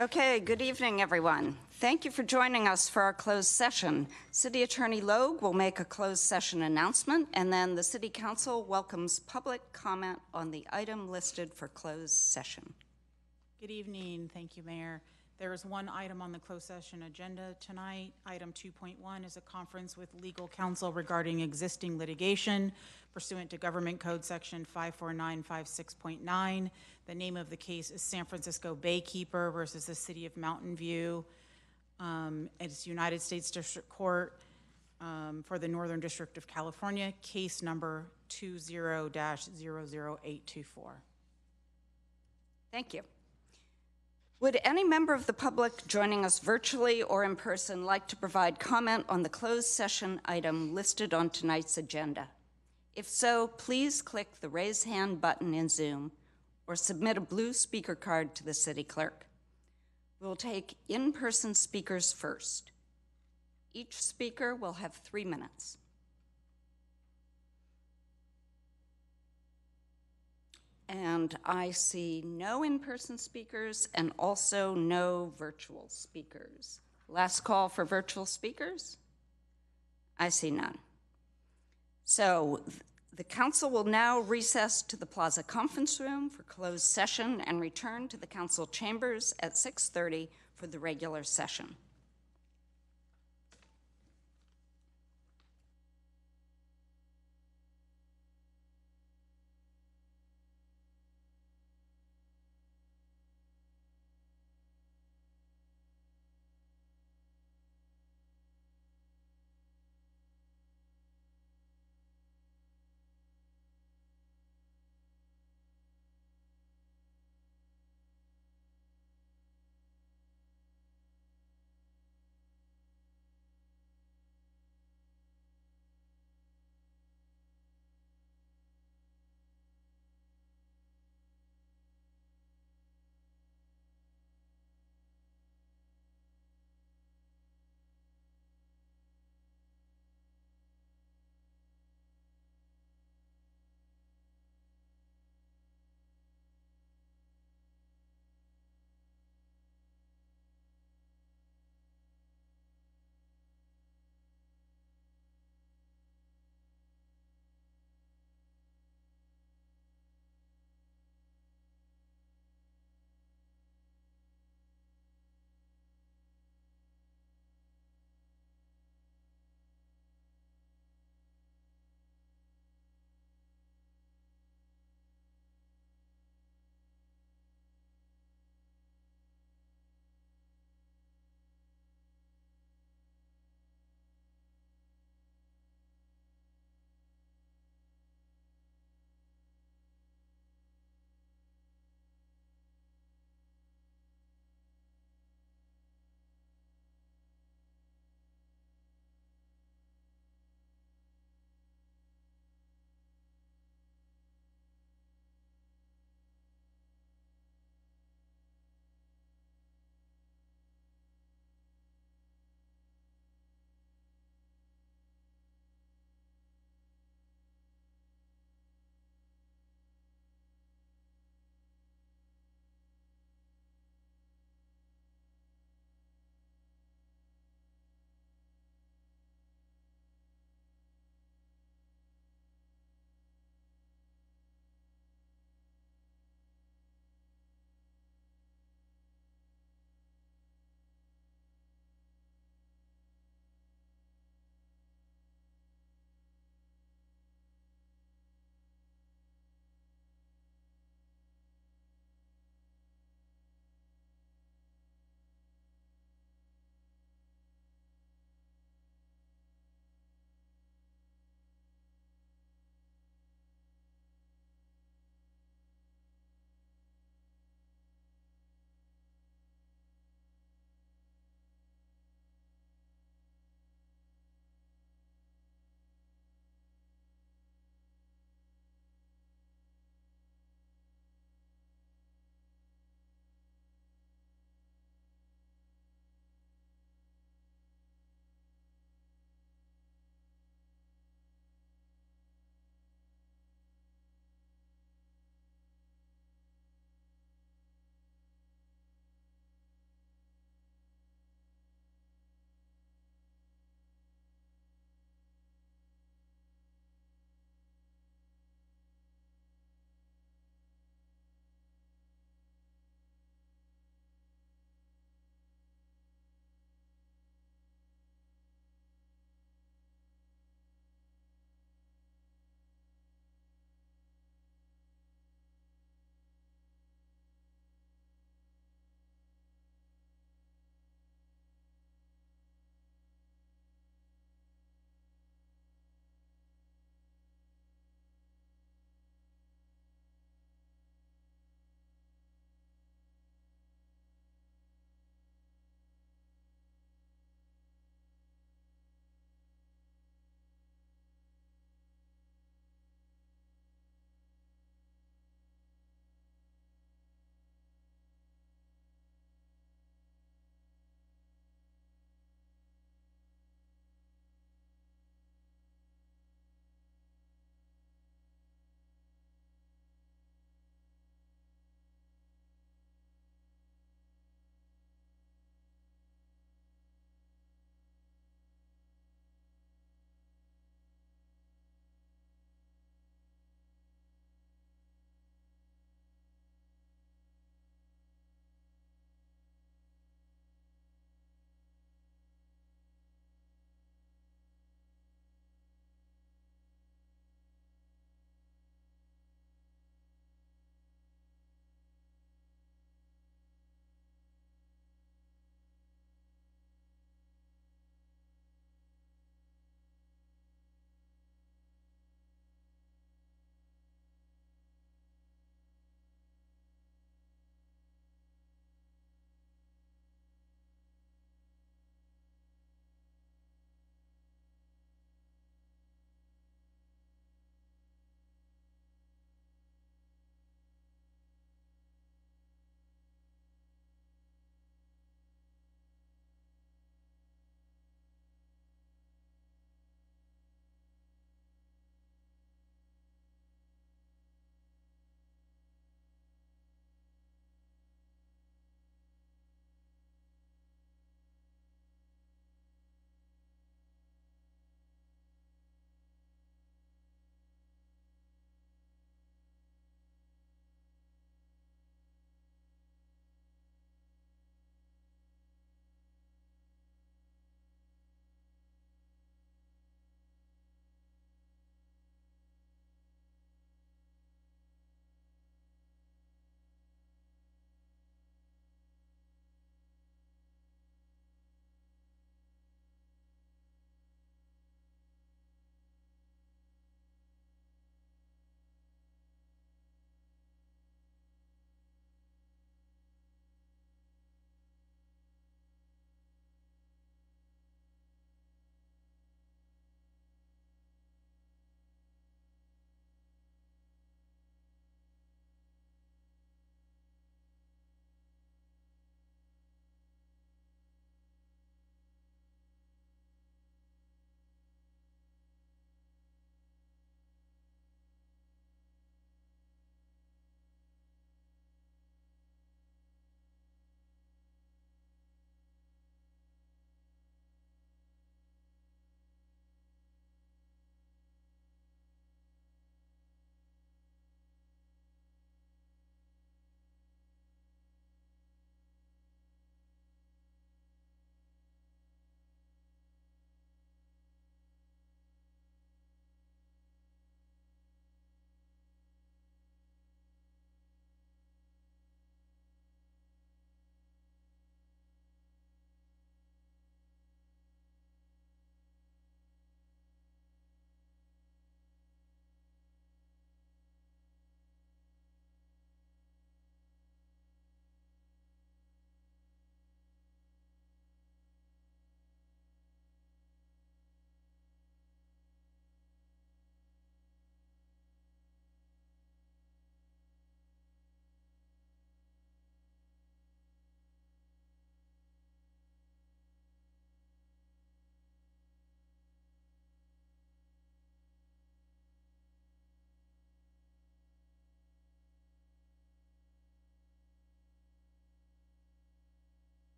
Okay, good evening, everyone. Thank you for joining us for our closed session. City Attorney Logue will make a closed session announcement, and then the City Council welcomes public comment on the item listed for closed session. Good evening. Thank you, Mayor. There is one item on the closed session agenda tonight. Item 2.1 is a conference with legal counsel regarding existing litigation pursuant to Government Code Section 54956.9. The name of the case is San Francisco Baykeeper versus the City of Mountain View. It's United States District Court for the Northern District of California, case number 20-00824. Thank you. Would any member of the public joining us virtually or in person like to provide comment on the closed session item listed on tonight's agenda? If so, please click the raise hand button in Zoom or submit a blue speaker card to the city clerk. We'll take in-person speakers first. Each speaker will have 3 minutes. And I see no in-person speakers and also no virtual speakers. Last call for virtual speakers? I see none. So the council will now recess to the Plaza Conference Room for closed session and return to the council chambers at 6:30 for the regular session.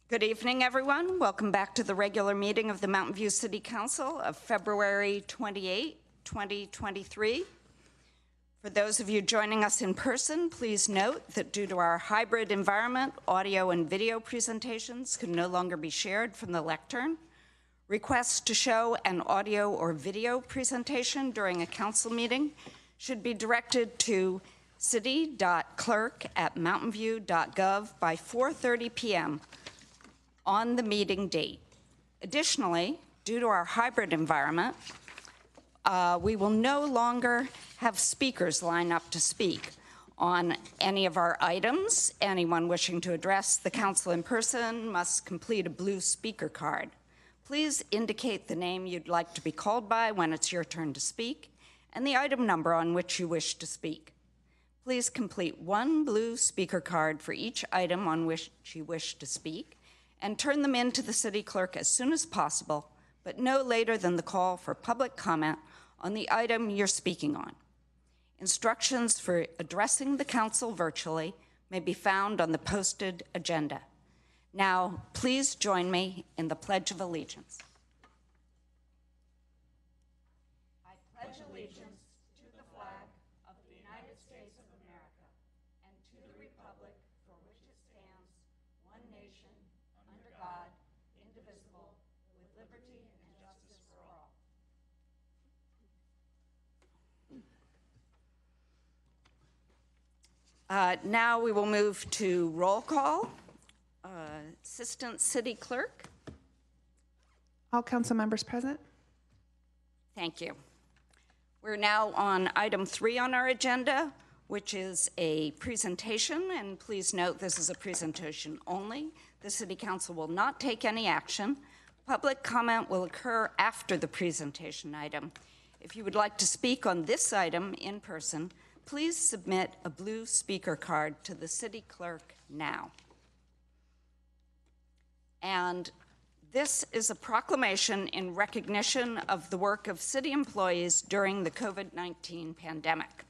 Good evening, everyone. Welcome back to the regular meeting of the Mountain View City Council of February 28, 2023. For those of you joining us in person, please note that due to our hybrid environment, audio and video presentations can no longer be shared from the lectern. Requests to show an audio or video presentation during a council meeting should be directed to city.clerk@mountainview.gov by 4:30 p.m. on the meeting date. Additionally, due to our hybrid environment, we will no longer have speakers line up to speak on any of our items. Anyone wishing to address the council in person must complete a blue speaker card. Please indicate the name you'd like to be called by when it's your turn to speak and the item number on which you wish to speak. Please complete one blue speaker card for each item on which you wish to speak and turn them in to the city clerk as soon as possible, but no later than the call for public comment on the item you're speaking on. Instructions for addressing the council virtually may be found on the posted agenda. Now, please join me in the Pledge of Allegiance. I pledge allegiance to the flag of the United States of America and to the republic for which it stands, one nation, under God, indivisible, with liberty and justice for all. Now we will move to roll call. Assistant City Clerk. All council members present. Thank you. We're now on item 3 on our agenda, which is a presentation, and please note this is a presentation only. The City Council will not take any action. Public comment will occur after the presentation item. If you would like to speak on this item in person, please submit a blue speaker card to the City Clerk now. And this is a proclamation in recognition of the work of city employees during the COVID-19 pandemic.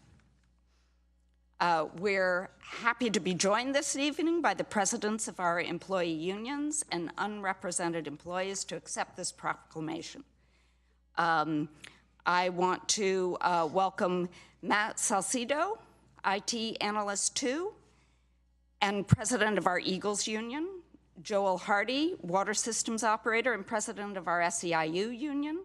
We're happy to be joined this evening by the presidents of our employee unions and unrepresented employees to accept this proclamation. I want to welcome Matt Salcido, IT Analyst 2, and President of our Eagles Union, Joel Hardy, Water Systems Operator and President of our SEIU Union,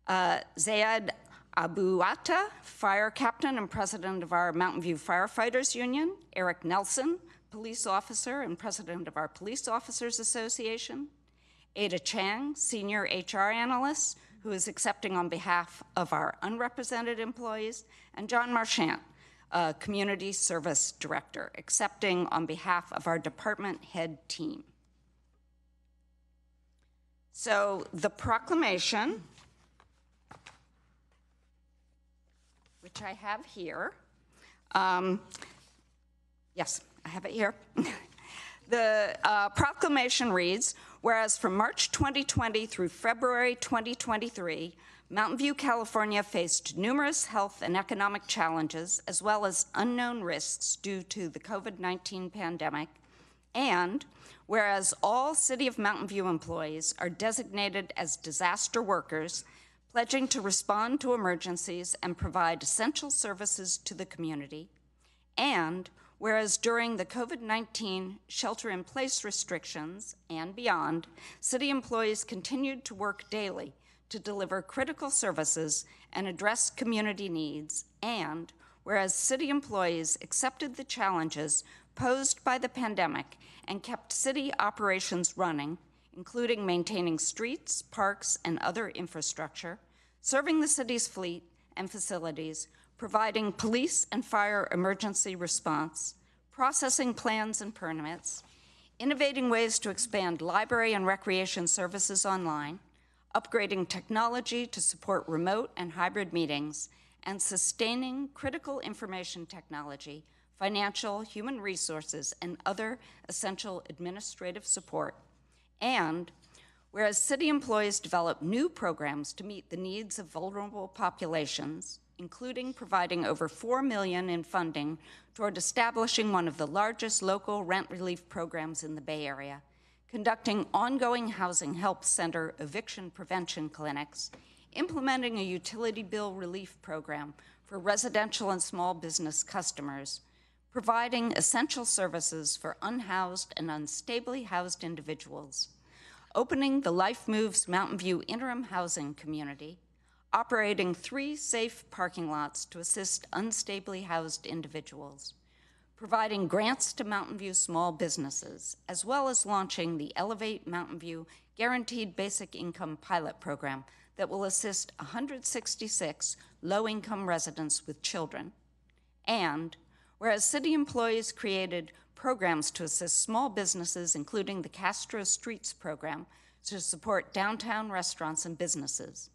Zayed Abuata, Fire Captain and President of our Mountain View Firefighters Union, Eric Nelson, Police Officer and President of our Police Officers Association, Ada Chang, Senior HR Analyst, who is accepting on behalf of our unrepresented employees, and John Marchant, Community Service Director, accepting on behalf of our department head team. So the proclamation, which I have here, yes, I have it here. The proclamation reads, whereas from March 2020 through February 2023, Mountain View, California faced numerous health and economic challenges as well as unknown risks due to the COVID-19 pandemic, and whereas all City of Mountain View employees are designated as disaster workers, pledging to respond to emergencies and provide essential services to the community, and whereas during the COVID-19 shelter-in-place restrictions and beyond, city employees continued to work daily to deliver critical services and address community needs, and whereas city employees accepted the challenges posed by the pandemic and kept city operations running, including maintaining streets, parks, and other infrastructure, serving the city's fleet and facilities, providing police and fire emergency response, processing plans and permits, innovating ways to expand library and recreation services online, upgrading technology to support remote and hybrid meetings, and sustaining critical information technology, financial, human resources, and other essential administrative support. And whereas city employees develop new programs to meet the needs of vulnerable populations, including providing over $4 million in funding toward establishing one of the largest local rent relief programs in the Bay Area, conducting ongoing housing help center eviction prevention clinics, implementing a utility bill relief program for residential and small business customers, providing essential services for unhoused and unstably housed individuals, opening the Life Moves Mountain View interim housing community, operating 3 safe parking lots to assist unstably housed individuals, providing grants to Mountain View small businesses, as well as launching the Elevate Mountain View Guaranteed Basic Income Pilot Program that will assist 166 low-income residents with children. And whereas city employees created programs to assist small businesses, including the Castro Streets program, to support downtown restaurants and businesses.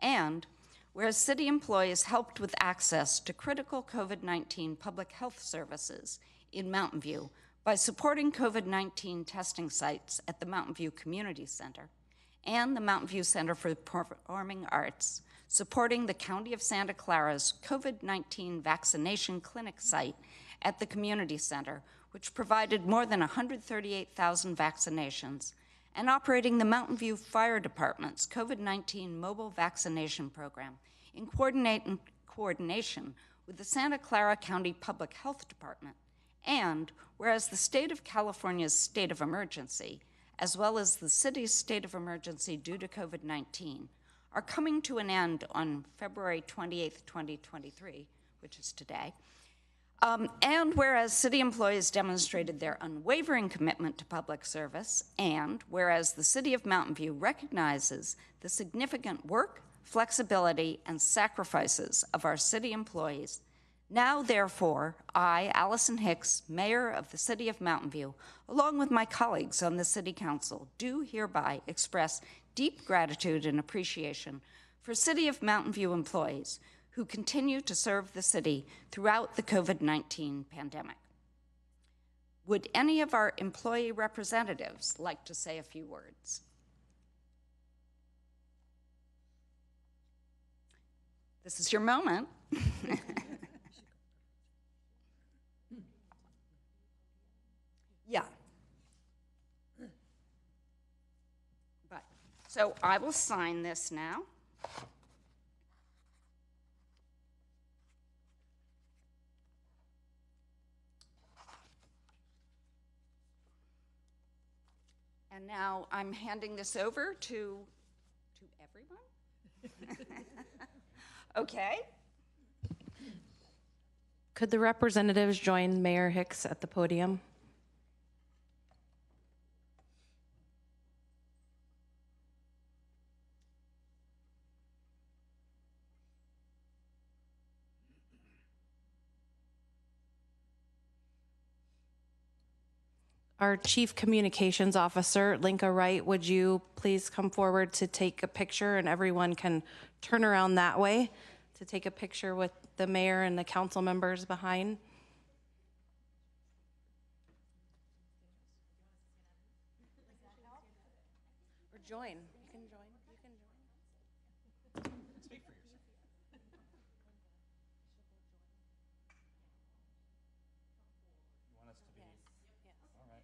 And whereas city employees helped with access to critical COVID-19 public health services in Mountain View by supporting COVID-19 testing sites at the Mountain View Community Center and the Mountain View Center for Performing Arts, supporting the County of Santa Clara's COVID-19 vaccination clinic site at the Community Center, which provided more than 138,000 vaccinations, and operating the Mountain View Fire Department's COVID-19 mobile vaccination program in coordination with the Santa Clara County Public Health Department. And whereas the state of California's state of emergency, as well as the city's state of emergency due to COVID-19, are coming to an end on February 28th, 2023, which is today. And whereas city employees demonstrated their unwavering commitment to public service, and whereas the City of Mountain View recognizes the significant work, flexibility, and sacrifices of our city employees, now, therefore, I, Allison Hicks, Mayor of the City of Mountain View, along with my colleagues on the City Council, do hereby express deep gratitude and appreciation for City of Mountain View employees who continue to serve the city throughout the COVID-19 pandemic. Would any of our employee representatives like to say a few words? This is your moment. Yeah. But, so I will sign this now. And now I'm handing this over to everyone. Okay. Could the representatives join Mayor Hicks at the podium? Our Chief Communications Officer, Linka Wright, would you please come forward to take a picture, and everyone can turn around that way to take a picture with the mayor and the council members behind. Or join. You can join. You can join. Speak for yourself. You want us to be? All right.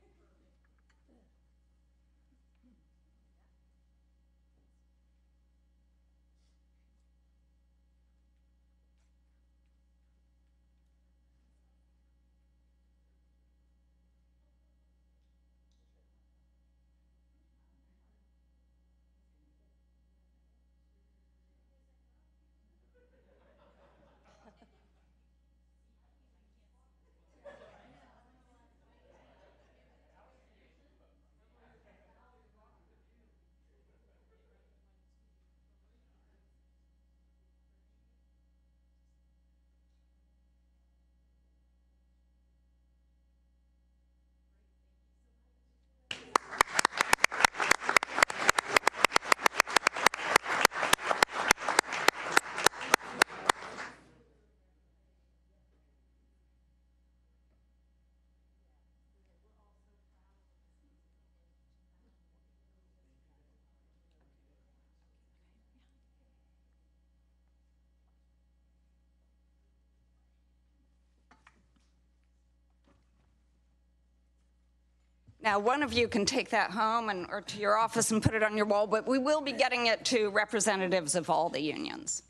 Now, one of you can take that home or to your office and put it on your wall, but we will be getting it to representatives of all the unions.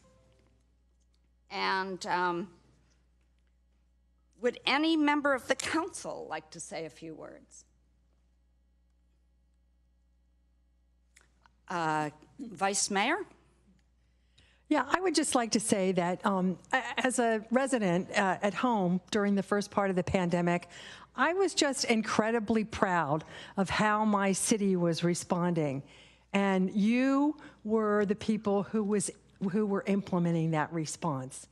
And would any member of the council like to say a few words? Vice Mayor? Yeah, I would just like to say that as a resident at home during the first part of the pandemic, I was just incredibly proud of how my city was responding. And you were the people who were implementing that response.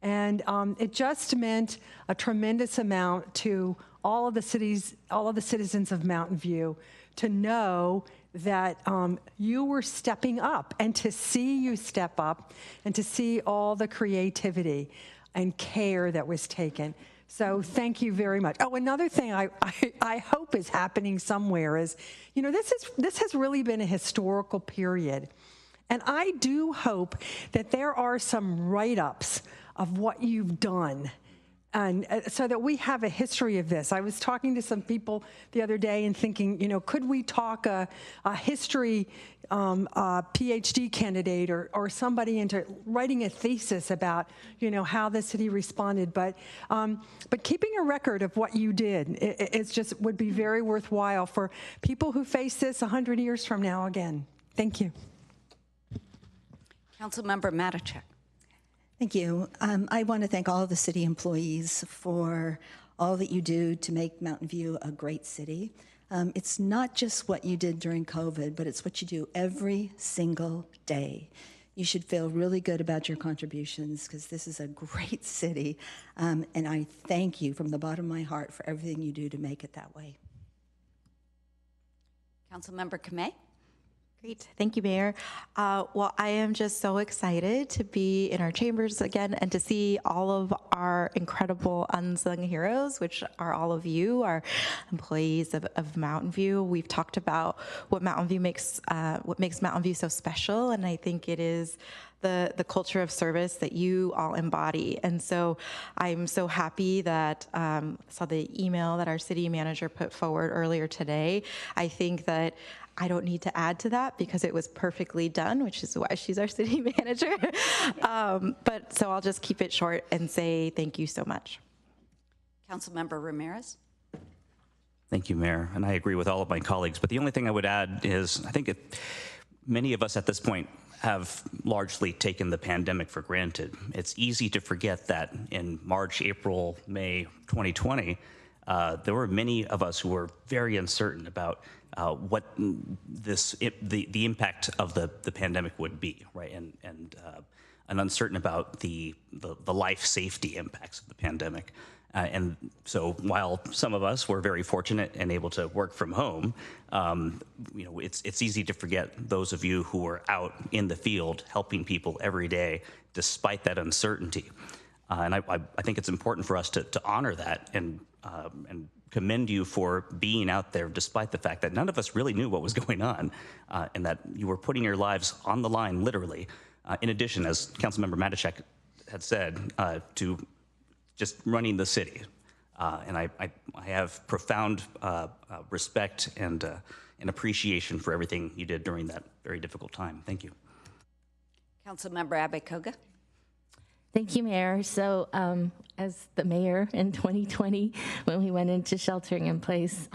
And it just meant a tremendous amount to all of the citizens of Mountain View to know that you were stepping up, and to see you step up and to see all the creativity and care that was taken. So thank you very much. Oh, another thing I hope is happening somewhere is, you know, this has really been a historical period. And I do hope that there are some write-ups of what you've done, and so that we have a history of this. I was talking to some people the other day and thinking, you know, could we talk a history PhD candidate or somebody into writing a thesis about, you know, how the city responded. But keeping a record of what you did, it's just would be very worthwhile for people who face this 100 years from now again. Thank you. Councilmember Matichak. Thank you. I want to thank all of the city employees for all that you do to make Mountain View a great city. It's not just what you did during COVID, but it's what you do every single day. You should feel really good about your contributions, because this is a great city, and I thank you from the bottom of my heart for everything you do to make it that way. Councilmember Kamei. Great. Thank you, Mayor. Well, I am just so excited to be in our chambers again and to see all of our incredible unsung heroes, which are all of you, our employees of Mountain View. We've talked about what makes Mountain View so special, and I think it is the culture of service that you all embody. And so I'm so happy that I saw the email that our city manager put forward earlier today. I think that I don't need to add to that because it was perfectly done, which is why she's our city manager. But so I'll just keep it short and say thank you so much. Councilmember Ramirez. Thank you, Mayor. And I agree with all of my colleagues. But the only thing I would add is I think many of us at this point have largely taken the pandemic for granted. It's easy to forget that in March, April, May 2020, there were many of us who were very uncertain about what the impact of the pandemic would be, right? And uncertain about the life safety impacts of the pandemic. And so while some of us were very fortunate and able to work from home, you know, it's easy to forget those of you who were out in the field helping people every day despite that uncertainty. And I think it's important for us to honor that and commend you for being out there despite the fact that none of us really knew what was going on, and that you were putting your lives on the line, literally. In addition, as Councilmember Matichak had said, to just running the city. And I have profound respect and appreciation for everything you did during that very difficult time. Thank you. Councilmember Abe-Koga. Thank you, Mayor. So as the mayor in 2020, when we went into sheltering in place,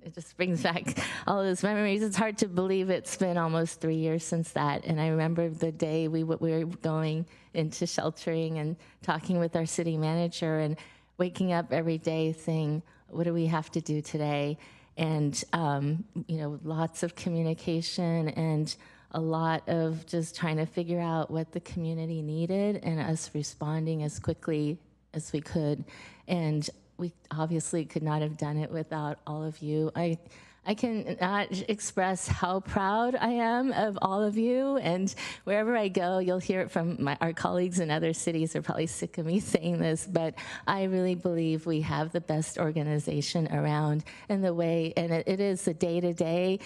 it just brings back all of those memories. It's hard to believe it's been almost 3 years since that. And I remember the day we were going into sheltering and talking with our city manager and waking up every day saying, what do we have to do today? And, you know, lots of communication and a lot of just trying to figure out what the community needed and us responding as quickly as we could. And we obviously could not have done it without all of you. I cannot express how proud I am of all of you, and wherever I go, you'll hear it from our colleagues in other cities. They're probably sick of me saying this, but I really believe we have the best organization around, and it is the day-to-day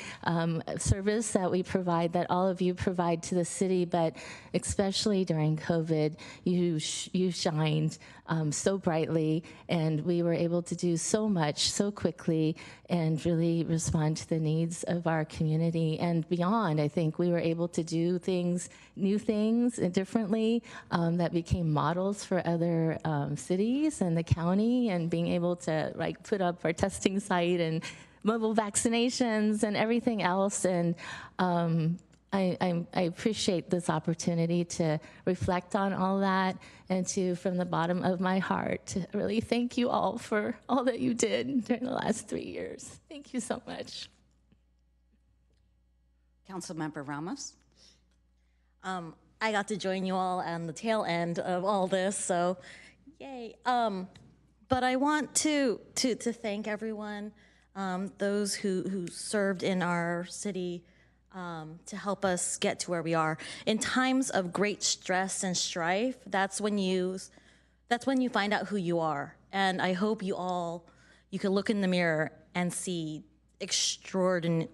service that we provide, that all of you provide to the city, but especially during COVID, you shined so brightly, and we were able to do so much so quickly and really respond to the needs of our community and beyond. I think we were able to do things, new things differently that became models for other cities and the county, and being able to like put up our testing site and mobile vaccinations and everything else. And I appreciate this opportunity to reflect on all that and to, from the bottom of my heart, to really thank you all for all that you did during the last 3 years. Thank you so much. Councilmember Ramos. I got to join you all on the tail end of all this, so yay. But I want to thank everyone, those who served in our city to help us get to where we are. In times of great stress and strife, that's when you find out who you are. And I hope you can look in the mirror and see extraordinary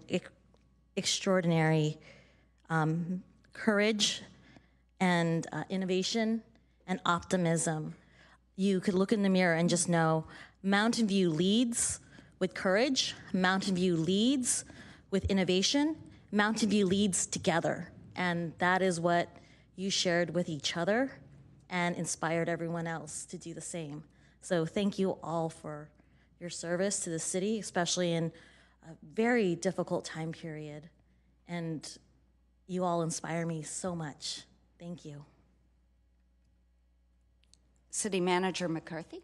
courage and innovation and optimism. You could look in the mirror and just know Mountain View leads with courage, Mountain View leads with innovation, Mountain View leads together. And that is what you shared with each other and inspired everyone else to do the same. So thank you all for your service to the city, especially in a very difficult time period. And you all inspire me so much. Thank you. City Manager McCarthy.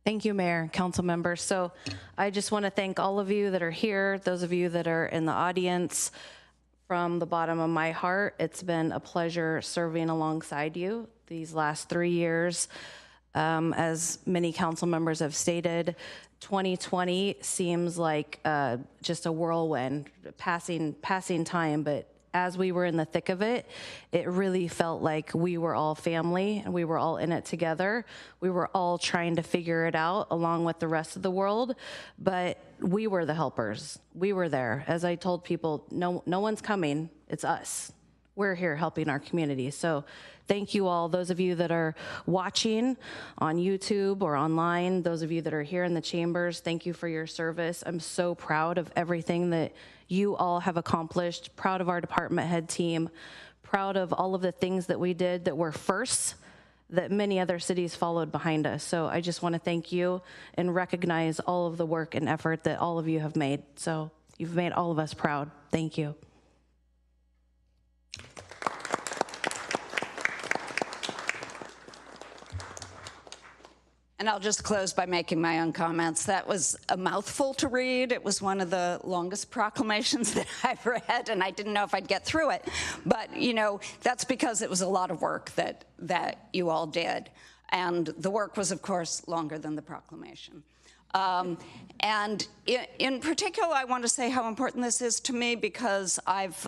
Thank you, Mayor, council members. So I just want to thank all of you that are here, those of you that are in the audience. From the bottom of my heart, it's been a pleasure serving alongside you these last 3 years. As many council members have stated, 2020 seems like just a whirlwind, passing time, but as we were in the thick of it, it really felt like we were all family and we were all in it together. We were all trying to figure it out along with the rest of the world, but we were the helpers. We were there. As I told people, no one's coming, it's us. We're here helping our community. So thank you all, those of you that are watching on YouTube or online, those of you that are here in the chambers, thank you for your service. I'm so proud of everything that you all have accomplished, proud of our department head team, proud of all of the things that we did that were firsts that many other cities followed behind us. So I just want to thank you and recognize all of the work and effort that all of you have made. So you've made all of us proud. Thank you. And I'll just close by making my own comments. That was a mouthful to read. It was one of the longest proclamations that I've read, and I didn't know if I'd get through it. But, you know, that's because it was a lot of work that you all did. And the work was, of course, longer than the proclamation. And in particular, I want to say how important this is to me because I've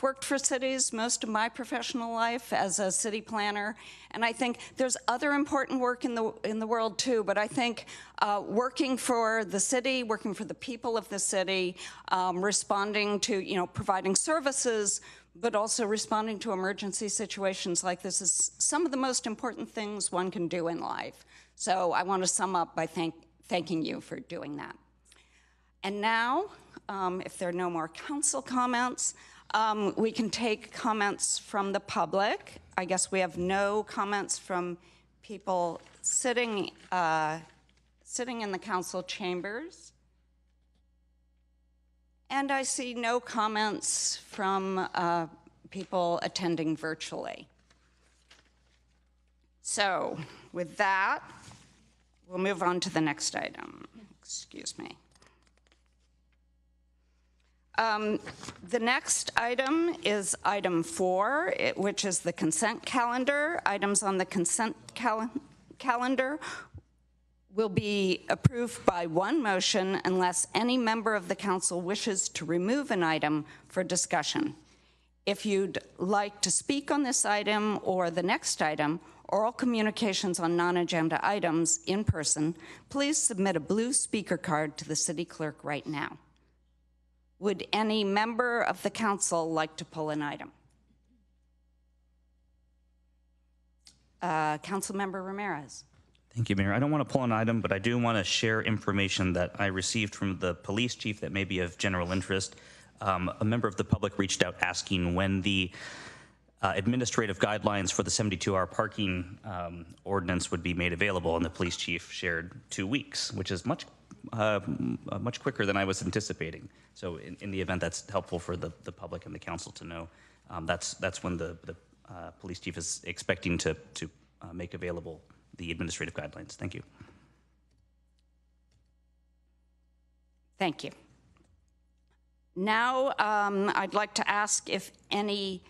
worked for cities most of my professional life as a city planner, and I think there's other important work in the world too. But I think working for the city, working for the people of the city, responding to providing services, but also responding to emergency situations like this is some of the most important things one can do in life. So I want to sum up by thanking you for doing that. And now, if there are no more council comments, we can take comments from the public. I guess we have no comments from people sitting in the council chambers. And I see no comments from people attending virtually. So with that, we'll move on to the next item. Excuse me. The next item is item 4, which is the consent calendar. Items on the consent calendar will be approved by one motion unless any member of the council wishes to remove an item for discussion. If you'd like to speak on this item or the next item, or all communications on non-agenda items in person, please submit a blue speaker card to the city clerk right now. Would any member of the council like to pull an item? Councilmember Ramirez. Thank you, Mayor. I don't want to pull an item, but I do want to share information that I received from the police chief that may be of general interest. A member of the public reached out asking when the administrative guidelines for the 72-hour parking ordinance would be made available, and the police chief shared 2 weeks, which is much quicker than I was anticipating. So in the event that's helpful for the public and the council to know, that's when the police chief is expecting to make available the administrative guidelines. Thank you. Thank you. Now, I'd like to ask if any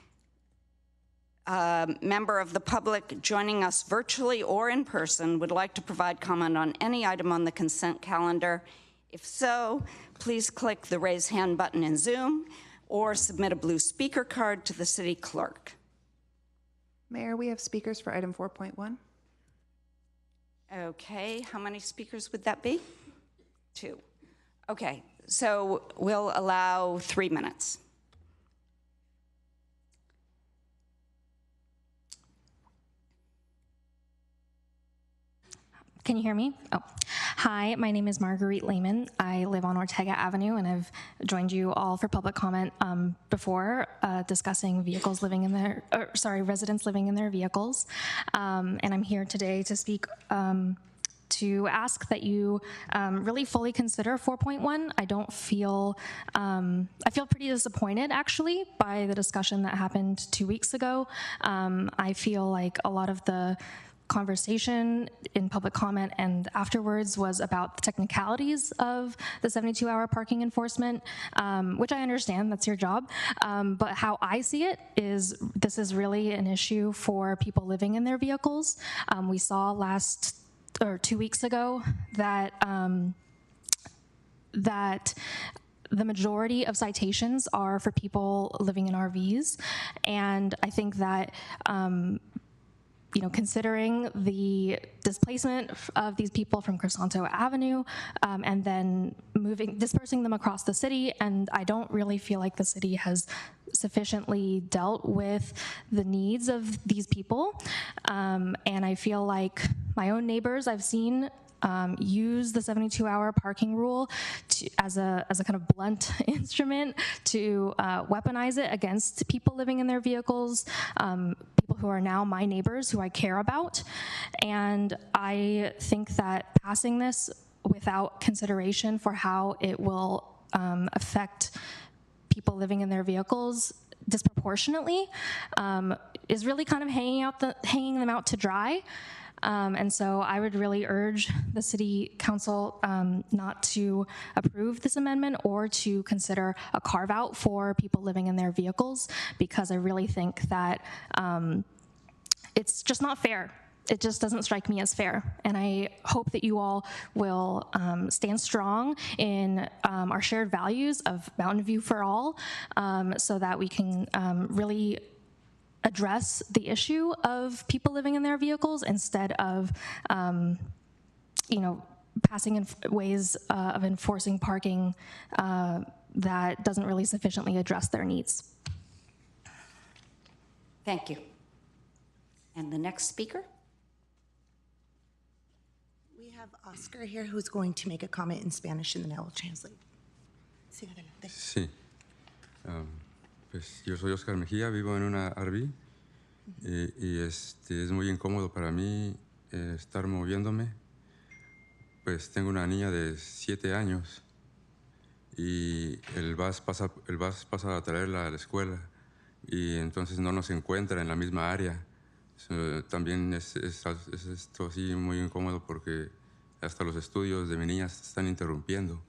member of the public joining us virtually or in person would like to provide comment on any item on the consent calendar. If so, please click the raise hand button in Zoom or submit a blue speaker card to the city clerk. Mayor, we have speakers for item 4.1. Okay, how many speakers would that be? 2. Okay, so we'll allow 3 minutes. Can you hear me? Oh, hi, my name is Marguerite Lehman. I live on Ortega Avenue, and I've joined you all for public comment before discussing vehicles living in their, residents living in their vehicles. And I'm here today to speak to ask that you really fully consider 4.1. I don't feel, I feel pretty disappointed actually by the discussion that happened 2 weeks ago. I feel like a lot of the conversation in public comment and afterwards was about the technicalities of the 72-hour parking enforcement, which I understand, that's your job. But how I see it is this is really an issue for people living in their vehicles. We saw 2 weeks ago that that the majority of citations are for people living in RVs, and I think that considering the displacement of these people from Crisanto Avenue and then dispersing them across the city, and I don't really feel like the city has sufficiently dealt with the needs of these people. And I feel like my own neighbors I've seen use the 72-hour parking rule as a kind of blunt instrument to weaponize it against people living in their vehicles, people who are now my neighbors who I care about. And I think that passing this without consideration for how it will affect people living in their vehicles disproportionately is really kind of hanging them out to dry. And so I would really urge the City Council not to approve this amendment or to consider a carve-out for people living in their vehicles, because I really think that it's just not fair. It just doesn't strike me as fair. And I hope that you all will stand strong in our shared values of Mountain View for all, so that we can really address the issue of people living in their vehicles instead of, passing in ways of enforcing parking that doesn't really sufficiently address their needs. Thank you. And the next speaker? We have Oscar here who's going to make a comment in Spanish and then I will translate. Sí, adelante. Sí. Pues yo soy Oscar Mejía, vivo en una RV y es muy incómodo para mí estar moviéndome. Pues tengo una niña de 7 años y el bus pasa a traerla a la escuela y entonces no nos encuentra en la misma área. También es esto así muy incómodo porque hasta los estudios de mi niña se están interrumpiendo.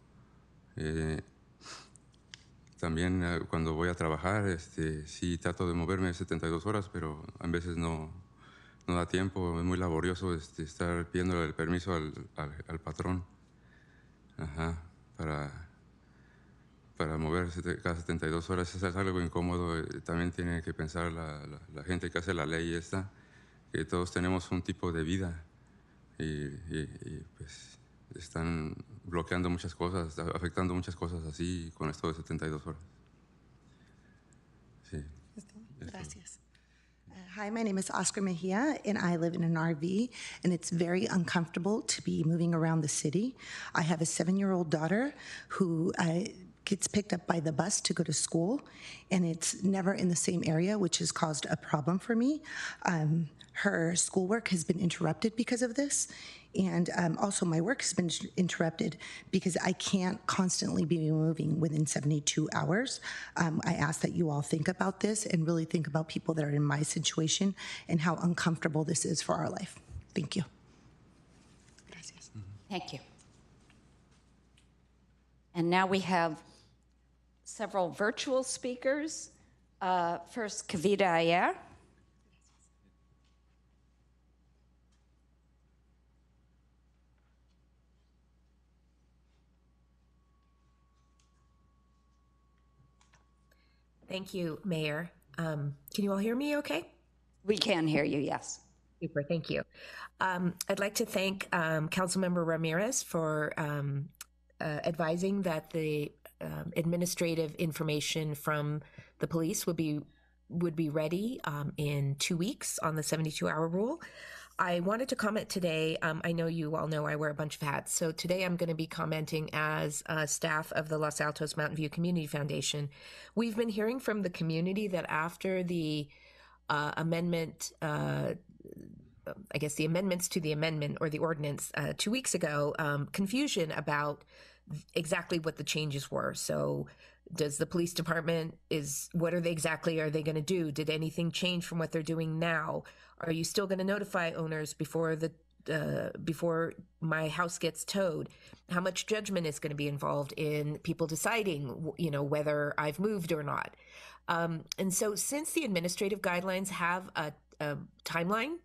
También cuando voy a trabajar, sí trato de moverme 72 horas, pero a veces no da tiempo, es muy laborioso estar pidiendo el permiso al patrón para moverse cada 72 horas. Es algo incómodo. También tiene que pensar la gente que hace la ley esta, que todos tenemos un tipo de vida y pues están bloqueando muchas cosas, afectando muchas cosas así con esto de 72 horas. Sí. Gracias. Hi, my name is Oscar Mejia, and I live in an RV, and it's very uncomfortable to be moving around the city. I have a 7-year-old daughter who gets picked up by the bus to go to school, and it's never in the same area, which has caused a problem for me. Her schoolwork has been interrupted because of this, and also my work has been interrupted because I can't constantly be moving within 72 hours. I ask that you all think about this and really think about people that are in my situation and how uncomfortable this is for our life. Thank you. Gracias. Thank you. And now we have several virtual speakers. First, Kavita Ayer. Thank you, Mayor. Can you all hear me okay? We can hear you, yes. Super, thank you. I'd like to thank Councilmember Ramirez for advising that the administrative information from the police would be ready in 2 weeks on the 72-hour rule. I wanted to comment today. I know you all know I wear a bunch of hats. So today I'm going to be commenting as staff of the Los Altos Mountain View Community Foundation. We've been hearing from the community that after the amendment, I guess the amendments to the amendment or the ordinance 2 weeks ago, confusion about exactly what the changes were. So does the police department what are they going to do? Did anything change from what they're doing now? Are you still going to notify owners before my house gets towed? How much judgment is going to be involved in people deciding, whether I've moved or not? And so since the administrative guidelines have a timeline,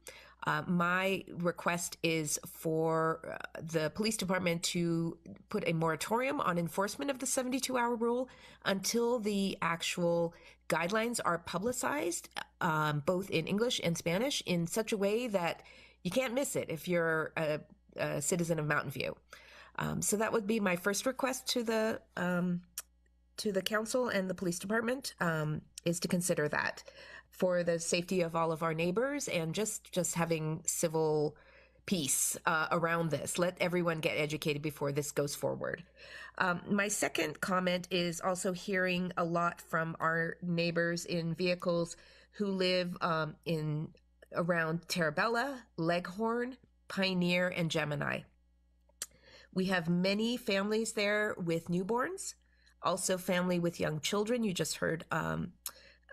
my request is for the police department to put a moratorium on enforcement of the 72-hour rule until the actual guidelines are publicized, both in English and Spanish, in such a way that you can't miss it if you're a citizen of Mountain View. So that would be my first request to the council and the police department, is to consider that for the safety of all of our neighbors and just having civil peace around this. Let everyone get educated before this goes forward. My second comment is also hearing a lot from our neighbors in vehicles who live around Terabella, Leghorn, Pioneer, and Gemini. We have many families there with newborns, also family with young children. You just heard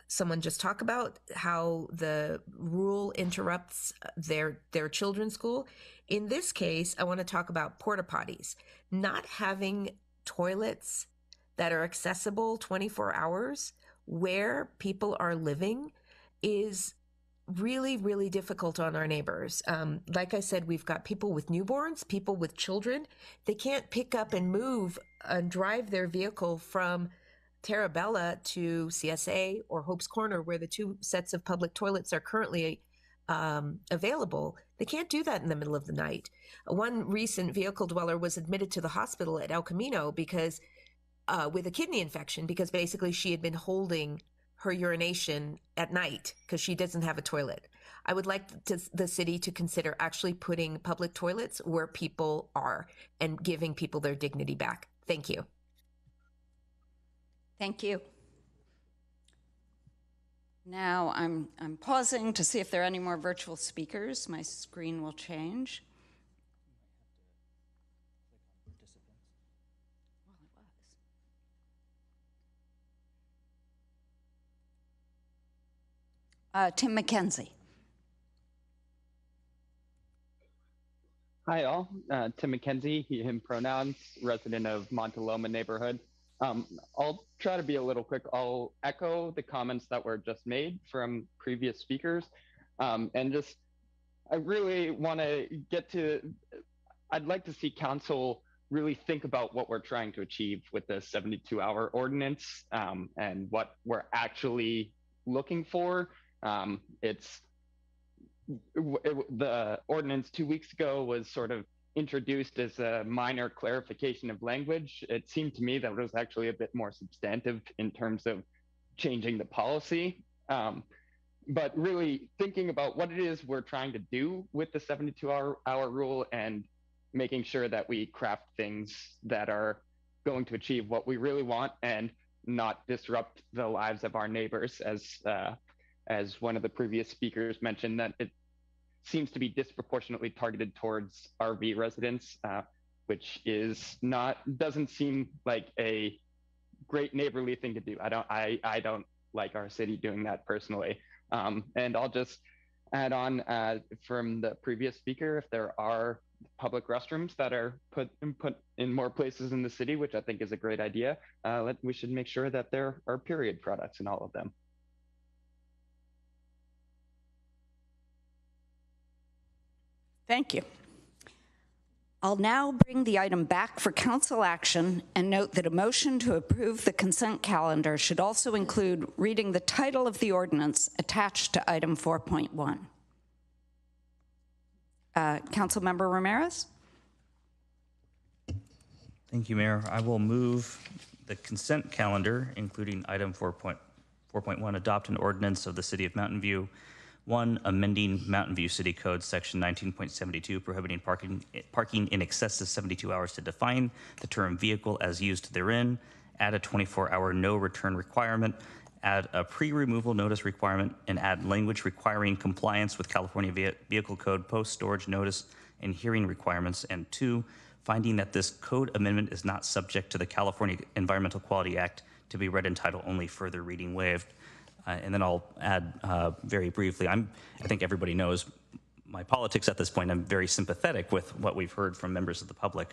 someone just talk about how the rule interrupts their children's school. In this case, I want to talk about porta potties. Not having toilets that are accessible 24 hours where people are living is really, really difficult on our neighbors. Like I said, we've got people with newborns, people with children. They can't pick up and move and drive their vehicle from Terabella to CSA or Hope's Corner, where the two sets of public toilets are currently available. They can't do that in the middle of the night. One recent vehicle dweller was admitted to the hospital at El Camino because with a kidney infection, because basically she had been holding her urination at night because she doesn't have a toilet. I would like the city to consider actually putting public toilets where people are and giving people their dignity back. Thank you. Thank you. Now I'm pausing to see if there are any more virtual speakers. My screen will change. Tim McKenzie. Hi, all. Tim McKenzie, he, him pronouns, resident of Montaloma neighborhood. I'll try to be a little quick. I'll echo the comments that were just made from previous speakers. And just, I really want to I'd like to see council really think about what we're trying to achieve with the 72-hour ordinance and what we're actually looking for. The ordinance 2 weeks ago was sort of introduced as a minor clarification of language. It seemed to me that it was actually a bit more substantive in terms of changing the policy. but really thinking about what it is we're trying to do with the 72-hour rule and making sure that we craft things that are going to achieve what we really want and not disrupt the lives of our neighbors, as one of the previous speakers mentioned, that it seems to be disproportionately targeted towards RV residents, which doesn't seem like a great neighborly thing to do. I don't like our city doing that personally. And I'll just add on from the previous speaker, if there are public restrooms that are put in more places in the city, which I think is a great idea, we should make sure that there are period products in all of them. Thank you. I'll now bring the item back for council action and note that a motion to approve the consent calendar should also include reading the title of the ordinance attached to item 4.1. Councilmember Ramirez? Thank you, Mayor. I will move the consent calendar, including item 4.1, adopt an ordinance of the City of Mountain View. 1, amending Mountain View City Code Section 19.72, prohibiting parking in excess of 72 hours to define the term vehicle as used therein, add a 24-hour no return requirement, add a pre-removal notice requirement, and add language requiring compliance with California Vehicle Code post-storage notice and hearing requirements, and 2, finding that this code amendment is not subject to the California Environmental Quality Act to be read in title only, further reading waived. And then I'll add very briefly, I think everybody knows my politics at this point. I'm very sympathetic with what we've heard from members of the public.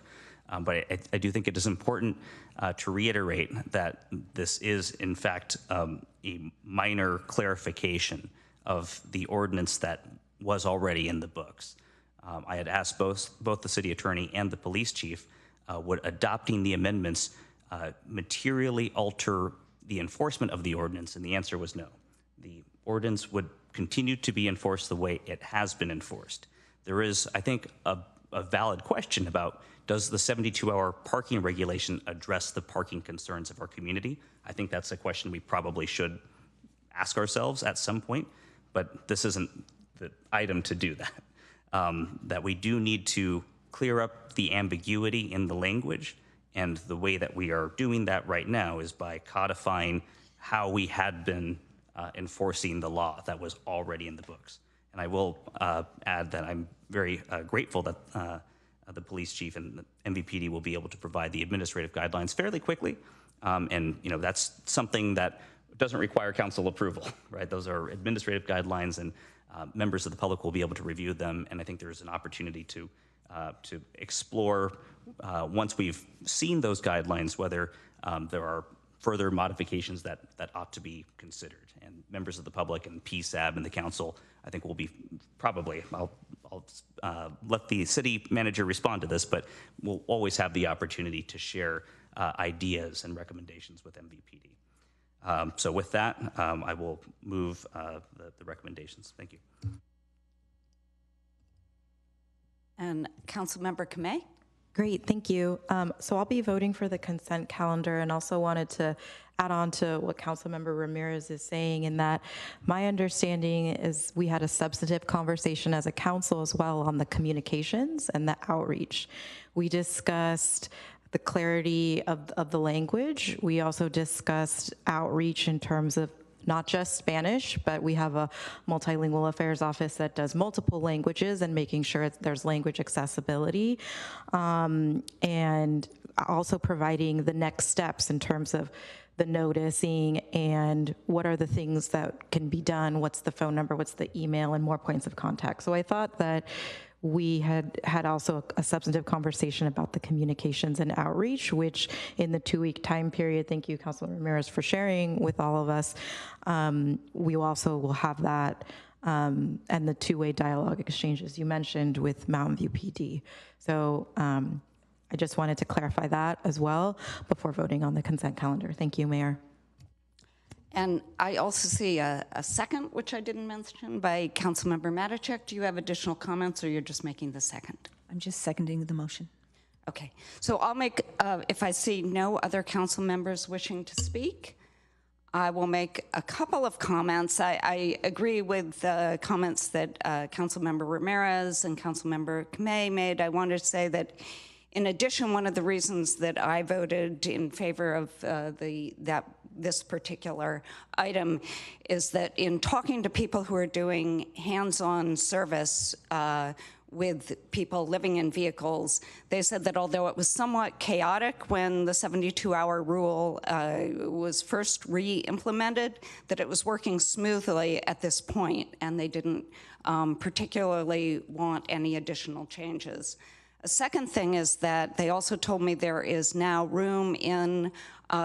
But I do think it is important to reiterate that this is, in fact, a minor clarification of the ordinance that was already in the books. I had asked both the city attorney and the police chief, would adopting the amendments materially alter the enforcement of the ordinance, and the answer was no. The ordinance would continue to be enforced the way it has been enforced. There is, I think, a valid question about, does the 72-hour parking regulation address the parking concerns of our community? I think that's a question we probably should ask ourselves at some point, but this isn't the item to do that. That we do need to clear up the ambiguity in the language, and the way that we are doing that right now is by codifying how we had been enforcing the law that was already in the books. And I will add that I'm very grateful that the police chief and the MVPD will be able to provide the administrative guidelines fairly quickly. And that's something that doesn't require council approval, right? Those are administrative guidelines, and members of the public will be able to review them. And I think there's an opportunity to explore, once we've seen those guidelines, whether there are further modifications that ought to be considered. And members of the public and PSAB and the council, I think will be probably, I'll let the city manager respond to this, but we'll always have the opportunity to share ideas and recommendations with MVPD. So with that, I will move the recommendations. Thank you. And Councilmember Kamei? Great, thank you. So I'll be voting for the consent calendar, and also wanted to add on to what Councilmember Ramirez is saying, in that my understanding is we had a substantive conversation as a council as well on the communications and the outreach. We discussed the clarity of the language. We also discussed outreach in terms of not just Spanish, but we have a multilingual affairs office that does multiple languages, and making sure there's language accessibility. And also providing the next steps in terms of the noticing and what are the things that can be done, what's the phone number, what's the email, and more points of contact. So I thought that we had also a substantive conversation about the communications and outreach, which in the 2-week time period, thank you, Councilor Ramirez, for sharing with all of us, we also will have that, and the two-way dialogue exchanges you mentioned with Mountain View PD. So I just wanted to clarify that as well before voting on the consent calendar. Thank you, Mayor. And I also see a second, which I didn't mention, by Councilmember Matichak. Do you have additional comments, or you're just making the second? I'm just seconding the motion. Okay. So I'll make, if I see no other council members wishing to speak, I will make a couple of comments. I agree with the comments that Councilmember Ramirez and Councilmember Kamei made. I wanted to say that, in addition, one of the reasons that I voted in favor of this particular item is that in talking to people who are doing hands-on service with people living in vehicles, they said that although it was somewhat chaotic when the 72-hour rule was first re-implemented, that it was working smoothly at this point, and they didn't particularly want any additional changes. A second thing is that they also told me there is now room in,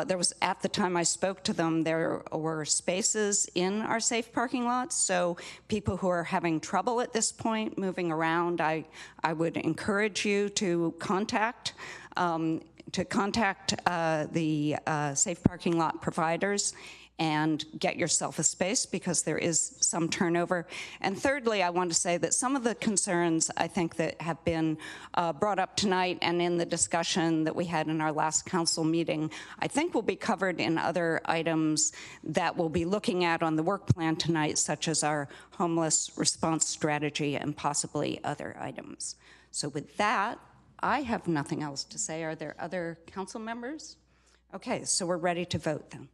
there was, at the time I spoke to them, there were spaces in our safe parking lots, so people who are having trouble at this point moving around, I would encourage you to contact the safe parking lot providers and get yourself a space, because there is some turnover. And thirdly, I want to say that some of the concerns I think that have been brought up tonight and in the discussion that we had in our last council meeting, I think will be covered in other items that we'll be looking at on the work plan tonight, such as our homeless response strategy and possibly other items. So with that, I have nothing else to say. Are there other council members? Okay, so we're ready to vote then.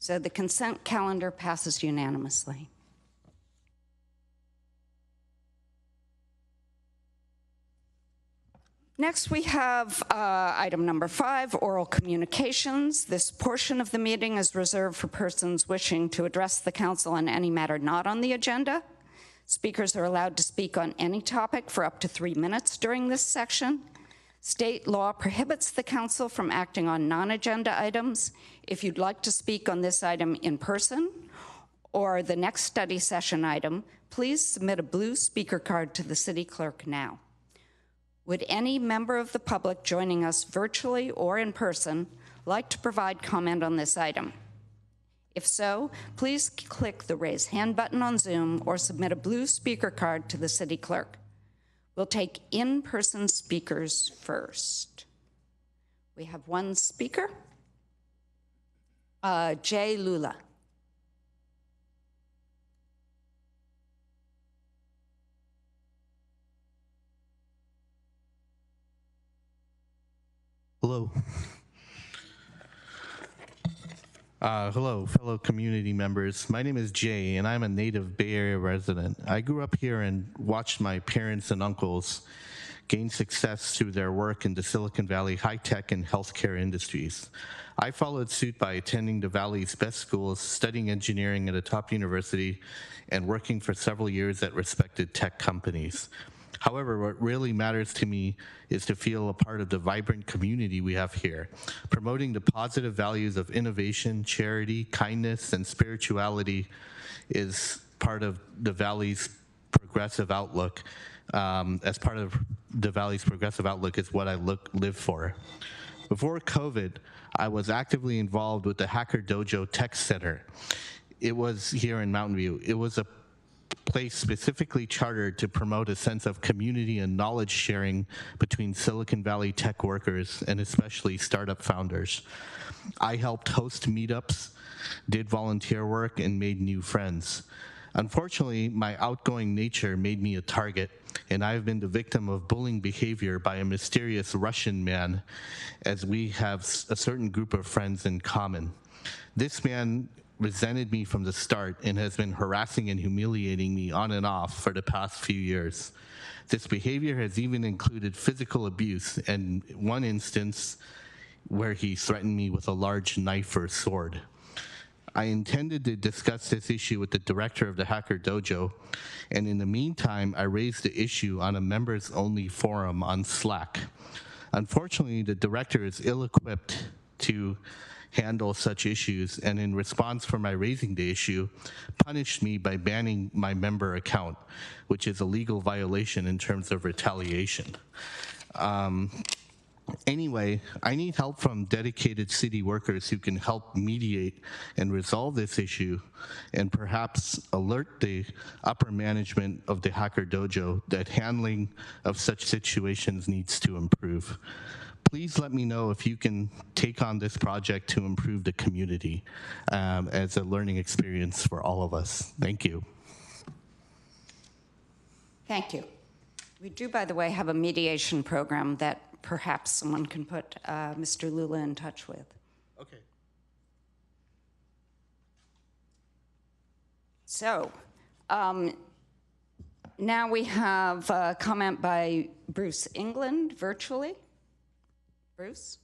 So the consent calendar passes unanimously. Next, we have item number 5, oral communications. This portion of the meeting is reserved for persons wishing to address the council on any matter not on the agenda. Speakers are allowed to speak on any topic for up to 3 minutes during this section. State law prohibits the council from acting on non-agenda items. If you'd like to speak on this item in person or the next study session item, please submit a blue speaker card to the city clerk now. Would any member of the public joining us virtually or in person like to provide comment on this item? If so, please click the raise hand button on Zoom or submit a blue speaker card to the city clerk. We'll take in-person speakers first. We have one speaker, Jay Lula. Hello. Hello, fellow community members. My name is Jay, and I'm a native Bay Area resident. I grew up here and watched my parents and uncles gain success through their work in the Silicon Valley high-tech and healthcare industries. I followed suit by attending the Valley's best schools, studying engineering at a top university, and working for several years at respected tech companies. However, what really matters to me is to feel a part of the vibrant community we have here. Promoting the positive values of innovation, charity, kindness, and spirituality is part of the Valley's progressive outlook. As part of the Valley's progressive outlook is what I live for. Before COVID, I was actively involved with the Hacker Dojo Tech Center. It was here in Mountain View. It was a place specifically chartered to promote a sense of community and knowledge sharing between Silicon Valley tech workers and especially startup founders. I helped host meetups, did volunteer work, and made new friends. Unfortunately, my outgoing nature made me a target, and I've been the victim of bullying behavior by a mysterious Russian man, as we have a certain group of friends in common. This man resented me from the start and has been harassing and humiliating me on and off for the past few years. This behavior has even included physical abuse, and one instance where he threatened me with a large knife or sword. I intended to discuss this issue with the director of the Hacker Dojo, and in the meantime, I raised the issue on a members-only forum on Slack. Unfortunately, the director is ill-equipped to handle such issues, and in response for my raising the issue, punished me by banning my member account, which is a legal violation in terms of retaliation. Anyway, I need help from dedicated city workers who can help mediate and resolve this issue and perhaps alert the upper management of the Hacker Dojo that handling of such situations needs to improve. Please let me know if you can take on this project to improve the community as a learning experience for all of us. Thank you. Thank you. We do, by the way, have a mediation program that perhaps someone can put Mr. Lula in touch with. Okay. So now we have a comment by Bruce England virtually. Bruce?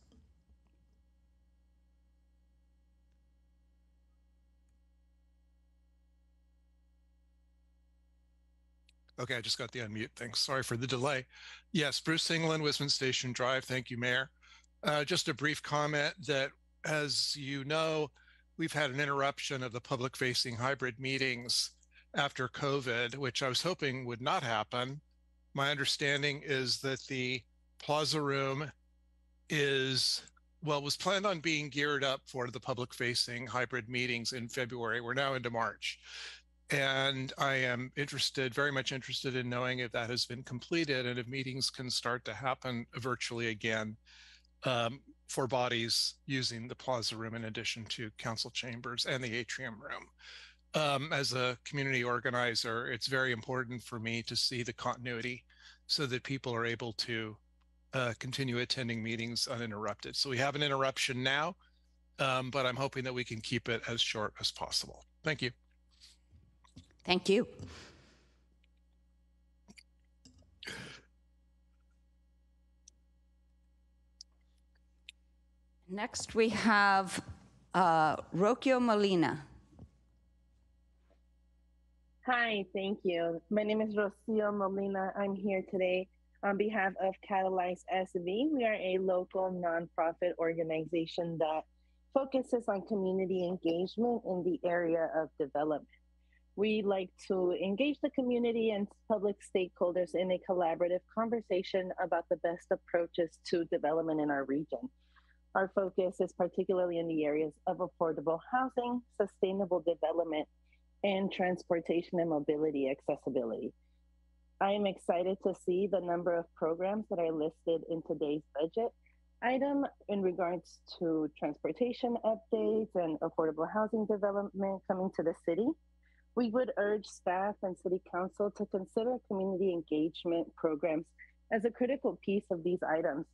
Okay, I just got the unmute thing. Sorry for the delay. Yes, Bruce England, Wisman Station Drive. Thank you, Mayor. Just a brief comment that, as you know, we've had an interruption of the public-facing hybrid meetings after COVID, which I was hoping would not happen. My understanding is that the Plaza Room was planned on being geared up for the public-facing hybrid meetings in February. We're now into March. And I am very much interested in knowing if that has been completed and if meetings can start to happen virtually again for bodies using the Plaza Room in addition to council chambers and the atrium room. As a community organizer, it's very important for me to see the continuity so that people are able to continue attending meetings uninterrupted. So we have an interruption now, but I'm hoping that we can keep it as short as possible. Thank you. Thank you. Next, we have Rocio Molina. Hi, thank you. My name is Rocio Molina. I'm here today on behalf of Catalyze SV. We are a local nonprofit organization that focuses on community engagement in the area of development. We like to engage the community and public stakeholders in a collaborative conversation about the best approaches to development in our region. Our focus is particularly in the areas of affordable housing, sustainable development, and transportation and mobility accessibility. I am excited to see the number of programs that are listed in today's budget item in regards to transportation updates and affordable housing development coming to the city. We would urge staff and city council to consider community engagement programs as a critical piece of these items.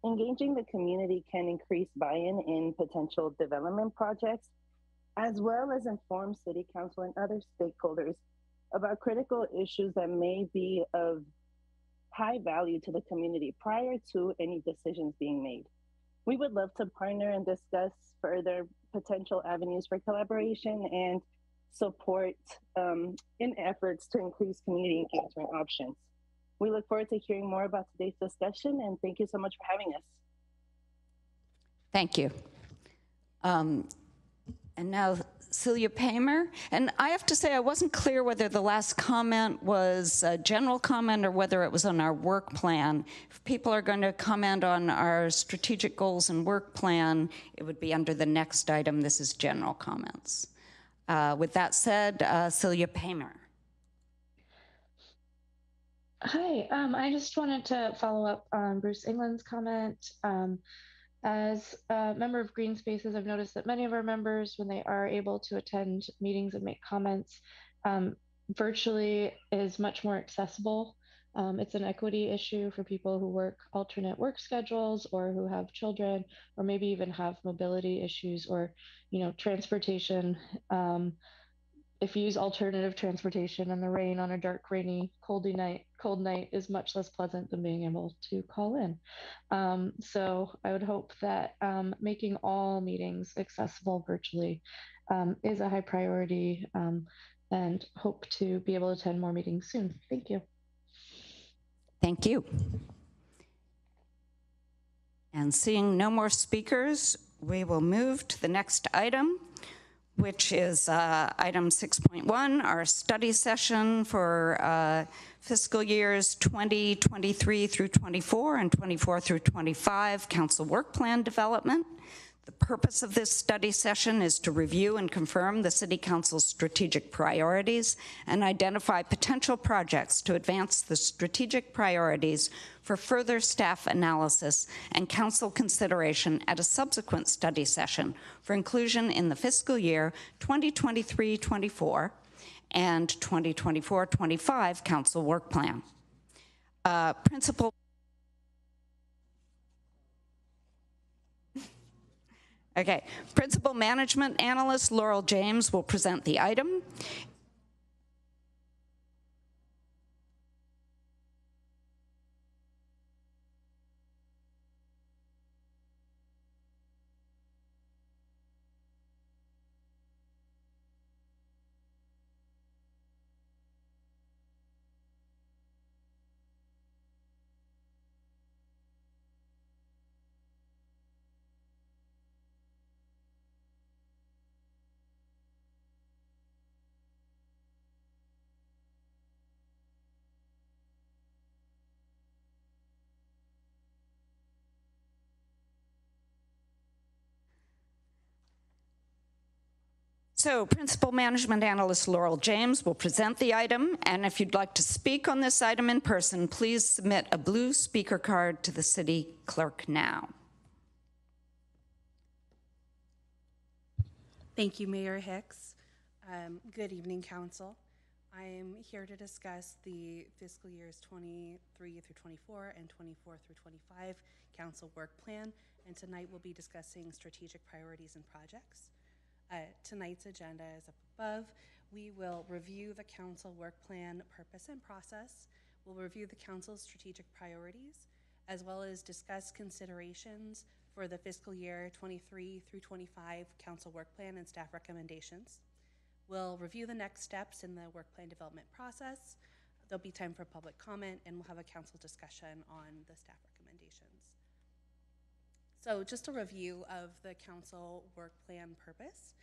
Engaging the community can increase buy-in in potential development projects, as well as inform city council and other stakeholders about critical issues that may be of high value to the community prior to any decisions being made. We would love to partner and discuss further potential avenues for collaboration and support in efforts to increase community engagement options. We look forward to hearing more about today's discussion, and thank you so much for having us. Thank you. And now Celia Paymer. And I have to say, I wasn't clear whether the last comment was a general comment or whether it was on our work plan. If people are going to comment on our strategic goals and work plan, it would be under the next item. This is general comments. With that said, Celia Paymer. Hi, I just wanted to follow up on Bruce England's comment. As a member of Green Spaces, I've noticed that many of our members, when they are able to attend meetings and make comments, virtually is much more accessible. It's an equity issue for people who work alternate work schedules or who have children, or maybe even have mobility issues or, transportation. If you use alternative transportation in the rain on a dark, rainy, cold night is much less pleasant than being able to call in. So I would hope that making all meetings accessible virtually is a high priority, and hope to be able to attend more meetings soon. Thank you. Thank you. And seeing no more speakers, we will move to the next item, which is item 6.1, our study session for fiscal years 2023 through 24 and 24 through 25 council work plan development. The purpose of this study session is to review and confirm the City Council's strategic priorities and identify potential projects to advance the strategic priorities for further staff analysis and council consideration at a subsequent study session for inclusion in the fiscal year 2023-24 and 2024-25 council work plan. Principal Management Analyst Laurel James will present the item. So Principal Management Analyst Laurel James will present the item, and if you'd like to speak on this item in person, please submit a blue speaker card to the city clerk now. Thank you, Mayor Hicks. Good evening, Council. I am here to discuss the fiscal years 23 through 24 and 24 through 25 Council Work Plan, and tonight we'll be discussing strategic priorities and projects. Tonight's agenda is up above. We will review the Council Work Plan purpose and process. We'll review the Council's strategic priorities, as well as discuss considerations for the fiscal year 23 through 25 Council Work Plan and staff recommendations. We'll review the next steps in the work plan development process. There'll be time for public comment, and we'll have a council discussion on the staff recommendations. So just a review of the Council Work Plan purpose.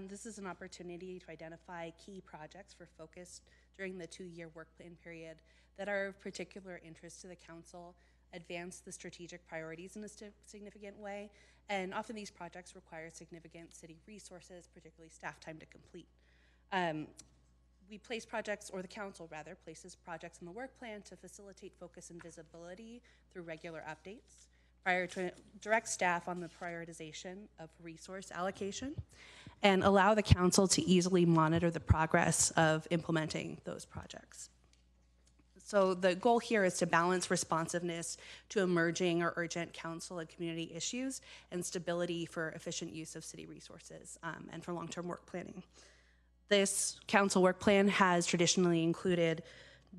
This is an opportunity to identify key projects for focus during the 2-year work plan period that are of particular interest to the Council, advance the strategic priorities in a significant way, and often these projects require significant city resources, particularly staff time to complete. We place projects, or the Council rather, places projects in the work plan to facilitate focus and visibility through regular updates, prior to direct staff on the prioritization of resource allocation, and allow the Council to easily monitor the progress of implementing those projects. So the goal here is to balance responsiveness to emerging or urgent council and community issues and stability for efficient use of city resources and for long-term work planning. This council work plan has traditionally included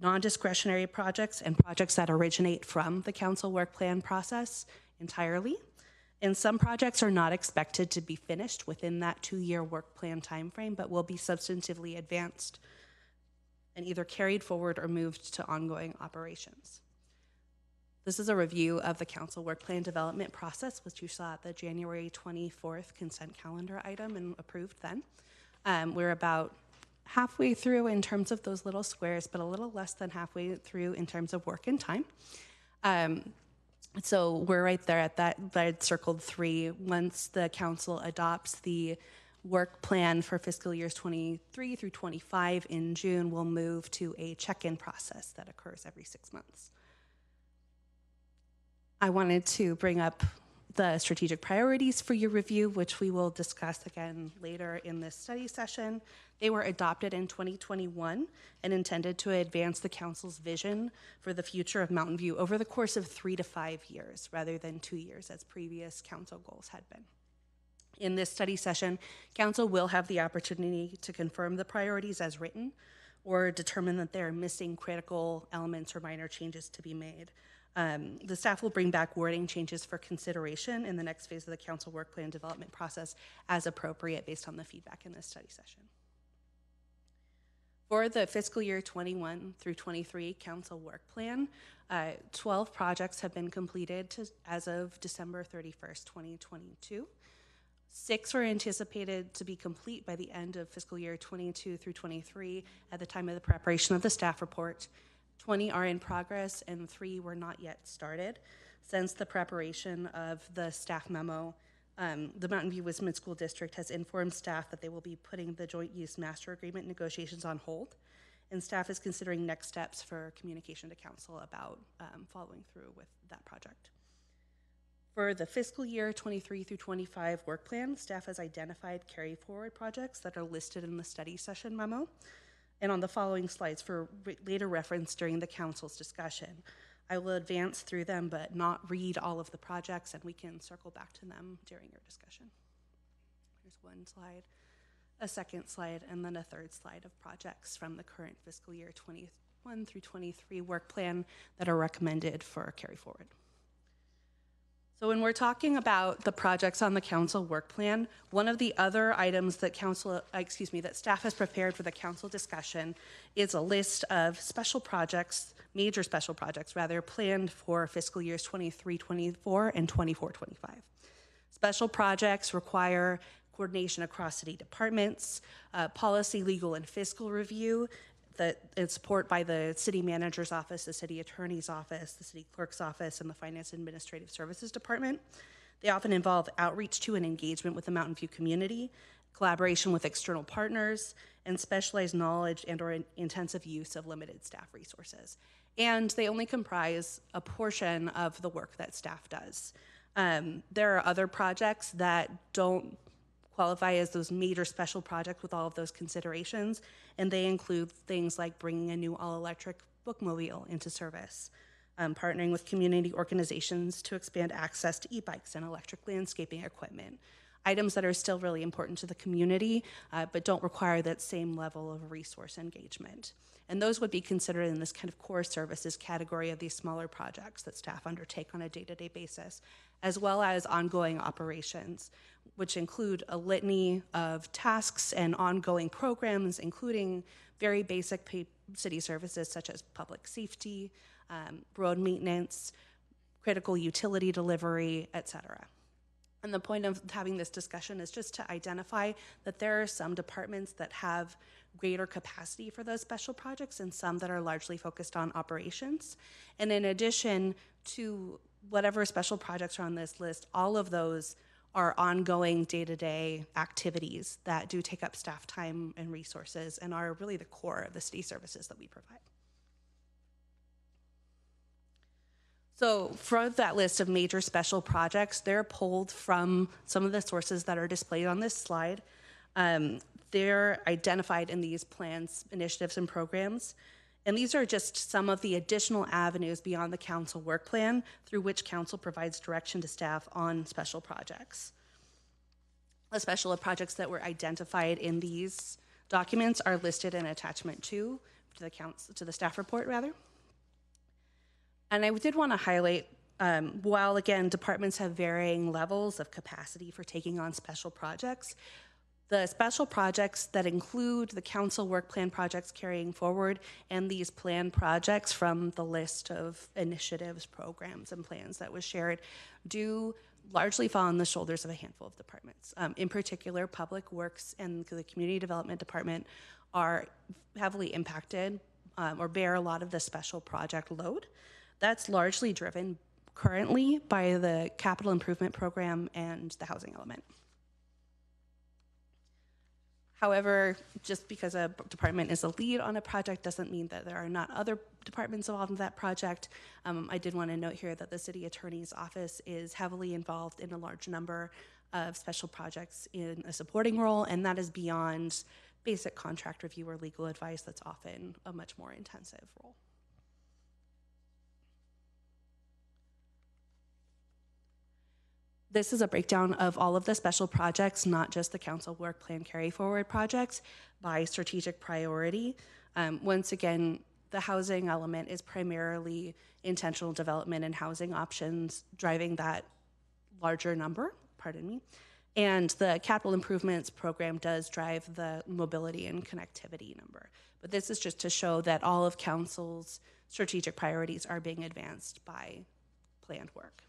non-discretionary projects and projects that originate from the council work plan process entirely. And some projects are not expected to be finished within that 2-year work plan timeframe, but will be substantively advanced and either carried forward or moved to ongoing operations. This is a review of the council work plan development process, which you saw at the January 24th consent calendar item and approved then. We're about halfway through in terms of those little squares, but a little less than halfway through in terms of work and time. So we're right there at that red circled 3. Once the council adopts the work plan for fiscal years 23 through 25 in June, we'll move to a check-in process that occurs every 6 months. I wanted to bring up the strategic priorities for your review, which we will discuss again later in this study session. They were adopted in 2021 and intended to advance the council's vision for the future of Mountain View over the course of 3 to 5 years, rather than 2 years as previous council goals had been. In this study session, council will have the opportunity to confirm the priorities as written or determine that there are missing critical elements or minor changes to be made. The staff will bring back wording changes for consideration in the next phase of the council work plan development process as appropriate based on the feedback in this study session. For the fiscal year 21 through 23 council work plan, 12 projects have been completed as of December 31st, 2022. 6 are anticipated to be complete by the end of fiscal year 22 through 23 at the time of the preparation of the staff report. 20 are in progress and 3 were not yet started. Since the preparation of the staff memo, the Mountain View Wisman School District has informed staff that they will be putting the joint use master agreement negotiations on hold, and staff is considering next steps for communication to council about following through with that project. For the fiscal year 23 through 25 work plan, staff has identified carry forward projects that are listed in the study session memo and on the following slides for later reference during the council's discussion. I will advance through them but not read all of the projects, and we can circle back to them during your discussion. Here's one slide, a second slide, and then a third slide of projects from the current fiscal year 21 through 23 work plan that are recommended for carry forward. So when we're talking about the projects on the council work plan, one of the other items that that staff has prepared for the council discussion is a list of special projects, major special projects rather, planned for fiscal years 23-24 and 24-25. Special projects require coordination across city departments, policy, legal, and fiscal review, that it's support by the city manager's office, the city attorney's office, the city clerk's office, and the finance and administrative services department. They often involve outreach to and engagement with the Mountain View community, collaboration with external partners, and specialized knowledge and or intensive use of limited staff resources. And they only comprise a portion of the work that staff does. There are other projects that don't qualify as those major special projects with all of those considerations, and they include things like bringing a new all-electric bookmobile into service, partnering with community organizations to expand access to e-bikes and electric landscaping equipment, items that are still really important to the community, but don't require that same level of resource engagement. And those would be considered in this kind of core services category of these smaller projects that staff undertake on a day-to-day basis, as well as ongoing operations, which include a litany of tasks and ongoing programs, including very basic city services such as public safety, road maintenance, critical utility delivery, etc. And the point of having this discussion is just to identify that there are some departments that have greater capacity for those special projects and some that are largely focused on operations. And in addition to whatever special projects are on this list, all of those are ongoing day-to-day activities that do take up staff time and resources and are really the core of the city services that we provide. So for that list of major special projects, they're pulled from some of the sources that are displayed on this slide. They're identified in these plans, initiatives, and programs. And these are just some of the additional avenues beyond the council work plan through which council provides direction to staff on special projects. The special projects that were identified in these documents are listed in attachment 2 to the staff report, rather. And I did want to highlight, while again, departments have varying levels of capacity for taking on special projects, the special projects that include the council work plan projects carrying forward and these planned projects from the list of initiatives, programs, and plans that was shared do largely fall on the shoulders of a handful of departments. In particular, Public Works and the Community Development Department are heavily impacted or bear a lot of the special project load. That's largely driven currently by the capital improvement program and the housing element. However, just because a department is a lead on a project doesn't mean that there are not other departments involved in that project. I did want to note here that the city attorney's office is heavily involved in a large number of special projects in a supporting role, and that is beyond basic contract review or legal advice. That's often a much more intensive role. This is a breakdown of all of the special projects, not just the council work plan carry forward projects, by strategic priority. Once again, the housing element is primarily intentional development and housing options driving that larger number, pardon me. And the capital improvements program does drive the mobility and connectivity number. But this is just to show that all of council's strategic priorities are being advanced by planned work.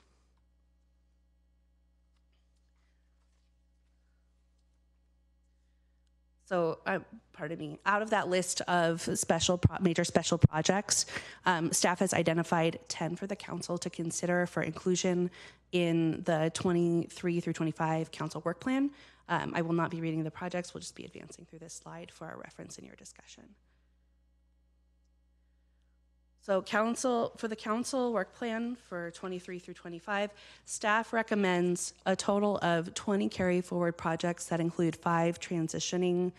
So, pardon me, out of that list of major special projects, staff has identified 10 for the council to consider for inclusion in the 23 through 25 council work plan. I will not be reading the projects, we'll just be advancing through this slide for our reference in your discussion. So for the council work plan for 23 through 25, staff recommends a total of 20 carry forward projects that include 5 transitioning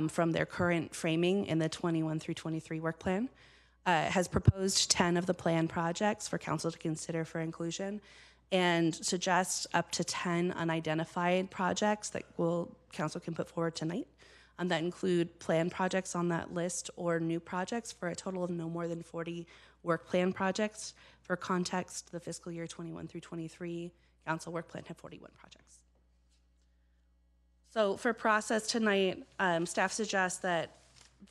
from their current framing in the 21 through 23 work plan. Has proposed 10 of the planned projects for council to consider for inclusion and suggests up to 10 unidentified projects that council can put forward tonight. That include planned projects on that list or new projects for a total of no more than 40 work plan projects. For context, the fiscal year 21 through 23 council work plan had 41 projects. So for process tonight, staff suggests that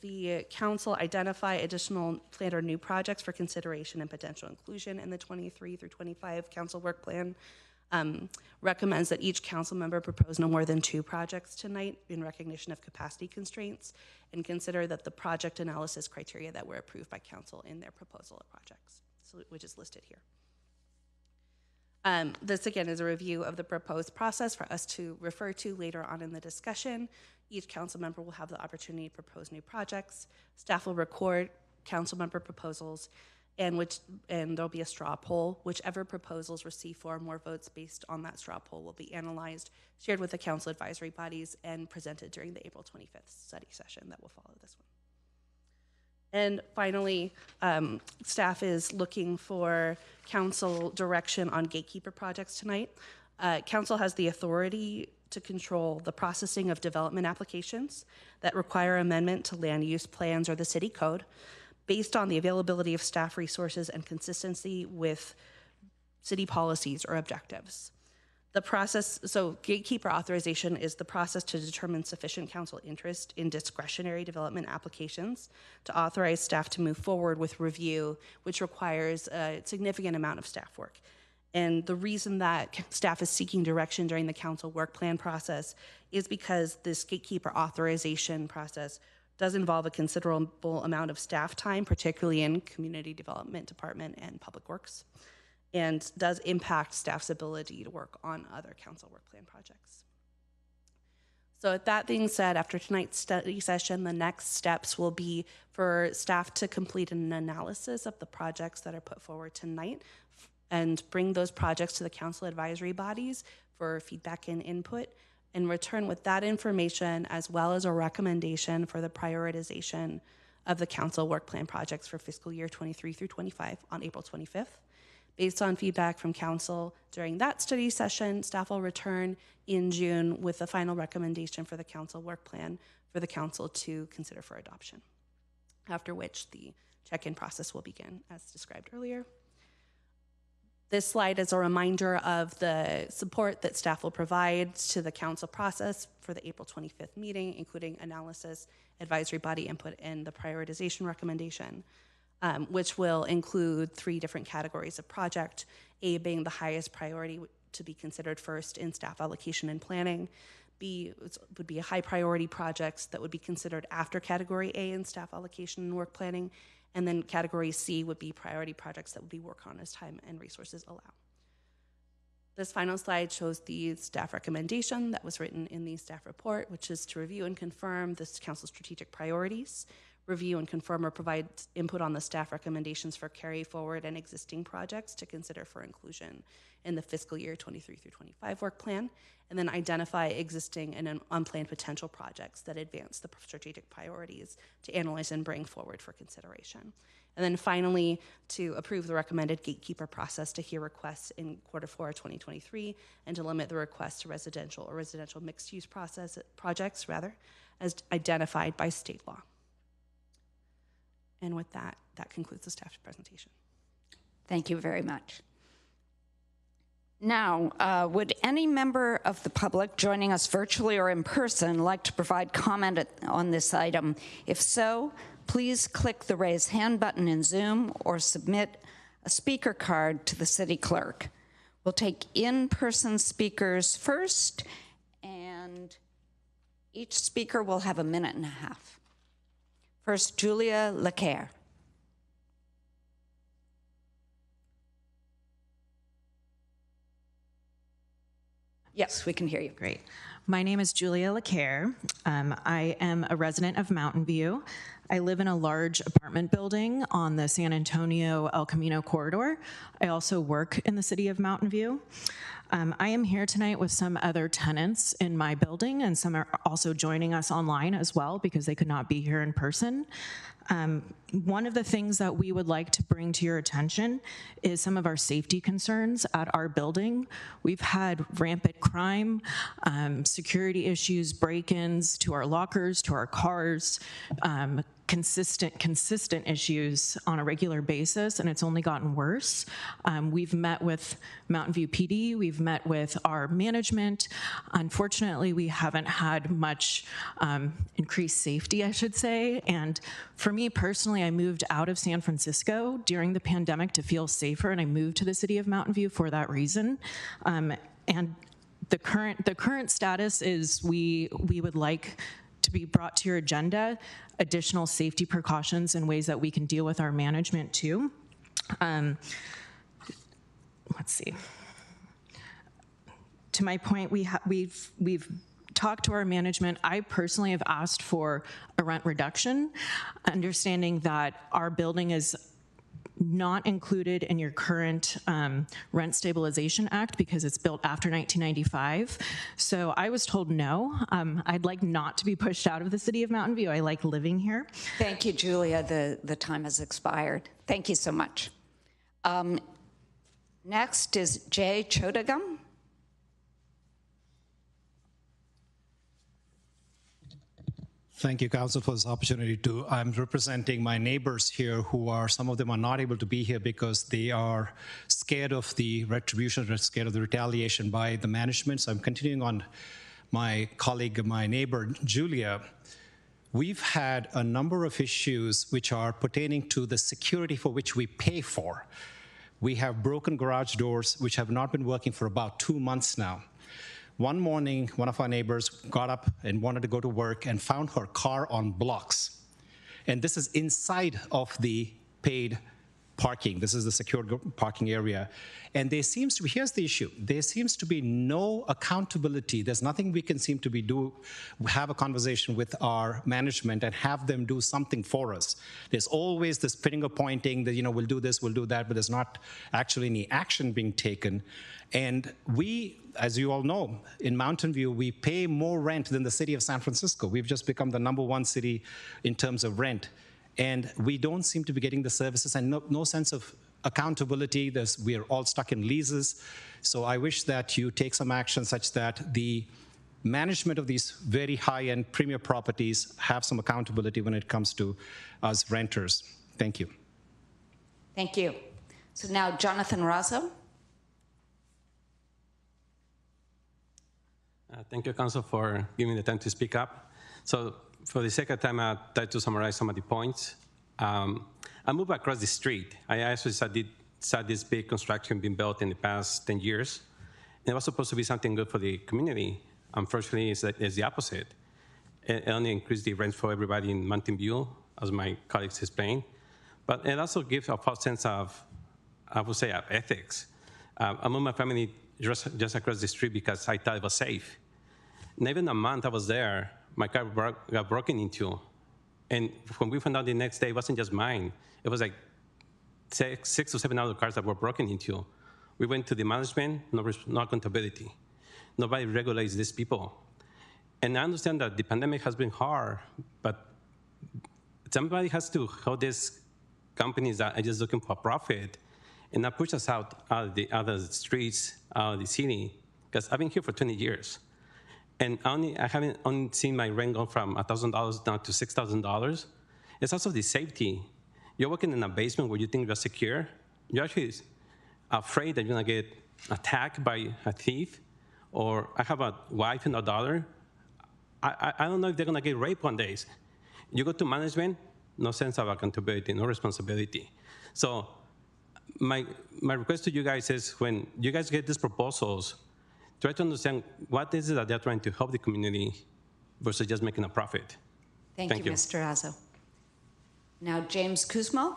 the council identify additional planned or new projects for consideration and potential inclusion in the 23 through 25 council work plan. Recommends that each council member propose no more than 2 projects tonight in recognition of capacity constraints, and consider that the project analysis criteria that were approved by council in their proposal of projects, which is listed here. This again is a review of the proposed process for us to refer to later on in the discussion. Each council member will have the opportunity to propose new projects. Staff will record council member proposals, and there'll be a straw poll. Whichever proposals receive 4 or more votes based on that straw poll will be analyzed, shared with the council advisory bodies, and presented during the April 25th study session that will follow this one. And finally, staff is looking for council direction on gatekeeper projects tonight. Council has the authority to control the processing of development applications that require amendment to land use plans or the city code, based on the availability of staff resources and consistency with city policies or objectives. The process, so gatekeeper authorization is the process to determine sufficient council interest in discretionary development applications to authorize staff to move forward with review, which requires a significant amount of staff work. And the reason that staff is seeking direction during the council work plan process is because this gatekeeper authorization process does involve a considerable amount of staff time, particularly in community development department and public works, and does impact staff's ability to work on other council work plan projects. So with that being said, after tonight's study session, the next steps will be for staff to complete an analysis of the projects that are put forward tonight and bring those projects to the council advisory bodies for feedback and input, and return with that information as well as a recommendation for the prioritization of the council work plan projects for fiscal year 23 through 25 on April 25th. Based on feedback from council during that study session, staff will return in June with a final recommendation for the council work plan for the council to consider for adoption, after which the check-in process will begin as described earlier. This slide is a reminder of the support that staff will provide to the council process for the April 25th meeting, including analysis, advisory body input, and the prioritization recommendation, which will include 3 different categories of project, A being the highest priority to be considered first in staff allocation and planning, B would be high priority projects that would be considered after category A in staff allocation and work planning, and then category C would be priority projects that would be worked on as time and resources allow. This final slide shows the staff recommendation that was written in the staff report, which is to review and confirm this council's strategic priorities, review and confirm or provide input on the staff recommendations for carry forward and existing projects to consider for inclusion in the fiscal year 23 through 25 work plan, and then identify existing and unplanned potential projects that advance the strategic priorities to analyze and bring forward for consideration. And then finally, to approve the recommended gatekeeper process to hear requests in Q4 2023 and to limit the requests to residential or residential mixed-use projects as identified by state law. And with that, that concludes the staff presentation. Thank you very much. Now, would any member of the public joining us virtually or in person like to provide comment on this item? If so, please click the raise hand button in Zoom or submit a speaker card to the city clerk. We'll take in-person speakers first, and Each speaker will have 1.5 minutes. First, Julia Lecaire. Yes, we can hear you. Great. My name is Julia Lecaire. I am a resident of Mountain View. I live in a large apartment building on the San Antonio El Camino corridor. I also work in the city of Mountain View. I am here tonight with some other tenants in my building, and some are also joining us online as well because they could not be here in person. One of the things that we would like to bring to your attention is some of our safety concerns at our building. We've had rampant crime, security issues, break-ins to our lockers, to our cars, consistent issues on a regular basis, and it's only gotten worse. We've met with Mountain View PD, we've met with our management. Unfortunately, we haven't had much increased safety, I should say, and for me personally, I moved out of San Francisco during the pandemic to feel safer, and I moved to the city of Mountain View for that reason. And the current status is we would like to be brought to your agenda additional safety precautions and ways that we can deal with our management too. Let's see. To my point, we've talked to our management. I personally have asked for a rent reduction, understanding that our building is not included in your current Rent Stabilization Act because it's built after 1995. So I was told no. I'd like not to be pushed out of the city of Mountain View. I like living here. Thank you, Julia. The time has expired. Thank you so much. Next is Jay Chodagam. Thank you, Council, for this opportunity to. I'm representing my neighbors here who are, some of them are not able to be here because they are scared of the retribution, scared of the retaliation by the management. So I'm continuing on my colleague, my neighbor, Julia. We've had a number of issues which are pertaining to the security for which we pay for. We have broken garage doors which have not been working for about 2 months now. One morning, one of our neighbors got up and wanted to go to work and found her car on blocks. And this is inside of the paid parking. This is the secured parking area. And there seems to be, here's the issue, there seems to be no accountability. There's nothing we can seem to be have a conversation with our management and have them do something for us. There's always this finger pointing that, we'll do this, we'll do that, but there's not actually any action being taken. And we, as you all know, in Mountain View, we pay more rent than the city of San Francisco. We've just become the #1 city in terms of rent. And we don't seem to be getting the services and no sense of accountability. We're all stuck in leases. So I wish that you take some action such that the management of these very high-end premier properties have some accountability when it comes to us renters. Thank you. Thank you. So now Jonathan Razzo. Thank you, Council, for giving me the time to speak up. So for the second time, I'll try to summarize some of the points. I moved across the street. I actually saw this big construction being built in the past 10 years. And it was supposed to be something good for the community. Unfortunately, it's the opposite. It only increased the rent for everybody in Mountain View, as my colleagues explained. But it also gives a false sense of, I would say, of ethics. I moved my family just across the street because I thought it was safe. And even a month I was there, my car got broken into. And when we found out the next day, it wasn't just mine. It was like 6 or 7 other cars that were broken into. We went to the management, no accountability. Nobody regulates these people. And I understand that the pandemic has been hard, but somebody has to hold these companies that are just looking for profit and not push us out of the other streets, out of the city. Because I've been here for 20 years. And I haven't only seen my rent go from $1,000 down to $6,000. It's also the safety. You're working in a basement where you think you're secure. You're actually afraid that you're gonna get attacked by a thief. Or I have a wife and a daughter. I don't know if they're gonna get raped one day. You go to management, no sense of accountability, no responsibility. So my request to you guys is when you guys get these proposals, try to understand what is it that they're trying to help the community versus just making a profit. Thank you, Mr. Azzo. Now, James Kuzmo.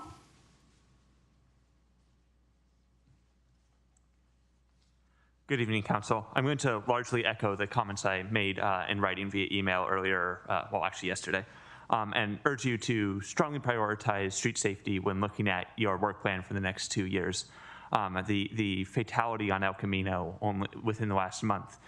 Good evening, Council. I'm going to largely echo the comments I made in writing via email earlier, well, actually yesterday, and urge you to strongly prioritize street safety when looking at your work plan for the next 2 years. The fatality on El Camino only within the last month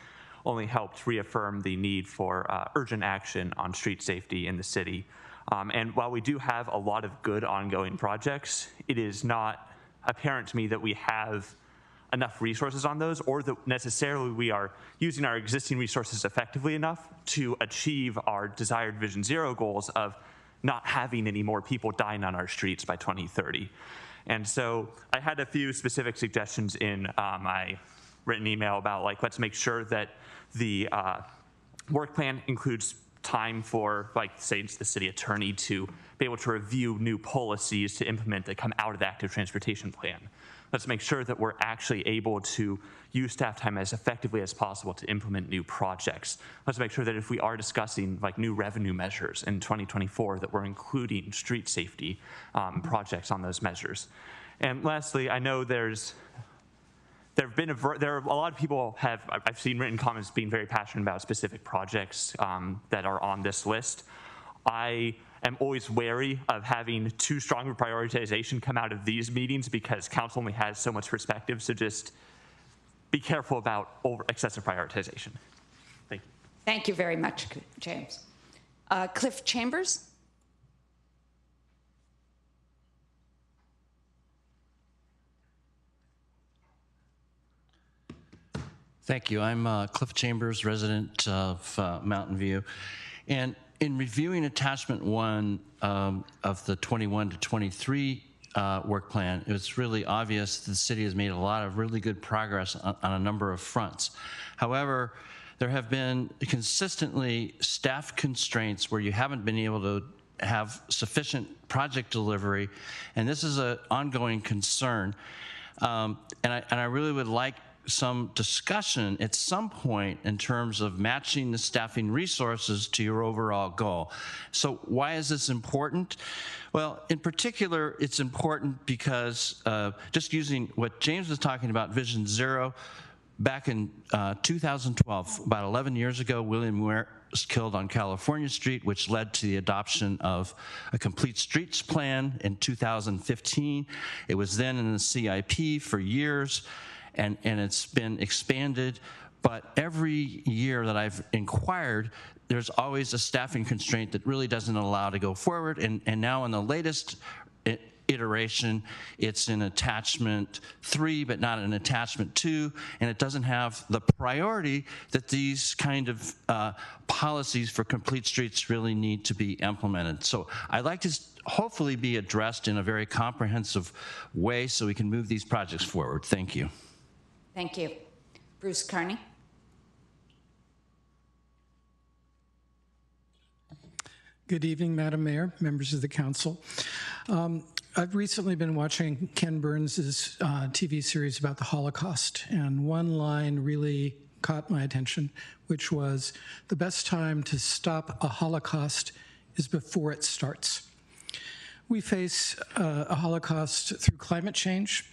only helped reaffirm the need for urgent action on street safety in the city. And while we do have a lot of good ongoing projects, it is not apparent to me that we have enough resources on those, or that necessarily we are using our existing resources effectively enough to achieve our desired Vision Zero goals of not having any more people dying on our streets by 2030. And so I had a few specific suggestions in my written email about, like, let's make sure that the work plan includes time for, like, say, the city attorney to be able to review new policies to implement that come out of the active transportation plan. Let's make sure that we're actually able to use staff time as effectively as possible to implement new projects. Let's make sure that if we are discussing, like, new revenue measures in 2024, that we're including street safety projects on those measures. And lastly, I know there are a lot of people I've seen written comments being very passionate about specific projects that are on this list. I am always wary of having too strong of a prioritization come out of these meetings because council only has so much perspective, so just be careful about excessive prioritization. Thank you. Thank you very much, James. Cliff Chambers. Thank you. I'm Cliff Chambers, resident of Mountain View. And in reviewing attachment 1 of the 21 to 23 work plan, it was really obvious that the city has made a lot of really good progress on a number of fronts. However, there have been consistently staff constraints where you haven't been able to have sufficient project delivery, and this is an ongoing concern. And I really would like some discussion at some point in terms of matching the staffing resources to your overall goal. So why is this important? Well, in particular, it's important because just using what James was talking about, Vision Zero, back in 2012, about 11 years ago, William Ware was killed on California Street, which led to the adoption of a complete streets plan in 2015. It was then in the CIP for years, and it's been expanded, but every year that I've inquired, there's always a staffing constraint that really doesn't allow to go forward, and now in the latest iteration, it's in attachment 3, but not in attachment 2, and it doesn't have the priority that these kind of policies for complete streets really need to be implemented. So I'd like to hopefully be addressed in a very comprehensive way so we can move these projects forward. Thank you. Thank you. Bruce Carney. Good evening, Madam Mayor, members of the council. I've recently been watching Ken Burns' TV series about the Holocaust, and one line really caught my attention, which was, the best time to stop a Holocaust is before it starts. We face a Holocaust through climate change.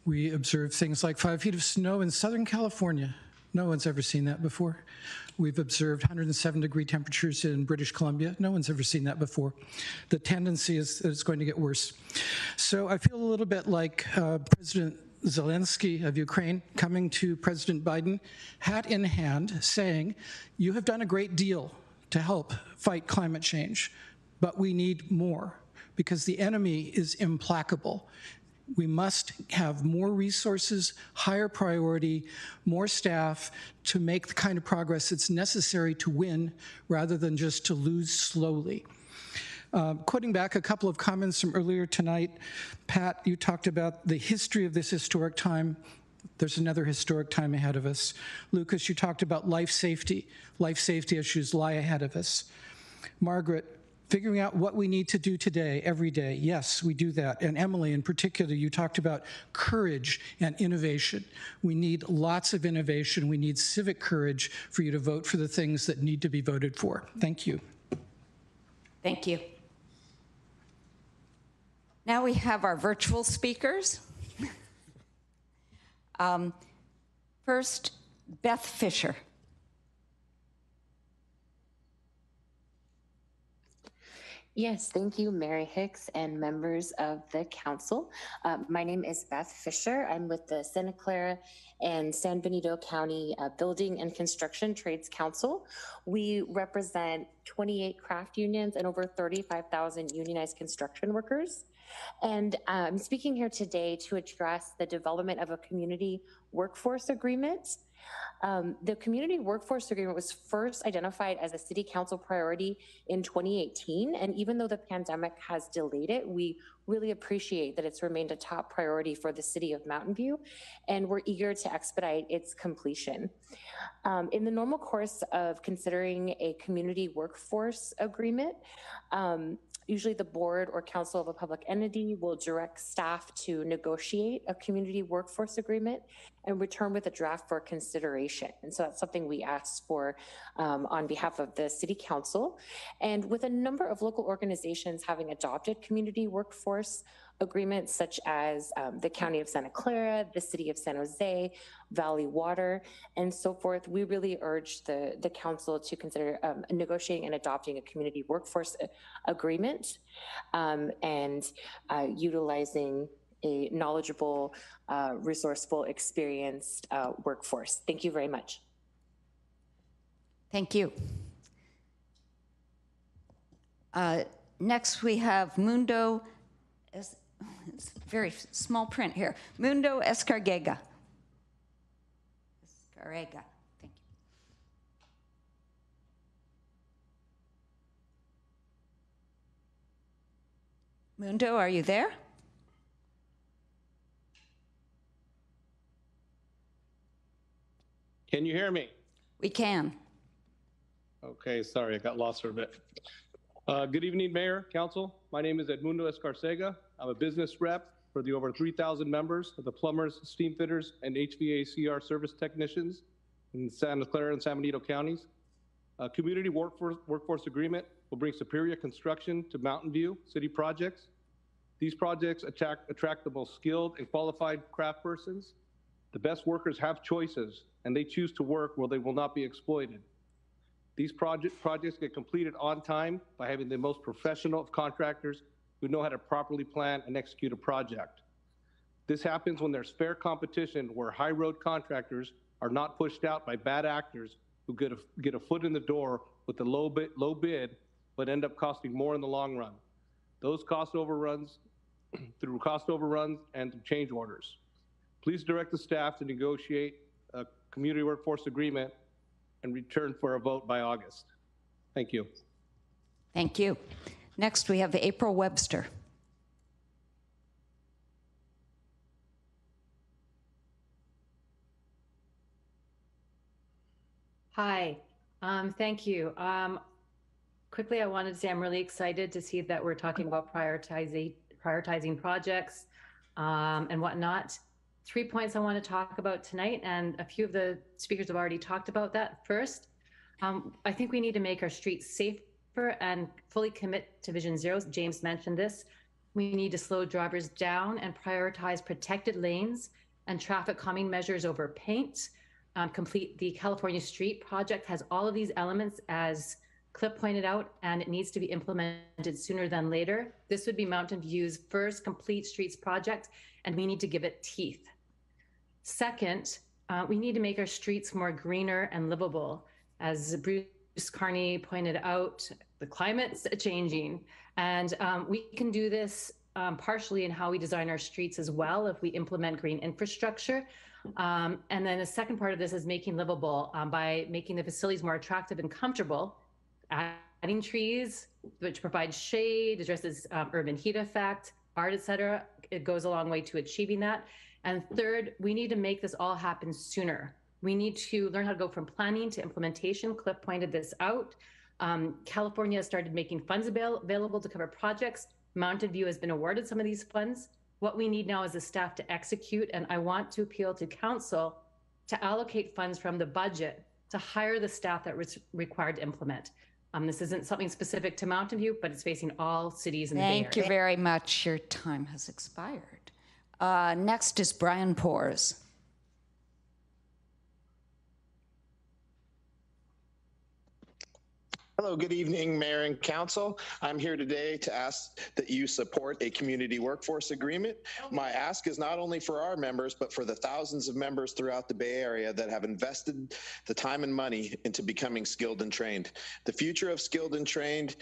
We observe things like 5 feet of snow in Southern California. No one's ever seen that before. We've observed 107-degree temperatures in British Columbia. No one's ever seen that before. The tendency is that it's going to get worse. So I feel a little bit like President Zelensky of Ukraine coming to President Biden, hat in hand, saying, you have done a great deal to help fight climate change, but we need more because the enemy is implacable. We must have more resources, higher priority, more staff to make the kind of progress that's necessary to win rather than just to lose slowly. Quoting back a couple of comments from earlier tonight, Pat, you talked about the history of this historic time. There's another historic time ahead of us. Lucas, you talked about life safety. Life safety issues lie ahead of us. Margaret, Figuring out what we need to do today, every day. Yes, we do that. And Emily, in particular, you talked about courage and innovation. We need lots of innovation. We need civic courage for you to vote for the things that need to be voted for. Thank you. Thank you. Now we have our virtual speakers. First, Beth Fisher. Yes, thank you, Mary Hicks and members of the council. My name is Beth Fisher. I'm with the Santa Clara and San Benito County Building and Construction Trades Council. We represent 28 craft unions and over 35,000 unionized construction workers. And I'm speaking here today to address the development of a community workforce agreement. The community workforce agreement was first identified as a city council priority in 2018. And even though the pandemic has delayed it, we really appreciate that it's remained a top priority for the city of Mountain View, and we're eager to expedite its completion. In the normal course of considering a community workforce agreement, usually the board or council of a public entity will direct staff to negotiate a community workforce agreement and return with a draft for consideration. And so that's something we asked for on behalf of the city council. And with a number of local organizations having adopted community workforce agreements, such as the County of Santa Clara, the City of San Jose, Valley Water, and so forth, we really urge the council to consider negotiating and adopting a community workforce agreement and utilizing a knowledgeable, resourceful, experienced workforce. Thank you very much. Thank you. Next, we have Mundo. It's very small print here. Mundo Escargega. Thank you. Mundo, are you there? Can you hear me? We can. Okay, sorry, I got lost for a bit. Good evening, Mayor, Council. My name is Edmundo Escarcega. I'm a business rep for the over 3,000 members of the plumbers, steam fitters, and HVACR service technicians in Santa Clara and San Benito counties. A community workforce agreement will bring superior construction to Mountain View city projects. These projects attract the most skilled and qualified craft persons. The best workers have choices, and they choose to work where they will not be exploited. These projects get completed on time by having the most professional of contractors who know how to properly plan and execute a project. This happens when there's fair competition, where high road contractors are not pushed out by bad actors who get a foot in the door with a low bid, but end up costing more in the long run. Those cost overruns through cost overruns and through change orders. Please direct the staff to negotiate a community workforce agreement and return for a vote by August. Thank you. Thank you. Next, we have April Webster. Hi, thank you. Quickly, I wanted to say I'm really excited to see that we're talking about prioritizing projects and whatnot. 3 points I want to talk about tonight, and a few of the speakers have already talked about that. First, I think we need to make our streets safer and fully commit to Vision Zero. James mentioned this. We need to slow drivers down and prioritize protected lanes and traffic calming measures over paint. Complete the California Street project has all of these elements, as Cliff pointed out, and it needs to be implemented sooner than later. This would be Mountain View's first complete streets project, and we need to give it teeth. Second, we need to make our streets more greener and livable. As Bruce Carney pointed out, the climate's changing, and we can do this partially in how we design our streets as well if we implement green infrastructure. And then the second part of this is making livable by making the facilities more attractive and comfortable, adding trees, which provide shade, addresses urban heat effect, art, etc. It goes a long way to achieving that. And third, we need to make this all happen sooner. We need to learn how to go from planning to implementation. Cliff pointed this out. California has started making funds available to cover projects. Mountain View has been awarded some of these funds. What we need now is the staff to execute, and I want to appeal to council to allocate funds from the budget to hire the staff that was required to implement. This isn't something specific to Mountain View, but it's facing all cities in the Bay Area. Thank you very much. Your time has expired. Next is Brian Pors. Hello, good evening, Mayor and Council. I'm here today to ask that you support a community workforce agreement. My ask is not only for our members, but for the thousands of members throughout the Bay Area that have invested the time and money into becoming skilled and trained. The future of skilled and trained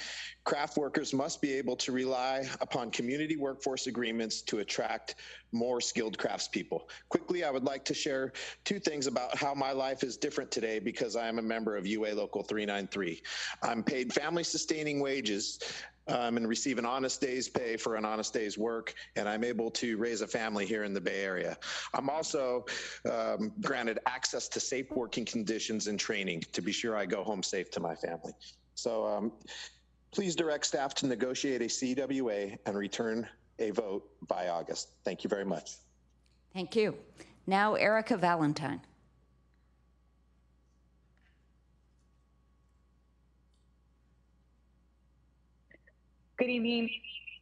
craft workers must be able to rely upon community workforce agreements to attract more skilled craftspeople. Quickly, I would like to share two things about how my life is different today because I am a member of UA Local 393. I'm paid family sustaining wages and receive an honest day's pay for an honest day's work, and I'm able to raise a family here in the Bay Area. I'm also granted access to safe working conditions and training to be sure I go home safe to my family. So please direct staff to negotiate a CWA and return a vote by August. Thank you very much. Thank you. Now, Erica Valentine. Good evening,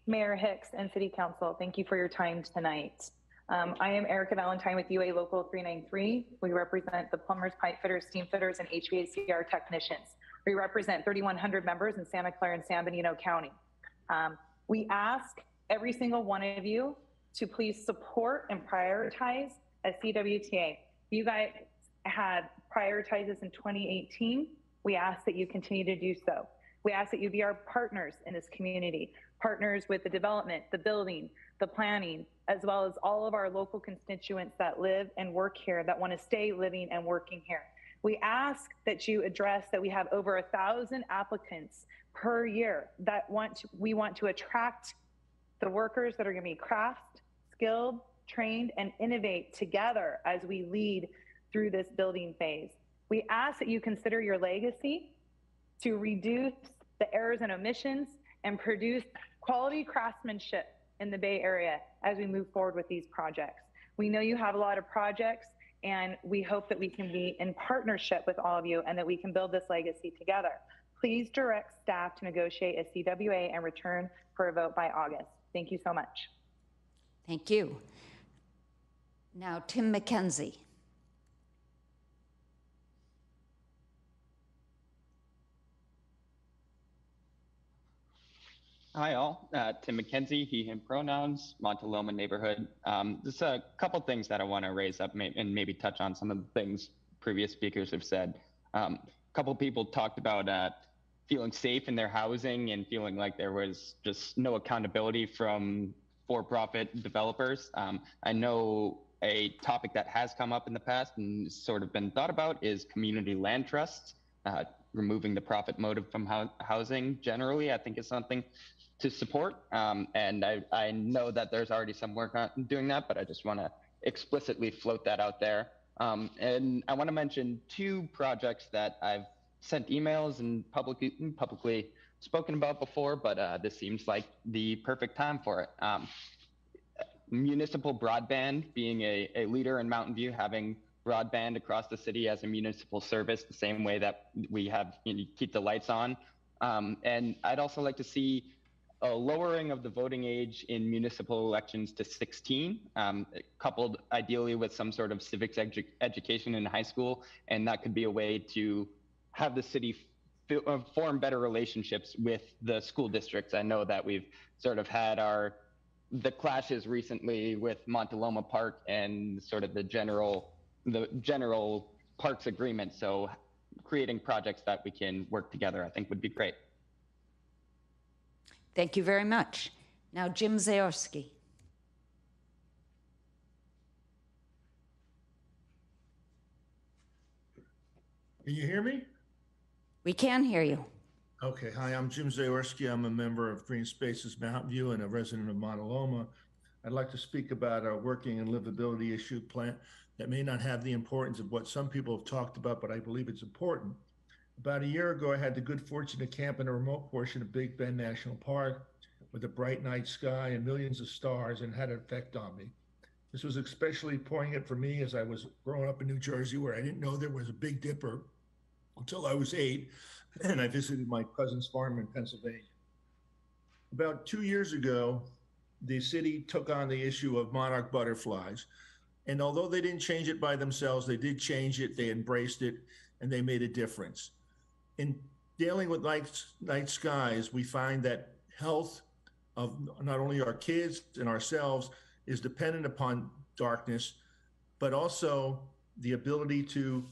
Mayor Hicks and City Council. Thank you for your time tonight. I am Erica Valentine with UA Local 393. We represent the plumbers, pipe fitters, steam fitters, and HVACR technicians. We represent 3,100 members in Santa Clara and San Benito County. We ask every single one of you to please support and prioritize a CWTA. You guys had prioritized this in 2018. We ask that you continue to do so. We ask that you be our partners in this community, partners with the development, the building, the planning, as well as all of our local constituents that live and work here, that want to stay living and working here. We ask that you address that we have over 1,000 applicants per year that we want to attract the workers that are going to be craft, skilled, trained, and innovate together as we lead through this building phase. We ask that you consider your legacy to reduce the errors and omissions and produce quality craftsmanship in the Bay Area as we move forward with these projects. We know you have a lot of projects, and we hope that we can be in partnership with all of you and that we can build this legacy together. Please direct staff to negotiate a CWA and return for a vote by August. Thank you so much. Thank you. Now, Tim McKenzie. Hi all, Tim McKenzie, he, him pronouns, Montaloma neighborhood. Just a couple things that I want to raise up and maybe touch on some of the things previous speakers have said. A couple people talked about feeling safe in their housing and feeling like there was just no accountability from for-profit developers. I know a topic that has come up in the past and sort of been thought about is community land trusts. Removing the profit motive from housing generally, I think is something to support. And I know that there's already some work on doing that, but I just want to explicitly float that out there. And I want to mention two projects that I've sent emails and publicly spoken about before, but this seems like the perfect time for it. Municipal broadband, being a leader in Mountain View, having broadband across the city as a municipal service, the same way that we have, keep the lights on. And I'd also like to see a lowering of the voting age in municipal elections to 16, coupled ideally with some sort of civics education in high school. And that could be a way to have the city form better relationships with the school districts. I know that we've sort of had the clashes recently with Montaloma Park and sort of the general parks agreement. So creating projects that we can work together, I think would be great. Thank you very much. Now, Jim Zaorski. Can you hear me? We can hear you. Okay. Hi, I'm Jim Zaorski. I'm a member of Green Spaces Mountain View and a resident of Montaloma. I'd like to speak about our working and livability issue plan that may not have the importance of what some people have talked about, but I believe it's important. About a year ago, I had the good fortune to camp in a remote portion of Big Bend National Park with a bright night sky and millions of stars, and had an effect on me. This was especially poignant for me as I was growing up in New Jersey, where I didn't know there was a Big Dipper until I was 8, and I visited my cousin's farm in Pennsylvania. About 2 years ago, the city took on the issue of monarch butterflies. And although they didn't change it by themselves, they did change it, they embraced it, and they made a difference. In dealing with night skies, we find that health of not only our kids and ourselves is dependent upon darkness, but also the ability to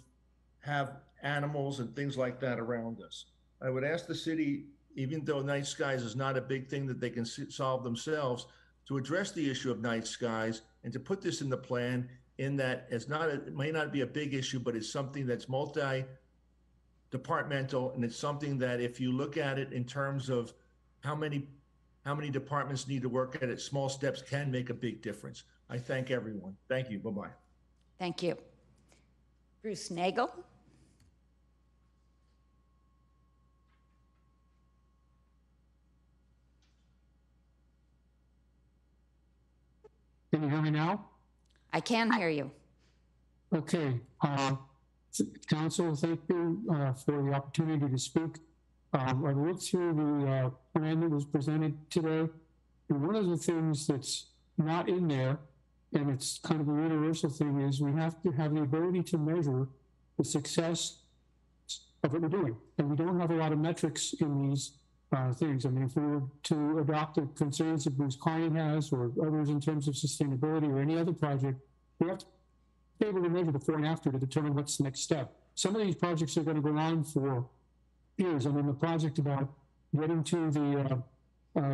have animals and things like that around us. I would ask the city, even though night skies is not a big thing that they can solve themselves, to address the issue of night skies and to put this in the plan, in that it may not be a big issue, but it's something that's multi-departmental, and it's something that if you look at it in terms of how many departments need to work at it, small steps can make a big difference. I thank everyone. Thank you. Bye-bye. Thank you. Bruce Nagel. Can you hear me now? I can hear you. Okay. Council, thank you for the opportunity to speak. I looked through the plan that was presented today, and one of the things that's not in there, and it's kind of a universal thing, is we have to have the ability to measure the success of what we're doing. And we don't have a lot of metrics in these things. I mean, if we were to adopt the concerns that Bruce Carney has, or others in terms of sustainability or any other project, we have to be able to measure before and after to determine what's the next step. Some of these projects are going to go on for years. I mean, the project about getting to the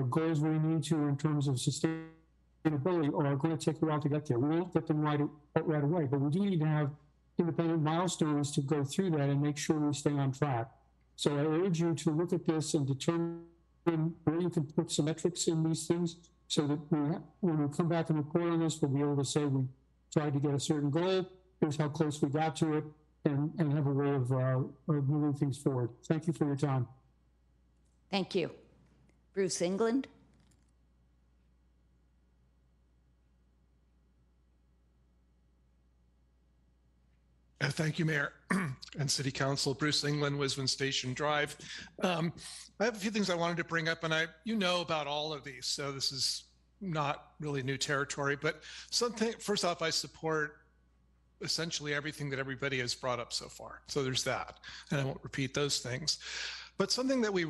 goals we need to in terms of sustainability are going to take a while to get there. We won't get them right away, but we do need to have independent milestones to go through that and make sure we stay on track. So I urge you to look at this and determine where you can put some metrics in these things, so that when we come back and report on this, we'll be able to say we tried to get a certain goal, here's how close we got to it, and have a way of moving things forward. Thank you for your time. Thank you. Bruce England. Thank you, Mayor and City Council. Bruce England, Wiswin Station Drive. I have a few things I wanted to bring up, and you know about all of these, so this is not really new territory. But first off, I support essentially everything that everybody has brought up so far. So there's that, and I won't repeat those things. But something that we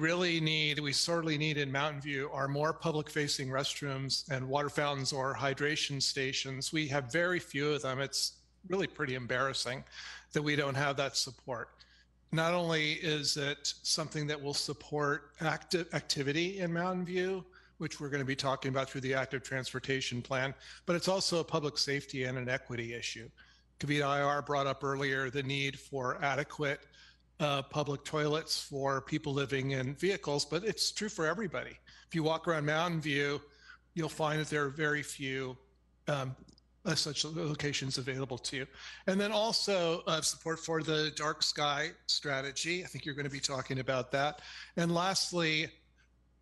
sorely need in Mountain View are more public-facing restrooms and water fountains or hydration stations. We have very few of them. It's really pretty embarrassing that we don't have that support. Not only is it something that will support activity in Mountain View, which we're going to be talking about through the active transportation plan, but it's also a public safety and an equity issue. Kavita IR brought up earlier the need for adequate public toilets for people living in vehicles, but it's true for everybody. If you walk around Mountain View, you'll find that there are very few such locations available to you. And then also support for the dark sky strategy. I think you're going to be talking about that. And lastly,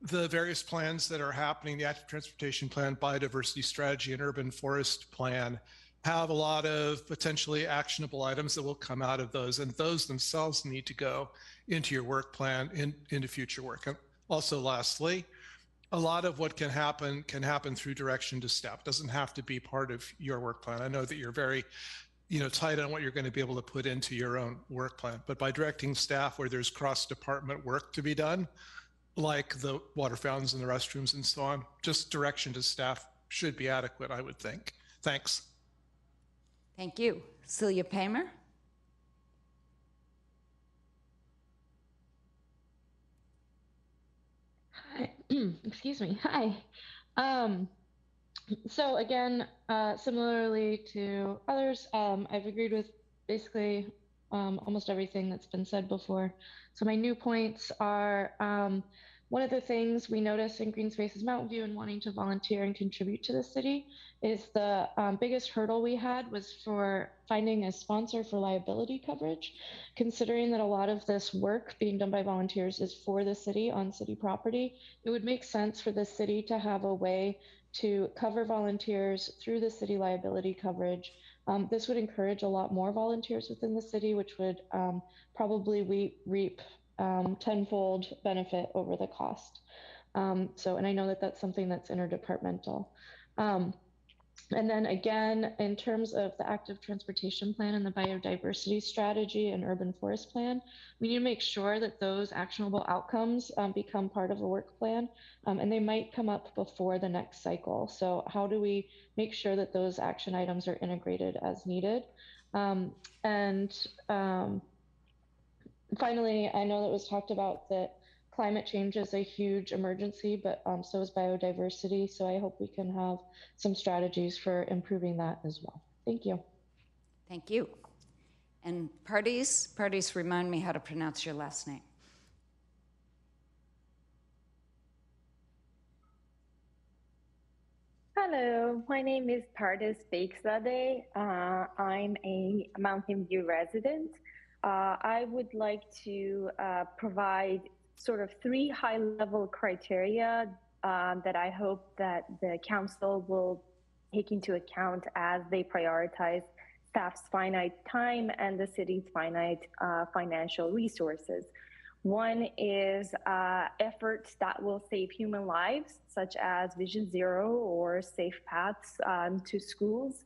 the various plans that are happening, the active transportation plan, biodiversity strategy, and urban forest plan, have a lot of potentially actionable items that will come out of those, and those themselves need to go into your work plan, into future work. And also lastly, a lot of what can happen through direction to staff. Doesn't have to be part of your work plan. I know that you're very tight on what you're going to be able to put into your own work plan, but by directing staff where there's cross-department work to be done, like the water fountains and the restrooms and so on, just direction to staff should be adequate, I would think. Thanks. Thank you. Celia Paymer. Hi. Excuse me. Hi. So again, similarly to others, I've agreed with basically almost everything that's been said before. So my new points are One of the things we noticed in Green Spaces Mountain View and wanting to volunteer and contribute to the city is the biggest hurdle we had was for finding a sponsor for liability coverage, considering that a lot of this work being done by volunteers is for the city on city property. It would make sense for the city to have a way to cover volunteers through the city liability coverage. This would encourage a lot more volunteers within the city, which would probably reap tenfold benefit over the cost. And I know that that's something that's interdepartmental. And then again, in terms of the active transportation plan and the biodiversity strategy and urban forest plan, we need to make sure that those actionable outcomes become part of a work plan, and they might come up before the next cycle. So how do we make sure that those action items are integrated as needed? Finally, I know that was talked about that climate change is a huge emergency, but so is biodiversity. So I hope we can have some strategies for improving that as well. Thank you. Thank you. And Pardis, remind me how to pronounce your last name. Hello, my name is Pardis Bakzadeh. I'm a Mountain View resident. I would like to provide sort of 3 high-level criteria that I hope that the council will take into account as they prioritize staff's finite time and the city's finite financial resources. One is efforts that will save human lives, such as Vision Zero or Safe Paths to Schools.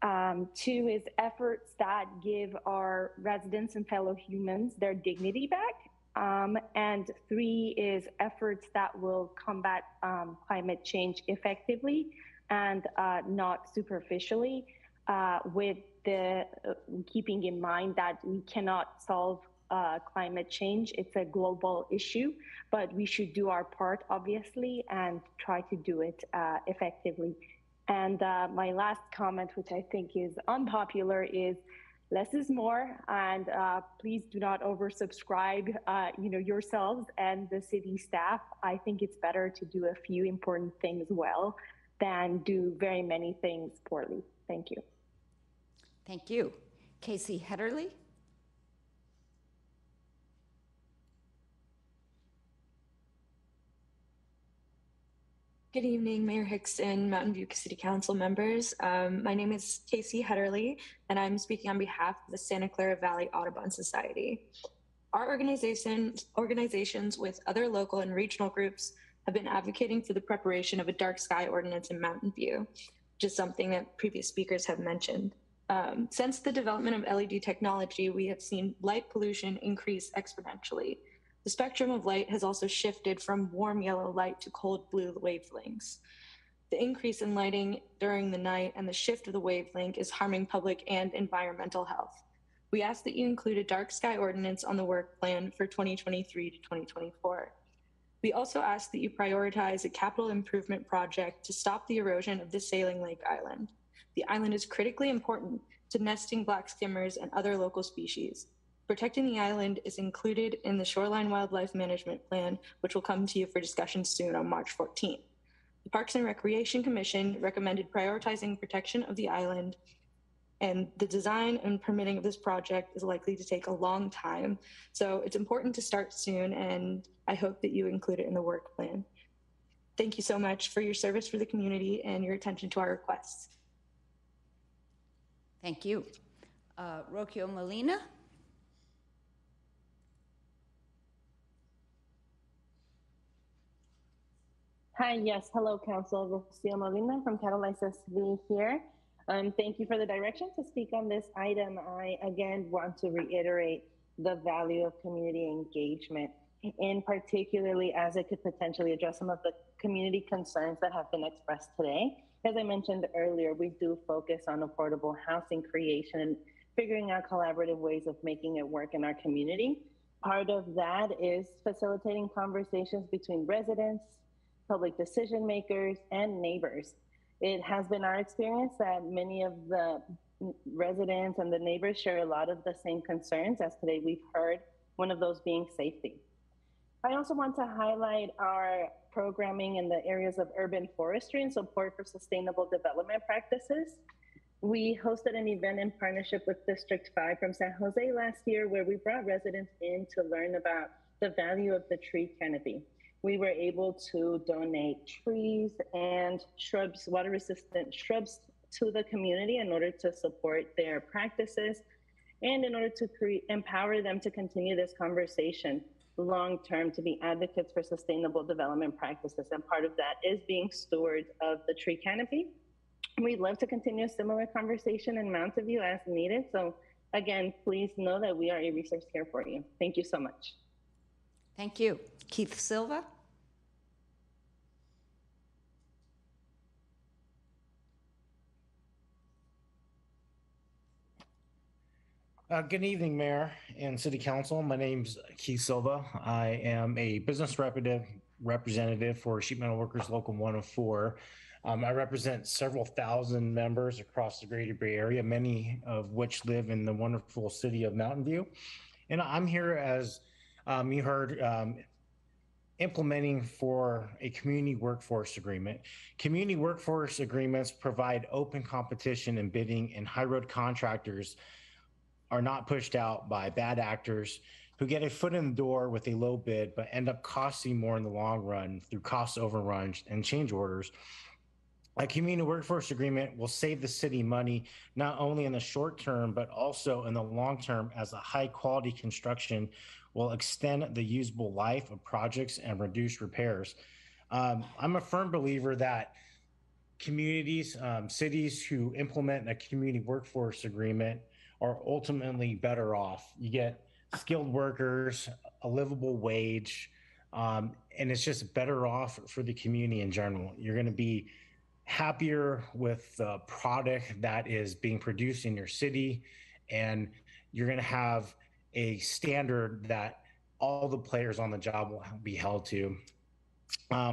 2 is efforts that give our residents and fellow humans their dignity back. And 3 is efforts that will combat climate change effectively and not superficially, with the keeping in mind that we cannot solve climate change. It's a global issue, but we should do our part, obviously, and try to do it effectively. And my last comment, which I think is unpopular, is less is more, and please do not oversubscribe yourselves and the city staff. I think it's better to do a few important things well than do very many things poorly. Thank you. Thank you. Casey Hetterly. Good evening, Mayor Hicks and Mountain View City Council members. My name is Casey Hetterly, and I'm speaking on behalf of the Santa Clara Valley Audubon Society. Our organizations with other local and regional groups have been advocating for the preparation of a dark sky ordinance in Mountain View, which is something that previous speakers have mentioned. Since the development of LED technology, we have seen light pollution increase exponentially. The spectrum of light has also shifted from warm yellow light to cold blue wavelengths. The increase in lighting during the night and the shift of the wavelength is harming public and environmental health. We ask that you include a dark sky ordinance on the work plan for 2023 to 2024. We also ask that you prioritize a capital improvement project to stop the erosion of the Sailing Lake Island. The island is critically important to nesting black skimmers and other local species. Protecting the island is included in the Shoreline Wildlife Management Plan, which will come to you for discussion soon on March 14th. The Parks and Recreation Commission recommended prioritizing protection of the island, and the design and permitting of this project is likely to take a long time. So it's important to start soon, and I hope that you include it in the work plan. Thank you so much for your service for the community and your attention to our requests. Thank you. Rocio Molina. Hi, yes, hello, Council. Rocio Molina from Catalyze SV here. Thank you for the direction to speak on this item. I, again, want to reiterate the value of community engagement, in particularly as it could potentially address some of the community concerns that have been expressed today. As I mentioned earlier, we do focus on affordable housing creation and figuring out collaborative ways of making it work in our community. Part of that is facilitating conversations between residents, public decision makers, and neighbors. It has been our experience that many of the residents and the neighbors share a lot of the same concerns as today we've heard, one of those being safety. I also want to highlight our programming in the areas of urban forestry and support for sustainable development practices. We hosted an event in partnership with District 5 from San Jose last year where we brought residents in to learn about the value of the tree canopy. We were able to donate trees and shrubs, water-resistant shrubs to the community in order to support their practices and in order to empower them to continue this conversation long-term to be advocates for sustainable development practices. And part of that is being stewards of the tree canopy. We'd love to continue a similar conversation in Mountain View as needed. So again, please know that we are a resource here for you. Thank you so much. Thank you. Keith Silva. Good evening, Mayor and City Council. My name's Keith Silva. I am a business representative for Sheet Metal Workers Local 104. I represent several thousand members across the Greater Bay Area, many of which live in the wonderful city of Mountain View. And I'm here as you heard, implementing for a community workforce agreement. Community workforce agreements provide open competition and bidding, and high road contractors are not pushed out by bad actors who get a foot in the door with a low bid but end up costing more in the long run through cost overruns and change orders. A community workforce agreement will save the city money not only in the short term but also in the long term, as a high quality construction will extend the usable life of projects and reduce repairs. I'm a firm believer that communities, cities who implement a community workforce agreement are ultimately better off. You get skilled workers, a livable wage, and it's just better off for the community in general. You're going to be happier with the product that is being produced in your city, and you're going to have a standard that all the players on the job will be held to.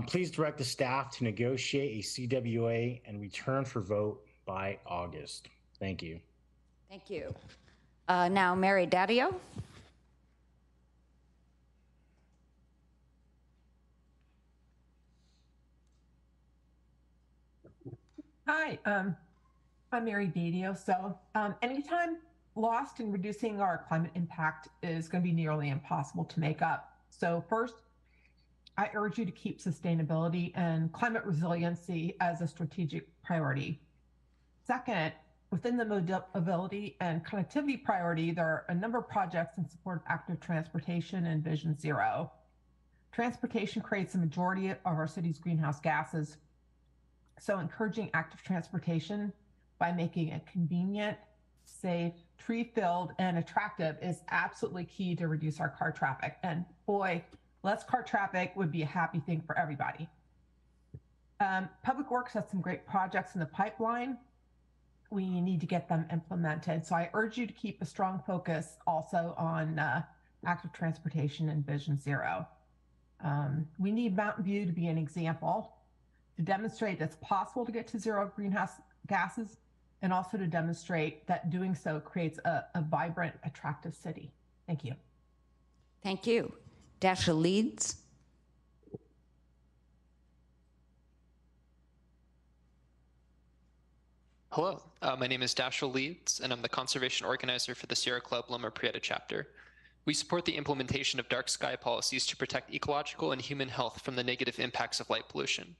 Please direct the staff to negotiate a CWA and return for vote by August. Thank you. Thank you. Now, Mary Daddio. Hi, I'm Mary Daddio. So anytime lost in reducing our climate impact is going to be nearly impossible to make up. So first, I urge you to keep sustainability and climate resiliency as a strategic priority. Second, within the mobility and connectivity priority, there are a number of projects in support of active transportation and Vision Zero. Transportation creates the majority of our city's greenhouse gases. So encouraging active transportation by making it convenient, safe, tree-filled, and attractive is absolutely key to reduce our car traffic. And boy, less car traffic would be a happy thing for everybody. Public Works has some great projects in the pipeline. We need to get them implemented. So I urge you to keep a strong focus also on active transportation and Vision Zero. We need Mountain View to be an example, to demonstrate that it's possible to get to zero greenhouse gases, and also to demonstrate that doing so creates a vibrant, attractive city. Thank you. Thank you. Dasha Leeds. Hello, my name is Dashel Leeds, and I'm the conservation organizer for the Sierra Club Loma Prieta chapter. We support the implementation of dark sky policies to protect ecological and human health from the negative impacts of light pollution.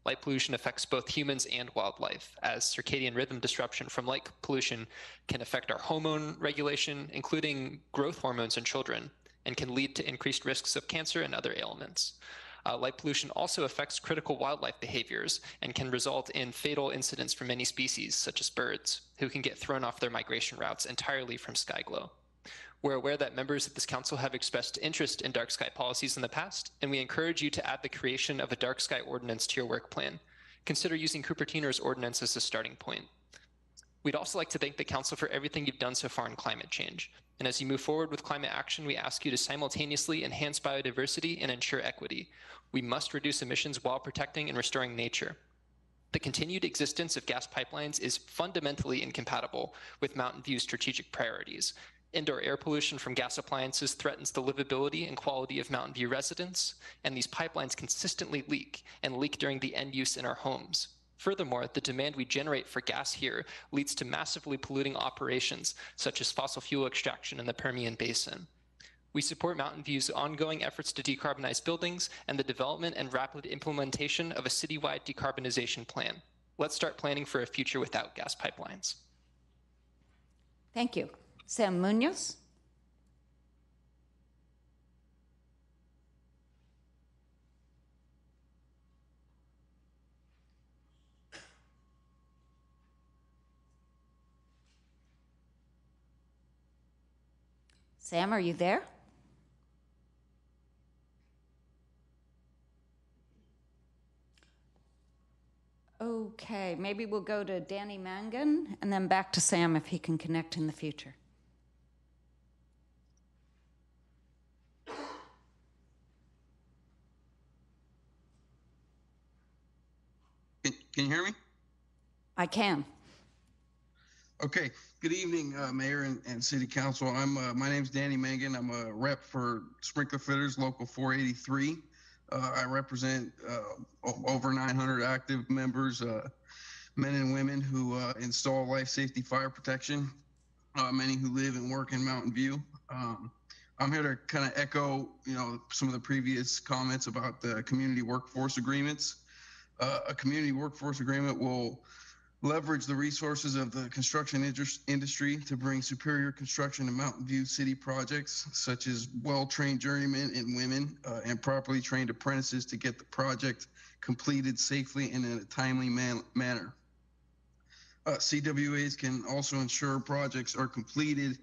Light pollution affects both humans and wildlife, as circadian rhythm disruption from light pollution can affect our hormone regulation, including growth hormones in children, and can lead to increased risks of cancer and other ailments. Light pollution also affects critical wildlife behaviors and can result in fatal incidents for many species, such as birds, who can get thrown off their migration routes entirely from sky glow. We're aware that members of this council have expressed interest in dark sky policies in the past, and we encourage you to add the creation of a dark sky ordinance to your work plan. Consider using Cupertino's ordinance as a starting point. We'd also like to thank the council for everything you've done so far in climate change. And as you move forward with climate action, we ask you to simultaneously enhance biodiversity and ensure equity. We must reduce emissions while protecting and restoring nature. The continued existence of gas pipelines is fundamentally incompatible with Mountain View's strategic priorities. Indoor air pollution from gas appliances threatens the livability and quality of Mountain View residents, and these pipelines consistently leak and leak during the end use in our homes. Furthermore, the demand we generate for gas here leads to massively polluting operations, such as fossil fuel extraction in the Permian Basin. We support Mountain View's ongoing efforts to decarbonize buildings and the development and rapid implementation of a citywide decarbonization plan. Let's start planning for a future without gas pipelines. Thank you. Sam Munoz. Sam, are you there? Okay, maybe we'll go to Danny Mangan and then back to Sam if he can connect in the future. Can you hear me? I can. Okay. Good evening, Mayor and City Council. My name's Danny Mangan. I'm a rep for Sprinkler Fitters, Local 483. I represent over 900 active members, men and women who install life safety fire protection, many who live and work in Mountain View. I'm here to kind of echo, some of the previous comments about the community workforce agreements. A community workforce agreement will leverage the resources of the construction industry to bring superior construction to Mountain View City projects, such as well-trained journeymen and women and properly trained apprentices to get the project completed safely and in a timely manner. CWAs can also ensure projects are completed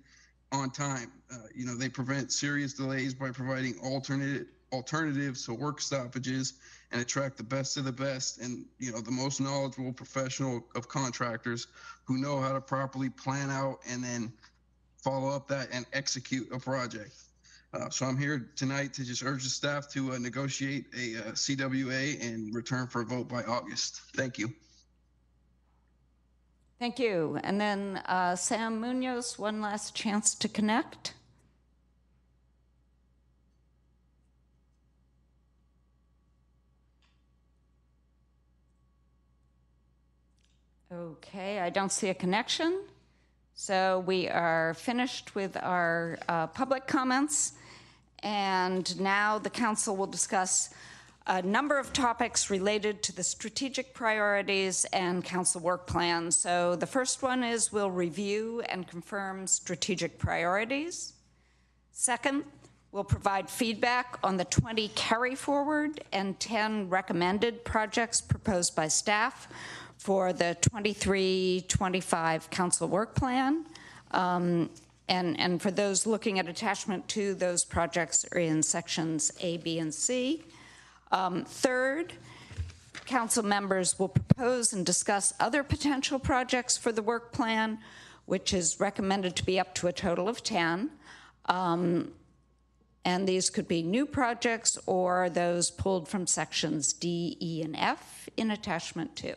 on time. They prevent serious delays by providing alternatives to work stoppages and attract the best of the best and the most knowledgeable professional of contractors who know how to properly plan out and then follow up that and execute a project. So I'm here tonight to just urge the staff to negotiate a CWA and return for a vote by August. Thank you. Thank you. And then Sam Munoz, one last chance to connect. Okay, I don't see a connection. So we are finished with our public comments. And now the council will discuss a number of topics related to the strategic priorities and council work plans. So the first one is we'll review and confirm strategic priorities. Second, we'll provide feedback on the 20 carry forward and 10 recommended projects proposed by staff for the 23-25 council work plan. And for those looking at attachment 2, those projects are in sections A, B, and C. Third, council members will propose and discuss other potential projects for the work plan, which is recommended to be up to a total of 10. And these could be new projects or those pulled from sections D, E, and F in attachment 2.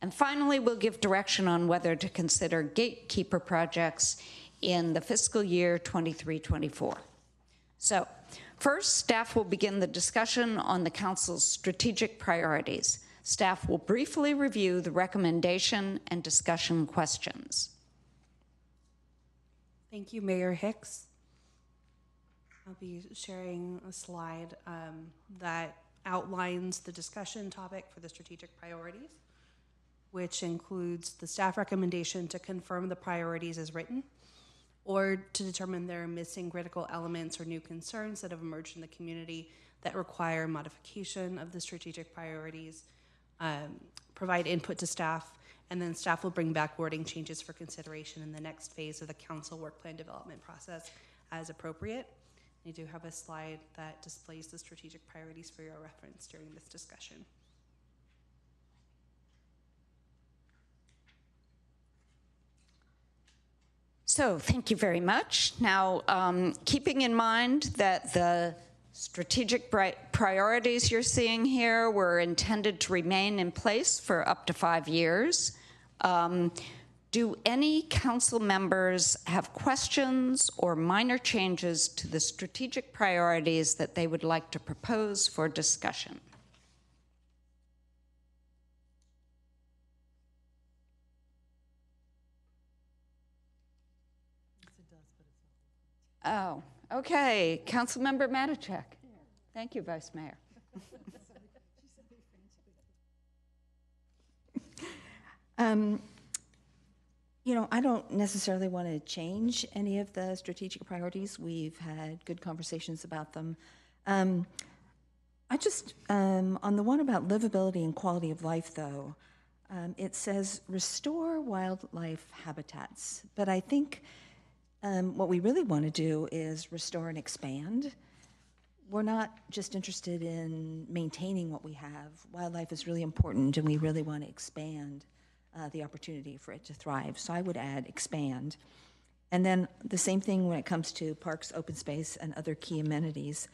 And finally, we'll give direction on whether to consider gatekeeper projects in the fiscal year 23-24. So first, staff will begin the discussion on the council's strategic priorities. Staff will briefly review the recommendation and discussion questions. Thank you, Mayor Hicks. I'll be sharing a slide that outlines the discussion topic for the strategic priorities, which includes the staff recommendation to confirm the priorities as written, or to determine there are missing critical elements or new concerns that have emerged in the community that require modification of the strategic priorities, provide input to staff, and then staff will bring back wording changes for consideration in the next phase of the council work plan development process as appropriate. I do have a slide that displays the strategic priorities for your reference during this discussion. So thank you very much. Now, keeping in mind that the strategic priorities you're seeing here were intended to remain in place for up to 5 years, Do any council members have questions or minor changes to the strategic priorities that they would like to propose for discussion? Oh, okay. Councilmember Matichak. Thank you, Vice Mayor. You know, I don't necessarily want to change any of the strategic priorities. We've had good conversations about them. I just, on the one about livability and quality of life, though, it says restore wildlife habitats. But I think what we really want to do is restore and expand. We're not just interested in maintaining what we have. Wildlife is really important, and we really want to expand the opportunity for it to thrive. So I would add expand. And then the same thing when it comes to parks, open space, and other key amenities.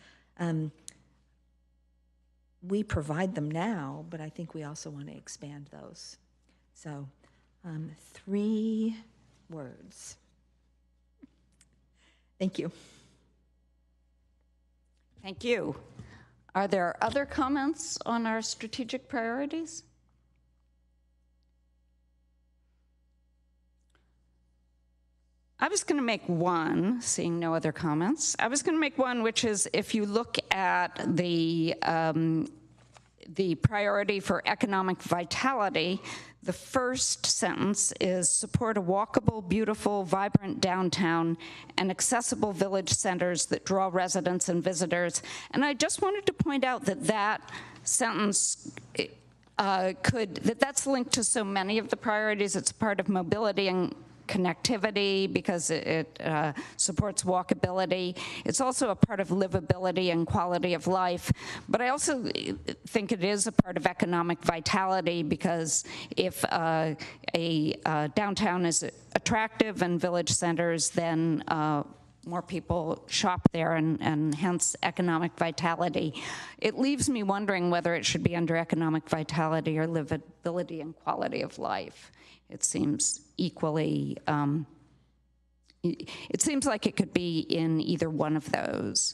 We provide them now, but I think we also want to expand those. So 3 words. Thank you. Thank you. Are there other comments on our strategic priorities? I was going to make one, seeing no other comments. I was going to make one, which is if you look at the priority for economic vitality, the first sentence is support a walkable, beautiful, vibrant downtown and accessible village centers that draw residents and visitors. And I just wanted to point out that that sentence that's linked to so many of the priorities. It's part of mobility and connectivity because it supports walkability. It's also a part of livability and quality of life. But I also think it is a part of economic vitality because if a downtown is attractive and village centers, then more people shop there and hence economic vitality. It leaves me wondering whether it should be under economic vitality or livability and quality of life. It seems equally, it seems like it could be in either one of those.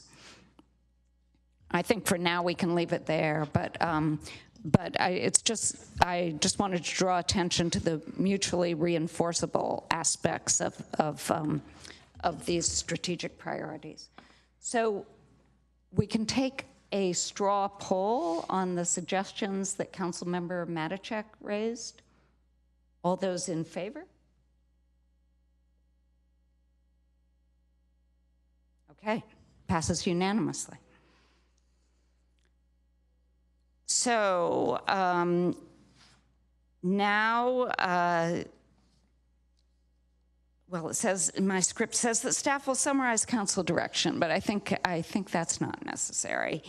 I think for now we can leave it there, but I just wanted to draw attention to the mutually reinforceable aspects of these strategic priorities. So we can take a straw poll on the suggestions that Councilmember Matichak raised. All those in favor? Okay, passes unanimously. So now, well, it says, my script says that staff will summarize council direction, but I think that's not necessary.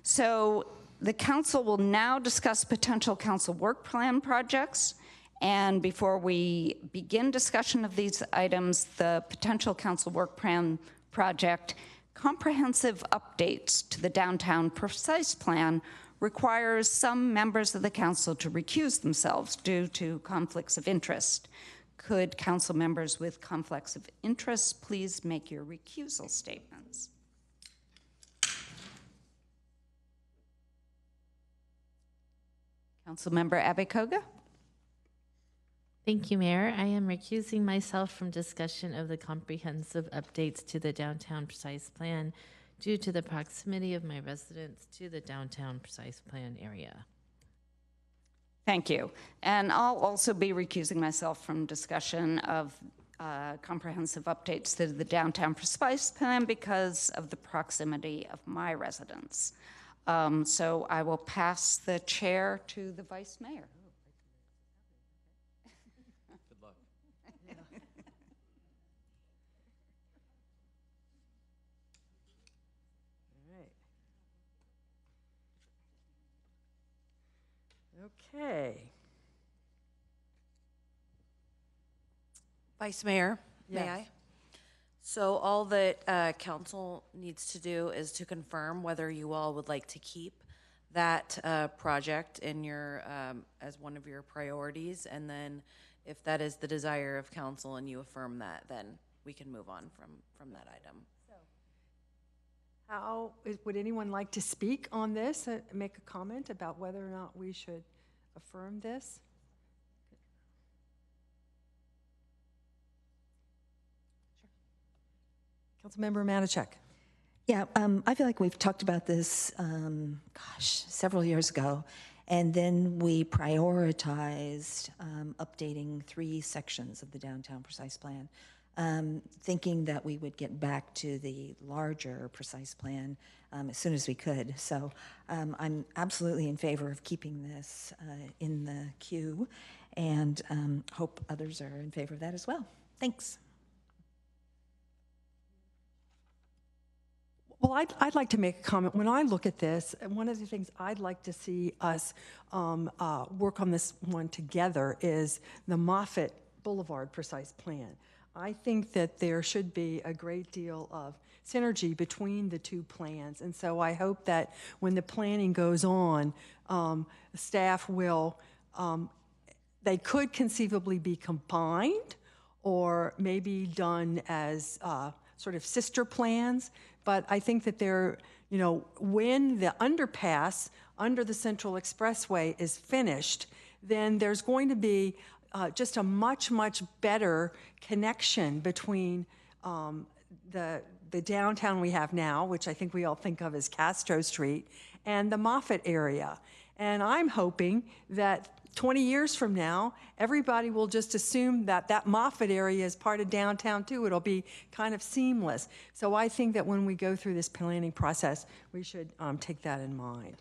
So the council will now discuss potential council work plan projects. And before we begin discussion of these items, the potential council work plan project, comprehensive updates to the downtown precise plan, requires some members of the council to recuse themselves due to conflicts of interest. Could council members with conflicts of interest please make your recusal statements? Councilmember Abekoga? Thank you, Mayor. I am recusing myself from discussion of the comprehensive updates to the downtown precise plan due to the proximity of my residence to the downtown precise plan area. Thank you. And I'll also be recusing myself from discussion of comprehensive updates to the downtown precise plan because of the proximity of my residence. So I will pass the chair to the Vice Mayor. Good luck. Okay. Vice Mayor, may I? So all that council needs to do is to confirm whether you all would like to keep that project in your as one of your priorities, and then if that is the desire of council and you affirm that, then we can move on from that item. Would anyone like to speak on this, make a comment about whether or not we should affirm this? Councilmember Matichak. Yeah, I feel like we've talked about this, several years ago, and then we prioritized updating 3 sections of the downtown precise plan, thinking that we would get back to the larger precise plan as soon as we could. So I'm absolutely in favor of keeping this in the queue, and hope others are in favor of that as well. Thanks. Well, I'd like to make a comment. When I look at this, one of the things I'd like to see us work on this one together is the Moffett Boulevard Precise Plan. I think that there should be a great deal of synergy between the 2 plans. And so I hope that when the planning goes on, staff will, they could conceivably be combined or maybe done as sort of sister plans. But I think that they're, when the underpass under the Central Expressway is finished, then there's going to be just a much, much better connection between the downtown we have now, which I think we all think of as Castro Street, and the Moffett area. And I'm hoping that 20 years from now, everybody will just assume that that Moffett area is part of downtown too. It'll be kind of seamless. So I think that when we go through this planning process, we should take that in mind.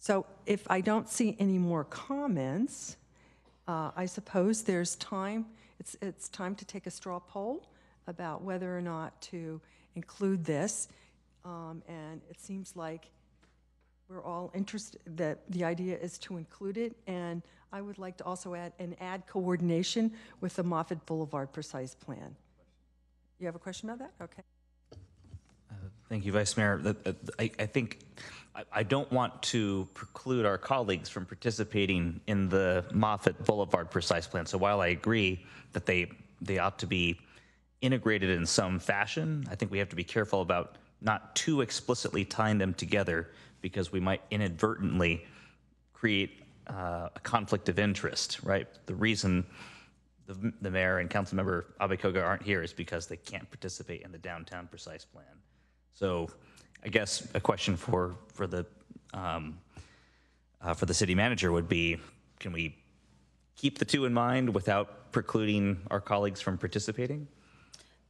So if I don't see any more comments, I suppose there's time. It's time to take a straw poll about whether or not to include this. And it seems like we're all interested, that the idea is to include it. And I would like to also add coordination with the Moffett Boulevard Precise Plan. You have a question about that? Okay. Thank you, Vice Mayor. I think I don't want to preclude our colleagues from participating in the Moffett Boulevard Precise Plan. So while I agree that they ought to be integrated in some fashion, I think we have to be careful about not too explicitly tying them together, because we might inadvertently create a conflict of interest, right? The reason the mayor and councilmember Abekoga aren't here is because they can't participate in the downtown precise plan. So I guess a question for the city manager would be, can we keep the 2 in mind without precluding our colleagues from participating?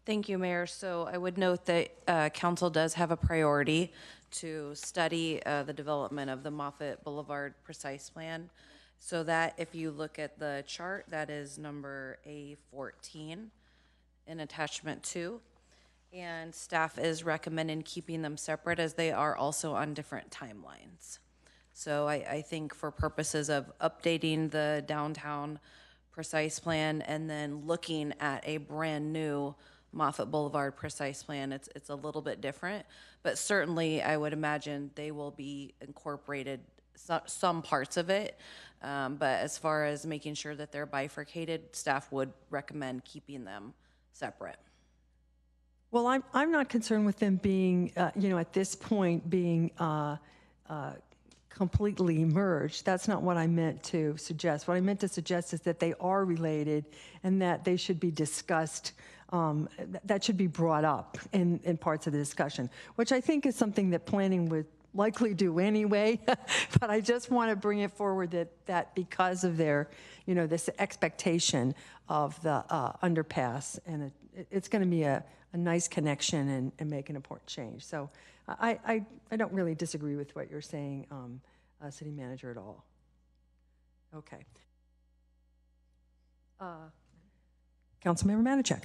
Thank you, Mayor. So I would note that council does have a priority to study the development of the Moffett Boulevard Precise Plan. So that if you look at the chart, that is number A14 in attachment 2. And staff is recommending keeping them separate as they are also on different timelines. So I think for purposes of updating the downtown precise plan and then looking at a brand new Moffett Boulevard precise plan, it's a little bit different, but certainly I would imagine they will be incorporated, some parts of it. But as far as making sure that they're bifurcated, staff would recommend keeping them separate. Well, I'm not concerned with them being, at this point being completely merged. That's not what I meant to suggest. What I meant to suggest is that they are related and that they should be discussed. That should be brought up in parts of the discussion, which I think is something that planning would likely do anyway. But I just want to bring it forward that because of their, this expectation of the underpass, and it's going to be a nice connection and make an important change. So I don't really disagree with what you're saying, City Manager, at all. Okay. Councilmember Matichak.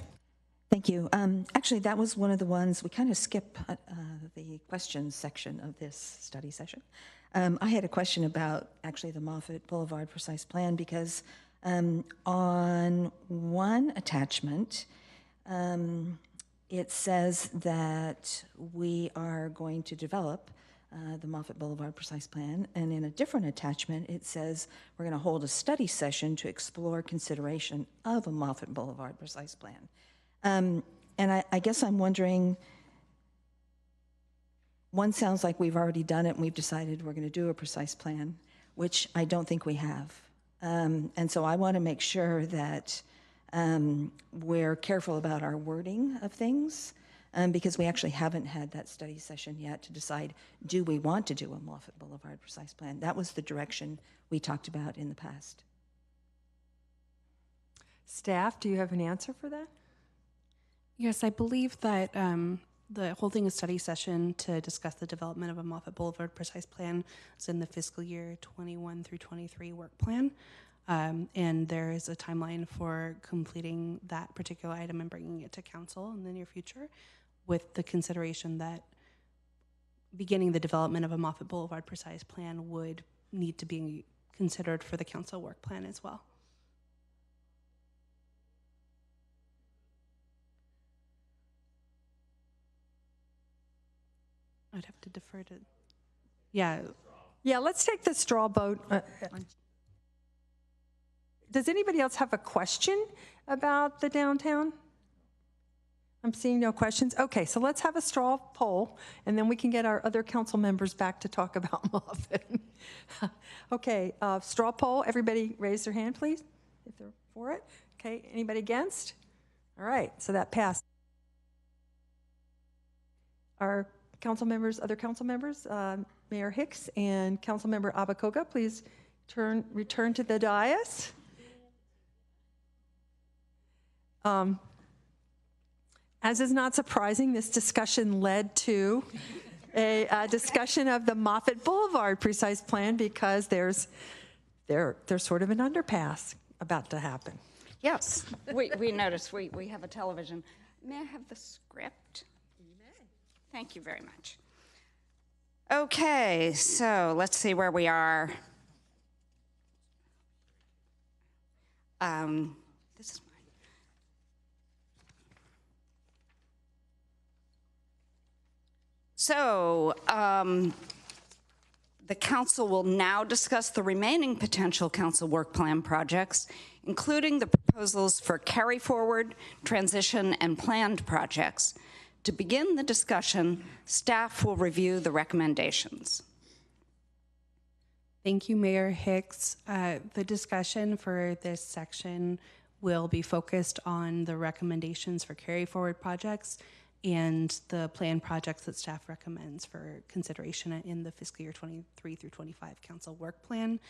Thank you. Actually, that was one of the ones, we kind of skip the questions section of this study session. I had a question about actually the Moffett Boulevard Precise Plan, because on one attachment, it says that we are going to develop the Moffett Boulevard Precise Plan. And in a different attachment, it says we're going to hold a study session to explore consideration of a Moffett Boulevard Precise Plan. And I guess I'm wondering, one sounds like we've already done it and we've decided we're going to do a precise plan, which I don't think we have. And so I want to make sure that we're careful about our wording of things, because we actually haven't had that study session yet to decide, do we want to do a Moffett Boulevard Precise Plan? That was the direction we talked about in the past. Staff, do you have an answer for that? Yes, I believe that the holding a study session to discuss the development of a Moffett Boulevard Precise Plan is in the fiscal year 21 through 23 work plan. And there is a timeline for completing that particular item and bringing it to council in the near future, with the consideration that beginning the development of a Moffett Boulevard Precise Plan would need to be considered for the council work plan as well. I'd have to defer to, yeah. Yeah, let's take the straw vote. Does anybody else have a question about the downtown? I'm seeing no questions. Okay, so let's have a straw poll, and then we can get our other council members back to talk about Moffett. Okay, straw poll. Everybody raise their hand, please, if they're for it. Okay, anybody against? All right, so that passed. Our council members, other council members, Mayor Hicks and Councilmember Abakoga, please return to the dais. As is not surprising, this discussion led to a discussion of the Moffett Boulevard Precise Plan, because there's sort of an underpass about to happen. Yes, we noticed we have a television. May I have the script? You may. Thank you very much. Okay, so let's see where we are. This is mine. So, the council will now discuss the remaining potential council work plan projects, including the proposals for carry forward, transition, and planned projects. To begin the discussion, staff will review the recommendations. Thank you, Mayor Hicks. The discussion for this section will be focused on the recommendations for carry forward projects and the planned projects that staff recommends for consideration in the fiscal year 23 through 25 council work plan.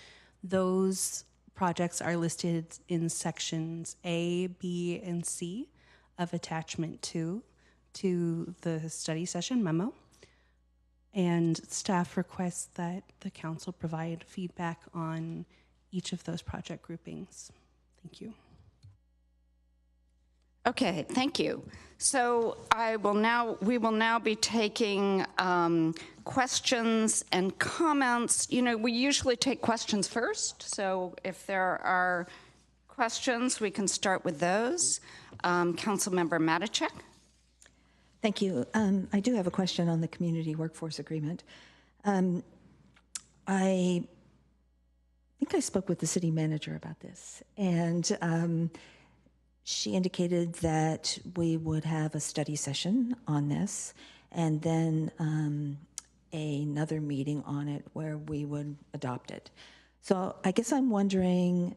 Those projects are listed in sections A, B, and C of attachment 2 to the study session memo. And staff requests that the council provide feedback on each of those project groupings. Thank you. Okay, thank you. So we will now be taking questions and comments. You know, we usually take questions first. So if there are questions, we can start with those. Councilmember Matichak. Thank you. I do have a question on the community workforce agreement. I think I spoke with the city manager about this, and she indicated that we would have a study session on this, and then another meeting on it where we would adopt it. So I guess I'm wondering,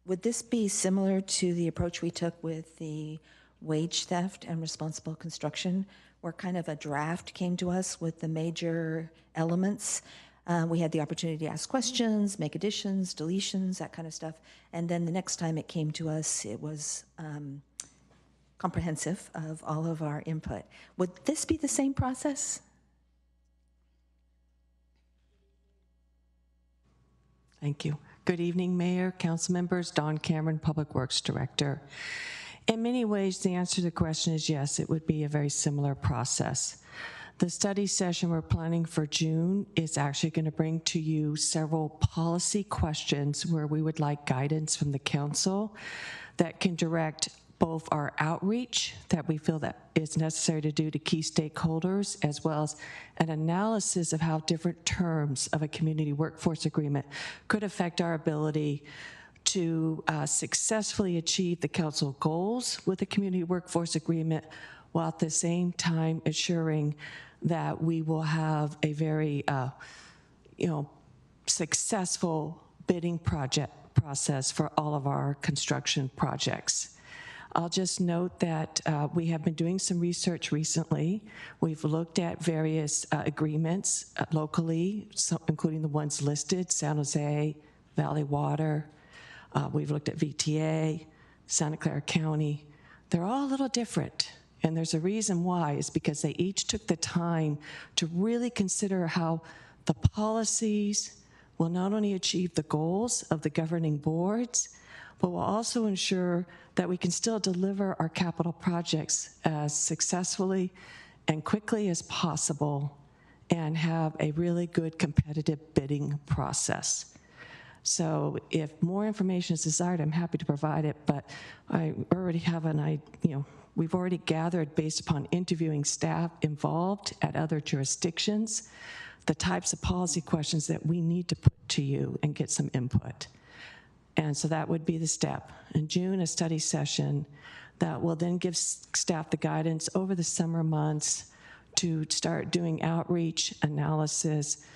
would this be similar to the approach we took with the wage theft and responsible construction, where kind of a draft came to us with the major elements? We had the opportunity to ask questions, make additions, deletions, that kind of stuff. And then the next time it came to us, it was comprehensive of all of our input. Would this be the same process? Thank you. Good evening, Mayor, council members. Dawn Cameron, Public Works Director. In many ways, the answer to the question is yes, it would be a very similar process. The study session we're planning for June is actually going to bring to you several policy questions where we would like guidance from the council that can direct both our outreach that we feel that is necessary to do to key stakeholders, as well as an analysis of how different terms of a community workforce agreement could affect our ability to successfully achieve the council goals with a community workforce agreement, while at the same time assuring that we will have a very successful bidding process for all of our construction projects. I'll just note that we have been doing some research recently. We've looked at various agreements locally, including the ones listed, San Jose, Valley Water. We've looked at VTA, Santa Clara County. They're all a little different. And there's a reason why, is because they each took the time to really consider how the policies will not only achieve the goals of the governing boards, but will also ensure that we can still deliver our capital projects as successfully and quickly as possible and have a really good competitive bidding process. So if more information is desired, I'm happy to provide it, but I already have we've already gathered, based upon interviewing staff involved at other jurisdictions, the types of policy questions that we need to put to you and get some input. And so that would be the step. In June, a study session that will then give staff the guidance over the summer months to start doing outreach, analysis,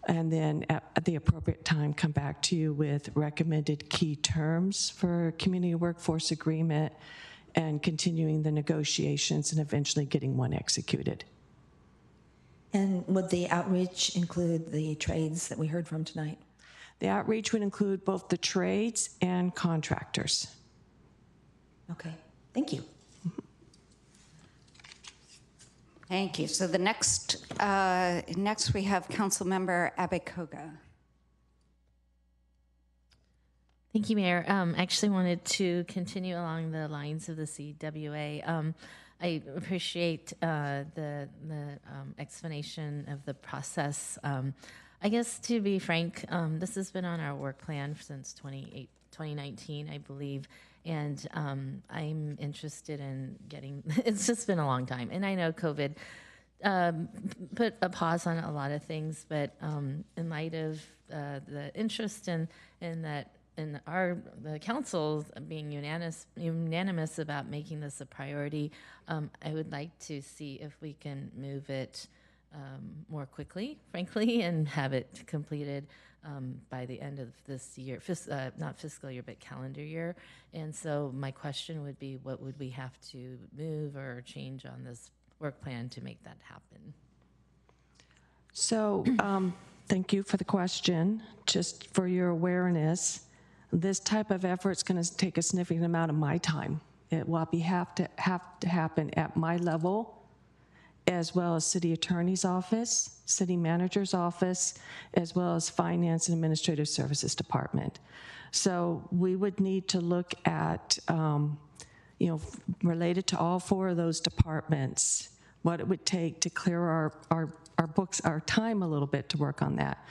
and then at the appropriate time come back to you with recommended key terms for community workforce agreement and continuing the negotiations and eventually getting one executed. And would the outreach include the trades that we heard from tonight? The outreach would include both the trades and contractors. Okay, thank you. Thank you. So the next we have Councilmember Abekoga. Thank you, Mayor. I actually wanted to continue along the lines of the CWA. I appreciate the explanation of the process. I guess, to be frank, this has been on our work plan since 2019, I believe, and I'm interested in getting, it's just been a long time, and I know COVID put a pause on a lot of things, but in light of the interest in that, in the council being unanimous about making this a priority, I would like to see if we can move it more quickly, frankly, and have it completed by the end of this year, not fiscal year, but calendar year. And so my question would be, what would we have to move or change on this work plan to make that happen? So thank you for the question. Just for your awareness, this type of effort is going to take a significant amount of my time. It will have to happen at my level, as well as city attorney's office, city manager's office, as well as finance and administrative services department. So we would need to look at, related to all four of those departments, what it would take to clear our books, our time a little bit to work on that.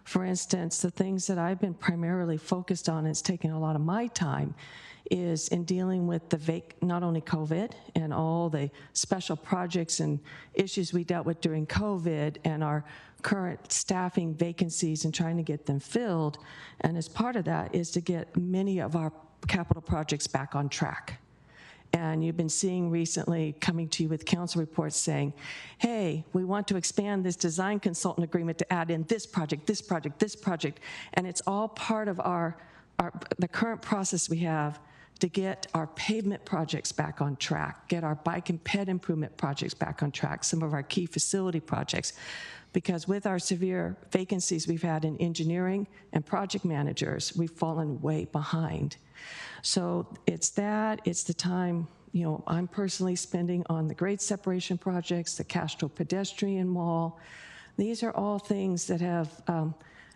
For instance, the things that I've been primarily focused on, it's taken a lot of my time, is in dealing with not only COVID and all the special projects and issues we dealt with during COVID and our current staffing vacancies and trying to get them filled. And as part of that is to get many of our capital projects back on track. And you've been seeing recently coming to you with council reports saying, hey, we want to expand this design consultant agreement to add in this project, this project, this project. And it's all part of the current process we have to get our pavement projects back on track, get our bike and ped improvement projects back on track, some of our key facility projects. Because with our severe vacancies we've had in engineering and project managers, we've fallen way behind. So it's the time, I'm personally spending on the grade separation projects, the Castro pedestrian wall. These are all things that have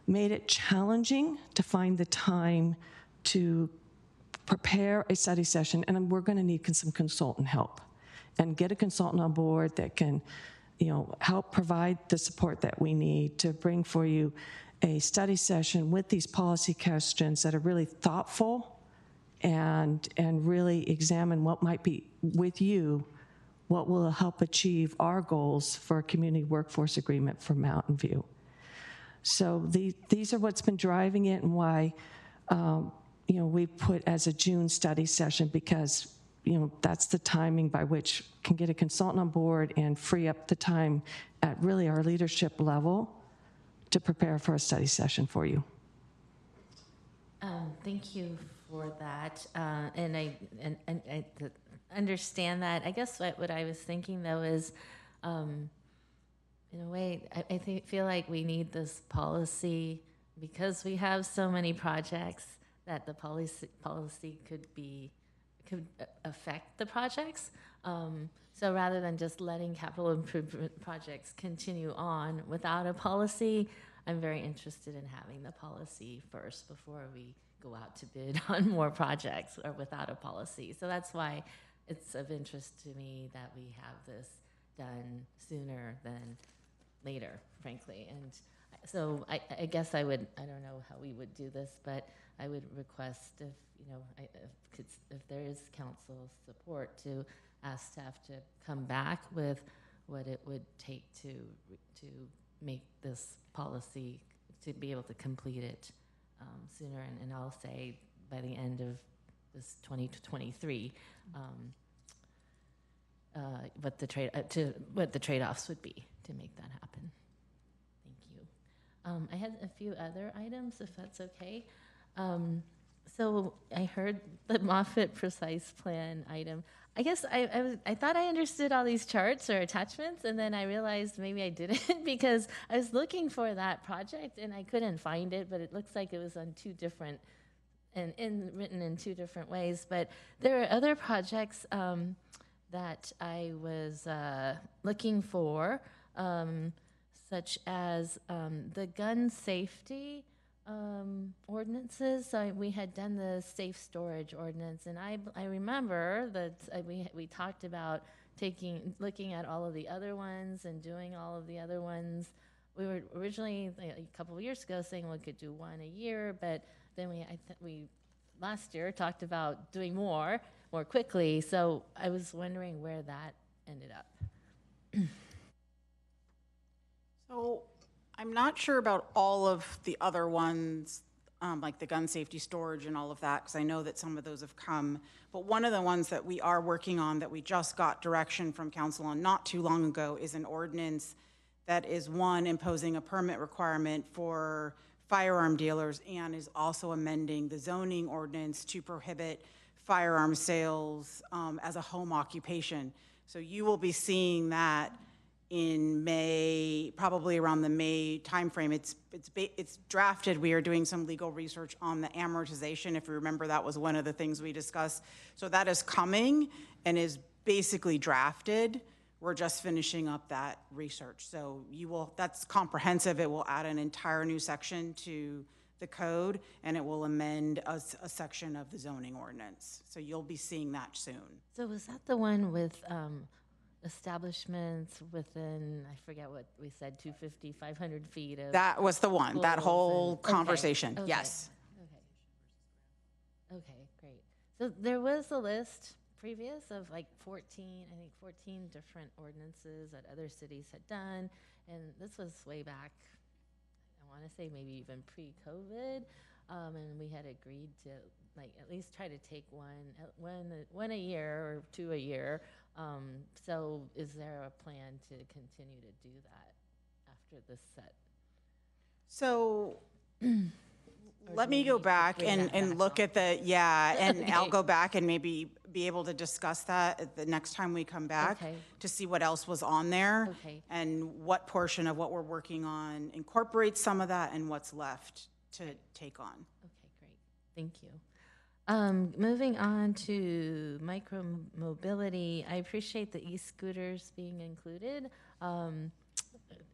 made it challenging to find the time to prepare a study session, and we're going to need some consultant help and get a consultant on board that can help provide the support that we need to bring for you a study session with these policy questions that are really thoughtful and really examine what might be, with you, what will help achieve our goals for a community workforce agreement for Mountain View. So these are what's been driving it, and why we put as a June study session, because that's the timing by which can get a consultant on board and free up the time at really our leadership level to prepare for a study session for you. Thank you for that, and I understand that. I guess what I was thinking though is, in a way, I feel like we need this policy because we have so many projects that the policy could affect the projects. So rather than just letting capital improvement projects continue on without a policy, I'm very interested in having the policy first before we go out to bid on more projects or without a policy. So that's why it's of interest to me that we have this done sooner than later, frankly. And so I guess I don't know how we would do this, but I would request if there is council support to ask staff to come back with what it would take to make this policy, to be able to complete it sooner. And I'll say by the end of this 2023, what the trade-offs would be to make that happen. Thank you. I had a few other items, if that's okay. So I heard the Moffett Precise Plan item. I guess I thought I understood all these charts or attachments, and then I realized maybe I didn't because I was looking for that project and I couldn't find it, but it looks like it was on two different, written in two different ways. But there are other projects that I was looking for, such as the gun safety ordinances. So we had done the safe storage ordinance, and I remember that we talked about looking at all of the other ones and doing all of the other ones. We were originally a couple of years ago saying we could do one a year, but then we last year talked about doing more quickly. So I was wondering where that ended up. So I'm not sure about all of the other ones, like the gun safety storage and all of that, because I know that some of those have come. But one of the ones that we are working on that we just got direction from council on not too long ago is an ordinance that is, one, imposing a permit requirement for firearm dealers, and is also amending the zoning ordinance to prohibit firearm sales as a home occupation. So you will be seeing that in May, probably around the May timeframe. It's drafted. We are doing some legal research on the amortization. If you remember, that was one of the things we discussed. So that is coming and is basically drafted. We're just finishing up that research. So that's comprehensive. It will add an entire new section to the code, and it will amend a section of the zoning ordinance. So you'll be seeing that soon. So was that the one with establishments within, I forget what we said, 250, 500 feet of... That was the one, that whole conversation, okay. Yes. Okay, great. So there was a list previous of like 14 different ordinances that other cities had done, and this was way back, I want to say maybe even pre-COVID, and we had agreed to like at least try to take one a year or two a year. So is there a plan to continue to do that after this set? So let me go back and look at and okay. I'll go back and maybe be able to discuss that the next time we come back to see what else was on there and what portion of what we're working on incorporates some of that and what's left to take on. Okay, great. Thank you. Moving on to micro-mobility, I appreciate the e-scooters being included.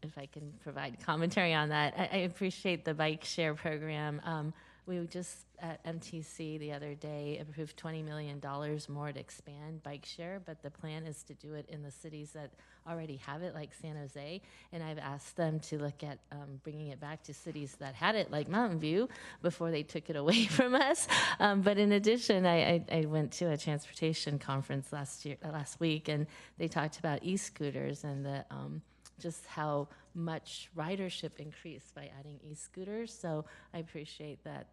If I can provide commentary on that, I appreciate the bike share program, We just at MTC the other day approved $20 million more to expand bike share, but the plan is to do it in the cities that already have it, like San Jose. And I've asked them to look at bringing it back to cities that had it, like Mountain View, before they took it away from us. But in addition, I went to a transportation conference last week, and they talked about e-scooters and the just how much ridership increased by adding e-scooters. So I appreciate that.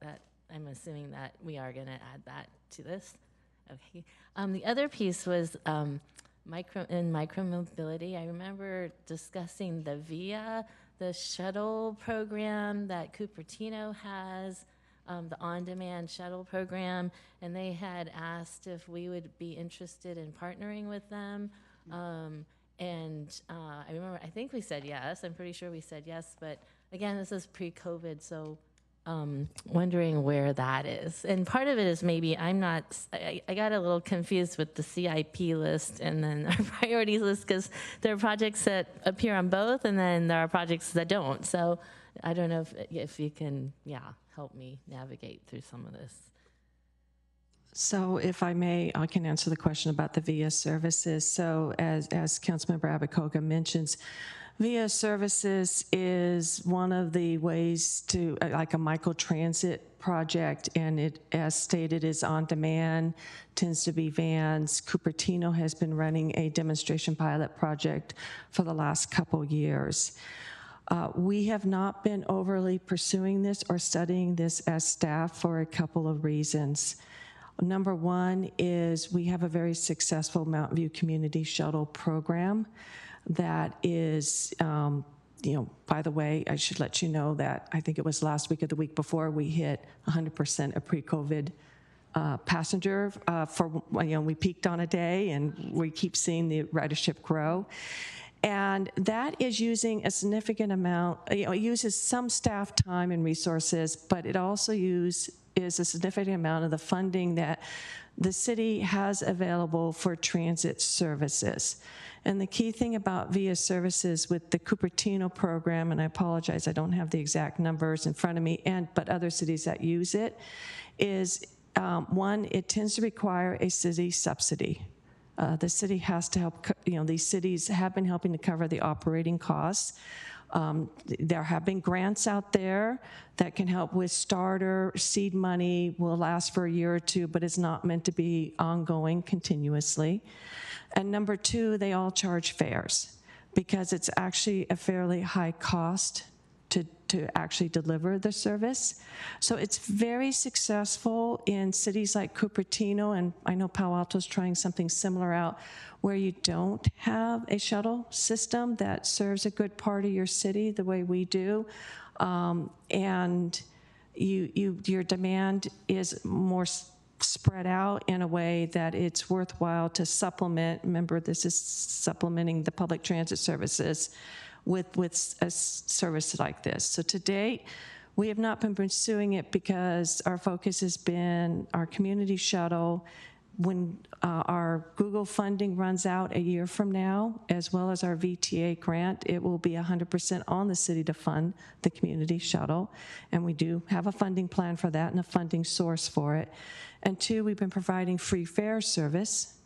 I'm assuming that we are going to add that to this. Okay. The other piece was micromobility. I remember discussing the VIA, the shuttle program that Cupertino has, the on-demand shuttle program, and they had asked if we would be interested in partnering with them. I remember, I think we said yes. I'm pretty sure we said yes, but again, this is pre-COVID, so wondering where that is. And part of it is maybe I got a little confused with the CIP list and then our priorities list, because there are projects that appear on both, and then there are projects that don't. So I don't know if you can, help me navigate through some of this. So if I may, I can answer the question about the VIA services. So as Councilmember Abacoga mentions, VIA services is one of the ways to, like a microtransit project, and it, as stated, is on demand, tends to be vans. Cupertino has been running a demonstration pilot project for the last couple years. We have not been overly pursuing this or studying this as staff for a couple of reasons. Number one is we have a very successful Mountain View Community Shuttle program that is, by the way, I should let you know that I think it was last week or the week before we hit 100% of pre-COVID passenger we peaked on a day, and we keep seeing the ridership grow. And that is using a significant amount, it uses some staff time and resources, but it also is a significant amount of the funding that the city has available for transit services. And the key thing about VIA services with the Cupertino program, and I apologize, I don't have the exact numbers in front of me, but other cities that use it, is one, it tends to require a city subsidy. The city has to help, these cities have been helping to cover the operating costs. There have been grants out there that can help with starter seed money, will last for a year or two, but it's not meant to be ongoing continuously. And number two, they all charge fares because it's actually a fairly high cost to actually deliver the service. So it's very successful in cities like Cupertino, and I know Palo Alto's trying something similar out where you don't have a shuttle system that serves a good part of your city the way we do. And your demand is more spread out in a way that it's worthwhile to supplement. Remember, this is supplementing the public transit services with a service like this. So to date, we have not been pursuing it because our focus has been our community shuttle. When our Google funding runs out a year from now, as well as our VTA grant, it will be 100% on the city to fund the community shuttle. And we do have a funding plan for that and a funding source for it. And two, we've been providing free fare service,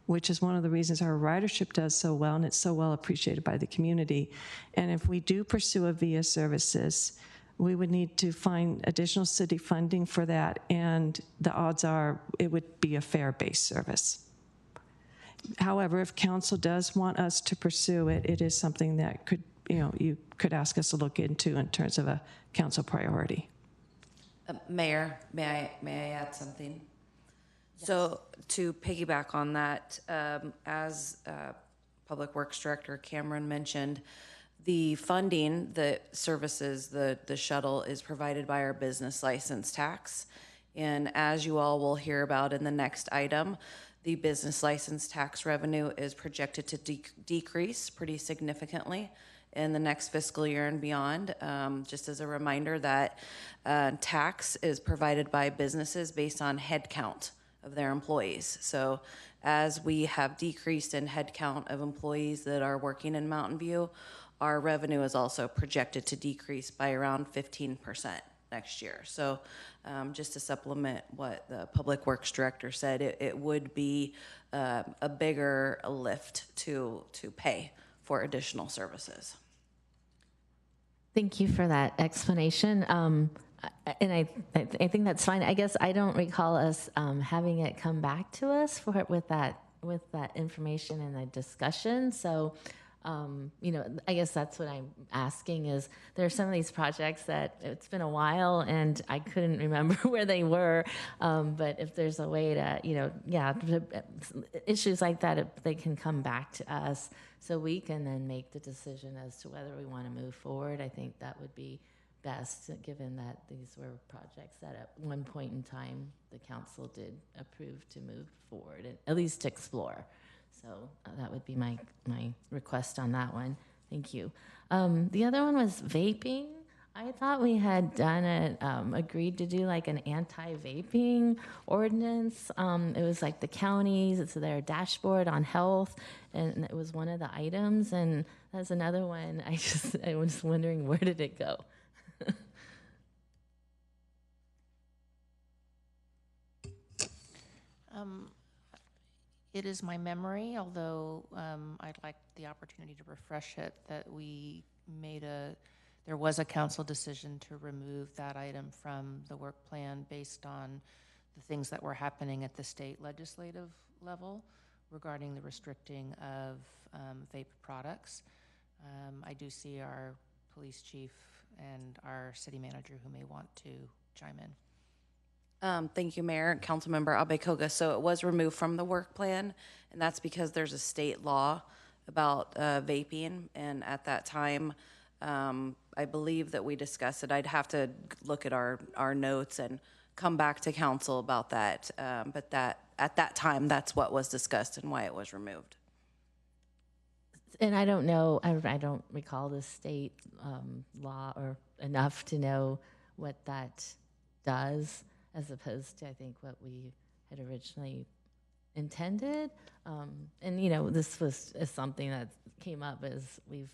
which is one of the reasons our ridership does so well, and it's so well appreciated by the community. And if we do pursue a VIA services, we would need to find additional city funding for that, and the odds are it would be a fare-based service. However, if council does want us to pursue it, it is something that could, you could ask us to look into in terms of a council priority. Mayor, may I add something? So to piggyback on that, as Public Works Director Cameron mentioned, the funding, the services, the shuttle is provided by our business license tax. And as you all will hear about in the next item, the business license tax revenue is projected to decrease pretty significantly in the next fiscal year and beyond. Just as a reminder that tax is provided by businesses based on headcount of their employees. So as we have decreased in headcount of employees that are working in Mountain View, our revenue is also projected to decrease by around 15%. next year. So just to supplement what the Public Works Director said, it would be a bigger lift to pay for additional services. Thank you for that explanation. And I think that's fine. I guess I don't recall us having it come back to us with that information and the discussion. So, I guess that's what I'm asking is there are some of these projects that it's been a while and I couldn't remember where they were. But if there's a way to, issues like that, if they can come back to us so we can then make the decision as to whether we want to move forward. I think that would be best, given that these were projects that at one point in time the council did approve to move forward, and at least to explore. So that would be my request on that one. Thank you. The other one was vaping. I thought we had done it, agreed to do like an anti-vaping ordinance. It was like the counties, it's their dashboard on health, and it was one of the items. And that's another one. I was wondering, where did it go? It is my memory, although I'd like the opportunity to refresh it, that there was a council decision to remove that item from the work plan based on the things that were happening at the state legislative level regarding the restricting of vape products. I do see our police chief and our city manager who may want to chime in. Thank you, Mayor and Councilmember Abekoga. So it was removed from the work plan, and that's because there's a state law about vaping. And at that time, I believe that we discussed it. I'd have to look at our notes and come back to council about that. But that at that time, that's what was discussed and why it was removed. And I don't know, I don't recall the state law or enough to know what that does, as opposed to, I think, what we had originally intended. And, this was something that came up as we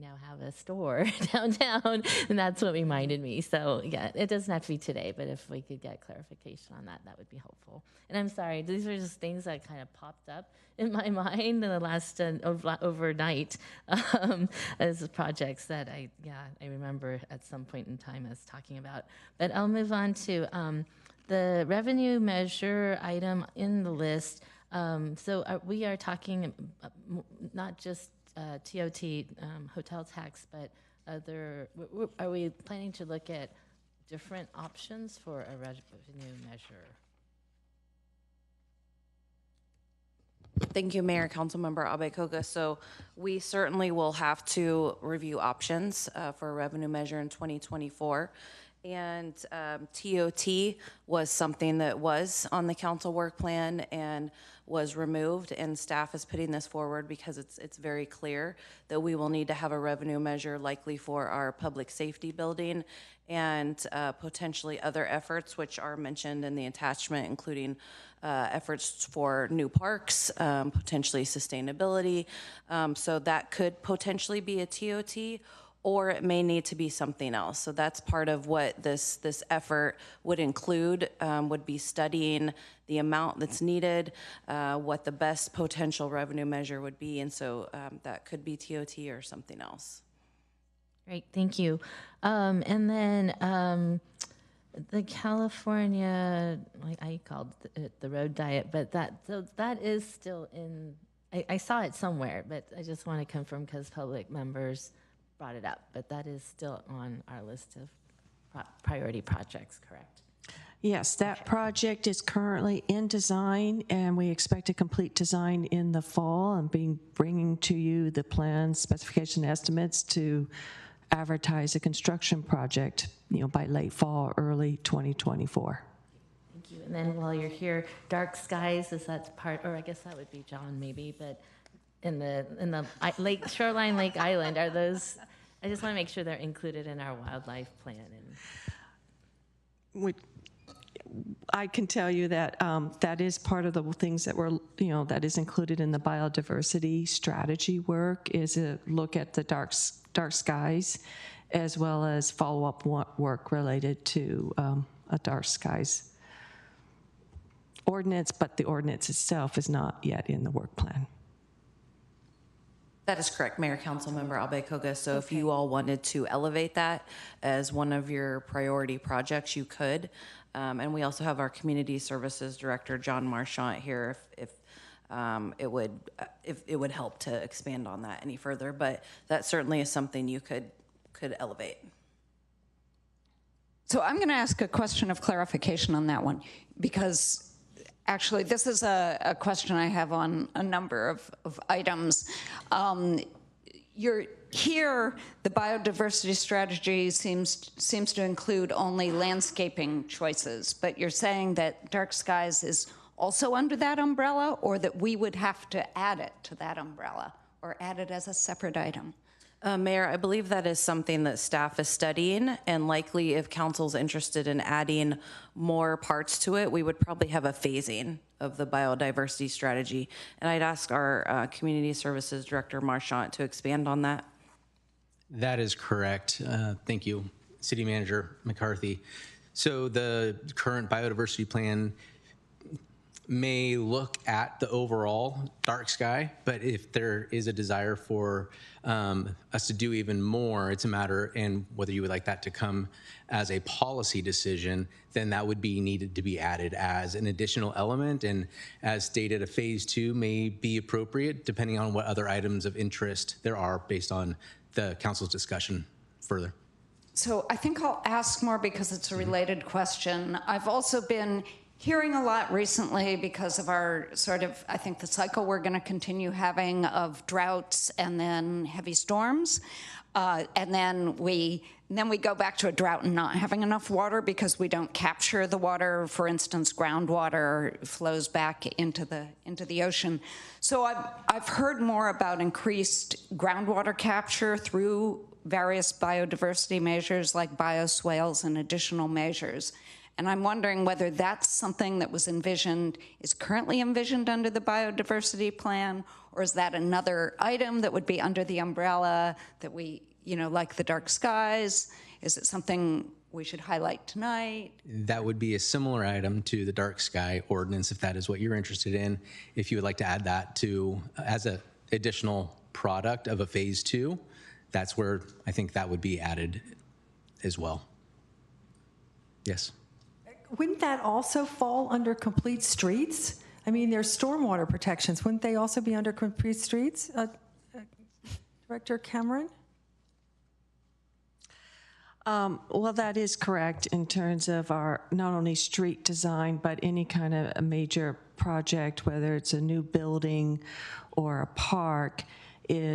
now have a store downtown, and that's what reminded me. So, yeah, it doesn't have to be today, but if we could get clarification on that, that would be helpful. And I'm sorry, these are just things that kind of popped up in my mind in the last overnight as projects that I remember at some point in time as talking about. But I'll move on to the revenue measure item in the list. So we are talking not just TOT, hotel tax, but are we planning to look at different options for a revenue measure? Thank you, Mayor, Councilmember Abekoga. So we certainly will have to review options for a revenue measure in 2024. And TOT was something that was on the council work plan and was removed, and staff is putting this forward because it's very clear that we will need to have a revenue measure likely for our public safety building and potentially other efforts which are mentioned in the attachment, including efforts for new parks, potentially sustainability. So that could potentially be a TOT, or it may need to be something else. So that's part of what this effort would include, would be studying the amount that's needed, what the best potential revenue measure would be, and so that could be TOT or something else. Great, thank you. And then the California, I called it the road diet, but that is still in, I saw it somewhere, but I just want to confirm because public members brought it up, but that is still on our list of priority projects, correct? Yes, that project is currently in design, and we expect to complete design in the fall and bringing to you the plans, specification estimates to advertise a construction project, by late fall, early 2024. Thank you. And then while you're here, dark skies, is that part, or I guess that would be John maybe, but in the lake shoreline Lake Island, are those? I just want to make sure they're included in our wildlife plan. I can tell you that that is part of the things that that is included in the biodiversity strategy work, is a look at the dark skies as well as follow-up work related to a dark skies ordinance, but the ordinance itself is not yet in the work plan. That is correct, Mayor, Councilmember Albecoga. So if you all wanted to elevate that as one of your priority projects, you could. And we also have our Community Services Director, John Marchant, here if it would help to expand on that any further. But that certainly is something you could elevate. So I'm going to ask a question of clarification on that one, because actually this is a question I have on a number of items. Here, the biodiversity strategy seems to include only landscaping choices, but you're saying that dark skies is also under that umbrella, or that we would have to add it to that umbrella, or add it as a separate item? Mayor, I believe that is something that staff is studying, and likely if council's interested in adding more parts to it, we would probably have a phasing of the biodiversity strategy. And I'd ask our Community Services Director, Marchant, to expand on that. That is correct. Thank you, City Manager McCarthy. So the current biodiversity plan may look at the overall dark sky, but if there is a desire for us to do even more, it's a matter, and whether you would like that to come as a policy decision, then that would be needed to be added as an additional element. And as stated, a phase 2 may be appropriate depending on what other items of interest there are based on the council's discussion further. So I think I'll ask more because it's a related question. I've also been hearing a lot recently because of our I think the cycle we're going to continue having of droughts and then heavy storms. And then we go back to a drought and not having enough water because we don't capture the water. For instance, groundwater flows back into the ocean. So I've heard more about increased groundwater capture through various biodiversity measures like bioswales and additional measures. And I'm wondering whether that's something that was is currently envisioned under the biodiversity plan, or is that another item that would be under the umbrella that we, like the dark skies? Is it something we should highlight tonight? That would be a similar item to the dark sky ordinance, if that is what you're interested in. If you would like to add that to as an additional product of a phase 2, that's where I think that would be added as well. Yes. Wouldn't that also fall under complete streets? I mean, there's stormwater protections. Wouldn't they also be under complete streets? Director Cameron? Well, that is correct in terms of our not only street design, but any kind of a major project, whether it's a new building or a park, we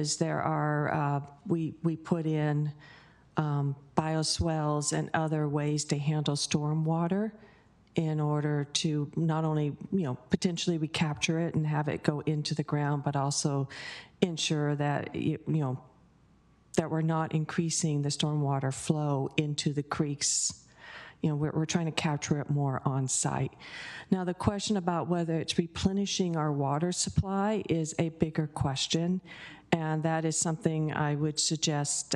put in bioswales and other ways to handle stormwater in order to not only, potentially we capture it and have it go into the ground, but also ensure that, that we're not increasing the stormwater flow into the creeks. We're trying to capture it more on site. Now, the question about whether it's replenishing our water supply is a bigger question, and that is something I would suggest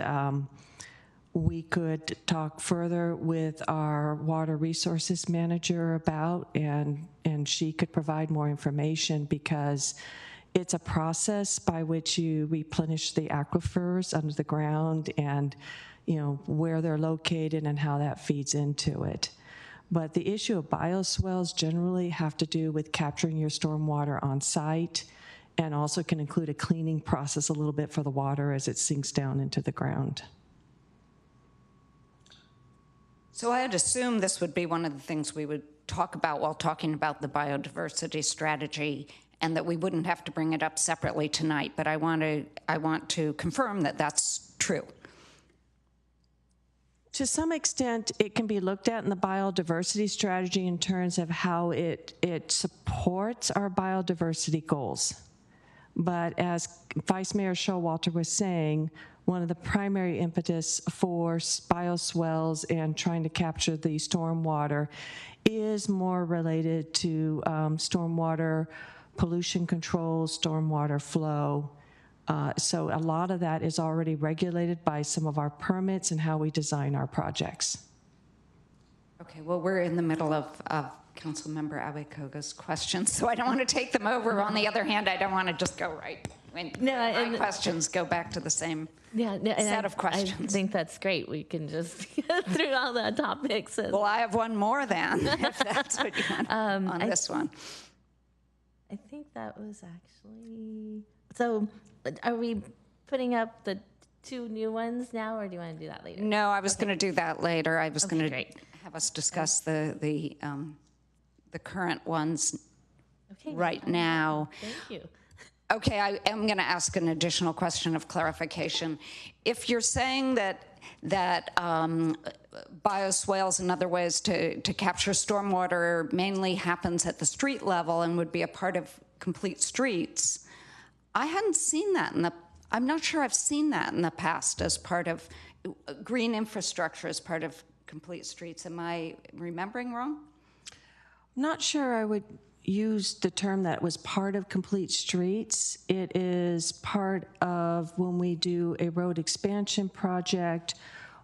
we could talk further with our water resources manager about, and she could provide more information, because it's a process by which you replenish the aquifers under the ground, and where they're located and how that feeds into it. But the issue of bioswales generally have to do with capturing your stormwater on site, and also can include a cleaning process a little bit for the water as it sinks down into the ground. So I had assumed this would be one of the things we would talk about while talking about the biodiversity strategy, and that we wouldn't have to bring it up separately tonight. But I want to confirm that that's true. To some extent, it can be looked at in the biodiversity strategy in terms of how it supports our biodiversity goals. But as Vice Mayor Showalter was saying, one of the primary impetus for bioswales and trying to capture the stormwater is more related to stormwater pollution control, stormwater flow, So a lot of that is already regulated by some of our permits and how we design our projects. Okay, well, we're in the middle of Councilmember Abekoga's questions, so I don't want to take them over. On the other hand, I don't want to just go right. My questions go back to the same set of questions. I think that's great. We can just get through all the topics. Well, I have one more then, if that's what you want on this one. I think that was actually... So are we putting up the 2 new ones now, or do you want to do that later? No, I was going to do that later. I was going to have us discuss the current ones right now. Thank you. Okay, I am going to ask an additional question of clarification. If you're saying that bioswales and other ways to capture stormwater mainly happens at the street level and would be a part of complete streets, I hadn't seen that I'm not sure I've seen that in the past as part of green infrastructure as part of complete streets. Am I remembering wrong? Not sure I would use the term that was part of complete streets. It is part of when we do a road expansion project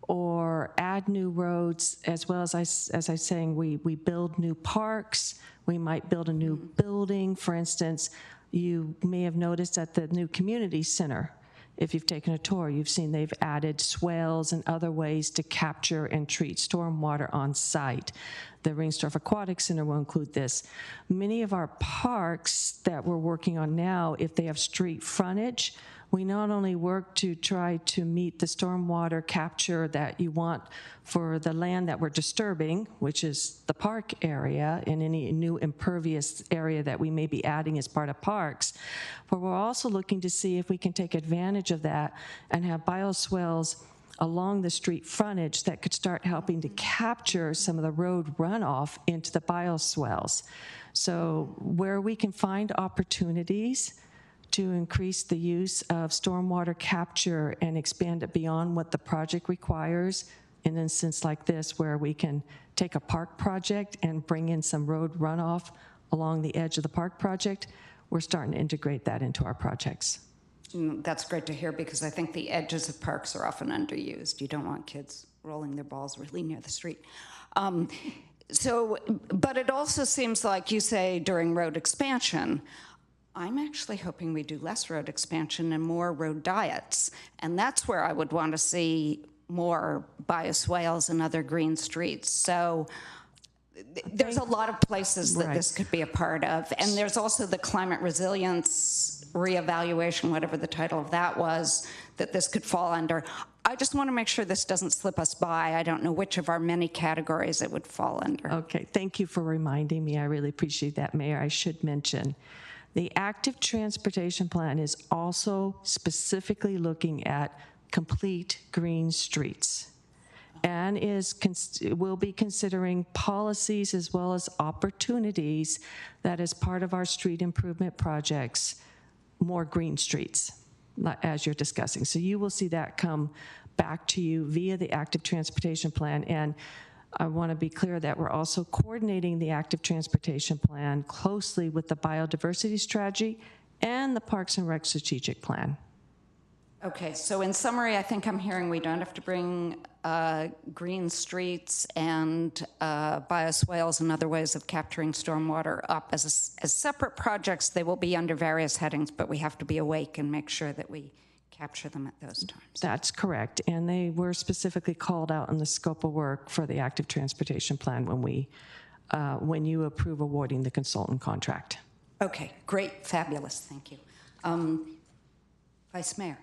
or add new roads, as well as I was saying, we build new parks. We might build a new building. For instance, you may have noticed at the new community center, if you've taken a tour, you've seen they've added swales and other ways to capture and treat stormwater on site. The Ringstorff Aquatic Center will include this. Many of our parks that we're working on now, if they have street frontage, we not only work to try to meet the stormwater capture that you want for the land that we're disturbing, which is the park area and any new impervious area that we may be adding as part of parks, but we're also looking to see if we can take advantage of that and have bioswales along the street frontage that could start helping to capture some of the road runoff into the bioswales. So where we can find opportunities to increase the use of stormwater capture and expand it beyond what the project requires, in an instance like this where we can take a park project and bring in some road runoff along the edge of the park project, we're starting to integrate that into our projects. That's great to hear, because I think the edges of parks are often underused. You don't want kids rolling their balls really near the street. But it also seems like you say during road expansion, I'm actually hoping we do less road expansion and more road diets. And that's where I would want to see more bioswales and other green streets. So there's a lot of places that this could be a part of. And there's also the climate resilience reevaluation, whatever the title of that was, that this could fall under. I just want to make sure this doesn't slip us by. I don't know which of our many categories it would fall under. Okay, thank you for reminding me. I really appreciate that, Mayor. I should mention the active transportation plan is also specifically looking at complete green streets and will be considering policies as well as opportunities that as part of our street improvement projects, more green streets, as you're discussing. So you will see that come back to you via the active transportation plan. And I want to be clear that we're also coordinating the active transportation plan closely with the biodiversity strategy and the Parks and Rec strategic plan. Okay, so in summary, I think I'm hearing we don't have to bring green streets and bioswales and other ways of capturing stormwater up as separate projects. They will be under various headings, but we have to be awake and make sure that we capture them at those times. That's correct, and they were specifically called out in the scope of work for the active transportation plan when you approve awarding the consultant contract. Okay, great, fabulous, thank you. Vice Mayor.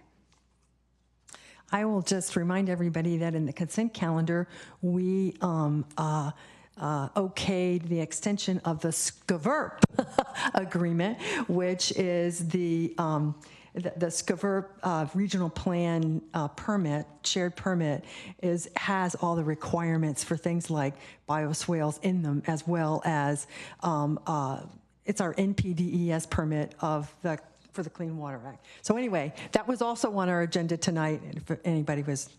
I will just remind everybody that in the consent calendar, we okayed the extension of the SCVRP agreement, which is the SCVRP regional plan permit, shared permit, has all the requirements for things like bioswales in them, as well as it's our NPDES permit for the Clean Water Act. So anyway, that was also on our agenda tonight. If anybody was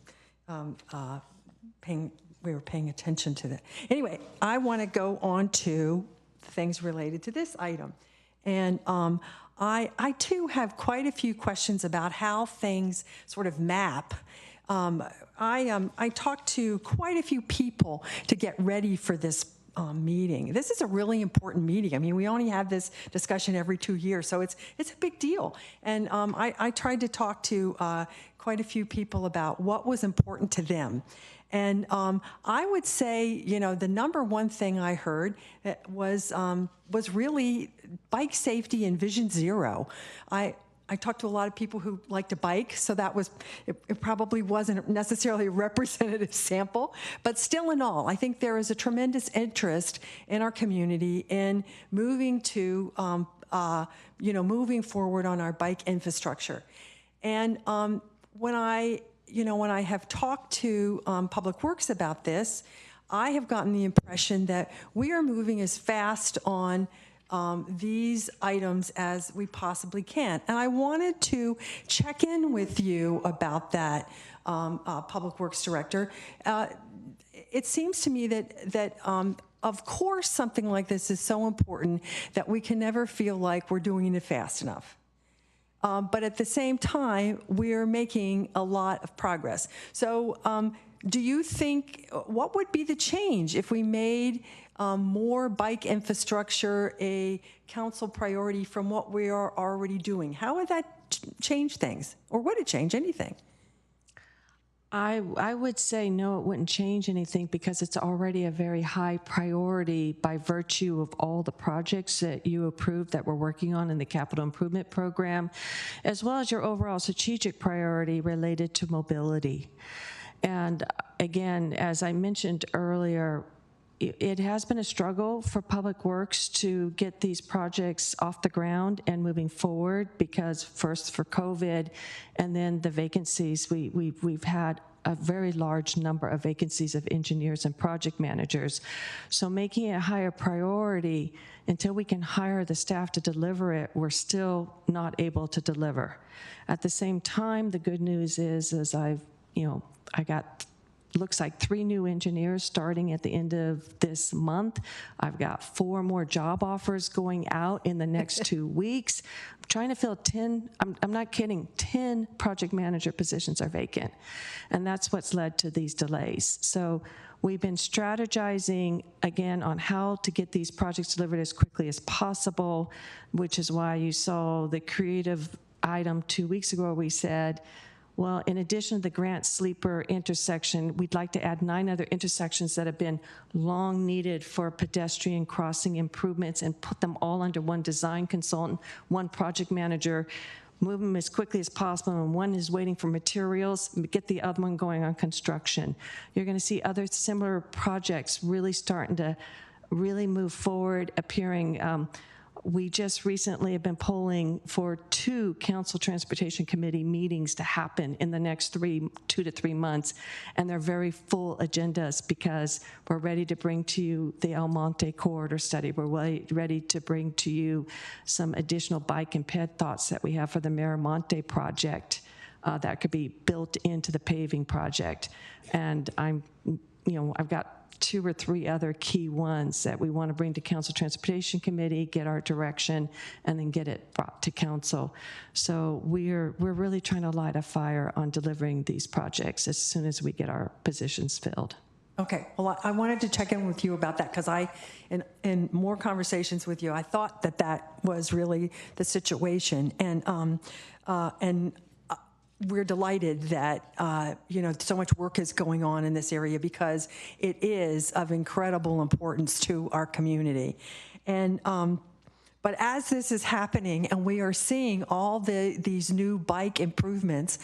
we were paying attention to that. Anyway, I want to go on to things related to this item. And I too have quite a few questions about how things sort of map. I talked to quite a few people to get ready for this meeting. This is a really important meeting. I mean, we only have this discussion every 2 years, so it's a big deal. And I tried to talk to quite a few people about what was important to them. And I would say, you know, the number one thing I heard was really bike safety and Vision Zero. I talked to a lot of people who like to bike, so that was, it probably wasn't necessarily a representative sample, but still in all, I think there is a tremendous interest in our community in moving to, moving forward on our bike infrastructure. And when I have talked to Public Works about this, I have gotten the impression that we are moving as fast on these items as we possibly can. And I wanted to check in with you about that, Public Works Director. It seems to me that of course something like this is so important that we can never feel like we're doing it fast enough. But at the same time, we're making a lot of progress. So do you think, what would be the change if we made more bike infrastructure a council priority from what we are already doing? How would that change things? Or would it change anything? I would say no, it wouldn't change anything because it's already a very high priority by virtue of all the projects that you approved that we're working on in the capital improvement program, as well as your overall strategic priority related to mobility. And again, as I mentioned earlier, it has been a struggle for Public Works to get these projects off the ground and moving forward because first for COVID and then the vacancies. We've had a very large number of vacancies of engineers and project managers. So making it a higher priority until we can hire the staff to deliver it, we're still not able to deliver. At the same time, the good news is I got looks like 3 new engineers starting at the end of this month. I've got 4 more job offers going out in the next 2 weeks. I'm trying to fill 10, I'm not kidding, 10 project manager positions are vacant. And that's what's led to these delays. So we've been strategizing again on how to get these projects delivered as quickly as possible, which is why you saw the creative item 2 weeks ago where we said, well, in addition to the Grant Sleeper intersection, we'd like to add 9 other intersections that have been long needed for pedestrian crossing improvements and put them all under one design consultant, one project manager, move them as quickly as possible, and one is waiting for materials, get the other one going on construction. You're gonna see other similar projects really starting to really move forward, appearing. We just recently have been polling for 2 Council Transportation Committee meetings to happen in the next 2 to 3 months, and they're very full agendas because we're ready to bring to you the El Monte Corridor Study. We're ready to bring to you some additional bike and ped thoughts that we have for the Miramonte project that could be built into the paving project. And I've got 2 or 3 other key ones that we want to bring to Council Transportation Committee, get our direction, and then get it brought to Council. So we're really trying to light a fire on delivering these projects as soon as we get our positions filled. Okay, well, I wanted to check in with you about that because in more conversations with you, I thought that was really the situation, and we're delighted that so much work is going on in this area because it is of incredible importance to our community. And but as this is happening and we are seeing all these new bike improvements,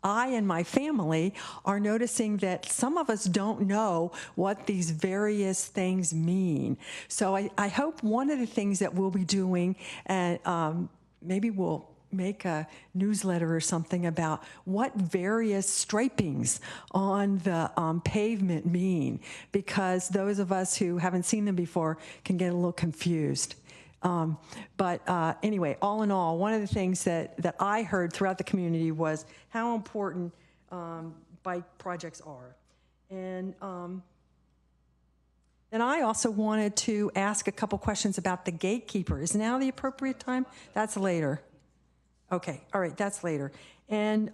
I and my family are noticing that some of us don't know what these various things mean. So I hope one of the things that we'll be doing, and maybe we'll make a newsletter or something about what various stripings on the pavement mean, because those of us who haven't seen them before can get a little confused. But anyway, all in all, one of the things that I heard throughout the community was how important bike projects are. And Then I also wanted to ask a couple questions about the gatekeeper. Is now the appropriate time? That's later. Okay, all right, that's later. And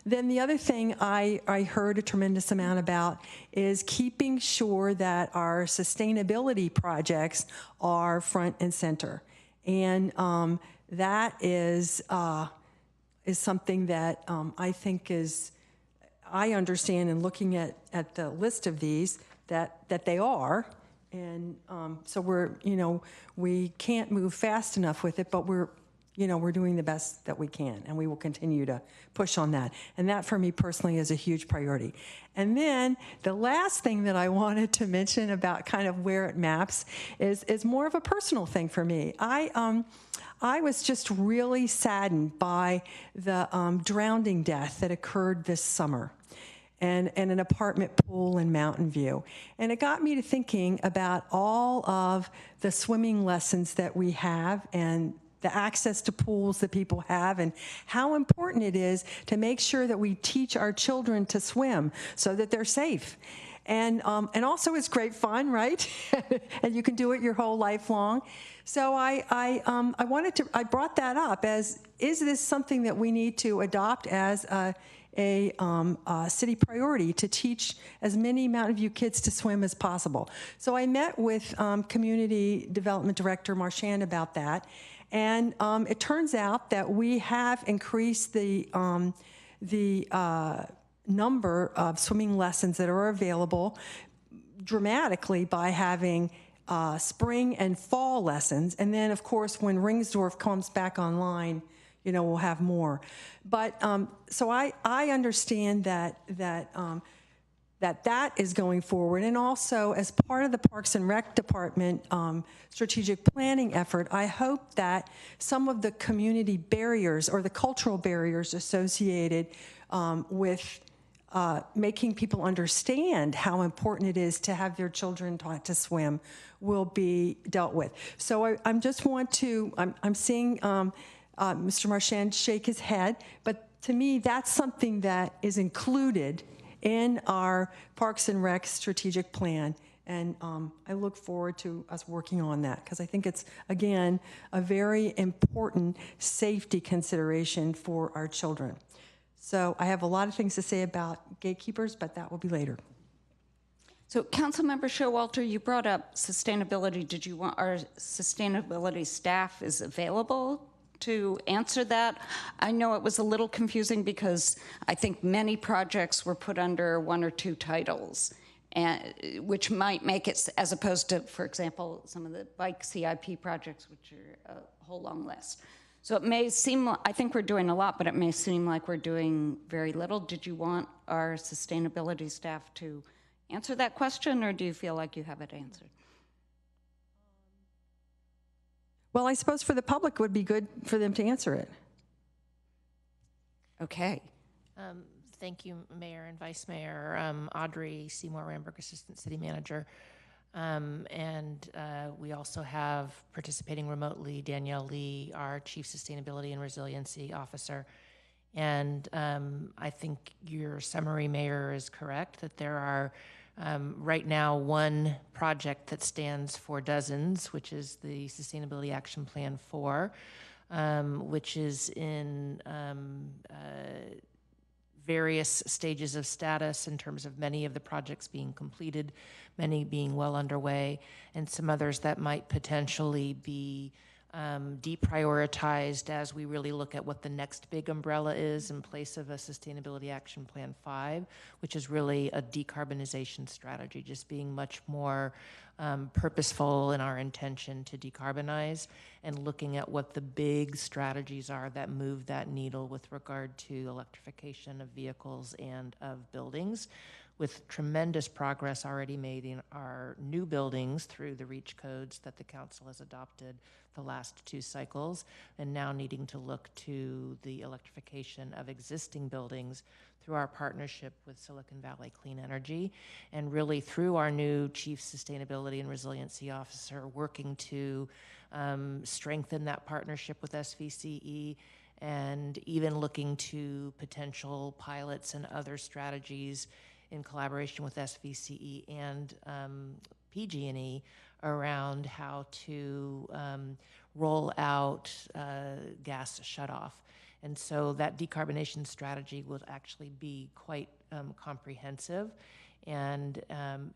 then the other thing I heard a tremendous amount about is keeping sure that our sustainability projects are front and center. And that is something that I think is, I understand in looking at the list of these that they are. And so we can't move fast enough with it, but we're doing the best that we can, and we will continue to push on that. And that, for me personally, is a huge priority. And then the last thing that I wanted to mention about kind of where it maps is more of a personal thing for me. I was just really saddened by the drowning death that occurred this summer and an apartment pool in Mountain View. And it got me to thinking about all of the swimming lessons that we have and the access to pools that people have, and how important it is to make sure that we teach our children to swim so that they're safe. And also it's great fun, right? And you can do it your whole life long. So I brought that up as, is this something that we need to adopt as a city priority to teach as many Mountain View kids to swim as possible? So I met with Community Development Director Marchand about that. And it turns out that we have increased the number of swimming lessons that are available dramatically by having spring and fall lessons. And then, of course, when Ringsdorf comes back online, we'll have more. But so I understand that is going forward. And also, as part of the Parks and Rec Department strategic planning effort, I hope that some of the community barriers or the cultural barriers associated with making people understand how important it is to have their children taught to swim will be dealt with. So I'm seeing Mr. Marchand shake his head, but to me, that's something that is included in our Parks and Rec strategic plan. And I look forward to us working on that, because I think it's, again, a very important safety consideration for our children. So I have a lot of things to say about gatekeepers, but that will be later. So Councilmember Showalter, you brought up sustainability. Did you want our sustainability staff is available to answer that? I know it was a little confusing because I think many projects were put under one or two titles, and which might make it, as opposed to, for example, some of the bike CIP projects, which are a whole long list. So it may seem, I think we're doing a lot, but it may seem like we're doing very little. Did you want our sustainability staff to answer that question, or do you feel like you have it answered? Well, I suppose for the public it would be good for them to answer it. Okay. Thank you, Mayor and Vice Mayor. Audrey Seymour Ramberg, Assistant City Manager. And we also have participating remotely Danielle Lee, our Chief Sustainability and Resiliency Officer. And I think your summary, Mayor, is correct, that there are right now one project that stands for dozens, which is the Sustainability Action Plan 4, which is in various stages of status in terms of many of the projects being completed, many being well underway, and some others that might potentially be deprioritized as we really look at what the next big umbrella is in place of a Sustainability Action Plan 5, which is really a decarbonization strategy, just being much more purposeful in our intention to decarbonize and looking at what the big strategies are that move that needle with regard to electrification of vehicles and of buildings, with tremendous progress already made in our new buildings through the REACH codes that the council has adopted the last 2 cycles, and now needing to look to the electrification of existing buildings through our partnership with Silicon Valley Clean Energy, and really through our new Chief Sustainability and Resiliency Officer working to strengthen that partnership with SVCE, and even looking to potential pilots and other strategies in collaboration with SVCE and PG&E around how to roll out gas shutoff. And so that decarbonization strategy will actually be quite comprehensive. And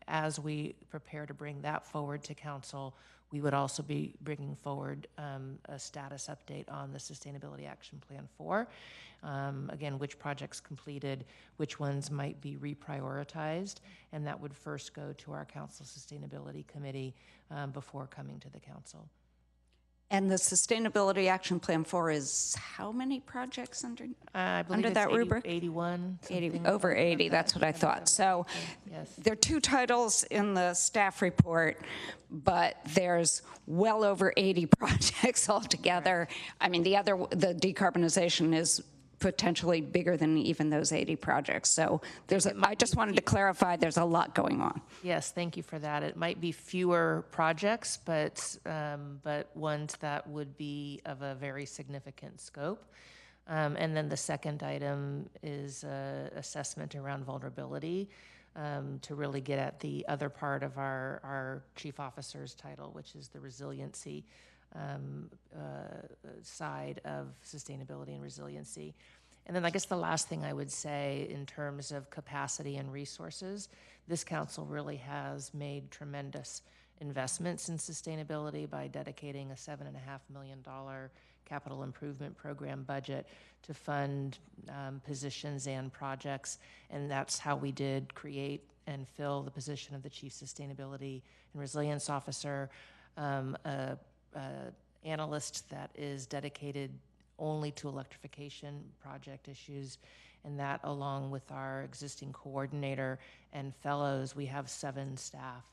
as we prepare to bring that forward to council, we would also be bringing forward a status update on the Sustainability Action Plan 4. Again, which projects completed, which ones might be reprioritized, and that would first go to our council sustainability committee before coming to the council. And the Sustainability Action Plan 4 is how many projects under I believe under it's that 80, rubric? 81. 80, over 80, that's what I thought. So Yes. there are two titles in the staff report, but there's well over 80 projects altogether. I mean, the decarbonization is potentially bigger than even those 80 projects. So I just wanted to clarify there's a lot going on. Yes, thank you for that. It might be fewer projects, but ones that would be of a very significant scope. And then the second item is assessment around vulnerability to really get at the other part of our chief officer's title, which is the resiliency side of sustainability and resiliency. And then I guess the last thing I would say in terms of capacity and resources, this council really has made tremendous investments in sustainability by dedicating a $7.5 million capital improvement program budget to fund positions and projects. And that's how we did create and fill the position of the Chief Sustainability and Resilience Officer, analyst that is dedicated only to electrification project issues, and that along with our existing coordinator and fellows, we have 7 staff,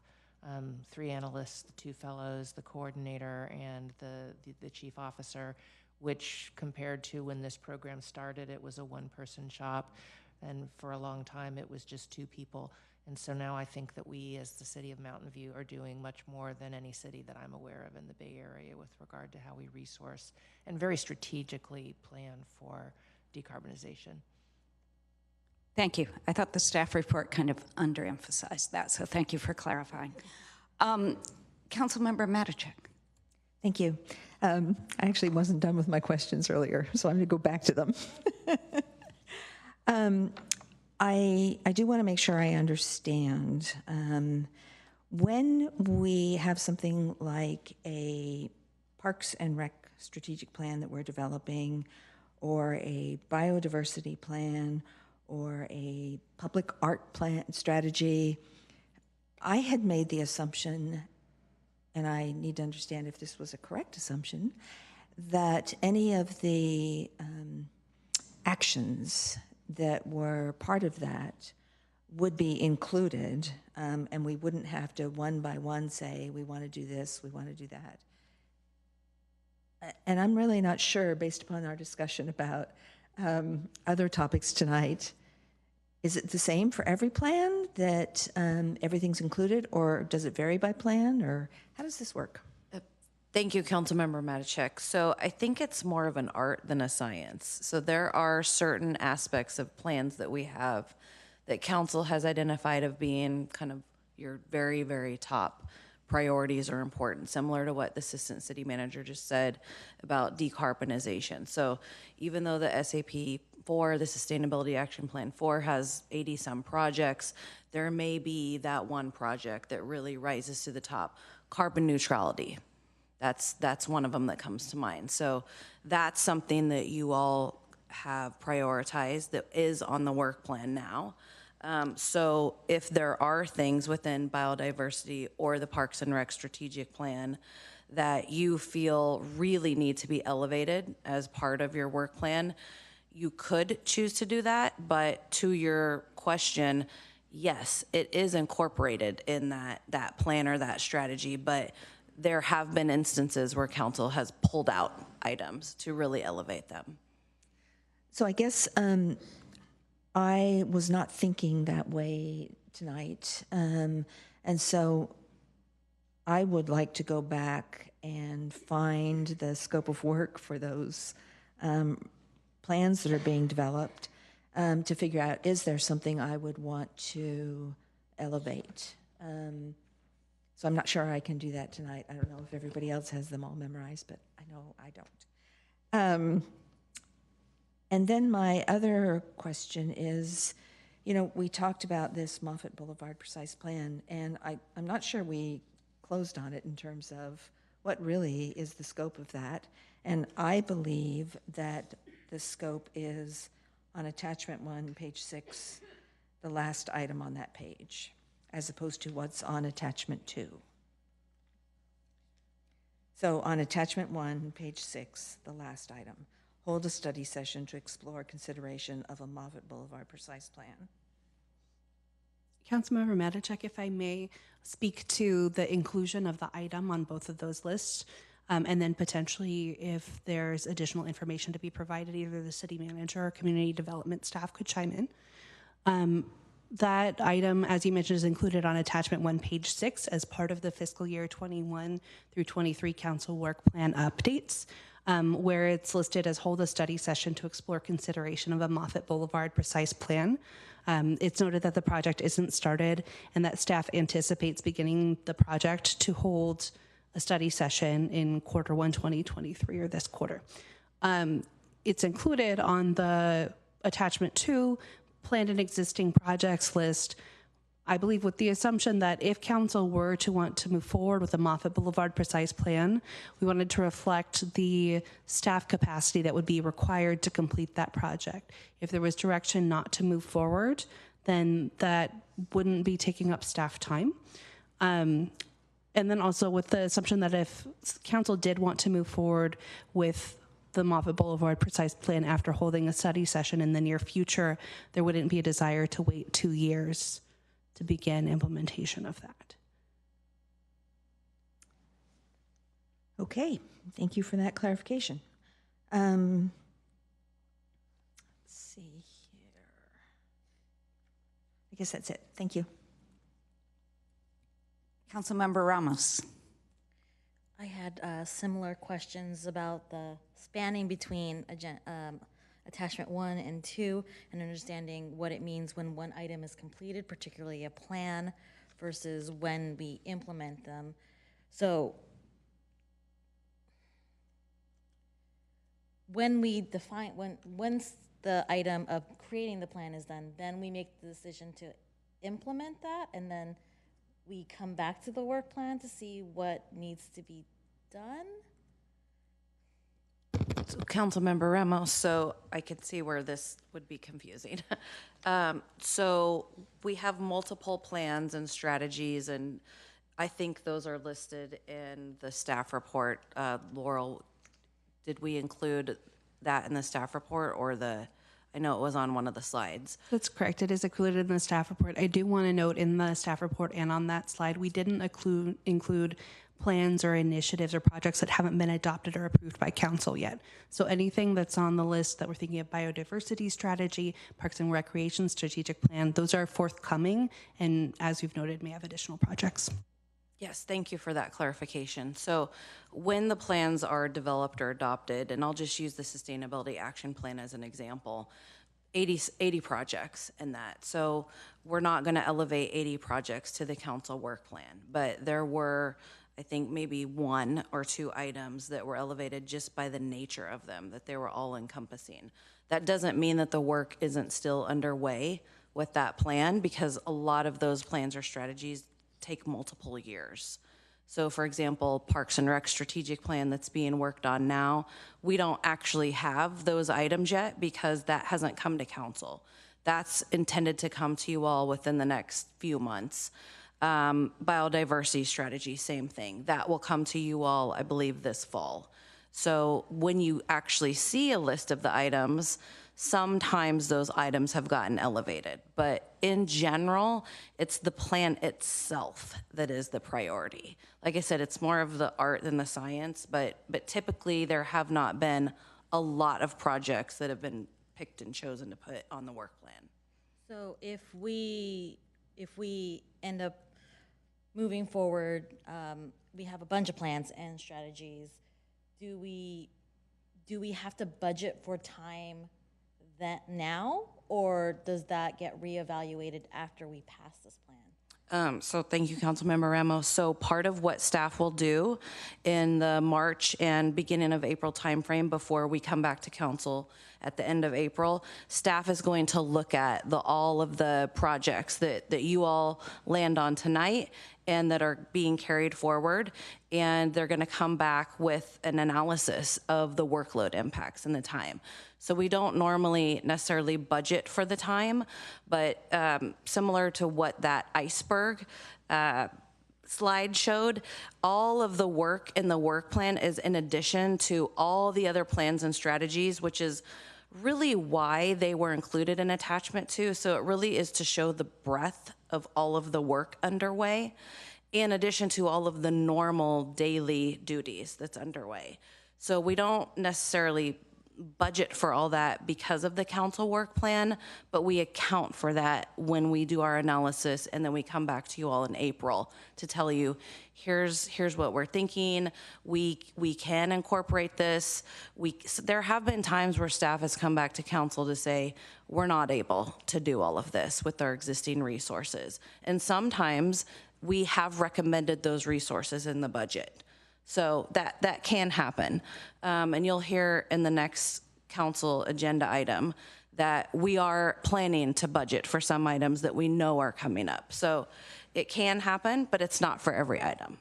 3 analysts, 2 fellows, the coordinator, and the chief officer, which compared to when this program started, it was a one-person shop, and for a long time it was just 2 people. And so now I think that we, as the city of Mountain View, are doing much more than any city that I'm aware of in the Bay Area with regard to how we resource and very strategically plan for decarbonization. Thank you. I thought the staff report kind of underemphasized that, so thank you for clarifying. Councilmember Matichak. Thank you. I actually wasn't done with my questions earlier, so I'm going to go back to them. I do want to make sure I understand. When we have something like a Parks and Rec strategic plan that we're developing, or a biodiversity plan, or a public art plan strategy, I had made the assumption, and I need to understand if this was a correct assumption, that any of the actions that were part of that would be included, and we wouldn't have to one by one say, we want to do this, we want to do that. And I'm really not sure, based upon our discussion about other topics tonight, is it the same for every plan that everything's included, or does it vary by plan, or how does this work? Thank you, Councilmember Matichak. So I think it's more of an art than a science. So there are certain aspects of plans that we have that council has identified of being kind of your very, very top priorities are important, similar to what the assistant city manager just said about decarbonization. So even though the SAP 4, the Sustainability Action Plan 4, has 80-some projects, there may be that one project that really rises to the top. Carbon neutrality. That's one of them that comes to mind. So that's something that you all have prioritized that is on the work plan now. So if there are things within biodiversity or the Parks and Rec strategic plan that you feel really need to be elevated as part of your work plan, you could choose to do that. But to your question, yes, it is incorporated in that plan or that strategy, but there have been instances where council has pulled out items to really elevate them. So I guess I was not thinking that way tonight. And so I would like to go back and find the scope of work for those plans that are being developed to figure out, is there something I would want to elevate? So I'm not sure I can do that tonight. I don't know if everybody else has them all memorized, but I know I don't. And then my other question is, we talked about this Moffett Boulevard Precise Plan, and I'm not sure we closed on it in terms of what really is the scope of that. And I believe that the scope is on attachment 1, page 6, the last item on that page, as opposed to what's on attachment 2. So on attachment 1, page 6, the last item, hold a study session to explore consideration of a Moffett Boulevard Precise Plan. Councilmember Matichak, if I may speak to the inclusion of the item on both of those lists, and then potentially if there's additional information to be provided, either the city manager or community development staff could chime in. That item, as you mentioned, is included on attachment 1, page 6 as part of the fiscal year 21 through 23 council work plan updates, where it's listed as hold a study session to explore consideration of a Moffett Boulevard Precise Plan. It's noted that the project isn't started and that staff anticipates beginning the project to hold a study session in Q1 2023, or this quarter. It's included on the attachment 2 planned and existing projects list, I believe with the assumption that if council were to want to move forward with the Moffett Boulevard Precise Plan, we wanted to reflect the staff capacity that would be required to complete that project. If there was direction not to move forward, then that wouldn't be taking up staff time. And then also with the assumption that if council did want to move forward with the Moffett Boulevard Precise Plan after holding a study session in the near future, there wouldn't be a desire to wait 2 years to begin implementation of that. Okay, thank you for that clarification. Let's see here. I guess that's it. Thank you. Councilmember Ramos. I had similar questions about the spanning between attachment 1 and 2 and understanding what it means when one item is completed, particularly a plan, versus when we implement them. So when we define, once the item of creating the plan is done, then we make the decision to implement that, and then we come back to the work plan to see what needs to be done. So, Councilmember Ramos, so I could see where this would be confusing. So we have multiple plans and strategies, and I think those are listed in the staff report. Laurel, did we include that in the staff report, or I know it was on one of the slides. That's correct. It is included in the staff report. I do want to note in the staff report and on that slide, we didn't include plans or initiatives or projects that haven't been adopted or approved by council yet. So anything that's on the list that we're thinking of, biodiversity strategy, parks and recreation strategic plan, those are forthcoming, and as you've noted, may have additional projects. Yes, thank you for that clarification. So when the plans are developed or adopted, and I'll just use the Sustainability Action Plan as an example, 80 projects in that. So we're not going to elevate 80 projects to the council work plan, but there were, I think, maybe 1 or 2 items that were elevated just by the nature of them, that they were all encompassing. That doesn't mean that the work isn't still underway with that plan, because a lot of those plans or strategies take multiple years. So for example, Parks and Rec strategic plan that's being worked on now, we don't actually have those items yet because that hasn't come to council. That's intended to come to you all within the next few months. Biodiversity strategy, same thing. That will come to you all, I believe, this fall. So when you actually see a list of the items, sometimes those items have gotten elevated. But in general, it's the plan itself that is the priority. Like I said, it's more of the art than the science, but typically there have not been a lot of projects that have been picked and chosen to put on the work plan. So if we end up moving forward, we have a bunch of plans and strategies. Do we have to budget for time that now, or does that get reevaluated after we pass this plan? So thank you, Councilmember Ramos. So part of what staff will do in the March and beginning of April timeframe before we come back to council at the end of April, staff is going to look at all of the projects that you all land on tonight and that are being carried forward. And they're going to come back with an analysis of the workload impacts and the time. So we don't normally necessarily budget for the time, but similar to what that iceberg slide showed, all of the work in the work plan is in addition to all the other plans and strategies, which is really why they were included in attachment 2. So it really is to show the breadth of all of the work underway, in addition to all of the normal daily duties that's underway. So we don't necessarily budget for all that because of the council work plan, but we account for that when we do our analysis, and then we come back to you all in April to tell you, here's what we're thinking. We can incorporate this. There have been times where staff has come back to council to say, we're not able to do all of this with our existing resources. And sometimes we have recommended those resources in the budget. So that can happen. And you'll hear in the next council agenda item that we are planning to budget for some items that we know are coming up. So it can happen, but it's not for every item.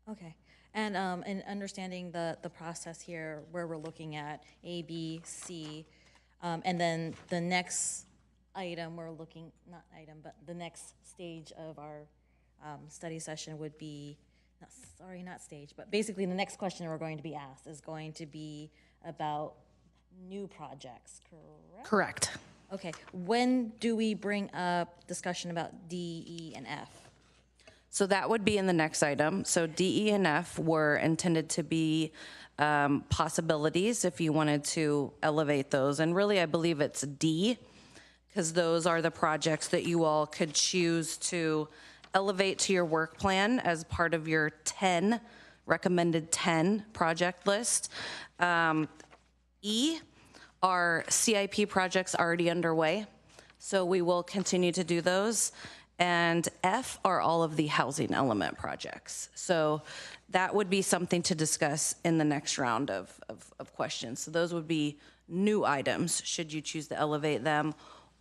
Okay. And in understanding the process here, where we're looking at A, B, C, and then the next item we're looking, not item, but the next stage of our study session would be, not stage, but basically the next question we're going to be asked is going to be about new projects, correct? Correct. Okay, when do we bring up discussion about D, E, and F? So that would be in the next item. So D, E, and F were intended to be possibilities if you wanted to elevate those. And really, I believe it's D, because those are the projects that you all could choose to elevate to your work plan as part of your recommended 10 project list. E are CIP projects already underway, so we will continue to do those. And F are all of the housing element projects. So that would be something to discuss in the next round of questions. So those would be new items, should you choose to elevate them,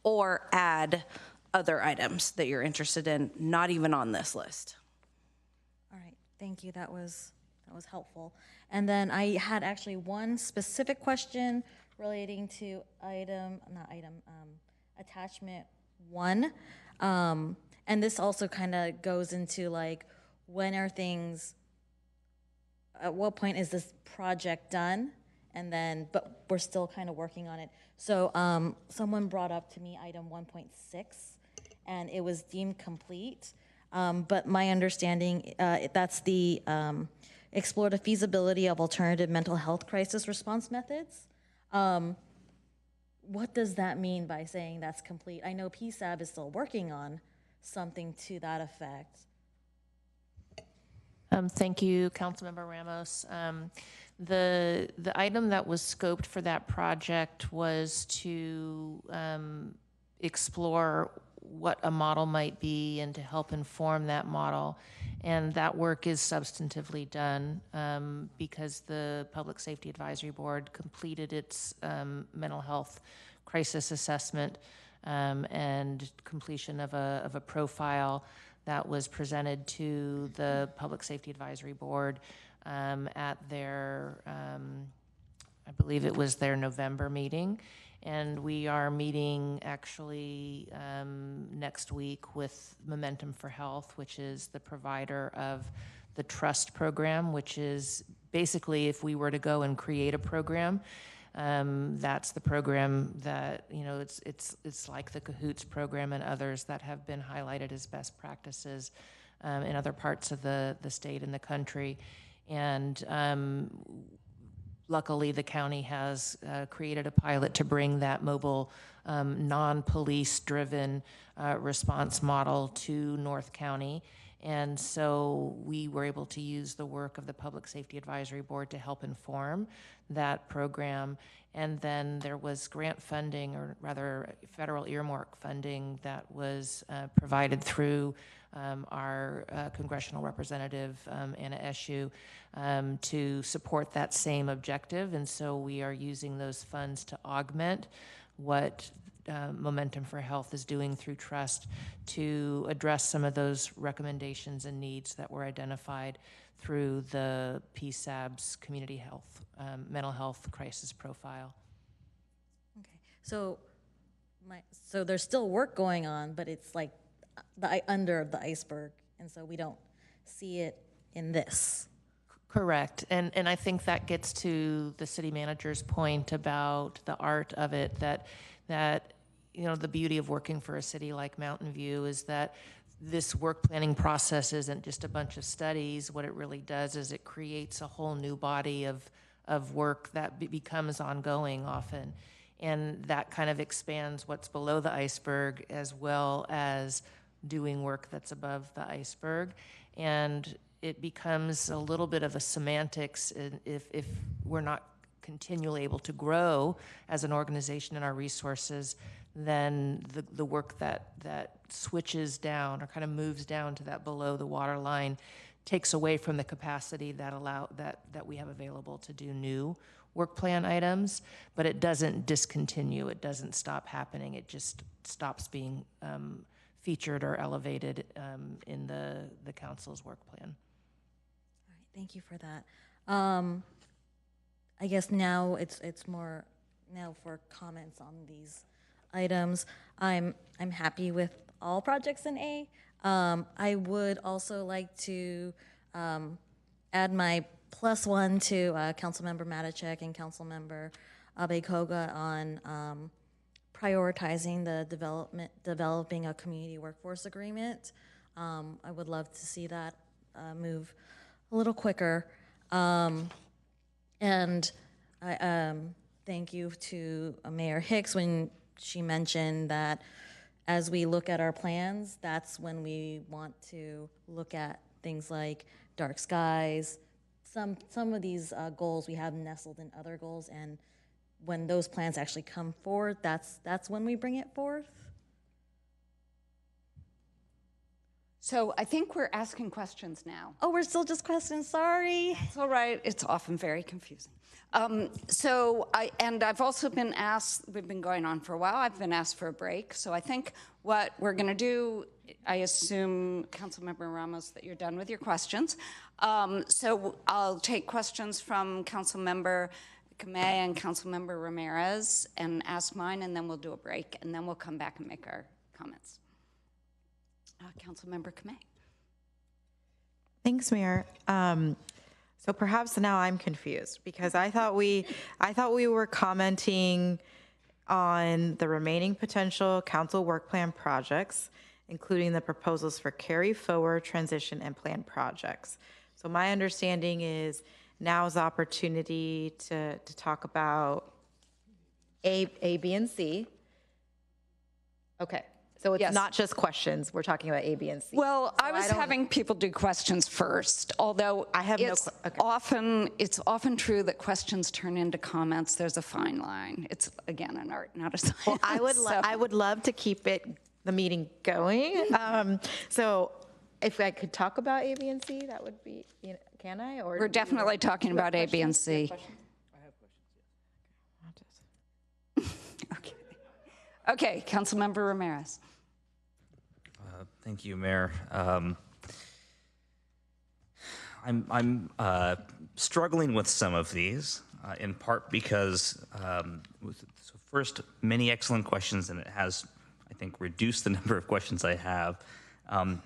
or add other items that you're interested in, not even on this list. All right, thank you. That was And then I had actually one specific question relating to attachment 1. And this also kind of goes into like, when are things, at what point is this project done? And then, but we're still kind of working on it. So someone brought up to me item 1.6, and it was deemed complete. But my understanding, that's the explore the feasibility of alternative mental health crisis response methods. What does that mean by saying that's complete? I know PSAB is still working on something to that effect. Thank you, Councilmember Ramos. The item that was scoped for that project was to explore what a model might be and to help inform that model. And that work is substantively done because the Public Safety Advisory Board completed its mental health crisis assessment and completion of a profile that was presented to the Public Safety Advisory Board at their, I believe it was their November meeting. And we are meeting actually next week with Momentum for Health, which is the provider of the TRUST program, which is basically, if we were to go and create a program, that's the program that, you know, it's like the CAHOOTS program and others that have been highlighted as best practices in other parts of the state and the country. And luckily, the county has created a pilot to bring that mobile, non-police driven response model to North County. And so we were able to use the work of the Public Safety Advisory Board to help inform that program. And then there was grant funding, or rather federal earmark funding, that was provided through our congressional representative, Anna Eshoo, to support that same objective. And so we are using those funds to augment what Momentum for Health is doing through Trust to address some of those recommendations and needs that were identified through the PSAB's community health, mental health crisis profile. Okay, so there's still work going on, but it's like under the iceberg, and so we don't see it in this. Correct, and I think that gets to the city manager's point about the art of it, that you know, the beauty of working for a city like Mountain View is that this work planning process isn't just a bunch of studies. What it really does is it creates a whole new body of work that becomes ongoing often. And that kind of expands what's below the iceberg as well as doing work that's above the iceberg. And it becomes a little bit of a semantics if we're not continually able to grow as an organization in our resources, then the work that switches down or kind of moves down to that below the water line takes away from the capacity that we have available to do new work plan items, but it doesn't discontinue, it doesn't stop happening, it just stops being featured or elevated in the council's work plan. All right, thank you for that. I guess now it's more now for comments on these items. I'm happy with all projects in A. I would also like to add my +1 to Councilmember Matichak and Councilmember Abe-Koga on prioritizing the developing a community workforce agreement. I would love to see that move a little quicker. And I thank you to Mayor Hicks when she mentioned that as we look at our plans, that's when we want to look at things like dark skies. Some of these goals we have nestled in other goals, and when those plans actually come forward, that's when we bring it forth. So I think we're asking questions now. Oh, we're still just questions, sorry. It's all right, it's often very confusing. I've also been asked, we've been going on for a while, I've been asked for a break. So I think what we're gonna do, I assume, Councilmember Ramos, that you're done with your questions. So I'll take questions from Councilmember Kamei and Councilmember Ramirez and ask mine, and then we'll do a break, and then we'll come back and make our comments. Councilmember Kamei. Thanks, Mayor. So perhaps now I'm confused because I thought we were commenting on the remaining potential council work plan projects, including the proposals for carry forward, transition, and plan projects. So my understanding is now's the opportunity to talk about A, B, and C. Okay. So it's not just questions. We're talking about A, B, and C. Well, so I was having people do questions first, although I have it's often true that questions turn into comments. There's a fine line. It's, again, an art, not a science. Well, I would love to keep the meeting going. So if I could talk about A, B, and C, that would be, can I? Or we're definitely talking about A, B, and C. I have questions, yes. Okay, Councilmember Ramirez. Thank you, Mayor. I'm struggling with some of these, in part because, so first, many excellent questions, and it has, I think, reduced the number of questions I have.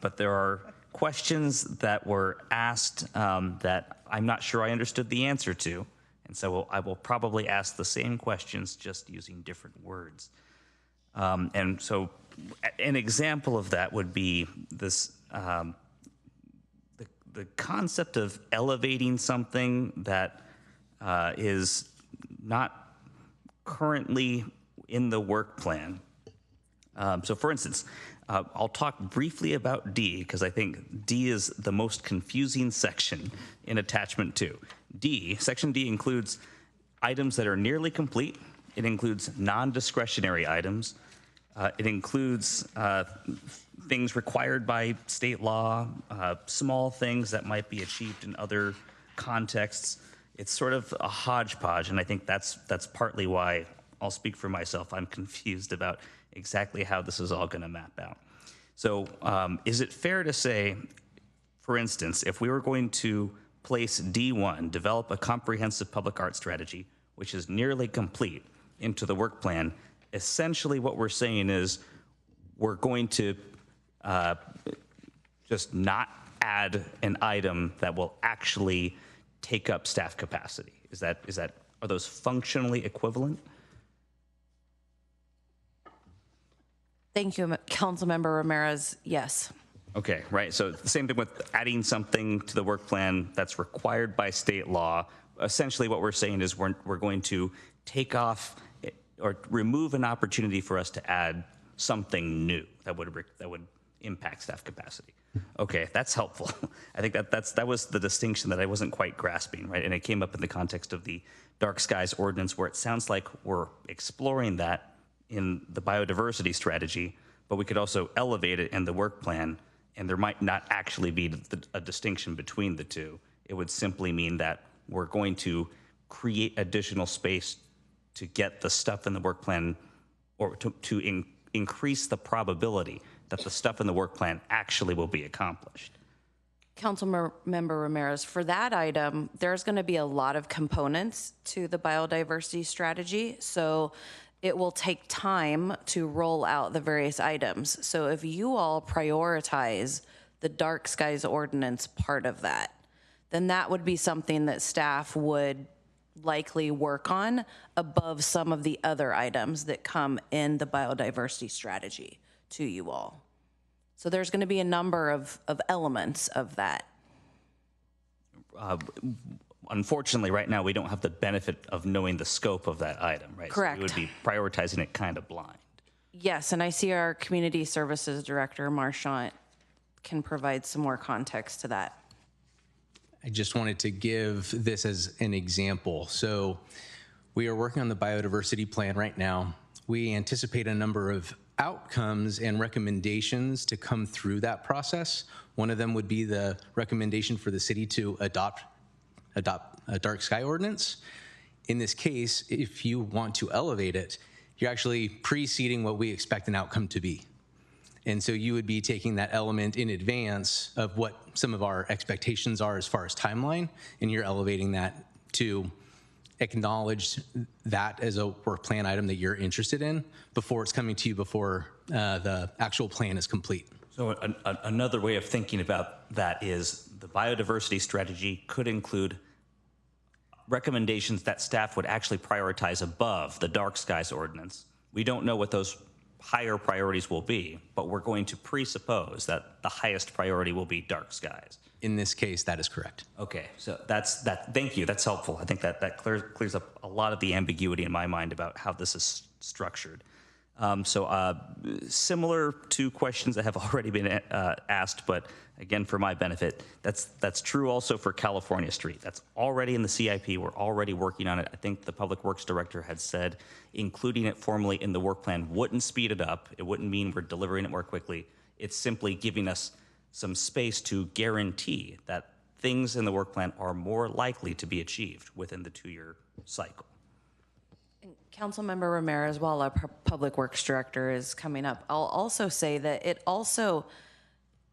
But there are questions that were asked that I'm not sure I understood the answer to, and so I will probably ask the same questions just using different words. And so an example of that would be this, the concept of elevating something that is not currently in the work plan. So for instance, I'll talk briefly about D because I think D is the most confusing section in attachment 2. Section D includes items that are nearly complete. It includes non-discretionary items. It includes things required by state law, small things that might be achieved in other contexts. It's sort of a hodgepodge, and I think that's partly why, I'll speak for myself, I'm confused about exactly how this is all going to map out. So is it fair to say, for instance, if we were going to place D1, develop a comprehensive public art strategy, which is nearly complete, into the work plan, essentially what we're saying is we're going to just not add an item that will actually take up staff capacity? Are those functionally equivalent? Thank you, Councilmember Ramirez. Yes. Okay, right. So the same thing with adding something to the work plan that's required by state law. Essentially what we're saying is we're going to take off or remove an opportunity for us to add something new that would impact staff capacity. Okay, that's helpful. I think that was the distinction that I wasn't quite grasping, right? And it came up in the context of the dark skies ordinance, where it sounds like we're exploring that in the biodiversity strategy, but we could also elevate it in the work plan, and there might not actually be a distinction between the two. It would simply mean that we're going to create additional space to get the stuff in the work plan, or to increase the probability that the stuff in the work plan actually will be accomplished. Councilmember Ramirez, for that item, there's going to be a lot of components to the biodiversity strategy, so it will take time to roll out the various items. So if you all prioritize the dark skies ordinance part of that, then that would be something that staff would likely work on above some of the other items that come in the biodiversity strategy to you all. So there's going to be a number of elements of that. Unfortunately, right now, we don't have the benefit of knowing the scope of that item, right? Correct. So we would be prioritizing it kind of blind. Yes, and I see our Community Services Director, Marchant, can provide some more context to that. I just wanted to give this as an example. So we are working on the biodiversity plan right now. We anticipate a number of outcomes and recommendations to come through that process. One of them would be the recommendation for the city to adopt a dark sky ordinance. In this case, if you want to elevate it, you're actually preceding what we expect an outcome to be. And so you would be taking that element in advance of what some of our expectations are as far as timeline, and you're elevating that to acknowledge that as a work plan item that you're interested in before it's coming to you before the actual plan is complete. So another way of thinking about that is the biodiversity strategy could include recommendations that staff would actually prioritize above the dark skies ordinance. We don't know what those higher priorities will be, but we're going to presuppose that the highest priority will be dark skies. In this case, that is correct. Okay, so that's that. Thank you. That's helpful. I think that clears up a lot of the ambiguity in my mind about how this is structured. Similar to questions that have already been asked, but again, for my benefit, that's true also for California Street. That's already in the CIP. We're already working on it. I think the Public Works Director had said including it formally in the work plan wouldn't speed it up. It wouldn't mean we're delivering it more quickly. It's simply giving us some space to guarantee that things in the work plan are more likely to be achieved within the 2-year cycle. Councilmember Ramirez, while our Public Works Director is coming up, I'll also say that it also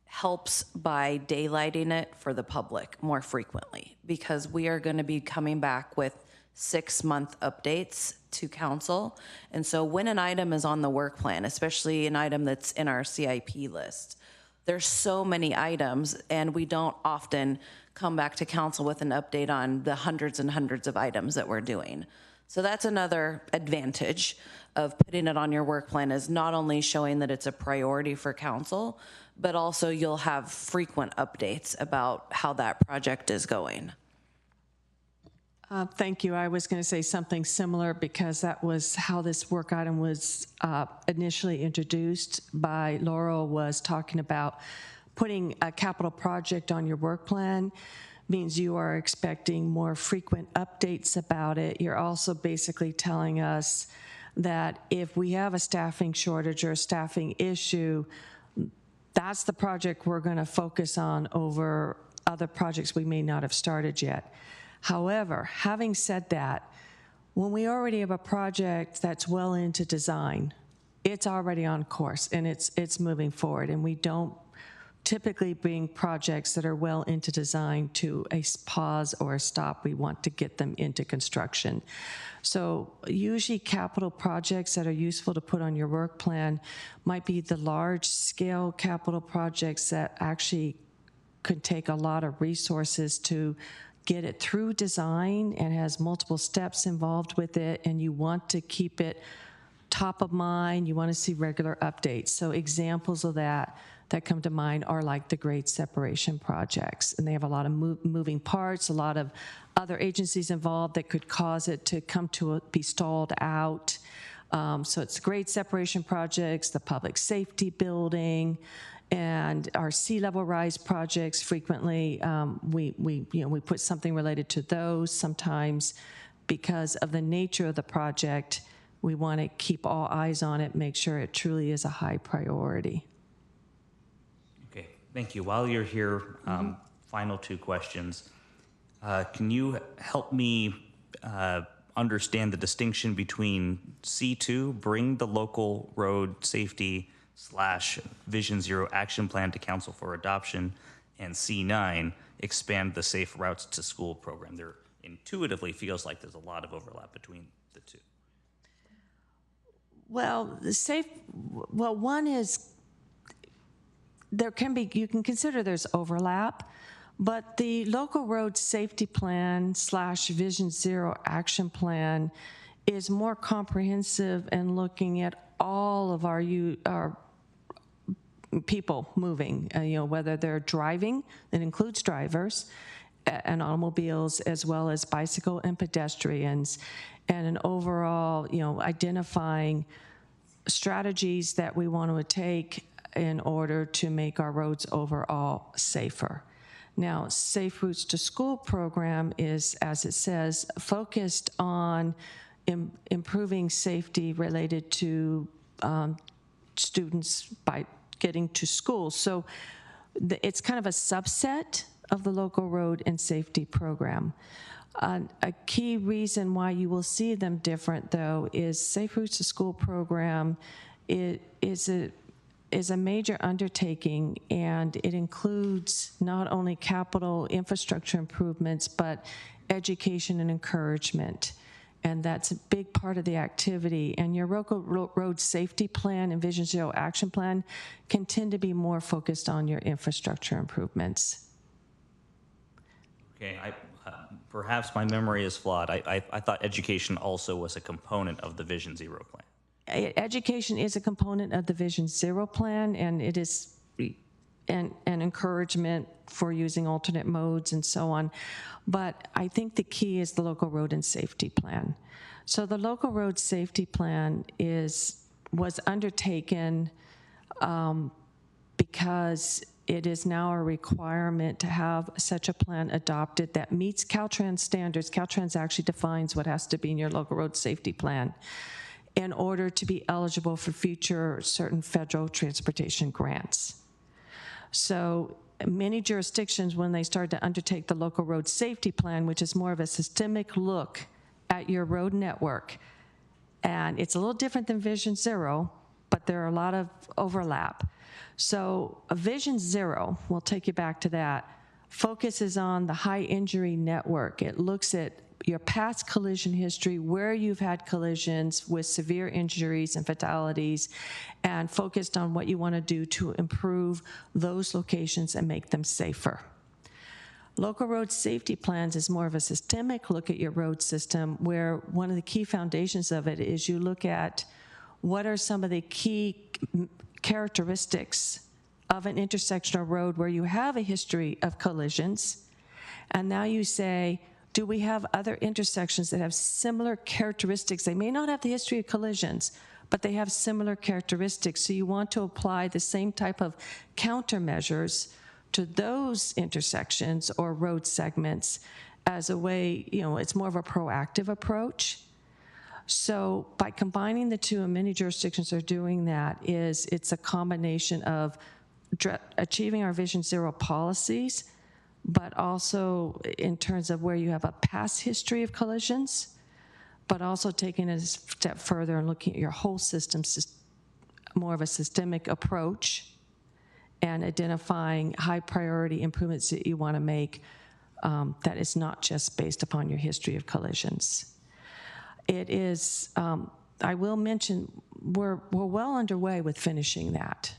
helps by daylighting it for the public more frequently, because we are going to be coming back with 6-month updates to council. And so when an item is on the work plan, especially an item that's in our CIP list, there's so many items, and we don't often come back to council with an update on the hundreds and hundreds of items that we're doing. So that's another advantage of putting it on your work plan, is not only showing that it's a priority for council, but also you'll have frequent updates about how that project is going. Thank you. I was going to say something similar because that was how this work item was initially introduced by Laurel, was talking about putting a capital project on your work plan means you are expecting more frequent updates about it. You're also basically telling us that if we have a staffing shortage or a staffing issue, that's the project we're going to focus on over other projects we may not have started yet. However, having said that, when we already have a project that's well into design, it's already on course and it's moving forward, and we don't typically bring projects that are well into design to a pause or a stop. We want to get them into construction. So usually capital projects that are useful to put on your work plan might be the large scale capital projects that actually could take a lot of resources to get it through design and has multiple steps involved with it, and you want to keep it top of mind. You want to see regular updates. So examples of that come to mind are like the grade separation projects, and they have a lot of moving parts, a lot of other agencies involved that could cause it to come to be stalled out. So it's grade separation projects, the public safety building, and our sea level rise projects. Frequently, we put something related to those. Sometimes, because of the nature of the project, we want to keep all eyes on it, make sure it truly is a high priority. Okay, thank you. While you're here, final two questions. Can you help me understand the distinction between C2, bring the local road safety / Vision Zero action plan to council for adoption, and C9, expand the safe routes to school program? There intuitively feels like there's a lot of overlap between the two. Well, one is, you can consider there's overlap, but the local road safety plan / Vision Zero action plan is more comprehensive and looking at all of our people moving, whether they're driving, that includes drivers and automobiles, as well as bicycle and pedestrians, and an overall, identifying strategies that we want to take in order to make our roads overall safer. Now, Safe Routes to School program is, as it says, focused on improving safety related to students by getting to school. So it's kind of a subset of the local road and safety program. A key reason why you will see them different, though, is Safe Routes to School program is a major undertaking, and it includes not only capital infrastructure improvements, but education and encouragement. And that's a big part of the activity. And your local road safety plan and Vision Zero action plan can tend to be more focused on your infrastructure improvements. Okay, perhaps my memory is flawed. I thought education also was a component of the Vision Zero plan. Education is a component of the Vision Zero plan, and it is an encouragement for using alternate modes and so on. But I think the key is the local road and safety plan. So the local road safety plan was undertaken because it is now a requirement to have such a plan adopted that meets Caltrans standards. Caltrans actually defines what has to be in your local road safety plan in order to be eligible for future certain federal transportation grants. So many jurisdictions, when they start to undertake the local road safety plan, which is more of a systemic look at your road network, and it's a little different than Vision Zero, but there are a lot of overlap. So a Vision Zero, we'll take you back to that, focuses on the high injury network. It looks at your past collision history, where you've had collisions with severe injuries and fatalities, and focused on what you want to do to improve those locations and make them safer. Local road safety plans is more of a systemic look at your road system, where one of the key foundations of it is you look at what are some of the key characteristics of an intersectional road where you have a history of collisions, and now you say, do we have other intersections that have similar characteristics? They may not have the history of collisions, but they have similar characteristics. So you want to apply the same type of countermeasures to those intersections or road segments as a way, it's more of a proactive approach. So by combining the two, and many jurisdictions are doing that, it's a combination of achieving our Vision Zero policies, but also in terms of where you have a past history of collisions, but also taking it a step further and looking at your whole system, more of a systemic approach, and identifying high priority improvements that you want to make that is not just based upon your history of collisions. It is, I will mention, we're well underway with finishing that.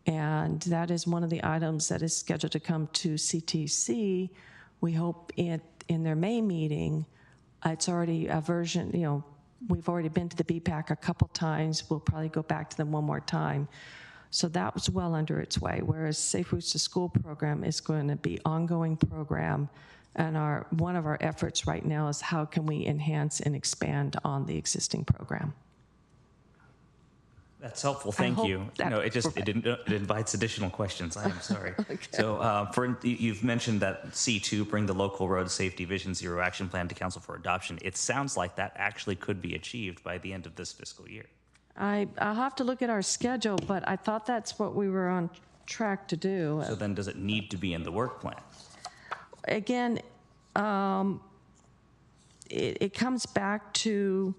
And that is one of the items that is scheduled to come to CTC. We hope in their May meeting. It's already a version, we've already been to the BPAC a couple times. We'll probably go back to them one more time. So that was well under its way, whereas Safe Routes to School program is going to be ongoing program. And one of our efforts right now is how can we enhance and expand on the existing program. That's helpful. Thank you. It invites additional questions. I am sorry. Okay. So you've mentioned that C2, bring the local road safety Vision Zero action plan to council for adoption. It sounds like that actually could be achieved by the end of this fiscal year. I'll have to look at our schedule, but I thought that's what we were on track to do. So then does it need to be in the work plan? Again, it comes back to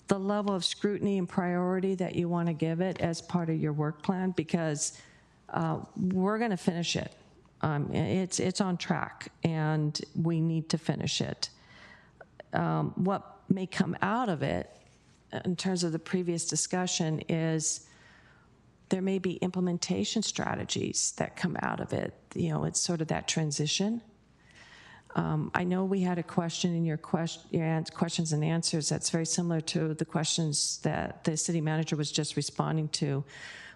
the level of scrutiny and priority that you want to give it as part of your work plan, because we're going to finish it. It's on track, and we need to finish it. What may come out of it, in terms of the previous discussion, is there may be implementation strategies that come out of it. It's sort of that transition. I know we had a question in your questions and answers that's very similar to the questions that the city manager was just responding to,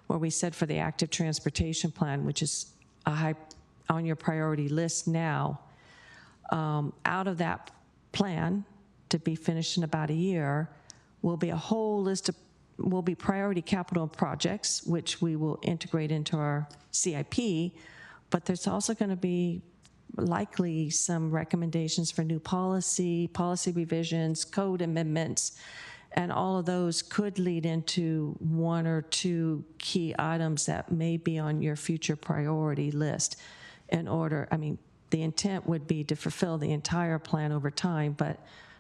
where we said for the active transportation plan, which is a high on your priority list now, out of that plan to be finished in about a year will be a whole list of, will be priority capital projects, which we will integrate into our CIP, but there's also going to be likely some recommendations for new policy revisions, code amendments, and all of those could lead into one or two key items that may be on your future priority list. The intent would be to fulfill the entire plan over time, but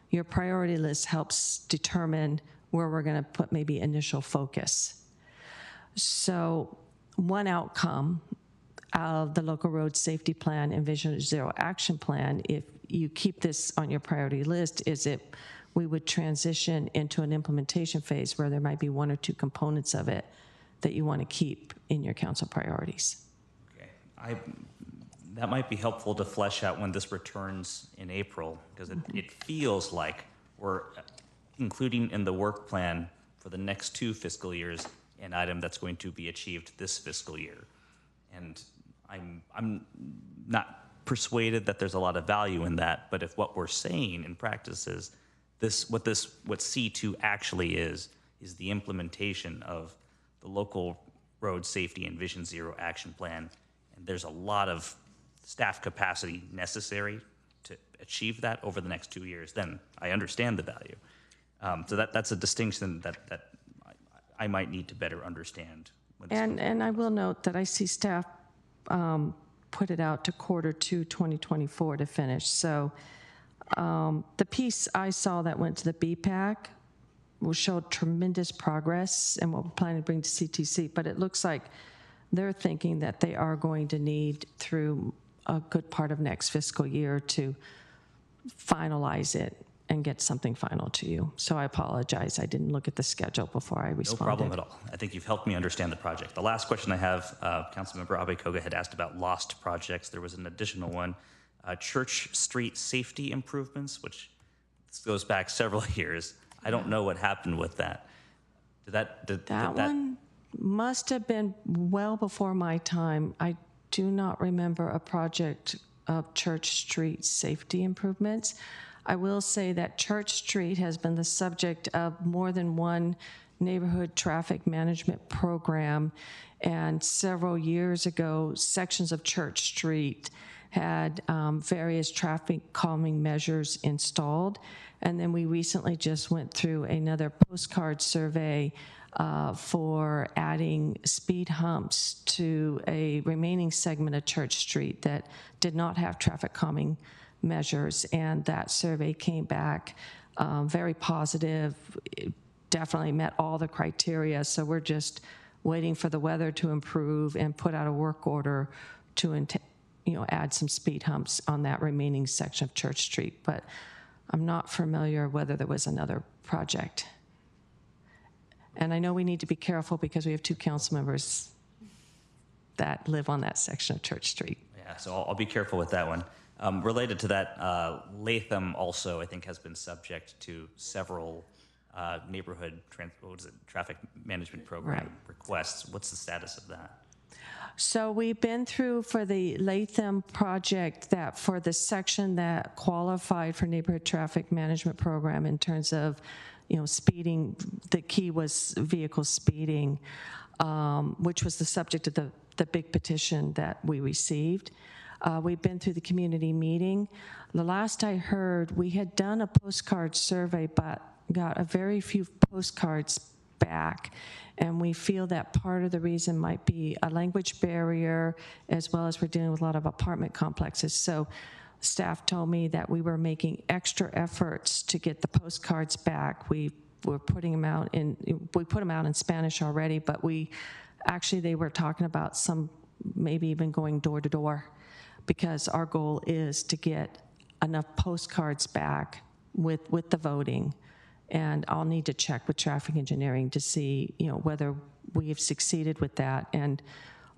your priority list helps determine where we're going to put maybe initial focus. So one outcome of the local road safety plan and Vision Zero action plan, if you keep this on your priority list, is we would transition into an implementation phase where there might be one or two components of it that you want to keep in your council priorities. Okay, that might be helpful to flesh out when this returns in April, because it feels like we're including in the work plan for the next 2 fiscal years an item that's going to be achieved this fiscal year. And I'm not persuaded that there's a lot of value in that, but if what we're saying in practice is what C2 actually is the implementation of the local road safety and Vision Zero action plan, and there's a lot of staff capacity necessary to achieve that over the next 2 years, then I understand the value. So that's a distinction that I might need to better understand. And I will note that I see staff put it out to Q2 2024 to finish. So the piece I saw that went to the BPAC showed tremendous progress and what we're planning to bring to CTC, but it looks like they're thinking that they are going to need through a good part of next fiscal year to finalize it and get something final to you. So I apologize. I didn't look at the schedule before I responded. No problem at all. I think you've helped me understand the project. The last question I have, Councilmember Abe-Koga had asked about lost projects. There was an additional one, Church Street safety improvements, which goes back several years. I don't know what happened with that. That one must have been well before my time. I do not remember a project of Church Street safety improvements. I will say that Church Street has been the subject of more than one neighborhood traffic management program, and several years ago, sections of Church Street had various traffic calming measures installed. And then we recently just went through another postcard survey for adding speed humps to a remaining segment of Church Street that did not have traffic calming measures. And that survey came back very positive. It definitely met all the criteria. So we're just waiting for the weather to improve and put out a work order to add some speed humps on that remaining section of Church Street. But I'm not familiar whether there was another project. And I know we need to be careful because we have 2 council members that live on that section of Church Street. Yeah, so I'll be careful with that one. Related to that, Latham also, I think, has been subject to several neighborhood traffic management program requests. What's the status of that? So we've been through for the Latham project that for the section that qualified for neighborhood traffic management program in terms of, speeding, the key was vehicle speeding, which was the subject of the big petition that we received. We've been through the community meeting. The last I heard, we had done a postcard survey, but got a very few postcards back. And we feel that part of the reason might be a language barrier, as well as we're dealing with a lot of apartment complexes. So staff told me that we were making extra efforts to get the postcards back. We were putting them out we put them out in Spanish already, but they were talking about some maybe even going door to door, because our goal is to get enough postcards back with the voting. And I'll need to check with traffic engineering to see, whether we've succeeded with that. And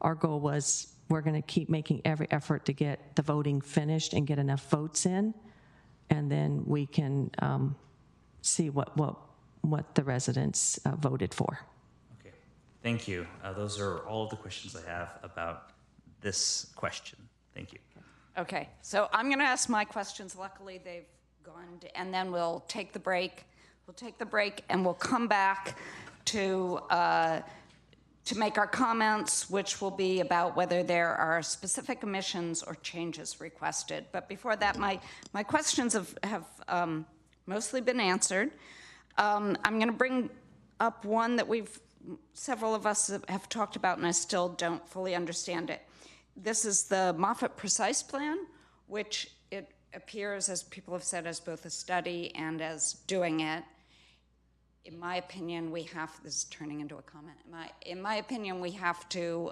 our goal was we're going to keep making every effort to get the voting finished and get enough votes in, and then we can see what the residents voted for. Okay, thank you. Those are all of the questions I have about this question. Thank you. Okay, so I'm going to ask my questions. Luckily, they've gone, and then we'll take the break. We'll take the break and we'll come back to make our comments, which will be about whether there are specific omissions or changes requested. But before that, my questions have mostly been answered. I'm going to bring up one that several of us have talked about, and I still don't fully understand it. This is the Moffett Precise Plan, which it appears, as people have said, as both a study and as doing it. In my opinion, this is turning into a comment. In my opinion, we have to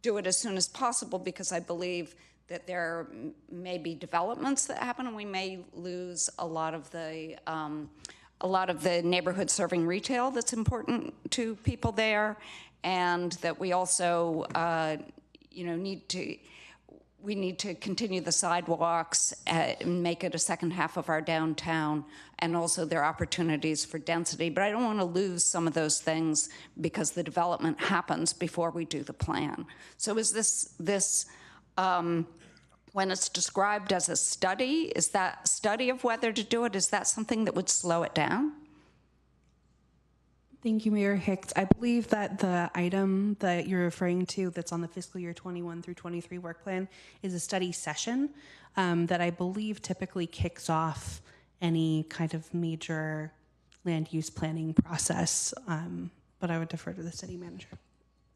do it as soon as possible, because I believe that there may be developments that happen, and we may lose a lot of the neighborhood serving retail that's important to people there, and that we also need to continue the sidewalks and make it a second half of our downtown, and also there are opportunities for density. But I don't want to lose some of those things because the development happens before we do the plan. So is this when it's described as a study, is that study of whether to do it, is that something that would slow it down? Thank you, Mayor Hicks. I believe that the item that you're referring to that's on the fiscal year 21 through 23 work plan is a study session that I believe typically kicks off any kind of major land use planning process, but I would defer to the city manager.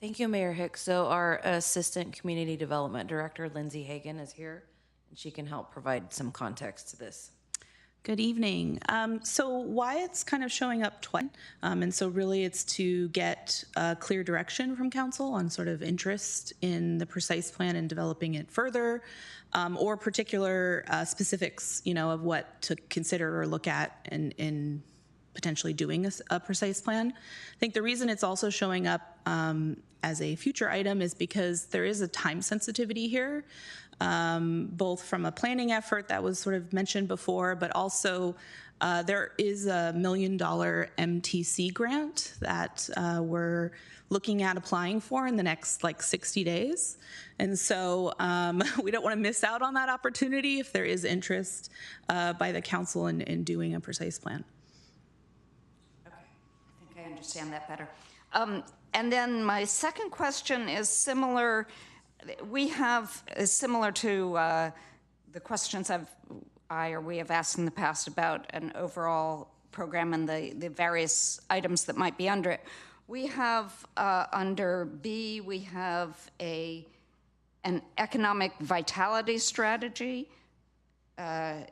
Thank you, Mayor Hicks. So our Assistant Community Development Director, Lindsay Hagan, is here, and she can help provide some context to this. Good evening. So why it's kind of showing up twice, and so really it's to get clear direction from council on sort of interest in the precise plan and developing it further, or particular specifics, of what to consider or look at in potentially doing a precise plan. I think the reason it's also showing up as a future item is because there is a time sensitivity here. Both from a planning effort that was sort of mentioned before, but also There is a $1 million MTC grant that we're looking at applying for in the next 60 days. And so we don't want to miss out on that opportunity if there is interest by the council in doing a precise plan. Okay, I think I understand that better. And then my second question is similar. We have, is similar to the questions we have asked in the past about an overall program and the various items that might be under it. We have under B, we have an economic vitality strategy, and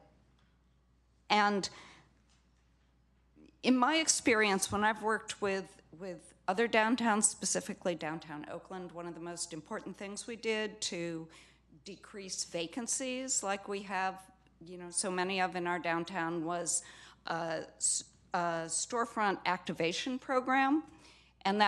in my experience, when I've worked with other downtowns, specifically downtown Oakland, one of the most important things we did to decrease vacancies like we have, so many of in our downtown was a storefront activation program. And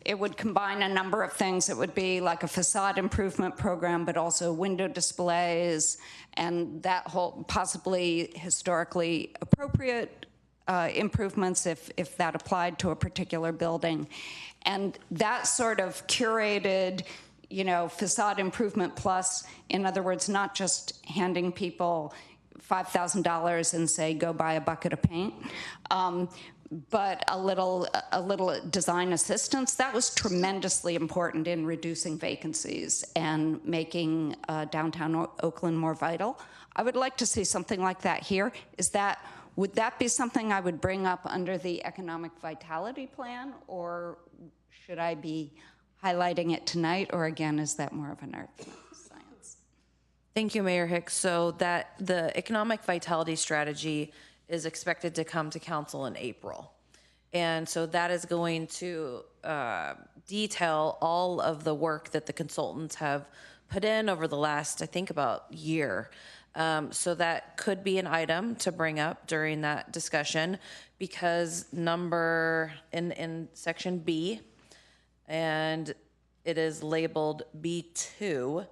it would combine a number of things. It would be like a facade improvement program, but also window displays and that whole possibly historically appropriate improvements if that applied to a particular building. And that sort of curated, facade improvement plus, in other words, not just handing people $5,000 and say, go buy a bucket of paint, but a little design assistance. That was tremendously important in reducing vacancies and making downtown Oakland more vital. I would like to see something like that here. Would that be something I would bring up under the economic vitality plan, or should I be highlighting it tonight, or again, is that more of an art science? Thank you, Mayor Hicks. So that the economic vitality strategy is expected to come to council in April. And so that is going to detail all of the work that the consultants have put in over the last, I think, about year. So that could be an item to bring up during that discussion, because in section B, and it is labeled B2,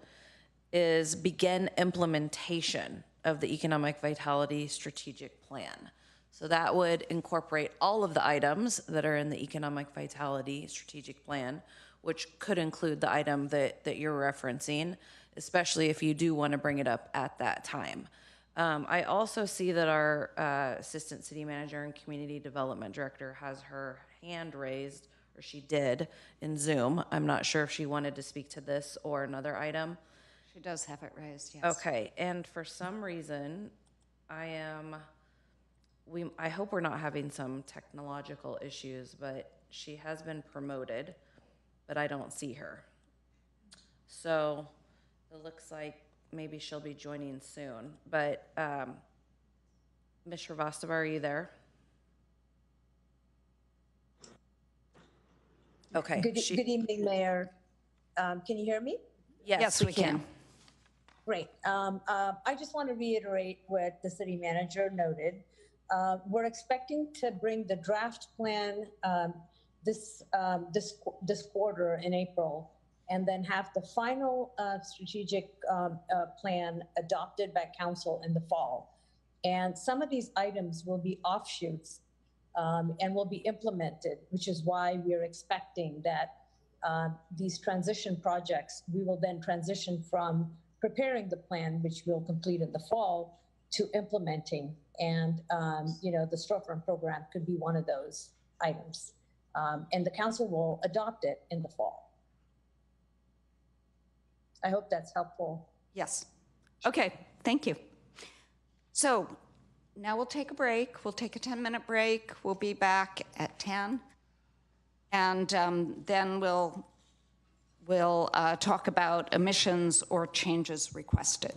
is begin implementation of the economic vitality strategic plan. So that would incorporate all of the items that are in the economic vitality strategic plan, which could include the item that you're referencing, especially if you do want to bring it up at that time. I also see that our Assistant City Manager and Community Development Director has her hand raised, or she did, in Zoom. I'm not sure if she wanted to speak to this or another item. She does have it raised, yes. Okay, and for some reason, I hope we're not having some technological issues, but she has been promoted, but I don't see her. So it looks like maybe she'll be joining soon. But Ms. Shrivastava, are you there? Okay. Good evening, Mayor. Can you hear me? Yes, we can. Great. I just want to reiterate what the city manager noted. We're expecting to bring the draft plan this quarter in April, and then have the final strategic plan adopted by council in the fall. And some of these items will be offshoots and will be implemented, which is why we're expecting that these transition projects, we will then transition from preparing the plan, which we'll complete in the fall, to implementing. And, the storefront program could be one of those items. And the council will adopt it in the fall. I hope that's helpful. Yes. Okay, thank you. So now we'll take a break. We'll take a 10-minute break. We'll be back at 10. And then we'll talk about omissions or changes requested.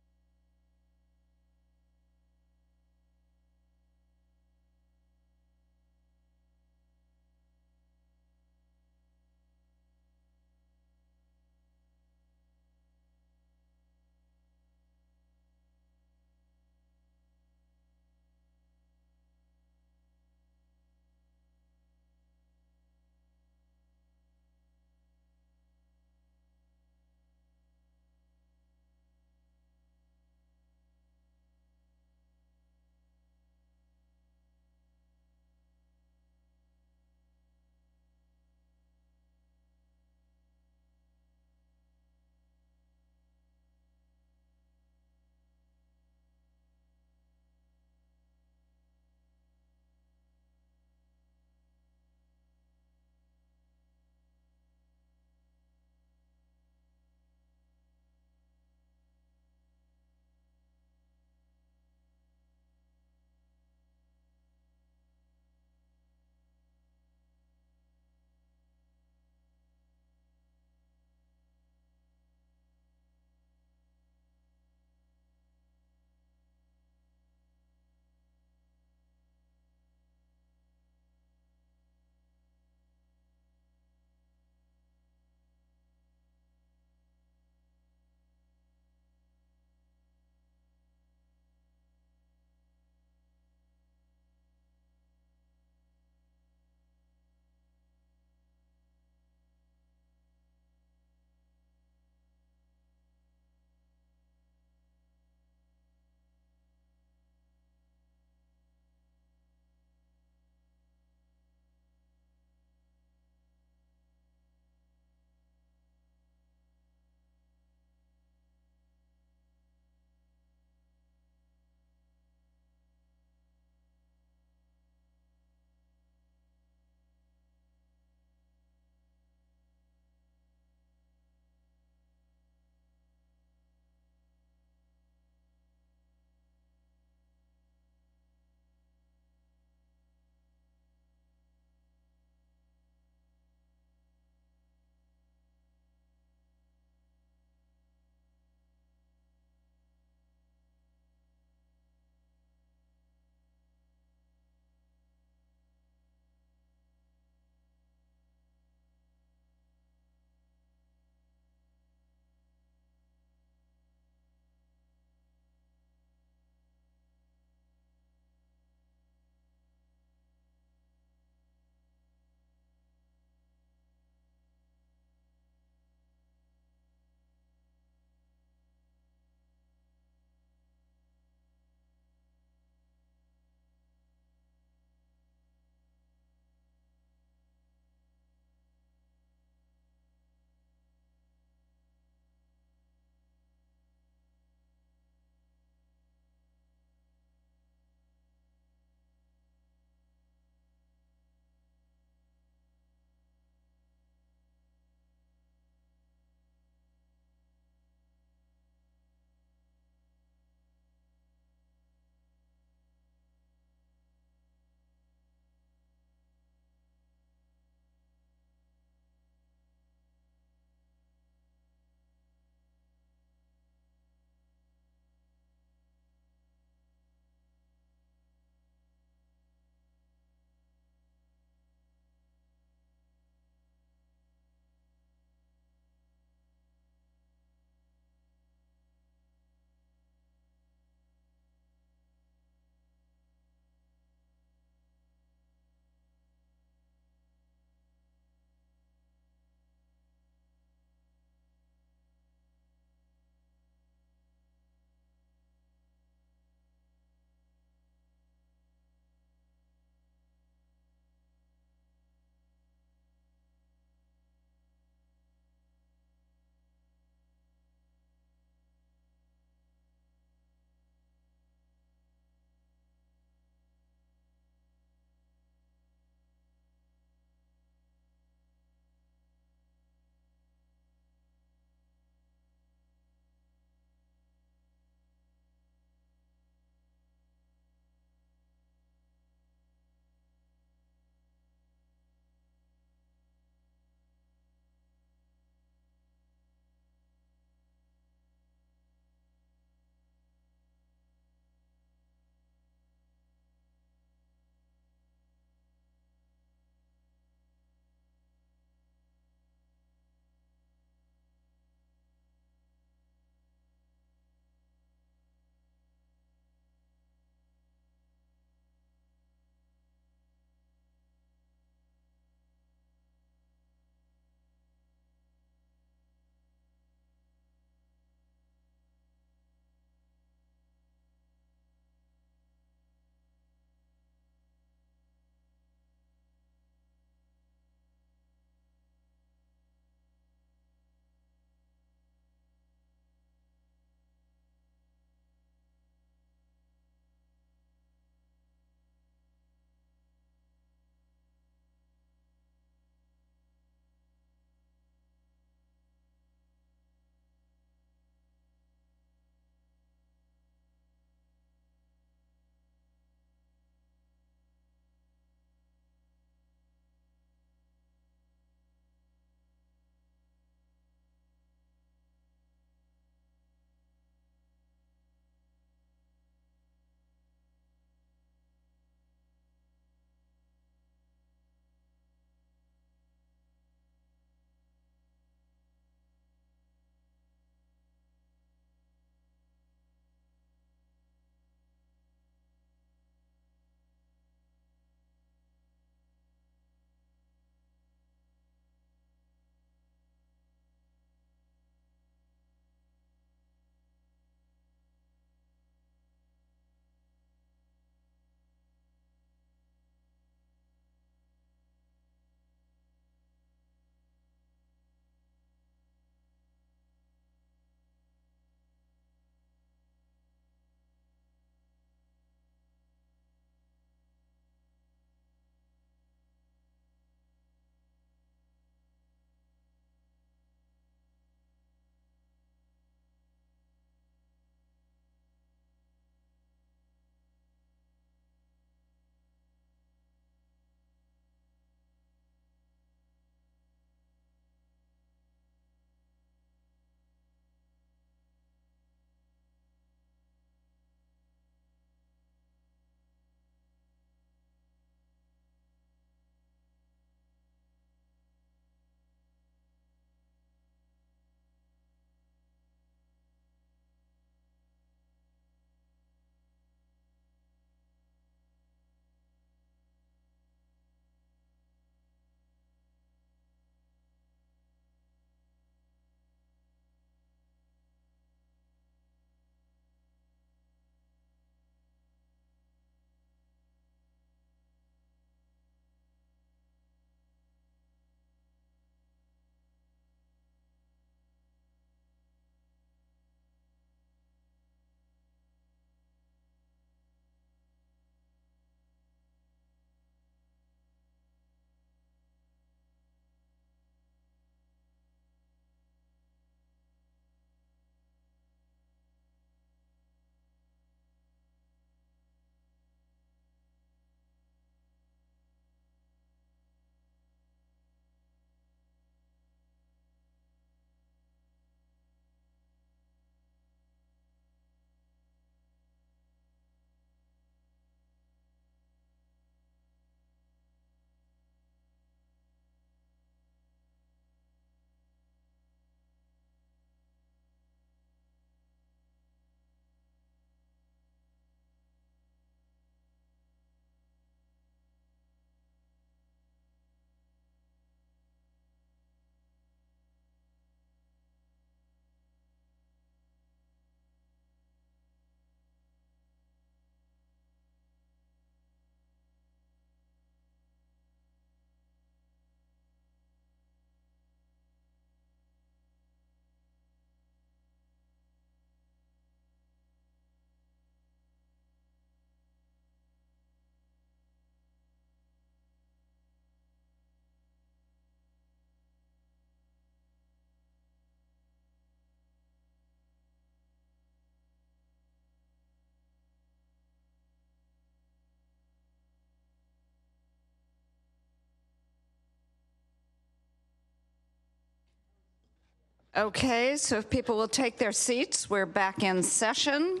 Okay, so if people will take their seats, we're back in session.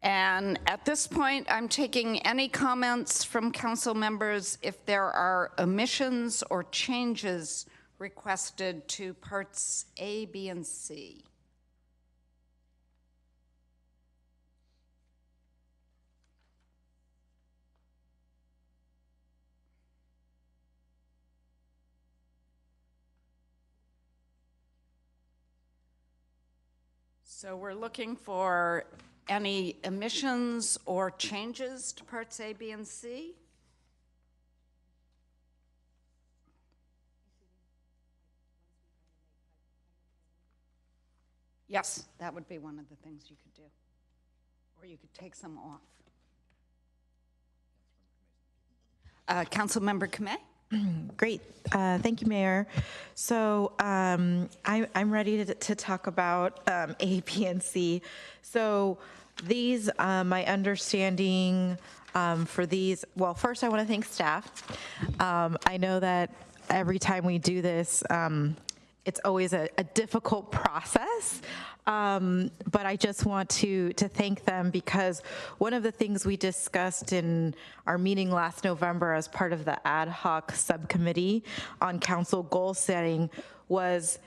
And at this point, I'm taking any comments from council members if there are omissions or changes requested to parts A, B, and C. So we're looking for any omissions or changes to parts A, B, and C? Yes, that would be one of the things you could do. Or you could take some off. Councilmember Kamei? Great. Thank you, Mayor. So I'm ready to talk about A, B, and C. So these, my understanding for these, well, first I want to thank staff. I know that every time we do this, it's always a difficult process, but I just want to thank them because one of the things we discussed in our meeting last November as part of the ad hoc subcommittee on council goal setting was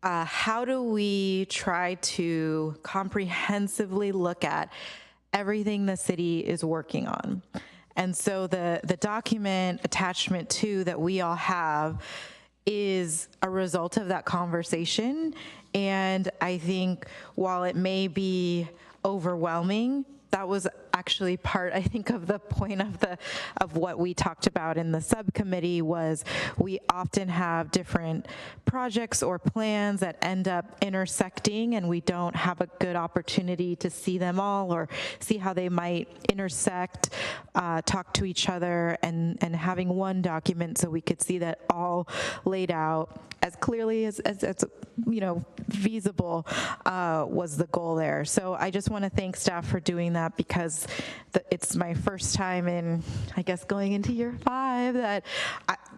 how do we try to comprehensively look at everything the city is working on. And so the document attachment 2 that we all have is a result of that conversation. And I think while it may be overwhelming, that was actually part, I think, of the point of what we talked about in the subcommittee was we often have different projects or plans that end up intersecting and we don't have a good opportunity to see them all or see how they might intersect, talk to each other, and having one document so we could see that all laid out as clearly as you know, feasible was the goal there. So I just want to thank staff for doing that because it's my first time in, I guess, going into year 5 that,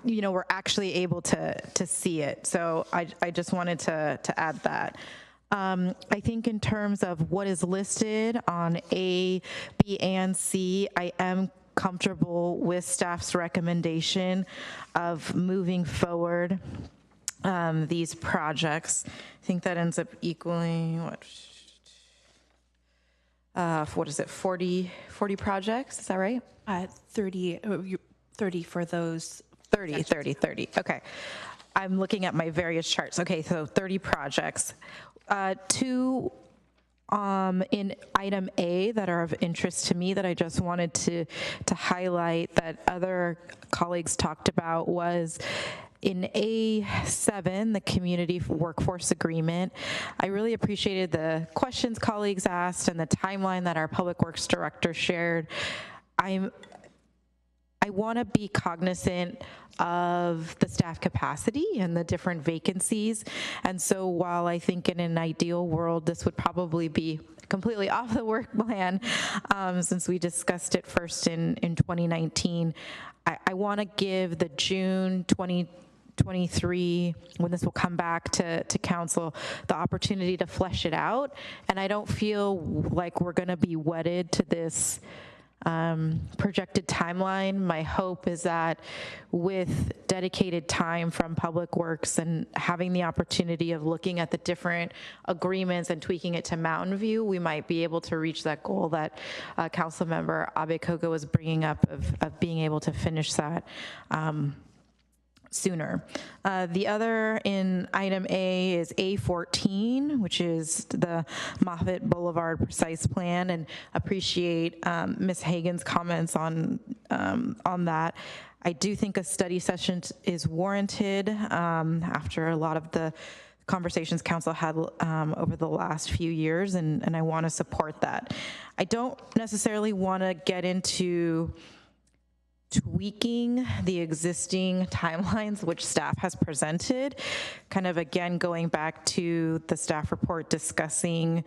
you know, we're actually able to see it. So I just wanted to add that. I think in terms of what is listed on A, B, and C, I am comfortable with staff's recommendation of moving forward these projects. I think that ends up equaling what is it, 40 projects, is that right? 30 for those. 30, okay. I'm looking at my various charts. Okay, so 30 projects. 2 in item A that are of interest to me that I just wanted to highlight that other colleagues talked about was in A7, the community workforce agreement. I really appreciated the questions colleagues asked and the timeline that our public works director shared. I want to be cognizant of the staff capacity and the different vacancies. And so while I think in an ideal world, this would probably be completely off the work plan, since we discussed it first in 2019, I want to give the June 2023, when this will come back to council, the opportunity to flesh it out. And I don't feel like we're going to be wedded to this projected timeline. My hope is that with dedicated time from Public Works and having the opportunity of looking at the different agreements and tweaking it to Mountain View, we might be able to reach that goal that Councilmember Abekoga was bringing up of being able to finish that sooner. The other in item A is A14, which is the Moffett Boulevard Precise Plan, and appreciate Ms. Hagan's comments on that. I do think a study session is warranted after a lot of the conversations council had over the last few years, and I want to support that. I don't necessarily want to get into tweaking the existing timelines which staff has presented, kind of again going back to the staff report discussing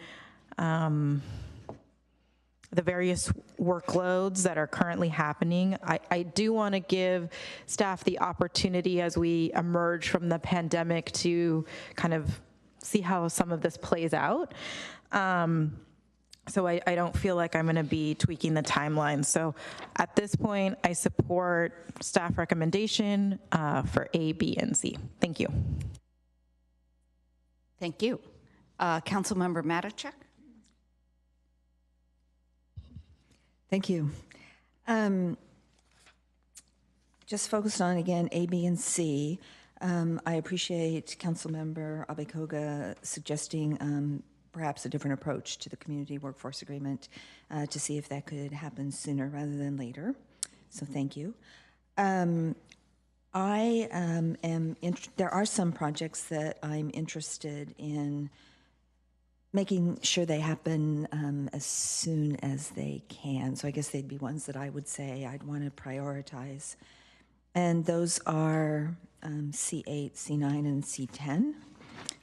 the various workloads that are currently happening. I do want to give staff the opportunity as we emerge from the pandemic to kind of see how some of this plays out. So I don't feel like I'm going to be tweaking the timeline. So at this point, I support staff recommendation for A, B, and C. Thank you. Thank you. Councilmember Matichak? Thank you. Just focused on, again, A, B, and C. I appreciate Councilmember Abekoga suggesting perhaps a different approach to the community workforce agreement to see if that could happen sooner rather than later. So thank you. There are some projects that I'm interested in making sure they happen as soon as they can. So I guess they'd be ones that I would say I'd want to prioritize. And those are C8, C9, and C10,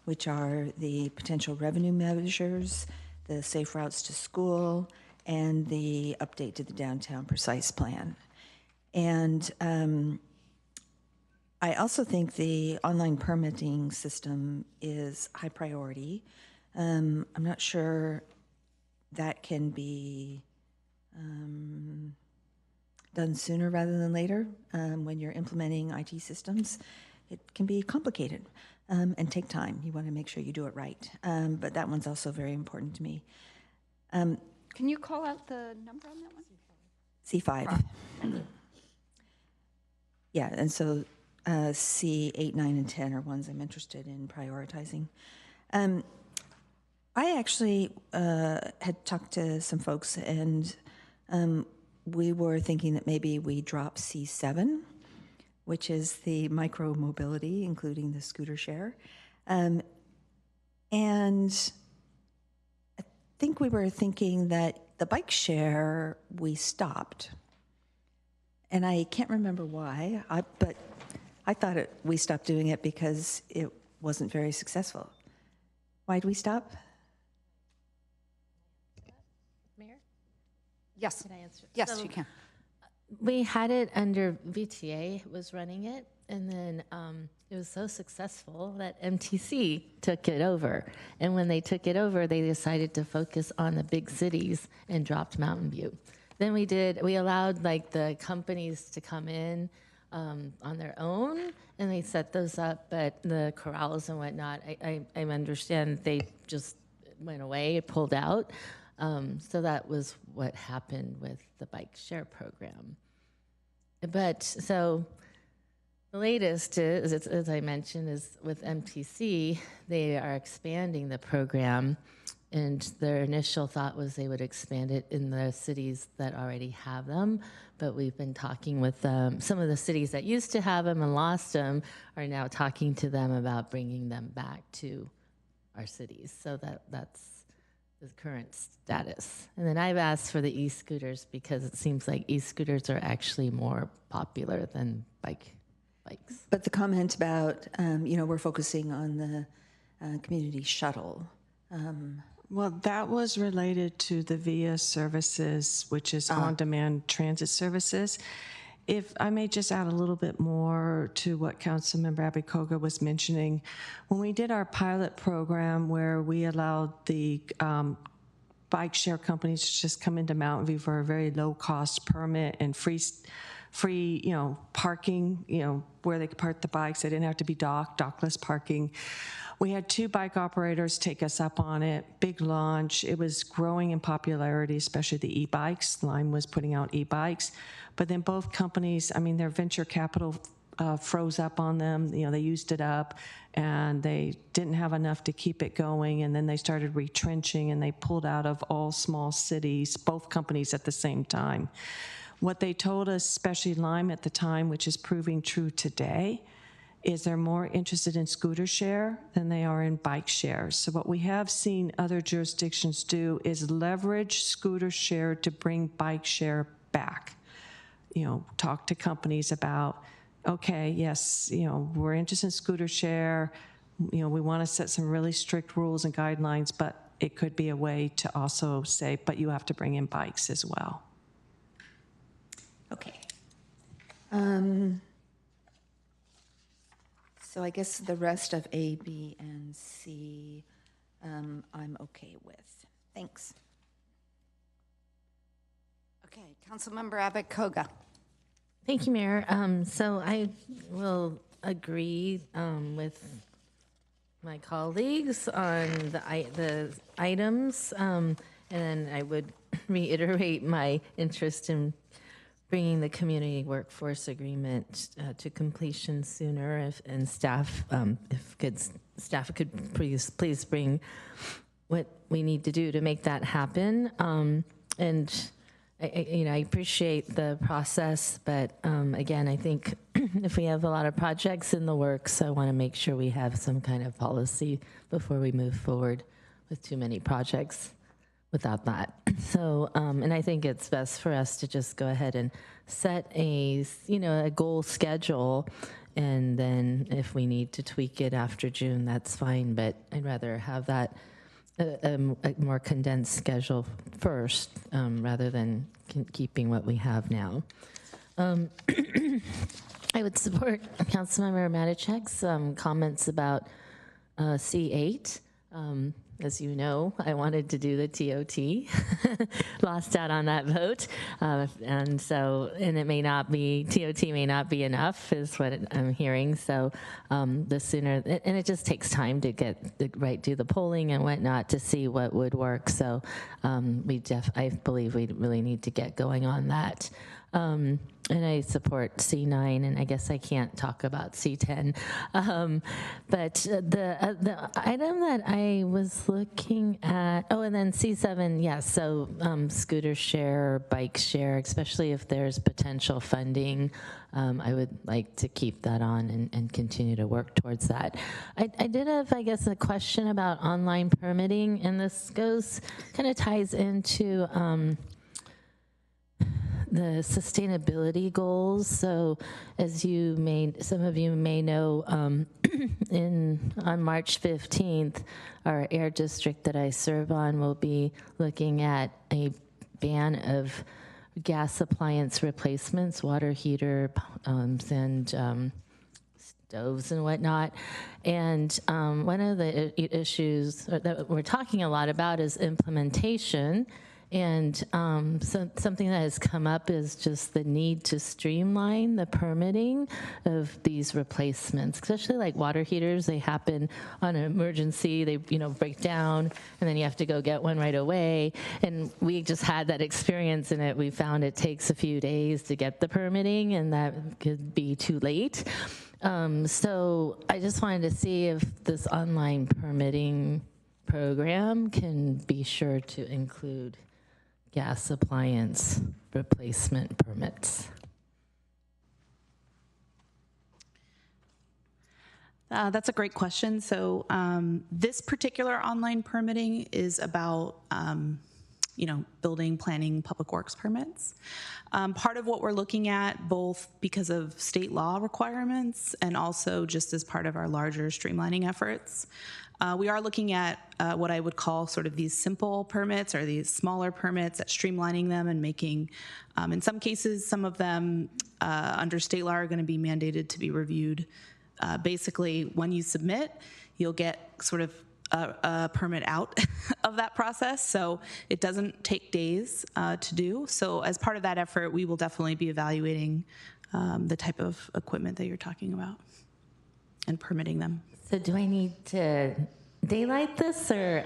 which are the potential revenue measures, the safe routes to school, and the update to the downtown precise plan. And I also think the online permitting system is high priority. I'm not sure that can be done sooner rather than later. When you're implementing IT systems, it can be complicated and take time. You want to make sure you do it right. But that one's also very important to me. Can you call out the number on that one? C5. Yeah, and so C8, 9, and 10 are ones I'm interested in prioritizing. I actually had talked to some folks, and we were thinking that maybe we drop C7, which is the micro mobility, including the scooter share. And I think we were thinking that the bike share we stopped. And I can't remember why, but I thought we stopped doing it because it wasn't very successful. Why did we stop? Mayor? Yes. Can I answer? Yes, So, you can. We had it under VTA was running it, and then it was so successful that MTC took it over. And when they took it over, they decided to focus on the big cities and dropped Mountain View. Then we allowed like the companies to come in on their own, and they set those up, but the corrals and whatnot, I understand they just went away, it pulled out. So that was what happened with the bike share program. But so the latest is, as I mentioned, is with MTC, they are expanding the program, and their initial thought was they would expand it in the cities that already have them. But we've been talking with some of the cities that used to have them and lost them are now talking to them about bringing them back to our cities. So that's the current status. And then I've asked for the e-scooters because it seems like e-scooters are actually more popular than bikes. But the comment about, we're focusing on the community shuttle. Well, that was related to the VIA services, which is on-demand transit services. If I may just add a little bit more to what Councilmember Abekoga was mentioning, when we did our pilot program where we allowed the bike share companies to just come into Mountain View for a very low-cost permit and free, parking, where they could park the bikes. They didn't have to be dockless parking. We had 2 bike operators take us up on it, big launch. It was growing in popularity, especially the e-bikes. Lime was putting out e-bikes. But then both companies, their venture capital froze up on them. They used it up, and they didn't have enough to keep it going. And then they started retrenching, and they pulled out of all small cities, both companies at the same time. What they told us, especially Lime at the time, which is proving true today, is they're more interested in scooter share than they are in bike share. So what we have seen other jurisdictions do is leverage scooter share to bring bike share back. Talk to companies about, okay, yes, we're interested in scooter share. We want to set some really strict rules and guidelines, but it could be a way to also say, but you have to bring in bikes as well. Okay. So I guess the rest of A, B, and C, I'm okay with. Thanks. Okay, Councilmember Abbott Koga. Thank you, Mayor. So I will agree with my colleagues on the items, and then I would reiterate my interest in bringing the community workforce agreement to completion sooner. And staff, if staff could please bring what we need to do to make that happen. And I appreciate the process, but again, I think if we have a lot of projects in the works, I want to make sure we have some kind of policy before we move forward with too many projects without that. So, and I think it's best for us to just go ahead and set a goal schedule, and then if we need to tweak it after June, that's fine. But I'd rather have that a more condensed schedule first, rather than keeping what we have now. I would support Councilmember Matichek's comments about C8. As you know, I wanted to do the TOT, lost out on that vote. And it may not be, TOT may not be enough is what I'm hearing. So the sooner, and it just takes time to get do the polling and whatnot to see what would work. So I believe we really need to get going on that. And I support C9, and I guess I can't talk about C10. But the item that I was looking at, and then C7, yes, so scooter share or bike share, especially if there's potential funding, I would like to keep that on and continue to work towards that. I did have, I guess, a question about online permitting, and this kind of ties into the sustainability goals. So as some of you may know, on March 15th, our air district that I serve on will be looking at a ban of gas appliance replacements, water heater and stoves and whatnot. And one of the issues that we're talking a lot about is implementation. And something that has come up is just the need to streamline the permitting of these replacements, especially like water heaters. They happen on an emergency, they break down, and then you have to go get one right away. And we just had that experience in it. We found it takes a few days to get the permitting, and that could be too late. So I just wanted to see if this online permitting program can be sure to include gas appliance replacement permits. That's a great question. So this particular online permitting is about building, planning, public works permits. Part of what we're looking at, both because of state law requirements and also just as part of our larger streamlining efforts, we are looking at what I would call sort of these simple permits or these smaller permits, at streamlining them and making, in some cases, some of them under state law are going to be mandated to be reviewed. Basically, when you submit, you'll get sort of a permit out of that process. So it doesn't take days to do. So as part of that effort, we will definitely be evaluating the type of equipment that you're talking about and permitting them. So do I need to daylight this, or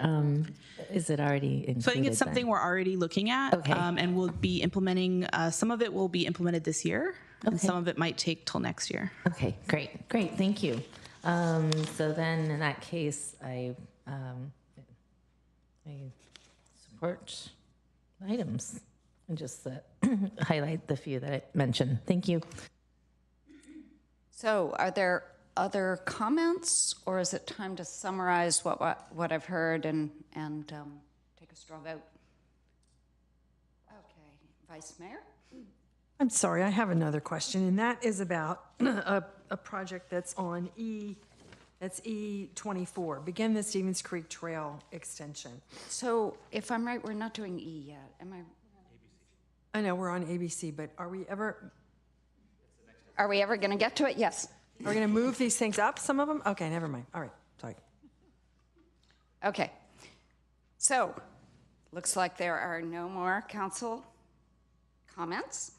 is it already included? So I think it's something we're already looking at, Okay. And we'll be implementing, some of it will be implemented this year, and some of it might take till next year. Okay, great, thank you. So then in that case, I support items and just highlight the few that I mentioned. Thank you. So are there other comments, or is it time to summarize what I've heard and take a straw vote? Okay, Vice Mayor? I'm sorry, I have another question, and that is about a project that's on E It's E24, begin the Stevens Creek Trail extension. So if I'm right, we're not doing E yet, am I? I know we're on ABC, but are we ever going to get to it? Yes. Are we going to move these things up, some of them? Okay, never mind. All right, sorry. Okay. So, looks like there are no more council comments.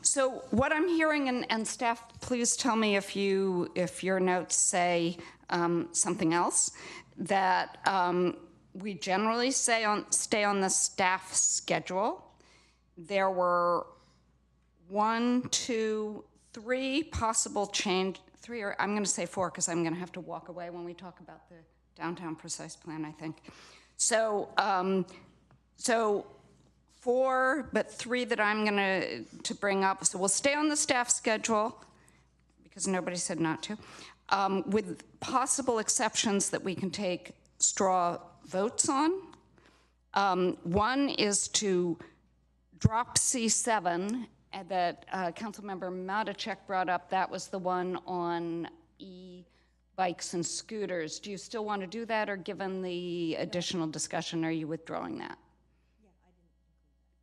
So what I'm hearing, and staff, please tell me if your notes say something else, that we generally stay on the staff schedule. There were 1, 2, 3 possible three, or I'm going to say 4 because I'm going to have to walk away when we talk about the downtown precise plan, I think. So, 4, but 3 that I'm going to bring up. So we'll stay on the staff schedule because nobody said not to, with possible exceptions that we can take straw votes on. One is to drop C7 that Councilmember Matacek brought up. That was the one on e-bikes and scooters. Do you still want to do that, or given the additional discussion, are you withdrawing that?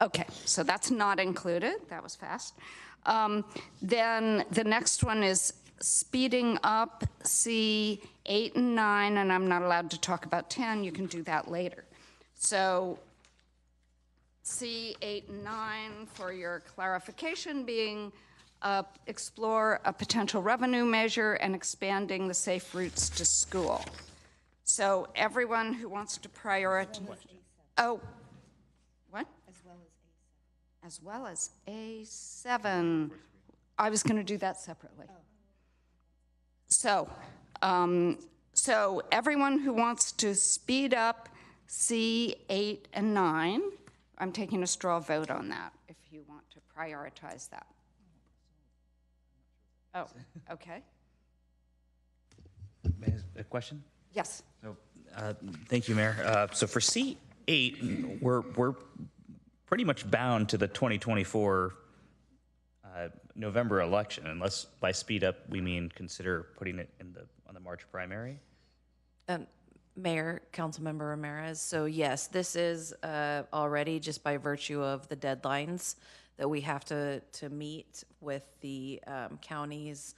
Okay, so that's not included. That was fast. Then the next one is speeding up C8 and 9, and I'm not allowed to talk about 10. You can do that later. So C8 and 9, for your clarification, being explore a potential revenue measure and expanding the safe routes to school. So everyone who wants to prioritize, oh, what? As well as A7. I was going to do that separately. So, so everyone who wants to speed up C8 and 9, I'm taking a straw vote on that if you want to prioritize that. Oh, okay. A question? Yes. So, thank you, Mayor. So for C8, we're pretty much bound to the 2024 November election, unless by speed up we mean consider putting it on the March primary. Mayor, Councilmember Ramirez, so yes, this is already just by virtue of the deadlines that we have to meet with the county's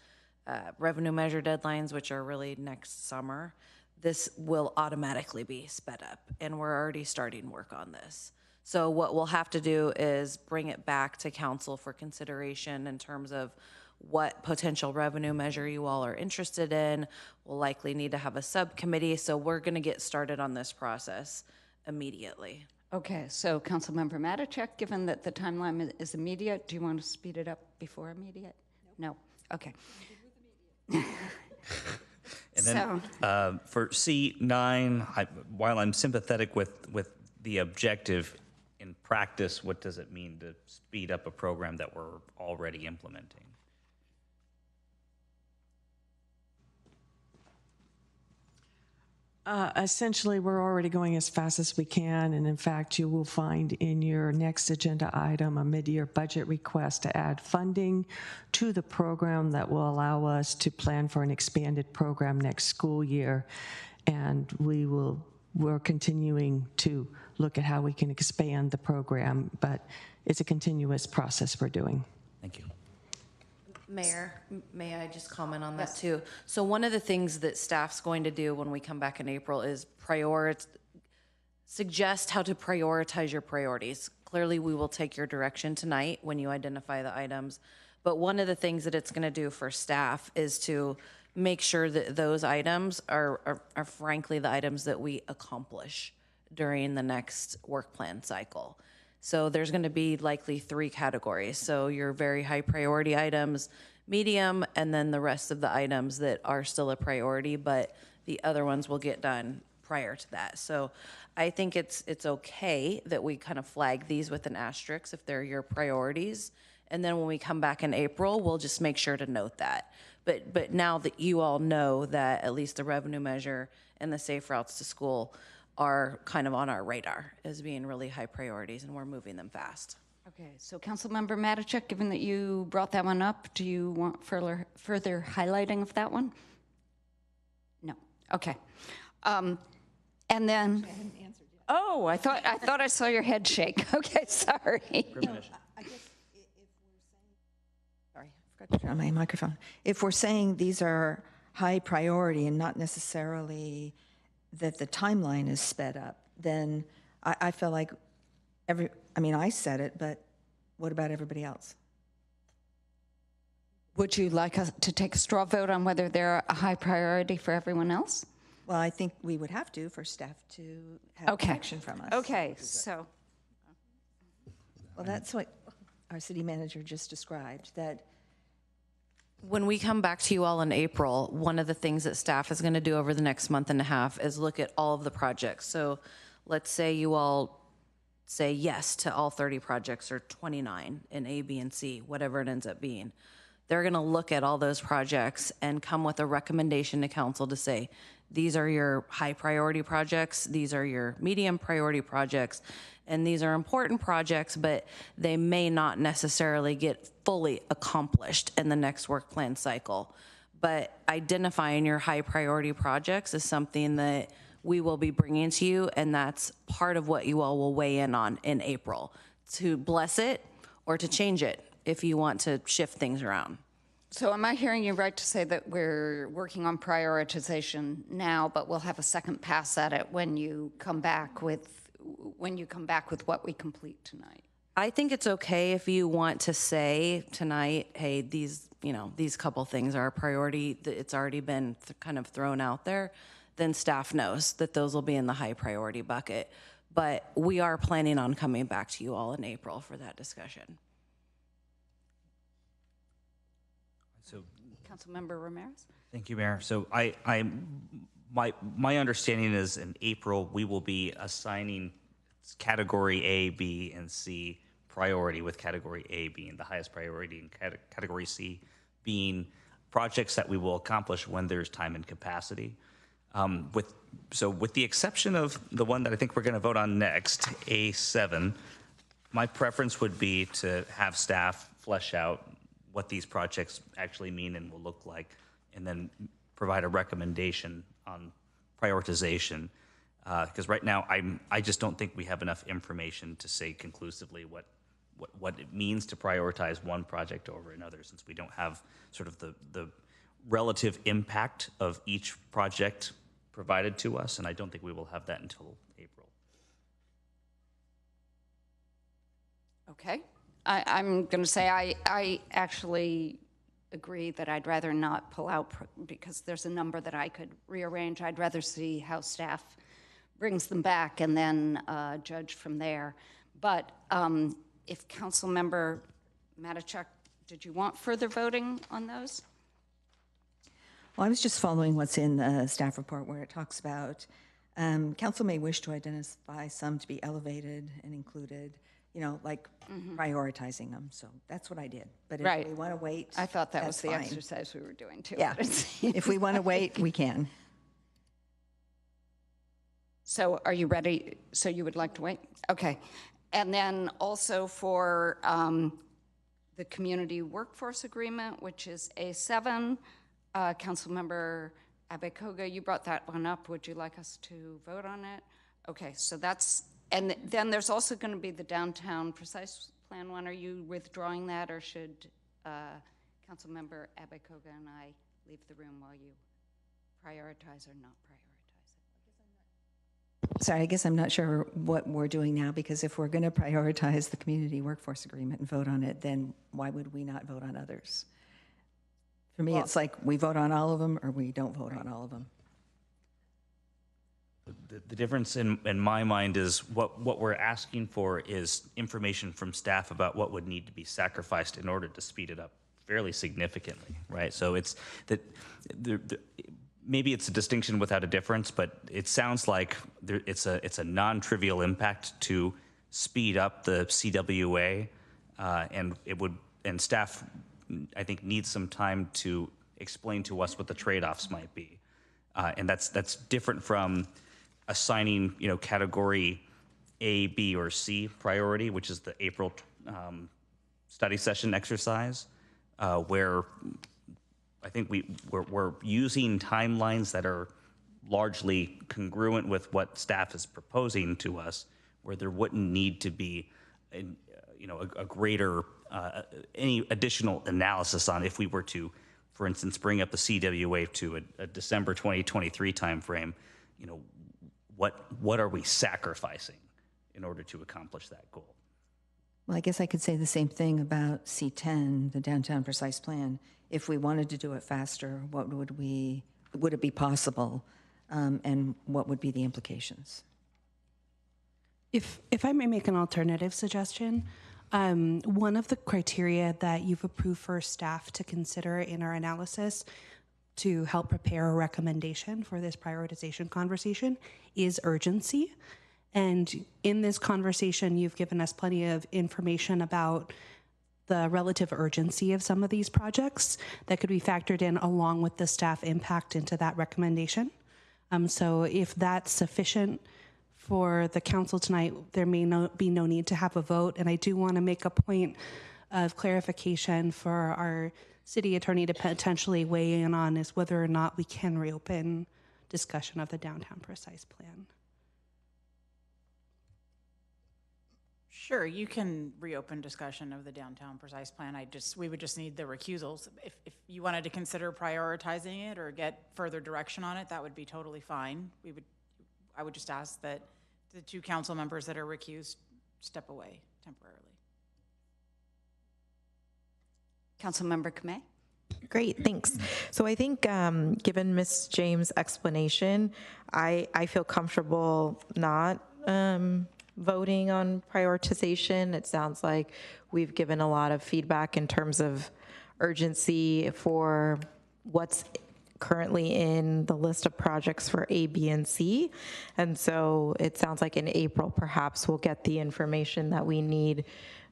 revenue measure deadlines, which are really next summer. This will automatically be sped up, and we're already starting work on this. So what we'll have to do is bring it back to council for consideration in terms of what potential revenue measure you all are interested in. We'll likely need to have a subcommittee, so we're going to get started on this process immediately. Okay, so Councilmember Matacek, given that the timeline is immediate, do you want to speed it up before immediate? No. Okay. And then for C9, while I'm sympathetic with the objective, in practice, what does it mean to speed up a program that we're already implementing? Essentially, we're already going as fast as we can, and in fact, you will find in your next agenda item a mid-year budget request to add funding to the program that will allow us to plan for an expanded program next school year, and we're continuing to look at how we can expand the program, but it's a continuous process we're doing. Thank you. Mayor, may I just comment on that too? So one of the things that staff's going to do when we come back in April is suggest how to prioritize your priorities. Clearly, we will take your direction tonight when you identify the items, but one of the things that it's going to do for staff is to make sure that those items are frankly the items that we accomplish during the next work plan cycle. So there's going to be likely 3 categories. So your very high priority items, medium, and then the rest of the items that are still a priority, but the other ones will get done prior to that. So I think it's okay that we kind of flag these with an asterisk if they're your priorities. And then when we come back in April, we'll just make sure to note that. But now that you all know that at least the revenue measure and the safe routes to school are kind of on our radar as being really high priorities, and we're moving them fast. Okay, so Councilmember Matacek, given that you brought that one up, do you want further highlighting of that one? Okay. And then, oh, I thought I saw your head shake. Okay, sorry. Sorry, I forgot to turn on my microphone. If we're saying these are high priority and not necessarily that the timeline is sped up, then I feel like I said it, but what about everybody else? Would you like us to take a straw vote on whether they're a high priority for everyone else? Well, I think we would have to for staff to have action from us. Okay, so. Well, that's what our city manager just described, that When we come back to you all in April, one of the things that staff is going to do over the next month and a half is look at all of the projects. So let's say you all say yes to all 30 projects or 29 in A, B, and C, whatever it ends up being. They're going to look at all those projects and come with a recommendation to council to say, these are your high priority projects, these are your medium priority projects, and these are important projects, but they may not necessarily get fully accomplished in the next work plan cycle. But identifying your high priority projects is something that we will be bringing to you, and that's part of what you all will weigh in on in April, to bless it or to change it if you want to shift things around. So am I hearing you right to say that we're working on prioritization now, but we'll have a second pass at it when you come back with what we complete tonight? I think it's okay if you want to say tonight, hey, these couple things are a priority, that it's already been kind of thrown out there, then staff knows that those will be in the high priority bucket. But we are planning on coming back to you all in April for that discussion. So, Councilmember Ramirez? thank you, Mayor. So my understanding is in April, we will be assigning category A, B, and C priority, with category A being the highest priority and category C being projects that we will accomplish when there's time and capacity. With the exception of the one that I think we're going to vote on next, A7, my preference would be to have staff flesh out what these projects actually mean and will look like, and then provide a recommendation on prioritization. Because right now, I just don't think we have enough information to say conclusively what it means to prioritize one project over another, since we don't have sort of the relative impact of each project provided to us, and I don't think we will have that until April. Okay. I'm going to say I actually agree that I'd rather not pull out because there's a number that I could rearrange. I'd rather see how staff brings them back and then judge from there. But if Councilmember Matichak, did you want further voting on those? Well, I was just following what's in the staff report where it talks about council may wish to identify some to be elevated and included, like prioritizing them. So that's what I did. But if we want to wait, I thought that was the fine. exercise we were doing too. Yeah, if we want to wait, we can. So are you ready? So you would like to wait? Okay. And then also for the community workforce agreement, which is A7, Councilmember Abekoga, you brought that one up. Would you like us to vote on it? Okay, so that's, and then there's also going to be the downtown precise plan one. Are you withdrawing that, or should Councilmember Abekoga and I leave the room while you prioritize or not prioritize it? Sorry, I guess I'm not sure what we're doing now, because if we're going to prioritize the community workforce agreement and vote on it, then why would we not vote on others? For me, it's like we vote on all of them or we don't vote on all of them. The difference in my mind is what we're asking for is information from staff about what would need to be sacrificed in order to speed it up fairly significantly, right? So it's that maybe it's a distinction without a difference, but it sounds like it's a non-trivial impact to speed up the CWA, and staff, I think, needs some time to explain to us what the trade-offs might be, and that's different from assigning, category A, B, or C priority, which is the April study session exercise, where I think we're using timelines that are largely congruent with what staff is proposing to us, where there wouldn't need to be a greater, any additional analysis on if we were to, for instance, bring up the CWA to a December 2023 timeframe, what are we sacrificing in order to accomplish that goal? Well, I guess I could say the same thing about C10, the downtown precise plan. If we wanted to do it faster, would it be possible? And what would be the implications? If I may make an alternative suggestion, one of the criteria that you've approved for staff to consider in our analysis to help prepare a recommendation for this prioritization conversation is urgency. And in this conversation, you've given us plenty of information about the relative urgency of some of these projects that could be factored in along with the staff impact into that recommendation. So if that's sufficient for the council tonight, there may be no need to have a vote. And I do want to make a point of clarification for our city attorney to potentially weigh in on is whether or not we can reopen discussion of the downtown precise plan. Sure, you can reopen discussion of the downtown precise plan. We would just need the recusals. If you wanted to consider prioritizing it or get further direction on it, that would be totally fine. I would just ask that the two council members that are recused step away temporarily. Councilmember Kamei? Great, thanks. So I think given Ms. James' explanation, I feel comfortable not voting on prioritization. It sounds like we've given a lot of feedback in terms of urgency for what's currently in the list of projects for A, B, and C. And so it sounds like in April, perhaps we'll get the information that we need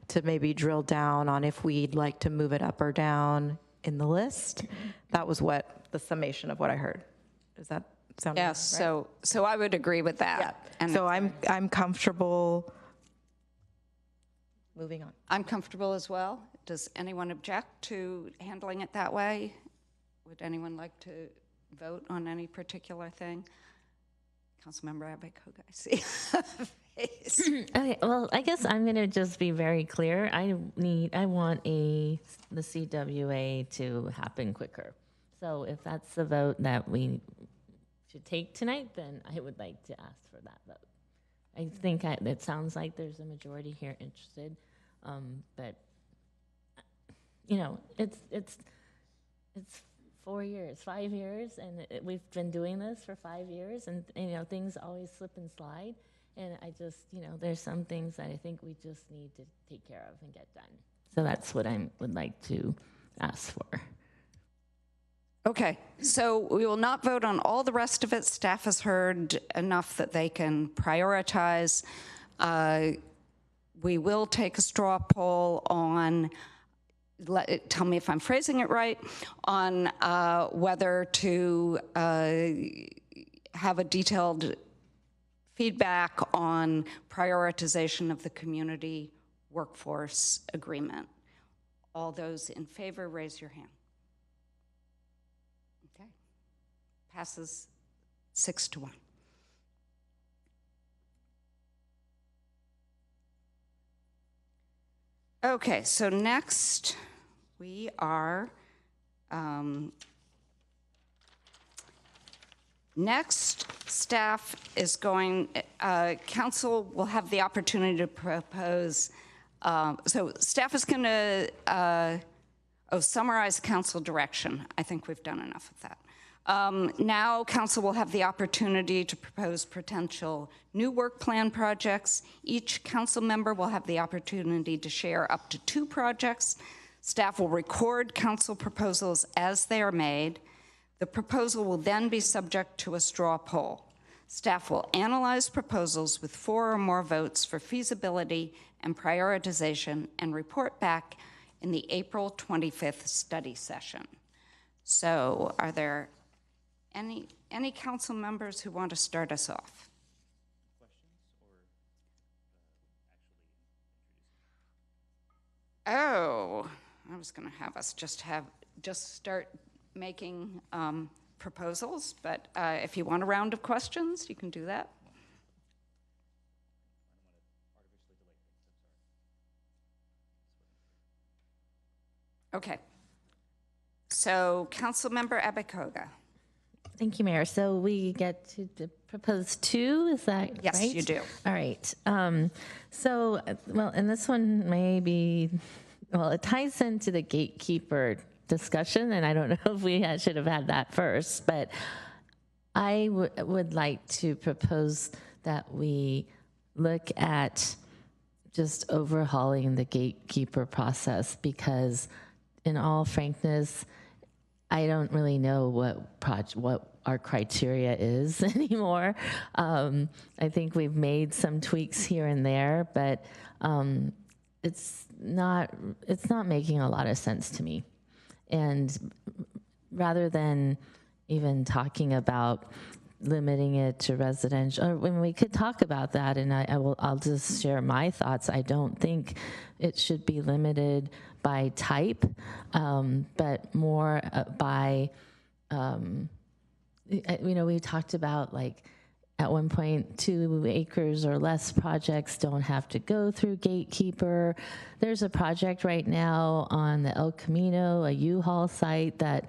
to maybe drill down on if we'd like to move it up or down in the list. That was what the summation of what I heard. Does that sound Yes, right? so I would agree with that. Yeah. And So I'm comfortable moving on. I'm comfortable as well. Does anyone object to handling it that way? Would anyone like to vote on any particular thing? Councilmember Abekog, I see a face. Okay, well, I guess I'm going to just be very clear. I want the CWA to happen quicker. So if that's the vote that we should take tonight, then I would like to ask for that vote. I think it sounds like there's a majority here interested, but it's 4 years, 5 years, and we've been doing this for 5 years, and things always slip and slide. And I just, there's some things that I think we just need to take care of and get done. So that's what I would like to ask for. Okay, so we will not vote on all the rest of it. Staff has heard enough that they can prioritize. We will take a straw poll on, tell me if I'm phrasing it right, on whether to have a detailed feedback on prioritization of the community workforce agreement. All those in favor, raise your hand. Okay, passes 6-1. Okay, so next we are, next staff is going, council will have the opportunity to propose, so staff is going to summarize council direction. I think we've done enough of that. Now council will have the opportunity to propose potential new work plan projects. Each council member will have the opportunity to share up to 2 projects. Staff will record council proposals as they are made. The proposal will then be subject to a straw poll. Staff will analyze proposals with 4 or more votes for feasibility and prioritization and report back in the April 25th study session. So are there any council members who want to start us off? Oh, I was going to have us just start making proposals, but if you want a round of questions, you can do that. Okay. So, Councilmember Abakoga. Thank you, Mayor. So we get to propose 2, is that right? Yes, you do. All right. So, well, and this one may be, well, it ties into the gatekeeper discussion, and I don't know if we should have had that first, but I would like to propose that we look at just overhauling the gatekeeper process, because in all frankness, I don't really know what our criteria is anymore. I think we've made some tweaks here and there, but it's not making a lot of sense to me. And rather than even talking about limiting it to residential, or when we could talk about that, and I'll just share my thoughts. I don't think it should be limited by type, but more by, we talked about, like, at one point, 2 acres or less projects don't have to go through gatekeeper. There's a project right now on the El Camino, a U-Haul site that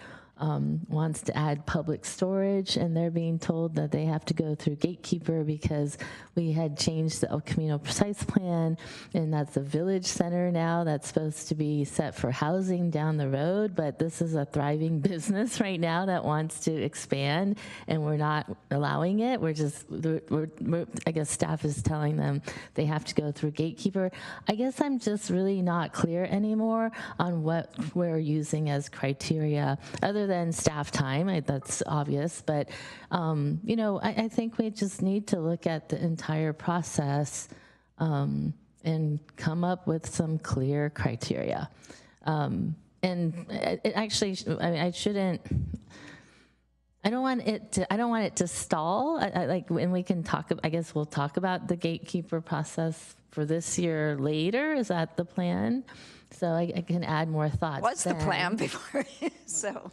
wants to add public storage, and they're being told that they have to go through gatekeeper because we had changed the El Camino precise plan, and that's a village center now that's supposed to be set for housing down the road, but this is a thriving business right now that wants to expand, and we're not allowing it. I guess staff is telling them they have to go through gatekeeper. I guess I'm just really not clear anymore on what we're using as criteria, other than staff time. That's obvious, but I think we just need to look at the entire process and come up with some clear criteria. And it actually, I don't want it to stall. And we can talk. I guess we'll talk about the gatekeeper process for this year later. Is that the plan? So I can add more thoughts. What's the plan before? So.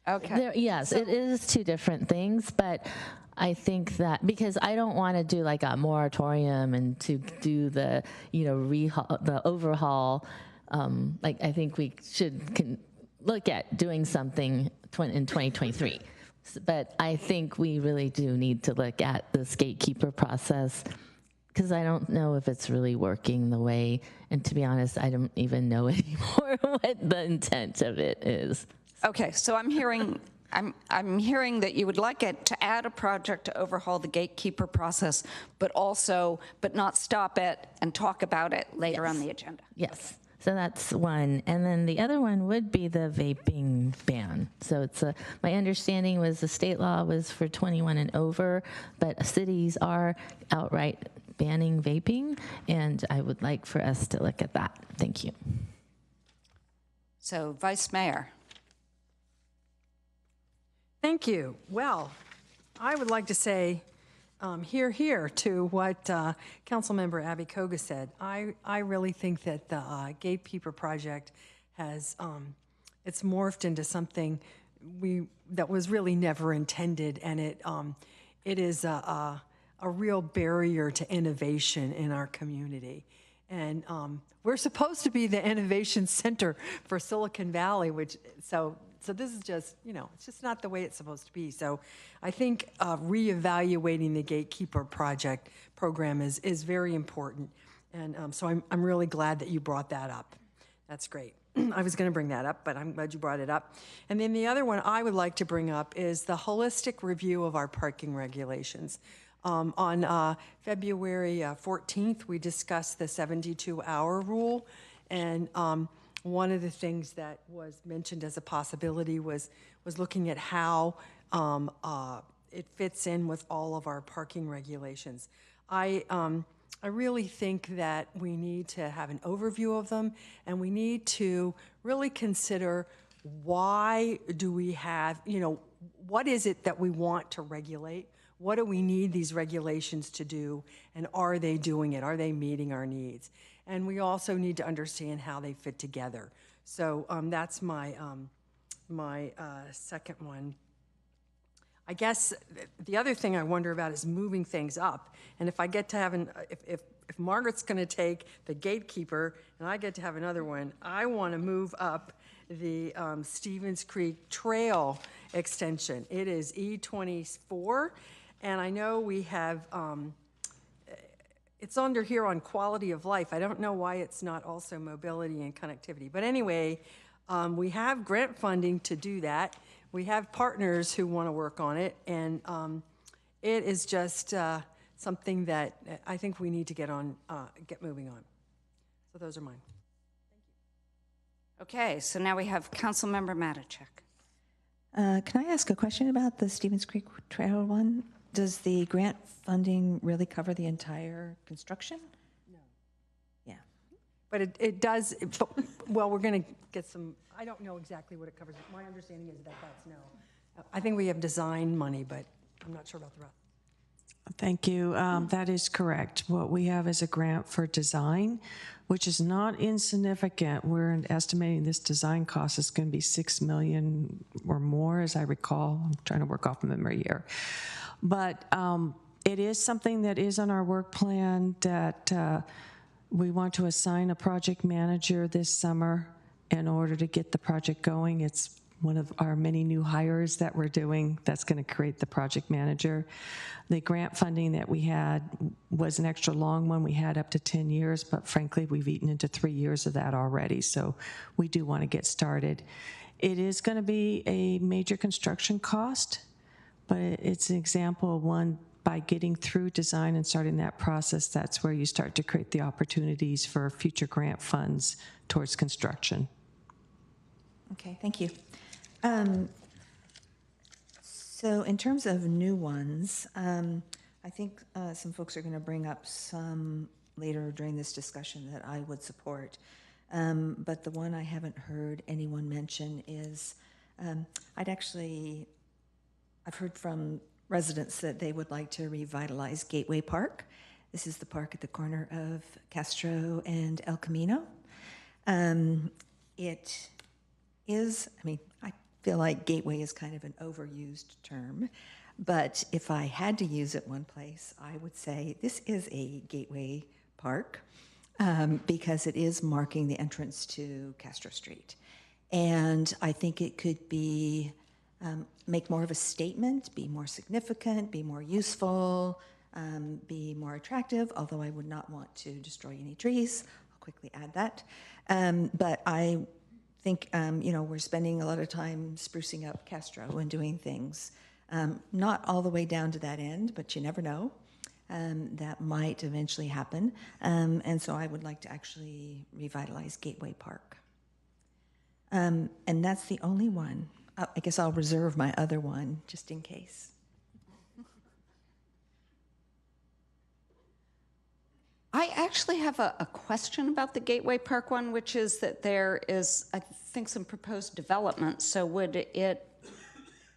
Okay. Yes, it is 2 different things, but I think that because I don't want to do like a moratorium and to do the the overhaul, I think we can look at doing something in 2023. But I think we really do need to look at this gatekeeper process, because I don't know if it's really working the way, and to be honest, I don't even know anymore what the intent of it is. Okay, so I'm hearing that you would like it to add a project to overhaul the gatekeeper process, but not stop it and talk about it later on the agenda. Yes. Okay. So that's one. And then the other one would be the vaping ban. So my understanding was the state law was for 21 and over, but cities are outright banning vaping, and I would like for us to look at that. Thank you. So, Vice Mayor. Thank you. Well, I would like to say hear to what Councilmember Abakoga said. I really think that the gatekeeper project has it's morphed into something that was really never intended, and it is a real barrier to innovation in our community. And we're supposed to be the innovation center for Silicon Valley, so this is just, it's just not the way it's supposed to be. So I think reevaluating the gatekeeper program is very important. And so I'm really glad that you brought that up. That's great. I was going to bring that up, but I'm glad you brought it up. And then the other one I would like to bring up is the holistic review of our parking regulations. On February 14th, we discussed the 72-hour rule, and one of the things that was mentioned as a possibility was looking at how it fits in with all of our parking regulations. I really think that we need to have an overview of them, and we need to really consider why do we have, what is it that we want to regulate? What do we need these regulations to do, and are they doing it? Are they meeting our needs? And we also need to understand how they fit together. So that's my my second one. I guess the other thing I wonder about is moving things up. And if I get to have if Margaret's going to take the gatekeeper and I get to have another one, I want to move up the Stevens Creek Trail extension. It is E24, and I know we have, it's under here on quality of life. I don't know why it's not also mobility and connectivity. But anyway, we have grant funding to do that. We have partners who want to work on it, and it is just something that I think we need to get moving on. So those are mine. Okay, so now we have Councilmember Matichak. Can I ask a question about the Stevens Creek Trail one? Does the grant funding really cover the entire construction? No. Yeah. But it does, well, we're going to get some, I don't know exactly what it covers. My understanding is that that's no. I think we have design money, but I'm not sure about the rest. Thank you. That is correct. What we have is a grant for design, which is not insignificant. We're estimating this design cost is going to be $6 million or more, as I recall. I'm trying to work off memory here. But it is something that is on our work plan that we want to assign a project manager this summer in order to get the project going. It's one of our many new hires that we're doing that's going to create the project manager. The grant funding that we had was an extra long one. We had up to 10 years, but frankly, we've eaten into 3 years of that already, so we do want to get started. It is going to be a major construction cost, but it's an example of one, by getting through design and starting that process, that's where you start to create the opportunities for future grant funds towards construction. Okay, thank you. So in terms of new ones, I think some folks are going to bring up some later during this discussion that I would support. But the one I haven't heard anyone mention is, I've heard from residents that they would like to revitalize Gateway Park. This is the park at the corner of Castro and El Camino. It is, I feel like gateway is kind of an overused term, but if I had to use it one place, I would say this is a gateway park because it is marking the entrance to Castro Street. And I think it could be, make more of a statement, be more significant, be more useful, be more attractive, although I would not want to destroy any trees. I'll quickly add that. But I think, we're spending a lot of time sprucing up Castro and doing things. Not all the way down to that end, but you never know. That might eventually happen. And so I would like to actually revitalize Gateway Park. And that's the only one. I guess I'll reserve my other one just in case. I actually have a question about the Gateway Park one, which is that there is, I think, some proposed development. So would it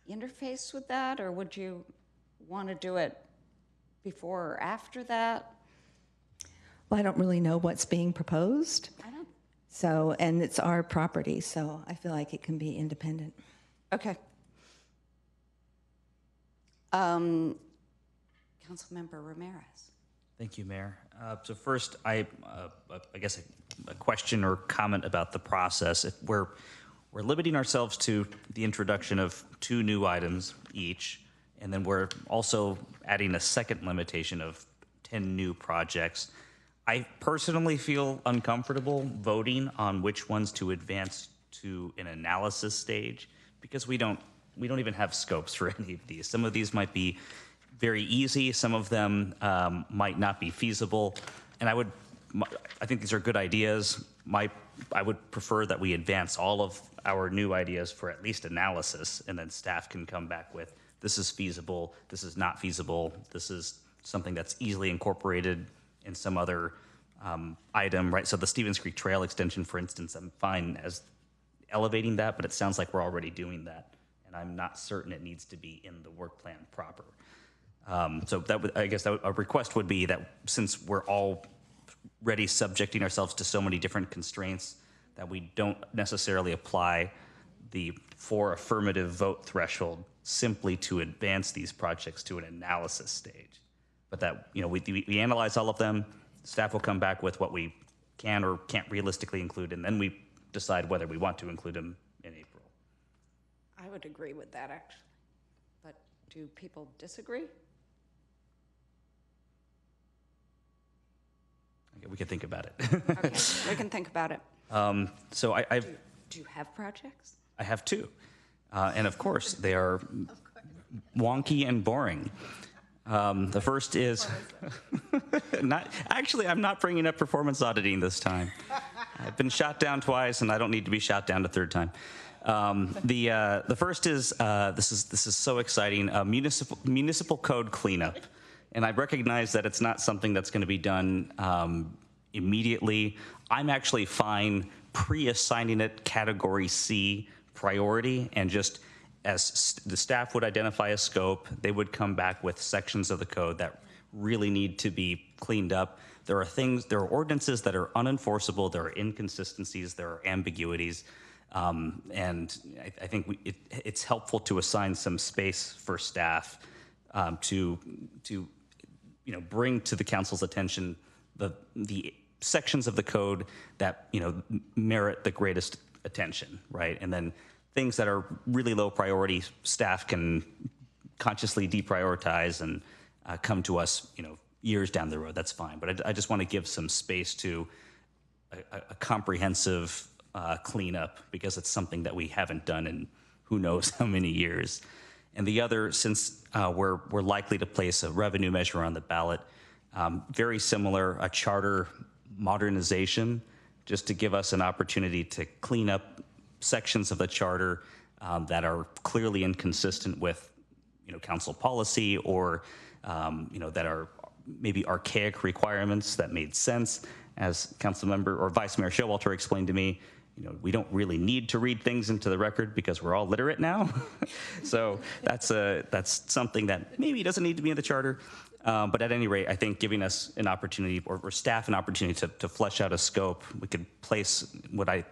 interface with that, or would you want to do it before or after that? Well, I don't really know what's being proposed. I don't. So, and it's our property, so I feel like it can be independent. Okay. Councilmember Ramirez. Thank you, Mayor. So first, I guess a question or comment about the process. If we're limiting ourselves to the introduction of 2 new items each, and then we're also adding a second limitation of 10 new projects. I personally feel uncomfortable voting on which ones to advance to an analysis stage because we don't even have scopes for any of these. Some of these might be very easy. Some of them might not be feasible. And I think these are good ideas. I would prefer that we advance all of our new ideas for at least analysis, and then staff can come back with, this is feasible, this is not feasible, this is something that's easily incorporated in some other item, right? So the Stevens Creek Trail extension, for instance, I'm fine as elevating that, but it sounds like we're already doing that, and I'm not certain it needs to be in the work plan proper. So that would, I guess that a request would be that since we're already subjecting ourselves to so many different constraints, that we don't necessarily apply the for affirmative vote threshold simply to advance these projects to an analysis stage. But that, we analyze all of them, staff will come back with what we can or can't realistically include, and then we decide whether we want to include them in April. I would agree with that, actually. But do people disagree? Okay, we can think about it. Okay, we can think about it. So Do you have projects? I have two. And of course, they are wonky and boring. The first is, I'm not bringing up performance auditing this time. I've been shot down twice, and I don't need to be shot down a third time. The first is, this is so exciting, municipal code cleanup. And I recognize that it's not something that's going to be done immediately. I'm actually fine pre-assigning it Category C priority, and just as the staff would identify a scope, they would come back with sections of the code that really need to be cleaned up. There are ordinances that are unenforceable, there are inconsistencies, there are ambiguities, and I think it's helpful to assign some space for staff to bring to the council's attention the sections of the code that merit the greatest attention, right? And then things that are really low priority, staff can consciously deprioritize and come to us, years down the road. That's fine. But I just want to give some space to a comprehensive cleanup, because it's something that we haven't done in who knows how many years. And the other, since we're likely to place a revenue measure on the ballot, very similar, a charter modernization, just to give us an opportunity to clean up sections of the charter that are clearly inconsistent with, council policy, or that are maybe archaic requirements that made sense. As Councilmember or Vice Mayor Showalter explained to me, we don't really need to read things into the record because we're all literate now. So that's something that maybe doesn't need to be in the charter. But at any rate, I think giving us an opportunity, or staff an opportunity to flesh out a scope, we could place what I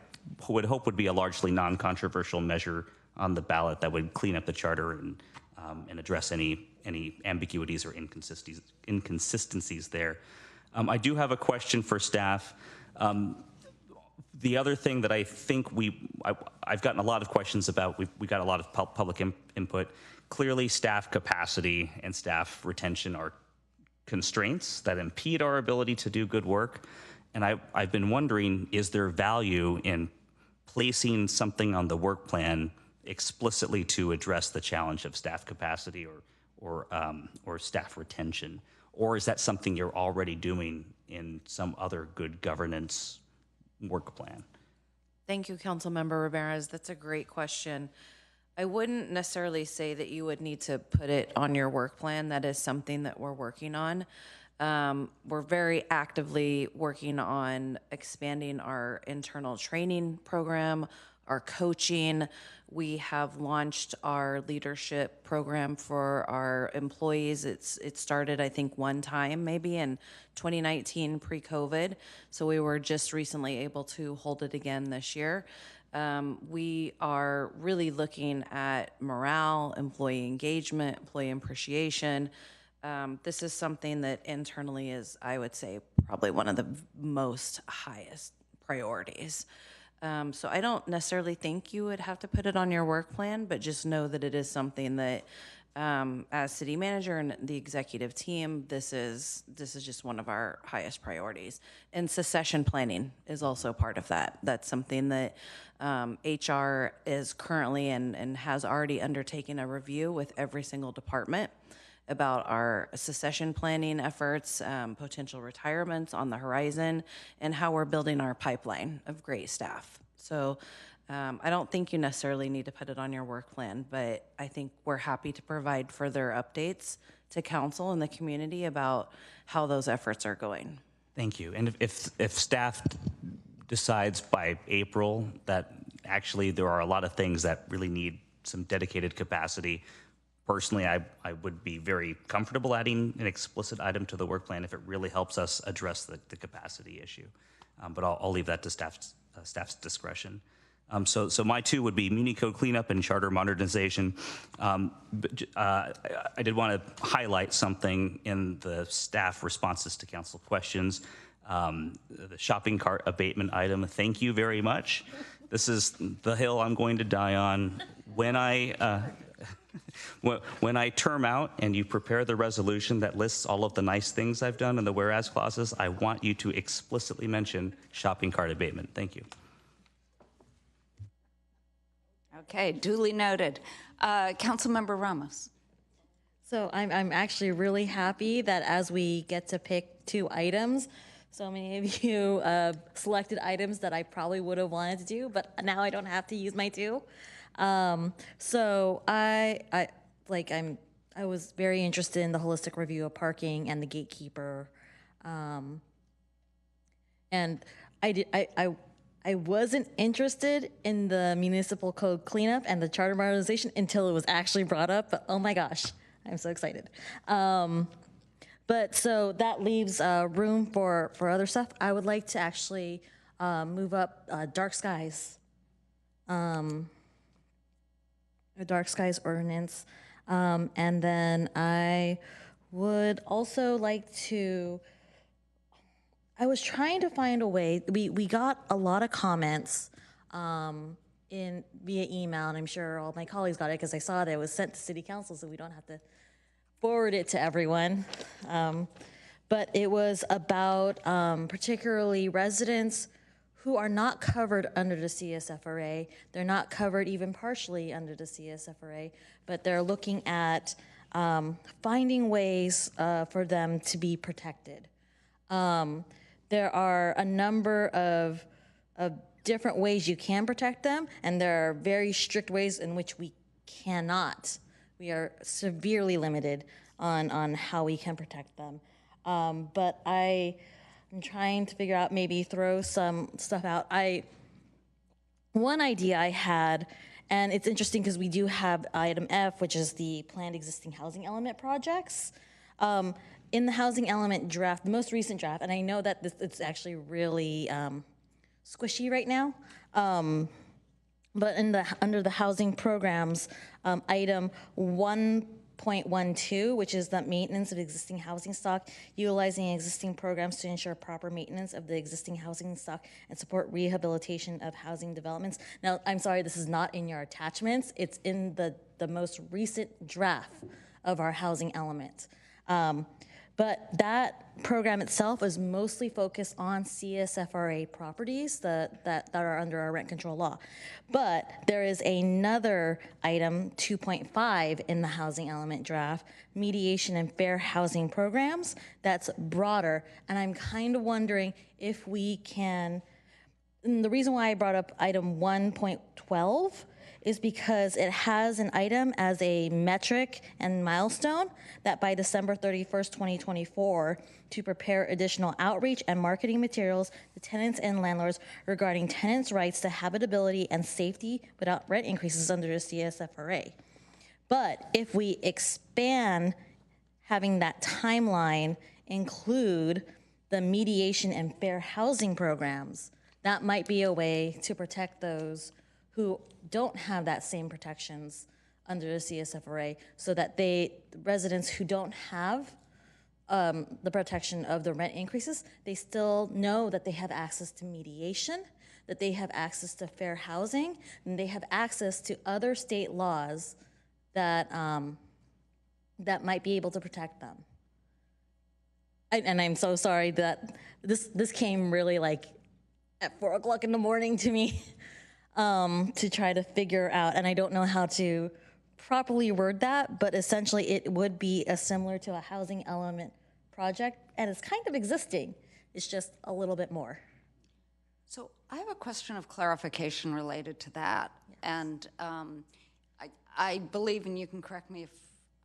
would hope would be a largely non-controversial measure on the ballot that would clean up the charter and address any ambiguities or inconsistencies there. I do have a question for staff. The other thing that I think I've gotten a lot of questions about, we got a lot of public input. Clearly, staff capacity and staff retention are constraints that impede our ability to do good work. And I've been wondering, is there value in placing something on the work plan explicitly to address the challenge of staff capacity or staff retention? Or is that something you're already doing in some other good governance work plan? Thank you, Councilmember Ramirez. That's a great question. I wouldn't necessarily say that you would need to put it on your work plan. That is something that we're working on. We're very actively working on expanding our internal training program, our coaching. We have launched our leadership program for our employees. It started, I think, one time maybe in 2019 pre-COVID. So we were just recently able to hold it again this year. We are really looking at morale, employee engagement, employee appreciation. This is something that internally is, I would say, probably one of the most highest priorities. So I don't necessarily think you would have to put it on your work plan, but just know that it is something that, as city manager and the executive team, this is just one of our highest priorities. And succession planning is also part of that. That's something that HR is currently and has already undertaken a review with every single department about our succession planning efforts, potential retirements on the horizon, and how we're building our pipeline of great staff. So I don't think you necessarily need to put it on your work plan, but I think we're happy to provide further updates to council and the community about how those efforts are going. Thank you. And if staff decides by April that actually there are a lot of things that really need some dedicated capacity, personally, I would be very comfortable adding an explicit item to the work plan if it really helps us address the capacity issue. But I'll leave that to staff's discretion. So my two would be Muni Code cleanup and charter modernization. I did want to highlight something in the staff responses to council questions. The shopping cart abatement item, thank you very much. This is the hill I'm going to die on. When I term out and you prepare the resolution that lists all of the nice things I've done in the whereas clauses, I want you to explicitly mention shopping cart abatement. Thank you. Okay, duly noted. Councilmember Ramos. So I'm actually really happy that as we get to pick two items, so many of you selected items that I probably would have wanted to do, but now I don't have to use my two. So I was very interested in the holistic review of parking and the gatekeeper, and I wasn't interested in the municipal code cleanup and the charter modernization until it was actually brought up. But oh my gosh, I'm so excited. But so that leaves room for other stuff. I would like to actually move up dark skies. A dark skies ordinance. And then I would also like to, I was trying to find a way, we got a lot of comments via email, and I'm sure all my colleagues got it because I saw that it was sent to city council, so we don't have to forward it to everyone. But it was about particularly residents who are not covered under the CSFRA. They're not covered even partially under the CSFRA, but they're looking at finding ways for them to be protected. There are a number of different ways you can protect them, and there are very strict ways in which we cannot. We are severely limited on how we can protect them. But I'm trying to figure out, maybe throw some stuff out. One idea I had, and it's interesting because we do have item F, which is the planned existing housing element projects. In the housing element draft, the most recent draft, and I know that it's actually really squishy right now, but under the housing programs, item 1.12, which is the maintenance of existing housing stock, utilizing existing programs to ensure proper maintenance of the existing housing stock and support rehabilitation of housing developments. Now, I'm sorry, this is not in your attachments. It's in the most recent draft of our housing element. But that program itself is mostly focused on CSFRA properties that are under our rent control law. But there is another item, 2.5, in the housing element draft, mediation and fair housing programs, that's broader. And I'm kind of wondering if we can, and the reason why I brought up item 1.12 is because it has an item as a metric and milestone that by December 31st, 2024, to prepare additional outreach and marketing materials to tenants and landlords regarding tenants' rights to habitability and safety without rent increases under the CSFRA. But if we expand having that timeline include the mediation and fair housing programs, that might be a way to protect those who don't have that same protections under the CSFRA, so that residents who don't have the protection of the rent increases, they still know that they have access to mediation, that they have access to fair housing, and they have access to other state laws that that might be able to protect them. And I'm so sorry that this came really like at 4 o'clock in the morning to me. To try to figure out, and I don't know how to properly word that, but essentially it would be similar to a housing element project, and it's kind of existing. It's just a little bit more. So I have a question of clarification related to that. Yes. And I believe, and you can correct me if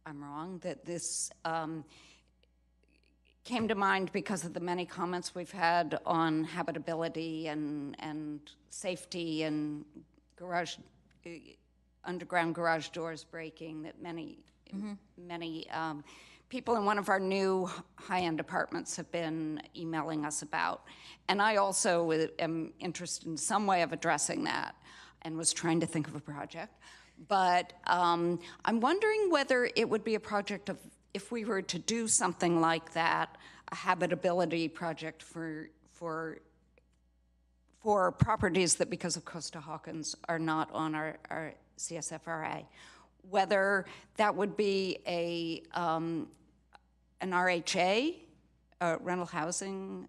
I'm wrong, that this came to mind because of the many comments we've had on habitability and safety and underground garage doors breaking, that many people in one of our new high-end apartments have been emailing us about. And I also am interested in some way of addressing that. and was trying to think of a project. But I'm wondering whether it would be a project of, if we were to do something like that, a habitability project for properties that, because of Costa Hawkins, are not on our CSFRA, whether that would be an RHA, rental housing,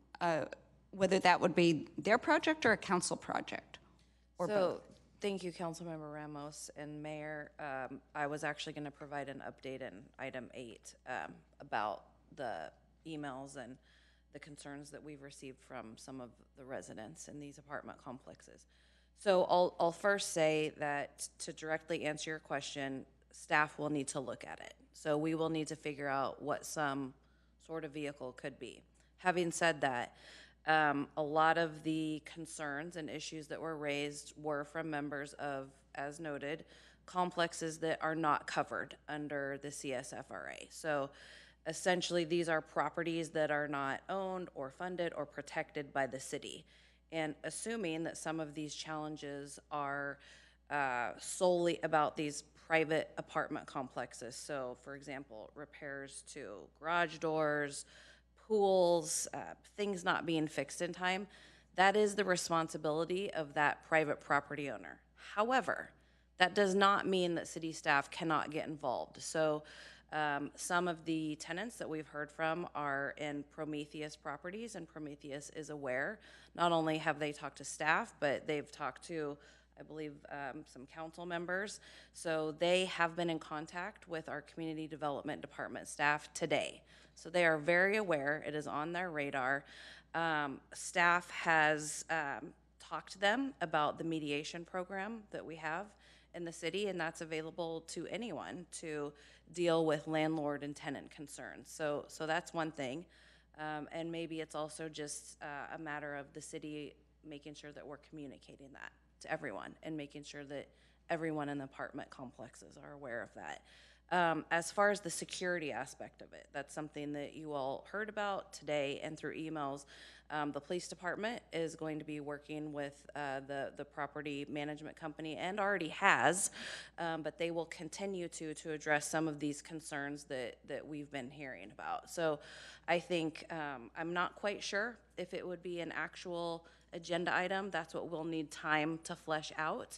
whether that would be their project or a council project, or both. Thank you, Councilmember Ramos and Mayor. I was actually going to provide an update in item 8 about the emails and the concerns that we've received from some of the residents in these apartment complexes. So I'll first say that to directly answer your question, staff will need to look at it. So we will need to figure out what some sort of vehicle could be. Having said that, a lot of the concerns and issues that were raised were from members of, as noted, complexes that are not covered under the CSFRA. So essentially, these are properties that are not owned or funded or protected by the city. And assuming that some of these challenges are solely about these private apartment complexes, so for example, repairs to garage doors, pools, things not being fixed in time, that is the responsibility of that private property owner. However, that does not mean that city staff cannot get involved. So some of the tenants that we've heard from are in Prometheus properties, and Prometheus is aware. Not only have they talked to staff, but they've talked to, I believe, some council members. So they have been in contact with our community development department staff today. So they are very aware. It is on their radar. Staff has talked to them about the mediation program that we have in the city, and that's available to anyone to deal with landlord and tenant concerns. So that's one thing. And maybe it's also just a matter of the city making sure that we're communicating that to everyone and making sure that everyone in the apartment complexes are aware of that. As far as the security aspect of it, that's something that you all heard about today and through emails. The police department is going to be working with the property management company, and already has, but they will continue to address some of these concerns that we've been hearing about. So I think I'm not quite sure if it would be an actual agenda item. That's what we'll need time to flesh out.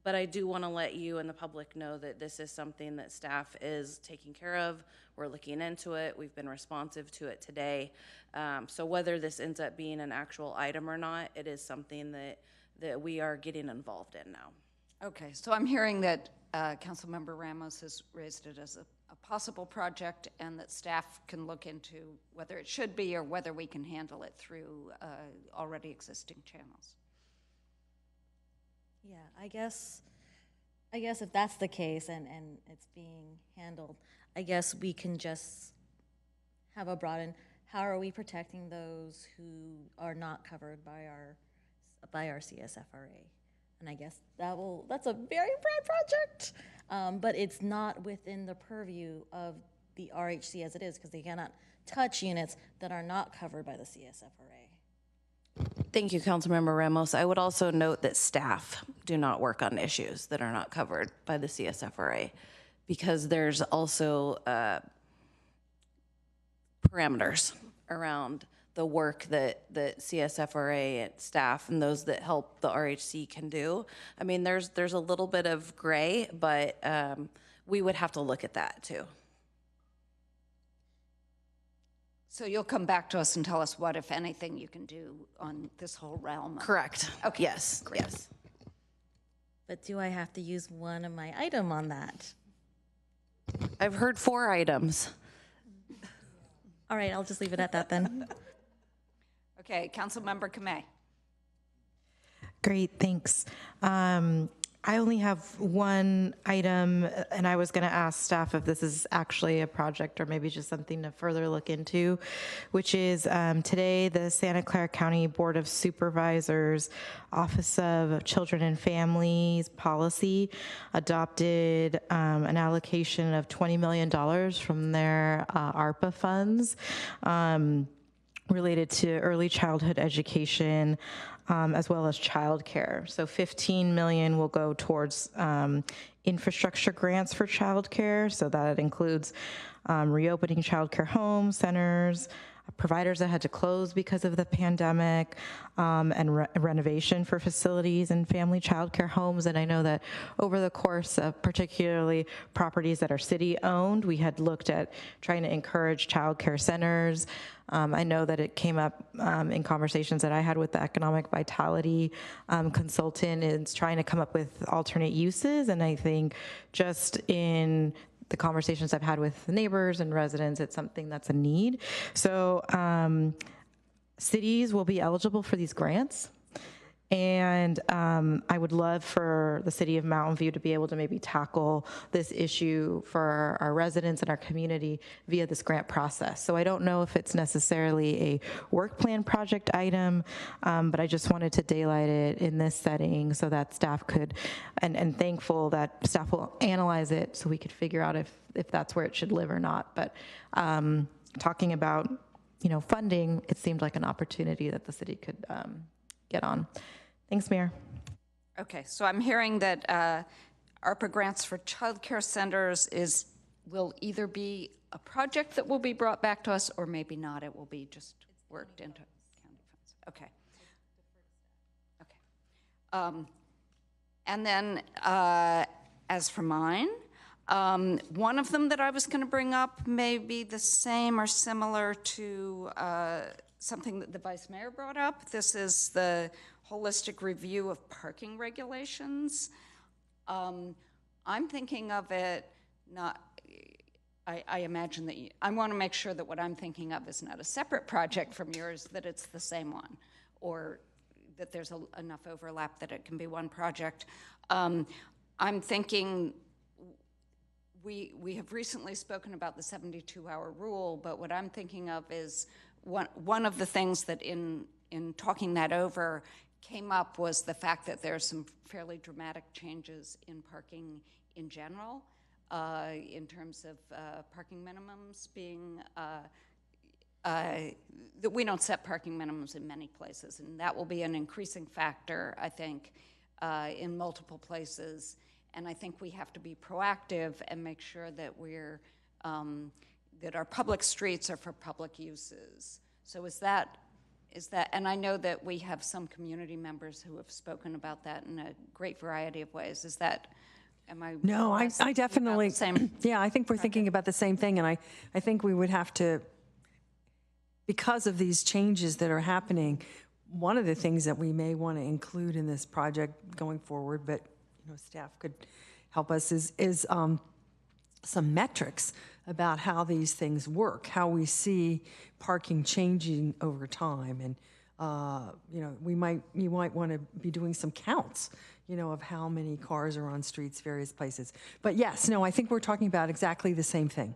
But I do want to let you and the public know that this is something that staff is taking care of. We're looking into it. We've been responsive to it today. So whether this ends up being an actual item or not, it is something that we are getting involved in now. Okay, so I'm hearing that Councilmember Ramos has raised it as a possible project, and that staff can look into whether it should be or whether we can handle it through already existing channels. Yeah, I guess if that's the case and it's being handled, I guess we can just have a broaden, how are we protecting those who are not covered by our CSFRA? And I guess that's a very broad project, but it's not within the purview of the RHC as it is, because they cannot touch units that are not covered by the CSFRA. Thank you, Councilmember Ramos. I would also note that staff do not work on issues that are not covered by the CSFRA, because there's also parameters around the work that CSFRA and staff and those that help the RHC can do. I mean, there's a little bit of gray, but we would have to look at that too. So you'll come back to us and tell us what, if anything, you can do on this whole realm? Correct. Okay. Yes. Great. Yes. But do I have to use one of my item on that? I've heard 4 items. All right, I'll just leave it at that then. Okay, Councilmember Kamei. Great, thanks. I only have one item, and I was going to ask staff if this is actually a project or maybe just something to further look into, which is today the Santa Clara County Board of Supervisors Office of Children and Families Policy adopted an allocation of $20 million from their ARPA funds. related to early childhood education, as well as childcare. So 15 million will go towards infrastructure grants for childcare. So that includes reopening childcare homes, centers, providers that had to close because of the pandemic, and renovation for facilities and family childcare homes. And I know that over the course of particularly properties that are city-owned, we had looked at trying to encourage childcare centers. I know that it came up in conversations that I had with the economic vitality consultant, is trying to come up with alternate uses. And I think just in the conversations I've had with neighbors and residents, it's something that's a need. So cities will be eligible for these grants. And I would love for the city of Mountain View to be able to maybe tackle this issue for our residents and our community via this grant process. So I don't know if it's necessarily a work plan project item, but I just wanted to daylight it in this setting so that staff could, and thankful that staff will analyze it so we could figure out if that's where it should live or not. But talking about, funding, it seemed like an opportunity that the city could get on. Thanks, Mayor. Okay, so I'm hearing that ARPA grants for childcare centers will either be a project that will be brought back to us, or maybe not. It will be just worked into county funds. Okay. Okay. And then as for mine, one of them that I was going to bring up may be the same or similar to something that the Vice Mayor brought up. This is the holistic review of parking regulations. I'm thinking of it not, I imagine that I want to make sure that what I'm thinking of is not a separate project from yours, that it's the same one, or that there's enough overlap that it can be one project. I'm thinking we have recently spoken about the 72-hour rule, but what I'm thinking of is one of the things that in talking that over came up was the fact that there are some fairly dramatic changes in parking in general, in terms of parking minimums being, that we don't set parking minimums in many places, and that will be an increasing factor, I think, in multiple places. And I think we have to be proactive and make sure that we're that our public streets are for public uses. So is that, and I know that we have some community members who have spoken about that in a great variety of ways. Is that, am I? No, I definitely, yeah, I think we're thinking about the same thing. And I think we would have to, because of these changes that are happening, one of the things that we may want to include in this project going forward, but staff could help us, is some metrics about how these things work, how we see parking changing over time. And, you might want to be doing some counts, of how many cars are on streets, various places. But yes, no, I think we're talking about exactly the same thing,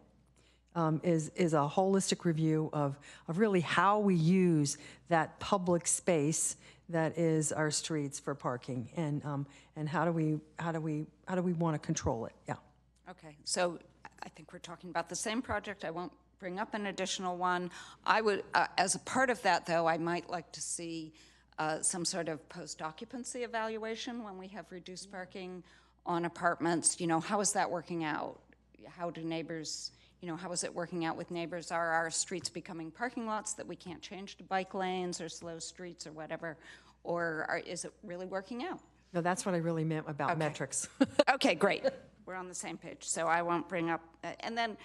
is a holistic review of really how we use that public space that is our streets for parking, and how do we want to control it? Yeah. Okay, so I think we're talking about the same project. I won't bring up an additional one. I would, as a part of that, though, I might like to see some sort of post-occupancy evaluation when we have reduced parking on apartments. How is that working out? How do neighbors, how is it working out with neighbors? Are our streets becoming parking lots that we can't change to bike lanes or slow streets or whatever? Or is it really working out? No, that's what I really meant about metrics. Okay, great. We're on the same page, so I won't bring up. And then,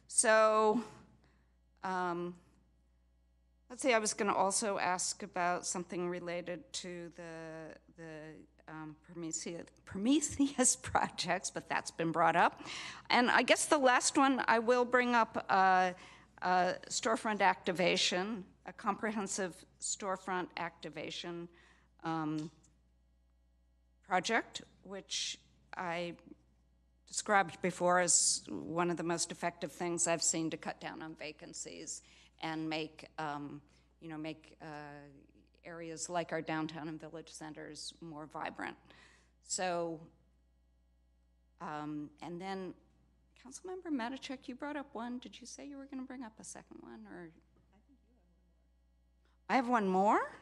so, let's see, I was going to also ask about something related to the Prometheus projects, but that's been brought up. And I guess the last one, I will bring up storefront activation, a comprehensive storefront activation project, which I described before as one of the most effective things I've seen to cut down on vacancies and make, areas like our downtown and village centers more vibrant. So, and then, Councilmember Matichak, you brought up one. Did you say you were going to bring up a second one, or? I have one more?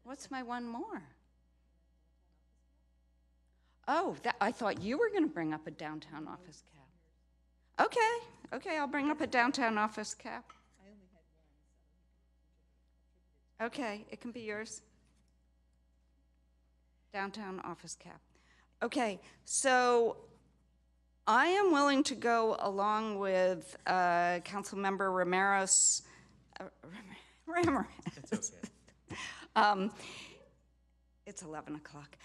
What's my one more? Oh, I thought you were going to bring up a downtown office cap. Okay, I'll bring up a downtown office cap. Okay, it can be yours. Downtown office cap. Okay, so I am willing to go along with Councilmember Ramirez. It's okay. It's 11 o'clock.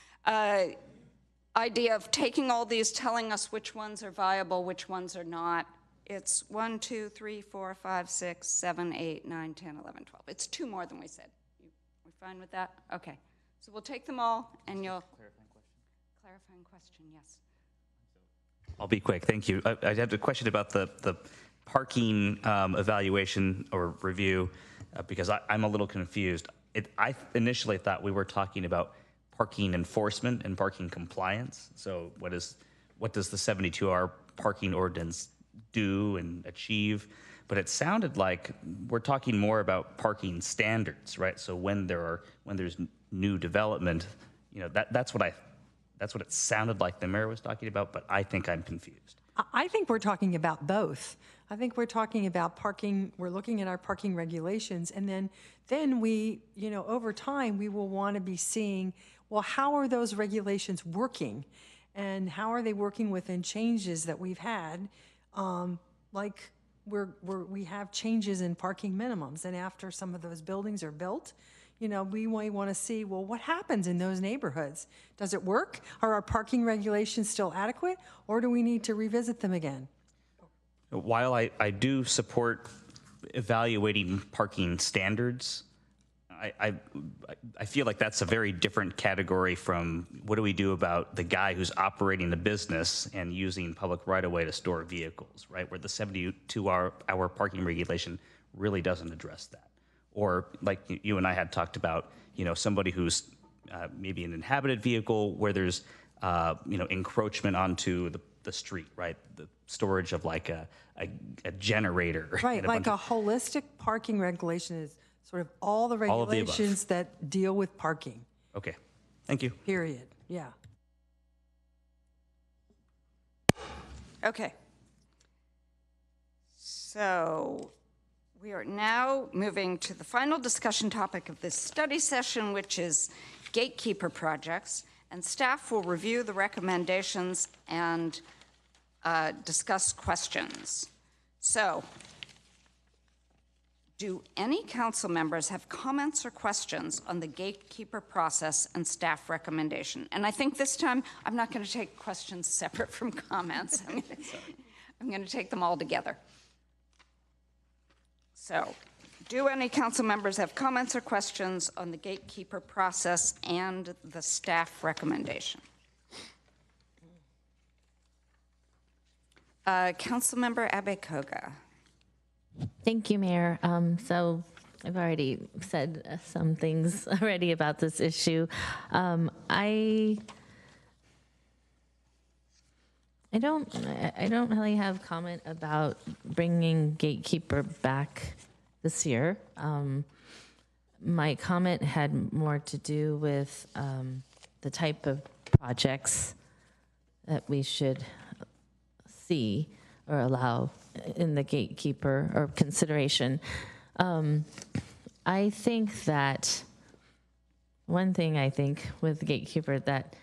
Idea of taking all these, telling us which ones are viable, which ones are not. It's 1, 2, 3, 4, 5, 6, 7, 8, 9, 10, 11, 12. It's 2 more than we said. We fine with that? Okay. So we'll take them all, and you'll... Clarifying question, yes. I'll be quick. Thank you. I have a question about the parking evaluation or review because I'm a little confused. I initially thought we were talking about parking enforcement and parking compliance. So what does the 72-hour parking ordinance do and achieve? But it sounded like we're talking more about parking standards, right? So when there's new development, that's what it sounded like the mayor was talking about, but I think I'm confused. I think we're talking about both. I think we're talking about parking, we're looking at our parking regulations, and then we, over time, we will want to be seeing, well, how are those regulations working? And how are they working within changes that we've had? Like we have changes in parking minimums, and after some of those buildings are built, we might want to see, well, what happens in those neighborhoods? Does it work? Are our parking regulations still adequate, or do we need to revisit them again? While I do support evaluating parking standards, I feel like that's a very different category from what do we do about the guy who's operating the business and using public right-of-way to store vehicles, right? Where the 72-hour parking regulation really doesn't address that. Or like you and I had talked about, somebody who's maybe an inhabited vehicle where there's, encroachment onto the street, right? The storage of like a generator. Right, like a holistic parking regulation is sort of all the regulations that deal with parking. Okay, thank you. Period, yeah. Okay. So we are now moving to the final discussion topic of this study session, which is gatekeeper projects, and staff will review the recommendations and discuss questions. So, do any council members have comments or questions on the gatekeeper process and staff recommendation? And I think this time I'm not going to take questions separate from comments. I'm going to take them all together. So, do any council members have comments or questions on the gatekeeper process and the staff recommendation? Councilmember Abe-Koga. Thank you, Mayor. So I've already said some things already about this issue. I don't really have comment about bringing gatekeeper back this year. My comment had more to do with the type of projects that we should see or allow in the gatekeeper or consideration. I think that one thing I think with the gatekeeper that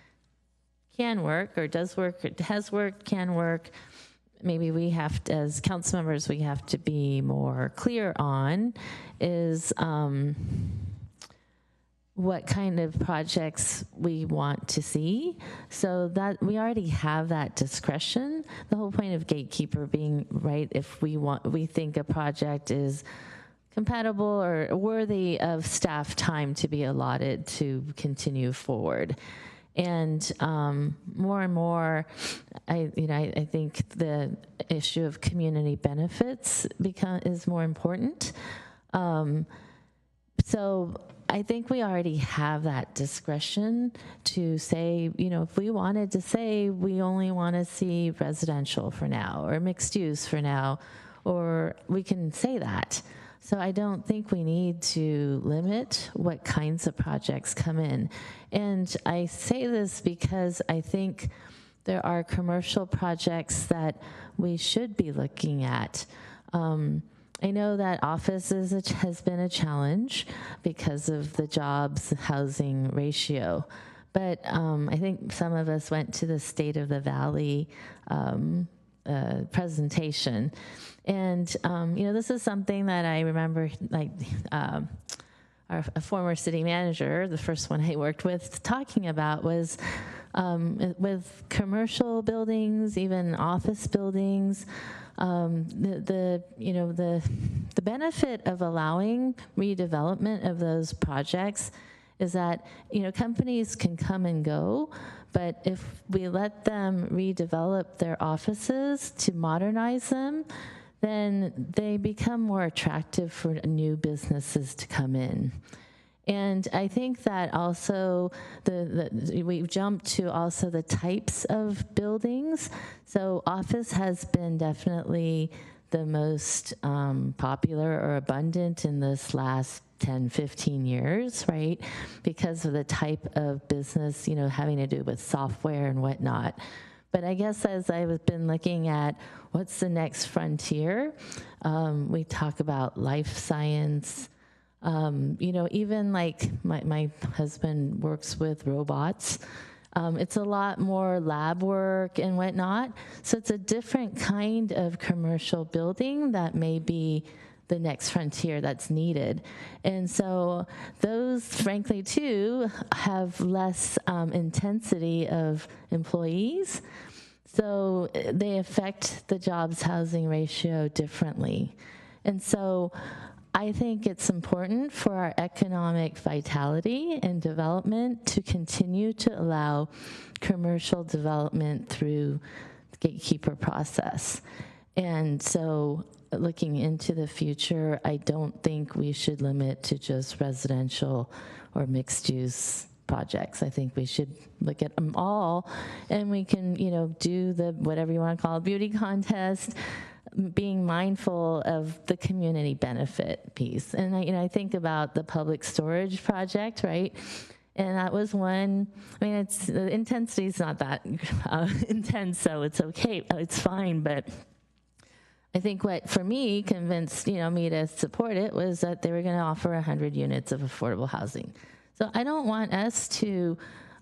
can work or does work, or has worked, can work, maybe we have to, as council members, we have to be more clear on is what kind of projects we want to see, so that we already have that discretion. The whole point of gatekeeper being, right, if we think a project is compatible or worthy of staff time to be allotted to continue forward. And more and more, I think the issue of community benefits is more important. So I think we already have that discretion to say, if we wanted to say we only want to see residential for now or mixed use for now, or we can say that. So I don't think we need to limit what kinds of projects come in. And I say this because I think there are commercial projects that we should be looking at. I know that office has been a challenge because of the jobs housing ratio, but I think some of us went to the State of the Valley presentation, and this is something that I remember, like a former city manager, the first one I worked with, talking about was with commercial buildings, even office buildings. The benefit of allowing redevelopment of those projects is that companies can come and go, but if we let them redevelop their offices to modernize them, then they become more attractive for new businesses to come in. And I think that also we've jumped to also the types of buildings. So office has been definitely the most popular or abundant in this last 10, 15 years, right? Because of the type of business, having to do with software and whatnot. But I guess as I've been looking at what's the next frontier, we talk about life science. Even like my husband works with robots. It's a lot more lab work and whatnot. So it's a different kind of commercial building that may be the next frontier that's needed. And so those, frankly, too, have less intensity of employees. So they affect the jobs housing ratio differently. And so I think it's important for our economic vitality and development to continue to allow commercial development through the gatekeeper process. And so looking into the future, I don't think we should limit to just residential or mixed use projects. I think we should look at them all, and we can, do the, whatever you want to call it, beauty contest, being mindful of the community benefit piece. And I think about the public storage project, right? And that was one, the intensity is not that intense, so it's okay, it's fine. But I think what, for me, convinced, me to support it was that they were going to offer 100 units of affordable housing. So I don't want us to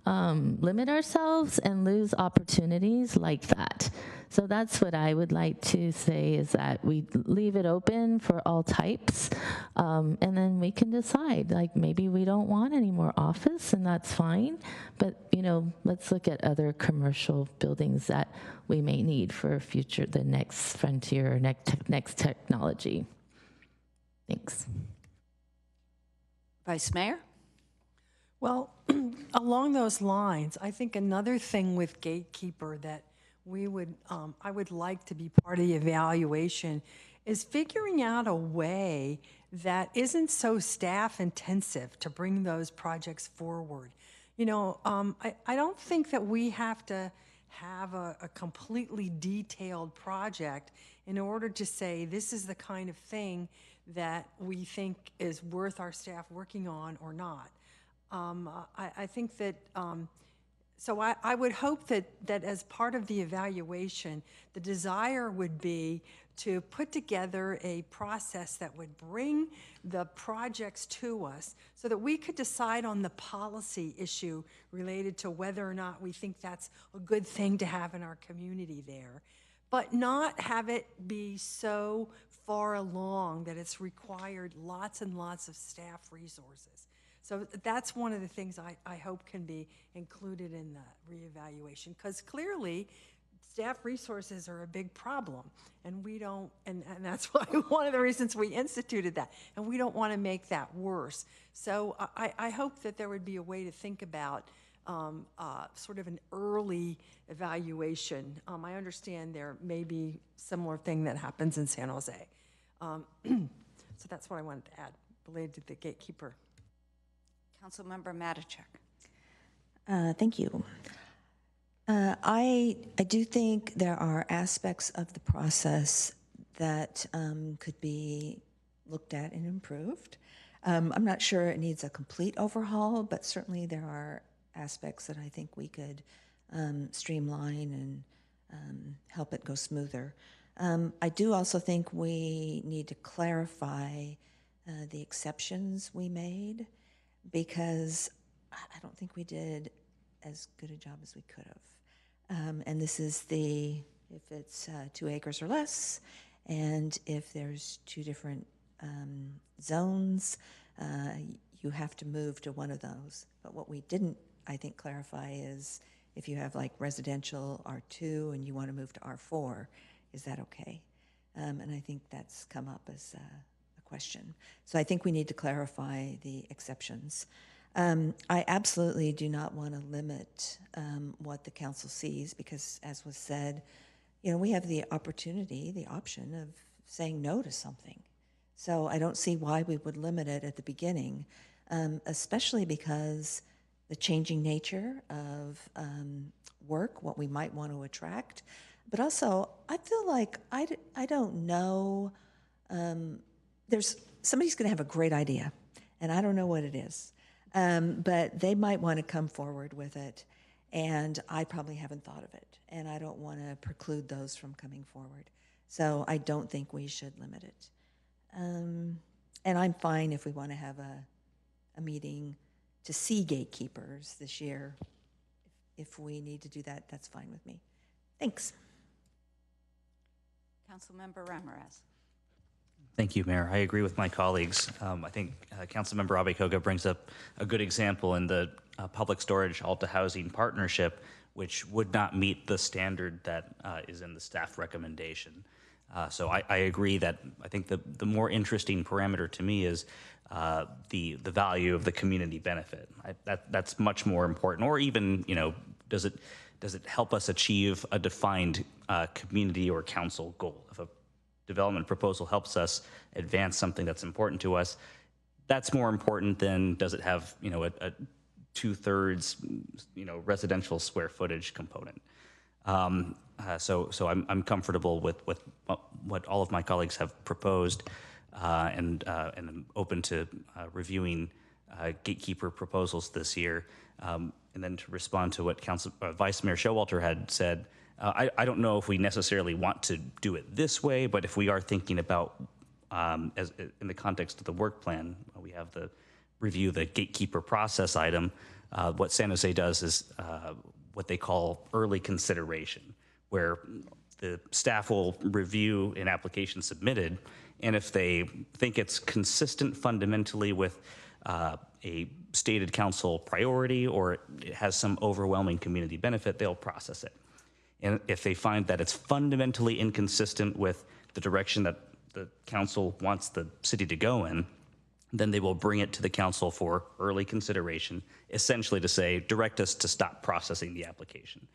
limit ourselves and lose opportunities like that. So that's what I would like to say, is that we leave it open for all types, and then we can decide, like, maybe we don't want any more office, and that's fine, but let's look at other commercial buildings that we may need for future, the next frontier, or next technology. Thanks. Vice Mayor? Well, along those lines, I think another thing with gatekeeper that I would like to be part of the evaluation is figuring out a way that isn't so staff intensive to bring those projects forward. I don't think that we have to have a completely detailed project in order to say this is the kind of thing that we think is worth our staff working on or not. I think that, so I would hope that as part of the evaluation, the desire would be to put together a process that would bring the projects to us so that we could decide on the policy issue related to whether or not we think that's a good thing to have in our community there, but not have it be so far along that it's required lots and lots of staff resources. So that's one of the things I hope can be included in the reevaluation, because clearly staff resources are a big problem, and we don't, and that's why one of the reasons we instituted that, and we don't want to make that worse. So I hope that there would be a way to think about sort of an early evaluation. I understand there may be similar thing that happens in San Jose. So that's what I wanted to add related to the gatekeeper. Councilmember Matichak. Thank you. I do think there are aspects of the process that could be looked at and improved. I'm not sure it needs a complete overhaul, but certainly there are aspects that I think we could streamline and help it go smoother. I do also think we need to clarify the exceptions we made, because I don't think we did as good a job as we could have. And this is if it's 2 acres or less, and if there's 2 different zones, you have to move to one of those. But what we didn't, I think, clarify is if you have like residential R2 and you want to move to R4, is that okay? And I think that's come up as a question. So I think we need to clarify the exceptions. I absolutely do not want to limit what the council sees, because, as was said, we have the opportunity, the option of saying no to something. So I don't see why we would limit it at the beginning, especially because the changing nature of work, what we might want to attract. But also, I feel like I don't know, somebody's going to have a great idea, and I don't know what it is. But they might want to come forward with it, and I probably haven't thought of it, and I don't want to preclude those from coming forward. So I don't think we should limit it. And I'm fine if we want to have a meeting to see gatekeepers this year. If we need to do that, that's fine with me. Thanks. Councilmember Ramirez. Thank you, Mayor. I agree with my colleagues. I think Councilmember Abekoga brings up a good example in the public storage Alta Housing Partnership, which would not meet the standard that is in the staff recommendation. So I agree that I think the more interesting parameter to me is the value of the community benefit. That's much more important. Or even, does it help us achieve a defined community or council goal? If a development proposal helps us advance something that's important to us, that's more important than does it have a 2/3 residential square footage component. So I'm comfortable with what all of my colleagues have proposed, and I'm open to reviewing gatekeeper proposals this year. And then to respond to what Vice Mayor Showalter had said, I don't know if we necessarily want to do it this way, but if we are thinking about, as in the context of the work plan, we have the review the gatekeeper process item. What San Jose does is what they call early consideration, where the staff will review an application submitted, and if they think it's consistent fundamentally with a stated council priority or it has some overwhelming community benefit, they'll process it. And if they find that it's fundamentally inconsistent with the direction that the council wants the city to go in, then they will bring it to the council for early consideration, essentially to say, direct us to stop processing the application.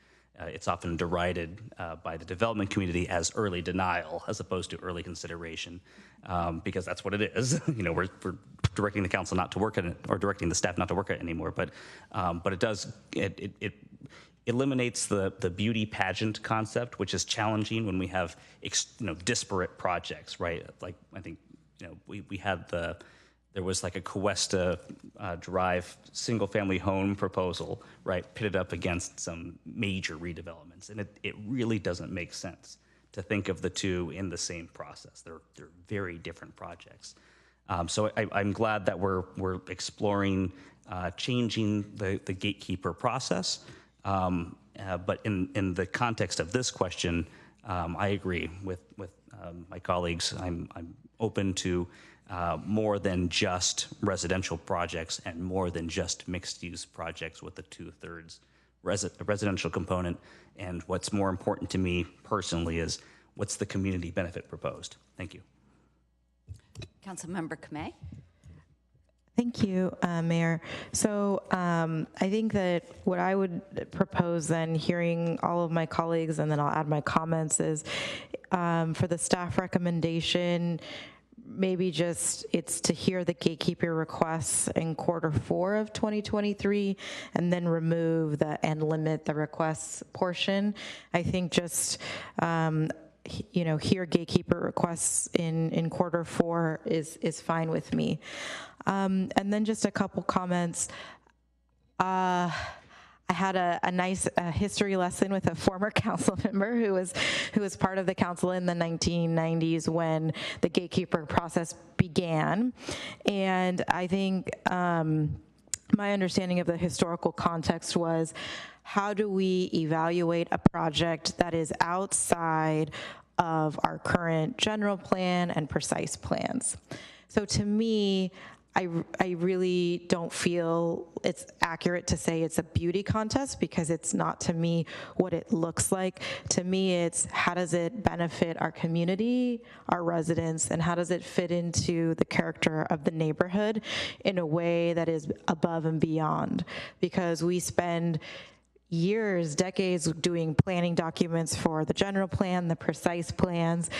It's often derided by the development community as early denial as opposed to early consideration, because that's what it is. We're directing the council not to work on it, or directing the staff not to work on it anymore. But it eliminates the beauty pageant concept, which is challenging when we have disparate projects, right? Like I think we had there was like a Cuesta Drive single-family home proposal, right, pitted up against some major redevelopments, and it really doesn't make sense to think of the two in the same process. They're very different projects. So I'm glad that we're exploring changing the gatekeeper process, but in the context of this question, I agree with my colleagues. I'm open to more than just residential projects and more than just mixed-use projects with the 2/3 residential component. And what's more important to me personally is what's the community benefit proposed. Thank you. Councilmember Kamei. Thank you, Mayor. So I think that what I would propose then, hearing all of my colleagues, and then I'll add my comments, is for the staff recommendation, maybe just it's to hear the gatekeeper requests in Q4 of 2023 and then remove and limit the requests portion. I think just hear gatekeeper requests in Q4 is fine with me. And then just a couple comments. I had a nice history lesson with a former council member who was part of the council in the 1990s when the gatekeeper process began. And I think my understanding of the historical context was, how do we evaluate a project that is outside of our current general plan and precise plans? So to me, I really don't feel it's accurate to say it's a beauty contest, because it's not, to me, what it looks like. To me, it's how does it benefit our community, our residents, and how does it fit into the character of the neighborhood in a way that is above and beyond? Because we spend years, decades doing planning documents for the general plan, the precise plans.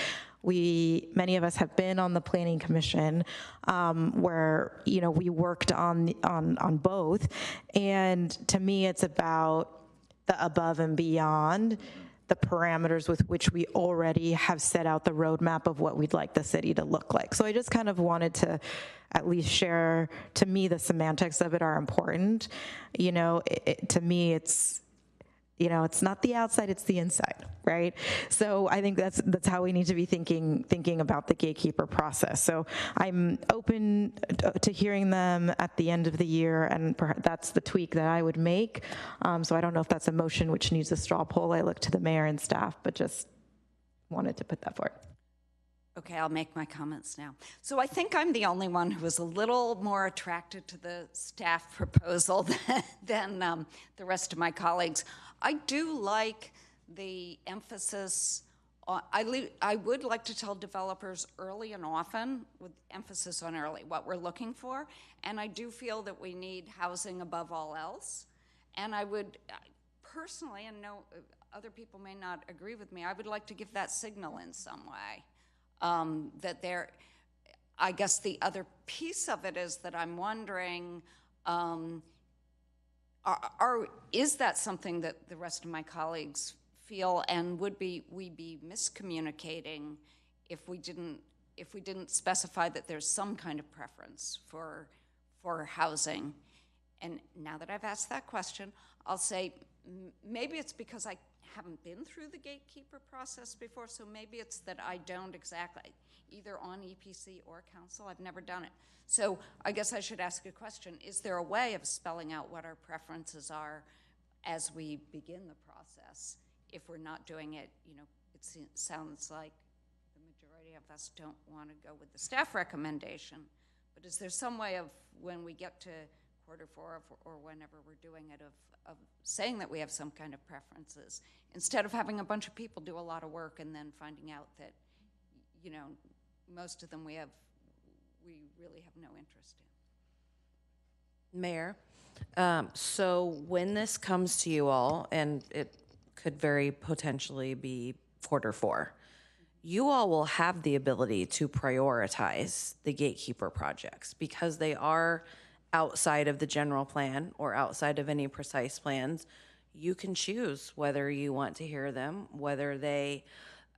Many of us have been on the planning commission, where we worked on both, and to me it's about the above and beyond, the parameters with which we already have set out the roadmap of what we'd like the city to look like. So I just kind of wanted to at least share, to me, the semantics of it are important. To me, it's not the outside, it's the inside, right? So I think that's how we need to be thinking about the gatekeeper process. So I'm open to hearing them at the end of the year, and that's the tweak that I would make. So I don't know if that's a motion which needs a straw poll. I look to the mayor and staff, but just wanted to put that forward. Okay, I'll make my comments now. So I think I'm the only one who was a little more attracted to the staff proposal than the rest of my colleagues. I do like the emphasis on, I would like to tell developers early and often, with emphasis on early, what we're looking for. And I do feel that we need housing above all else. And I would personally, and no, other people may not agree with me, I would like to give that signal in some way. I guess the other piece of it is that I'm wondering, is that something that the rest of my colleagues feel, and would we be miscommunicating if we didn't specify that there's some kind of preference for housing? And now that I've asked that question, I'll say maybe it's because I haven't been through the gatekeeper process before, so maybe it's that I don't exactly, either on EPC or council, I've never done it. So I guess I should ask a question. Is there a way of spelling out what our preferences are as we begin the process? If we're not doing it, it sounds like the majority of us don't want to go with the staff recommendation, but is there some way of, when we get to Q4 or whenever we're doing it, of saying that we have some kind of preferences, instead of having a bunch of people do a lot of work and then finding out that, most of them we really have no interest in. Mayor, so when this comes to you all, and it could very potentially be Q4, you all will have the ability to prioritize the gatekeeper projects because they are outside of the general plan or outside of any precise plans. You can choose whether you want to hear them, whether they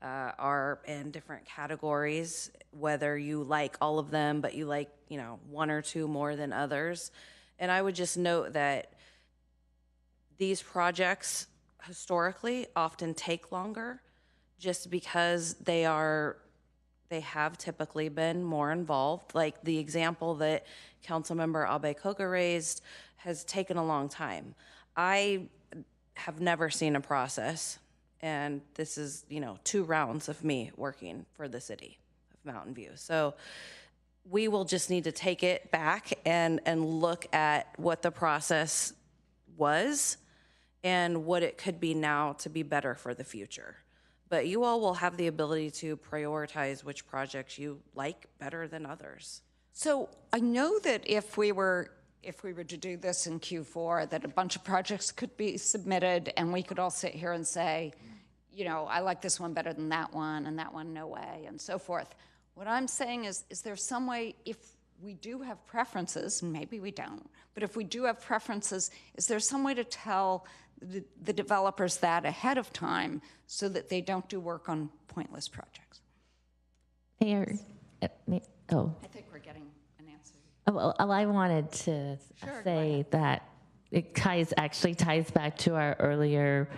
are in different categories, whether you like all of them, but you like, one or two more than others. And I would just note that these projects historically often take longer just because they have typically been more involved. Like the example that Councilmember Abe-Koga raised has taken a long time. I have never seen a process, and this is, 2 rounds of me working for the city of Mountain View. So we will just need to take it back and look at what the process was and what it could be now to be better for the future. But you all will have the ability to prioritize which projects you like better than others. So I know that if we were to do this in Q4, that a bunch of projects could be submitted and we could all sit here and say, I like this one better than that one, and that one no way, and so forth. What I'm saying is there some way, if we do have preferences, and maybe we don't, but if we do have preferences, is there some way to tell the developers that ahead of time so that they don't do work on pointless projects? Mayor, I think we're getting an answer. well, I wanted to say that it actually ties back to our earlier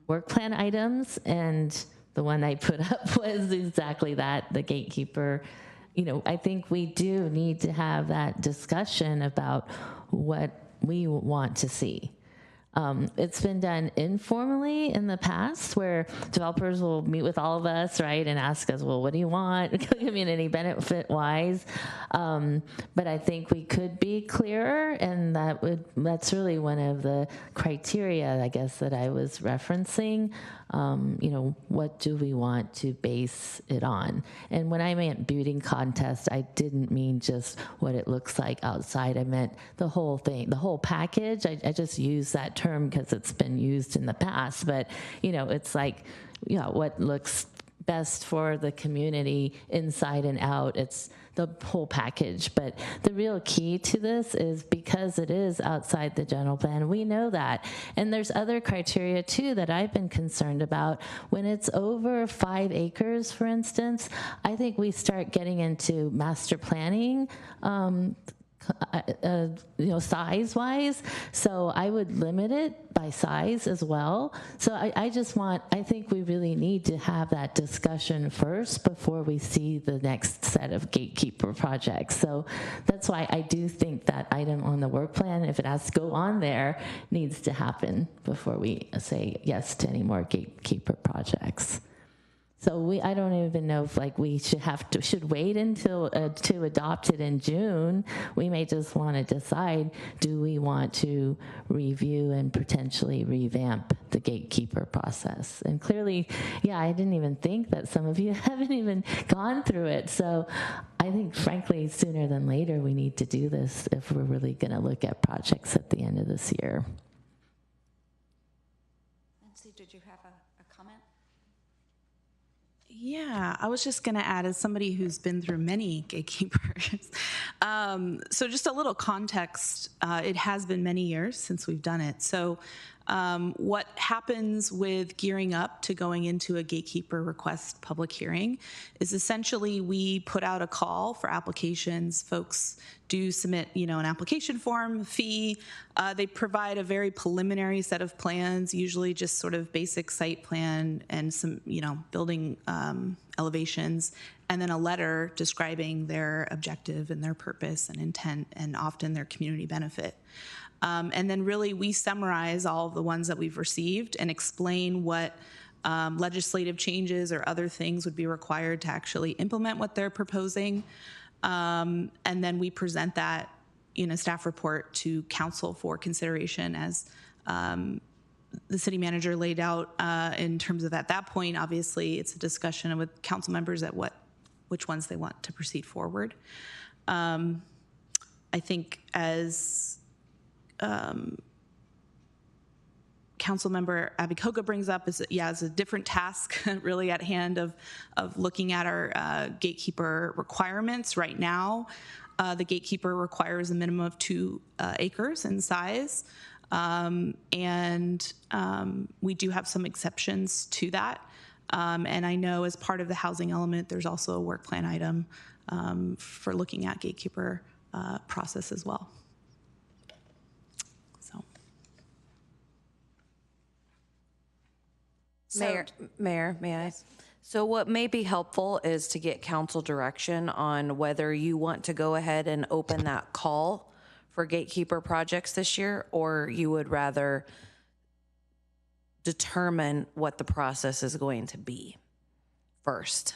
work plan items, and the one I put up was exactly that, the gatekeeper. I think we do need to have that discussion about what we want to see. It's been done informally in the past where developers will meet with all of us, right, and ask us, well, what do you want, community benefit wise? But I think we could be clearer, and that's really one of the criteria, I guess, that I was referencing. What do we want to base it on? And when I meant beauty contest, I didn't mean just what it looks like outside. I meant the whole thing, the whole package. I just use that term because it's been used in the past, but it's like, what looks best for the community inside and out. It's the whole package. But the real key to this is because it is outside the general plan, we know that. And there's other criteria too that I've been concerned about. When it's over 5 acres, for instance, I think we start getting into master planning, size-wise. So I would limit it by size as well. So I think we really need to have that discussion first before we see the next set of gatekeeper projects. So that's why I do think that item on the work plan, if it has to go on there, needs to happen before we say yes to any more gatekeeper projects. So I don't even know if we should wait until to adopt it in June. We may just want to decide, do we want to review and potentially revamp the gatekeeper process? And clearly, I didn't even think that some of you haven't even gone through it. So I think, frankly, sooner than later, we need to do this if we're really going to look at projects at the end of this year. Nancy, did you have a comment? Yeah, I was just going to add, as somebody who's been through many gatekeepers, so just a little context, it has been many years since we've done it. So what happens with gearing up to going into a gatekeeper request public hearing is essentially we put out a call for applications. Folks do submit, an application form, fee. They provide a very preliminary set of plans, usually just sort of basic site plan and some, building elevations, and then a letter describing their objective and their purpose and intent and often their community benefit. And then really we summarize all of the ones that we've received and explain what legislative changes or other things would be required to actually implement what they're proposing. And then we present that in a staff report to council for consideration as the city manager laid out in terms of at that point, obviously it's a discussion with council members at which ones they want to proceed forward. I think as Councilmember Abikoga brings up is a different task really at hand of looking at our gatekeeper requirements. Right now, the gatekeeper requires a minimum of 2 acres in size. And we do have some exceptions to that. And I know as part of the housing element, there's also a work plan item for looking at gatekeeper process as well. Mayor, may I? So what may be helpful is to get council direction on whether you want to go ahead and open that call for gatekeeper projects this year, or you would rather determine what the process is going to be first.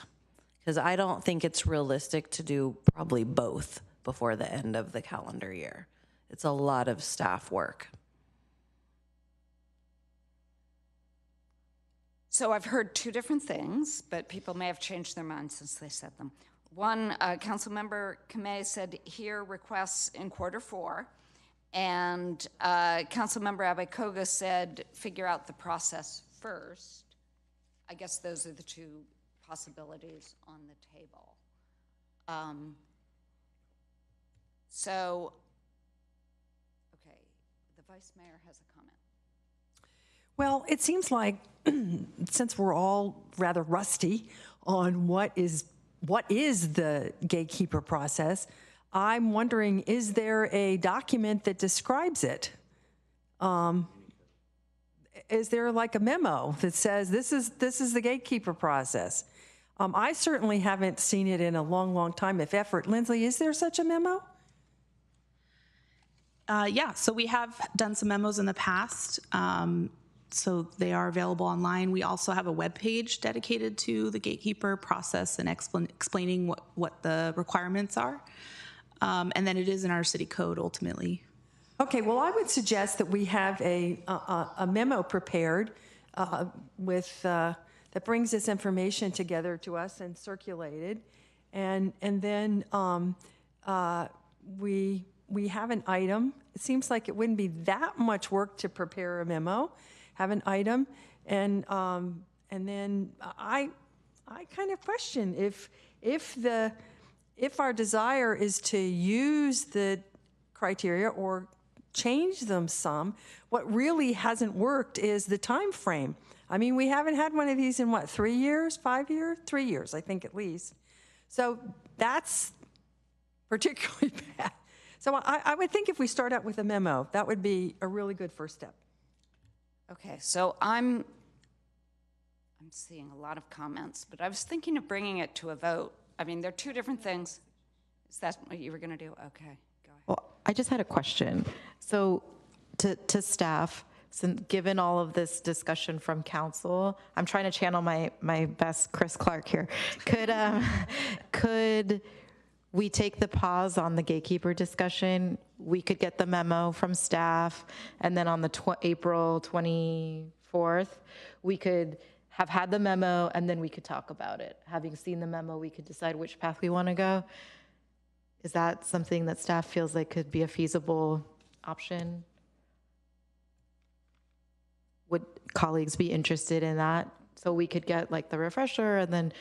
Because I don't think it's realistic to do probably both before the end of the calendar year. It's a lot of staff work. So I've heard 2 different things, but people may have changed their minds since they said them. One, Councilmember Kamei said hear requests in Q4, and Councilmember Abikoga said figure out the process first. I guess those are the 2 possibilities on the table. So, okay, the Vice Mayor has a comment. Well, it seems like since we're all rather rusty on what is the gatekeeper process, I'm wondering, is there a document that describes it? Is there like a memo that says this is the gatekeeper process? I certainly haven't seen it in a long, long time, if effort. Lindsley, is there such a memo? Yeah, so we have done some memos in the past. So they are available online. We also have a web page dedicated to the gatekeeper process and explaining what the requirements are. And then it is in our city code ultimately. Okay, well, I would suggest that we have a memo prepared that brings this information together to us and circulated, and then we have an item. It seems like it wouldn't be that much work to prepare a memo. Have an item, and then I kind of question if our desire is to use the criteria or change them some. What really hasn't worked is the time frame. I mean, we haven't had one of these in what, 3 years, 5 years, 3 years, I think at least. So that's particularly bad. So I would think if we start out with a memo, that would be a really good first step. Okay, so I'm seeing a lot of comments, but I was thinking of bringing it to a vote. I mean, they're two different things. Is that what you were going to do? Okay, go ahead. Well, I just had a question. So to staff, since given all of this discussion from council, I'm trying to channel my best Chris Clark here. Could we take the pause on the gatekeeper discussion? We could get the memo from staff, and then on the April 24th, we could have had the memo, and then we could talk about it. Having seen the memo, we could decide which path we want to go. Is that something that staff feels like could be a feasible option? Would colleagues be interested in that? So we could get like the refresher and then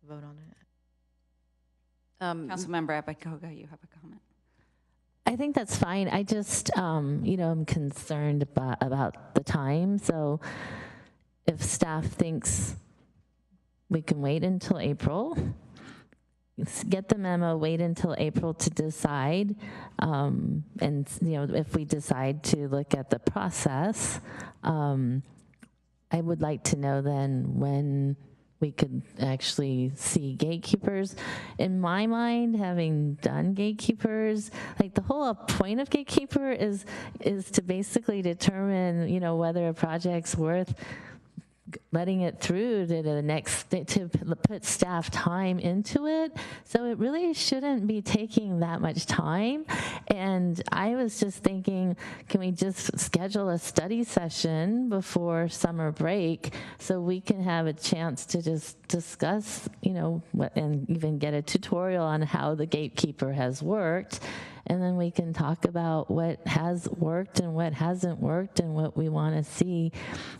vote on it. Councilmember Abakoga, you have a comment. I think that's fine. I just, I'm concerned about the time. So if staff thinks we can wait until April, get the memo, wait until April to decide. And, if we decide to look at the process, I would like to know then when we could actually see gatekeepers. In my mind, having done gatekeepers, like the whole point of gatekeeper is to basically determine, whether a project's worth letting it through to the next, to put staff time into it. So it really shouldn't be taking that much time. And I was just thinking, can we just schedule a study session before summer break so we can have a chance to just discuss, and even get a tutorial on how the gatekeeper has worked. And then we can talk about what has worked and what hasn't worked and what we want to see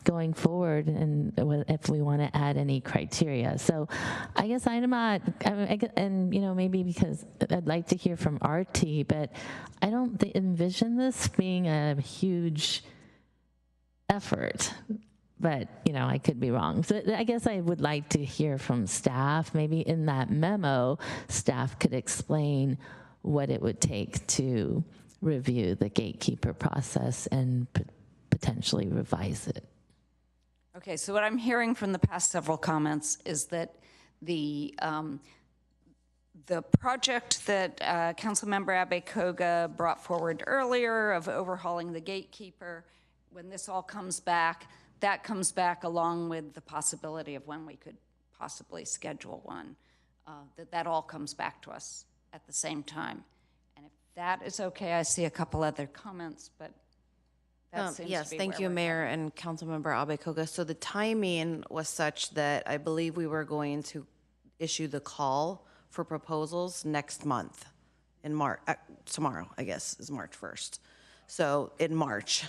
going forward and if we want to add any criteria. So I guess maybe because I'd like to hear from RT, but I don't envision this being a huge effort. But, I could be wrong. So I guess I would like to hear from staff. Maybe in that memo, staff could explain what it would take to review the gatekeeper process and potentially revise it. Okay, so what I'm hearing from the past several comments is that the project that Councilmember Abakoga brought forward earlier of overhauling the gatekeeper, when this all comes back, that comes back along with the possibility of when we could possibly schedule one, that all comes back to us at the same time. And if that is okay, I see a couple other comments, but that seems yes, to be thank where you, we're Mayor and Councilmember Abakoga. So the timing was such that I believe we were going to issue the call for proposals next month in March. Tomorrow, I guess, is March 1st. So in March.